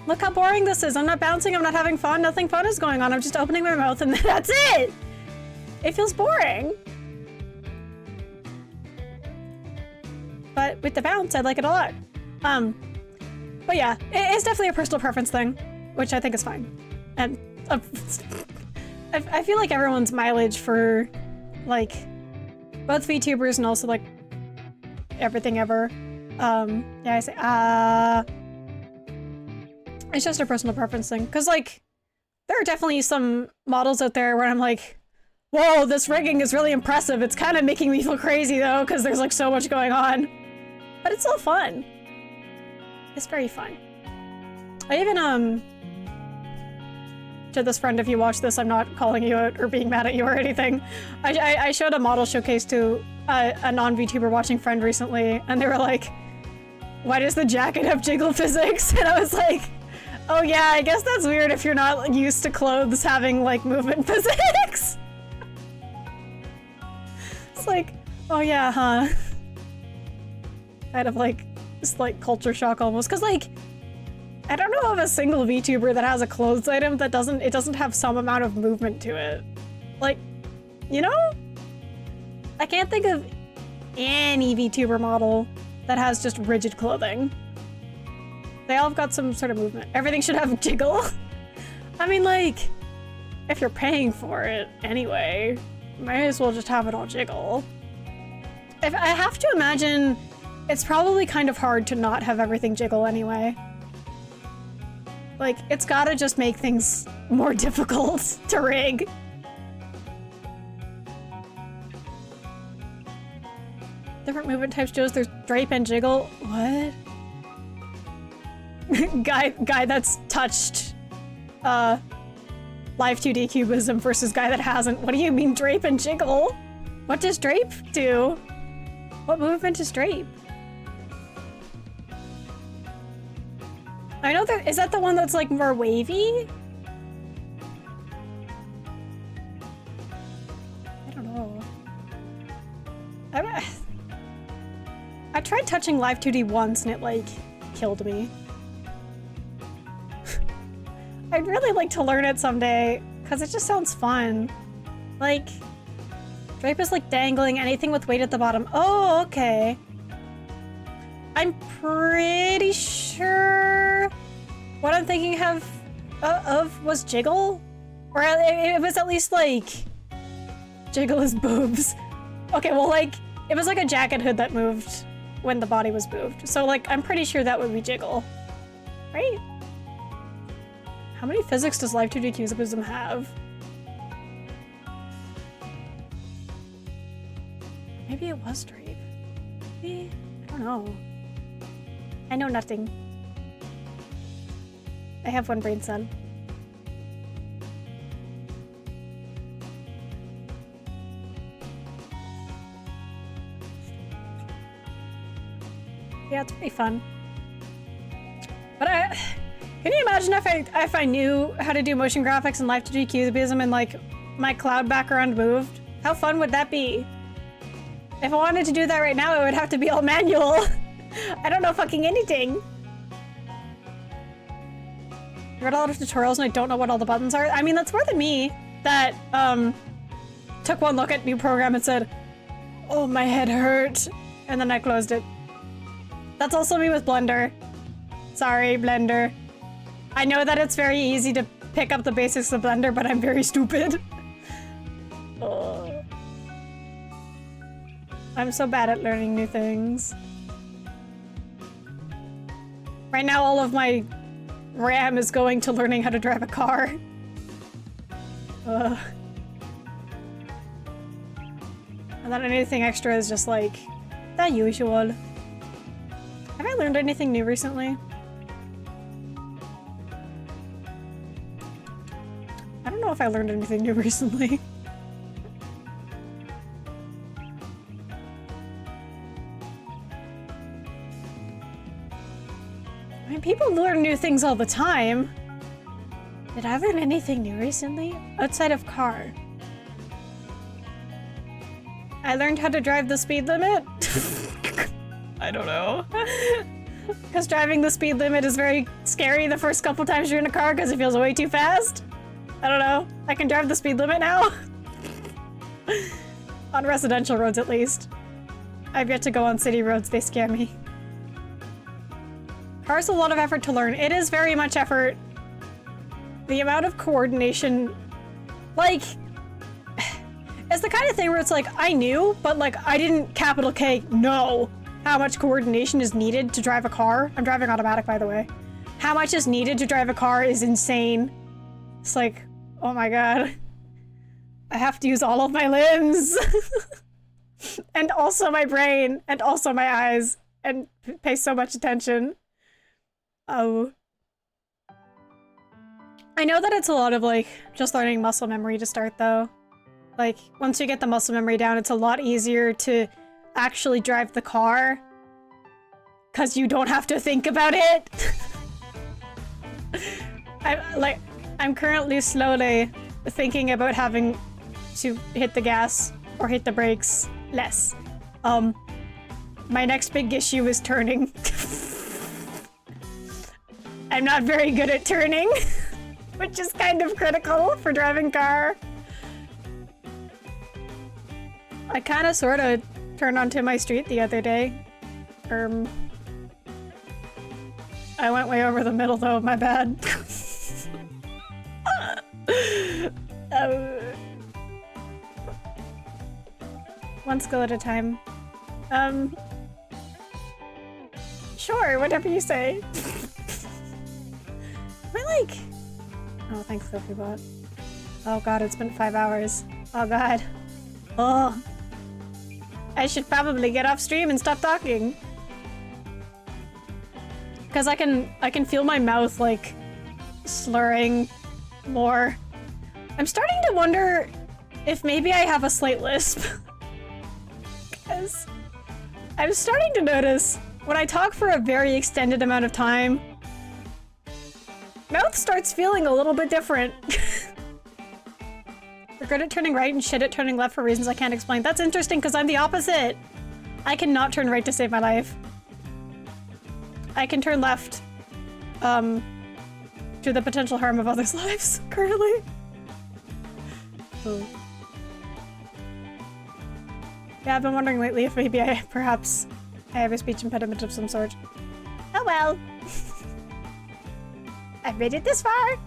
Look how boring this is. I'm not bouncing, I'm not having fun, nothing fun is going on. I'm just opening my mouth and that's it. It feels boring. But with the bounce, I like it a lot. But yeah, it's definitely a personal preference thing, which I think is fine. And I feel like everyone's mileage for like both VTubers and also like everything ever. Yeah, I say it's just a personal preference thing, because like there are definitely some models out there where I'm like, whoa, this rigging is really impressive. It's kind of making me feel crazy though, because there's like so much going on, but it's all fun. It's very fun. I even, to this friend, if you watch this, I'm not calling you out or being mad at you or anything. I showed a model showcase to a non-VTuber watching friend recently, and they were like, why does the jacket have jiggle physics? And I was like, oh yeah, I guess that's weird if you're not used to clothes having, like, movement physics. It's like, oh yeah, huh? Kind of like, just like culture shock almost, because like, I don't know of a single VTuber that has a clothes item that doesn't have some amount of movement to it. Like, you know? I can't think of any VTuber model that has just rigid clothing. They all have got some sort of movement. Everything should have jiggle. I mean, like, if you're paying for it anyway, might as well just have it all jiggle. If I have to imagine, it's probably kind of hard to not have everything jiggle anyway. Like, it's gotta just make things more difficult to rig. Different movement types, Joe's. There's drape and jiggle. What? guy that's touched live 2D cubism versus guy that hasn't. What do you mean drape and jiggle? What does drape do? What movement is drape? I know that, is that the one that's like more wavy? I don't know. I tried touching live 2D once and it like killed me. I'd really like to learn it someday because it just sounds fun. Like, drape is like dangling anything with weight at the bottom. Oh, okay. I'm pretty sure what I'm thinking of was jiggle, or it was at least like jiggle his boobs. Okay, well, like it was like a jacket hood that moved when the body was moved. So like I'm pretty sure that would be jiggle, right? How many physics does live 2D cubism have? Maybe it was drape. Maybe? I don't know. I know nothing. I have one brain cell. Yeah, it's pretty fun. But can you imagine if I knew how to do motion graphics and live 2D cubism and like my cloud background moved? How fun would that be? If I wanted to do that right now, it would have to be all manual. I don't know fucking anything. I read a lot of tutorials and I don't know what all the buttons are. I mean, that's more than me that took one look at new program and said, oh, my head hurt. And then I closed it. That's also me with Blender. Sorry, Blender. I know that it's very easy to pick up the basics of Blender, but I'm very stupid. Oh. I'm so bad at learning new things. Right now, all of my RAM is going to learning how to drive a car. And then anything extra is just like the usual. Have I learned anything new recently? I don't know if I learned anything new recently. I mean, people learn new things all the time. Did I learn anything new recently? Outside of car. I learned how to drive the speed limit. I don't know. Because driving the speed limit is very scary the first couple times you're in a car because it feels way too fast. I don't know. I can drive the speed limit now. On residential roads, at least. I've yet to go on city roads. They scare me. Car's a lot of effort to learn. It is very much effort. The amount of coordination, like, it's the kind of thing where it's like, I knew, but like, I didn't capital K know how much coordination is needed to drive a car. I'm driving automatic, by the way. How much is needed to drive a car is insane. It's like, oh my god. I have to use all of my limbs. And also my brain, and also my eyes, and pay so much attention. Oh. I know that it's a lot of like just learning muscle memory to start though. Like once you get the muscle memory down, it's a lot easier to actually drive the car because you don't have to think about it. I'm currently slowly thinking about having to hit the gas or hit the brakes less. My next big issue is turning. I'm not very good at turning, which is kind of critical for driving car. I kind of sort of turned onto my street the other day. I went way over the middle though, my bad. One skill at a time. Sure, whatever you say. Am I like... Oh, thanks, Kofi-bot. Oh god, it's been 5 hours. Oh god. Oh. I should probably get off stream and stop talking. Because I can feel my mouth, like, slurring more. I'm starting to wonder if maybe I have a slight lisp. Because I'm starting to notice when I talk for a very extended amount of time, mouth starts feeling a little bit different. We're good at turning right and shit at turning left for reasons I can't explain. That's interesting because I'm the opposite. I cannot turn right to save my life. I can turn left to the potential harm of others' lives currently. Oh. Yeah, I've been wondering lately if maybe perhaps I have a speech impediment of some sort. Oh well. I've made it this far.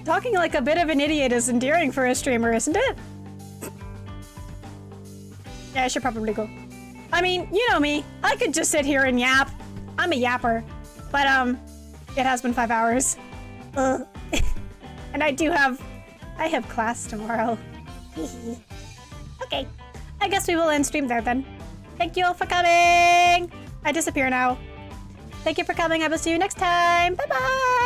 Talking like a bit of an idiot is endearing for a streamer, isn't it? Yeah, I should probably go. I mean, you know me. I could just sit here and yap. I'm a yapper. But, it has been 5 hours. And I have class tomorrow. Okay. I guess we will end stream there then. Thank you all for coming. I disappear now. Thank you for coming. I will see you next time. Bye-bye.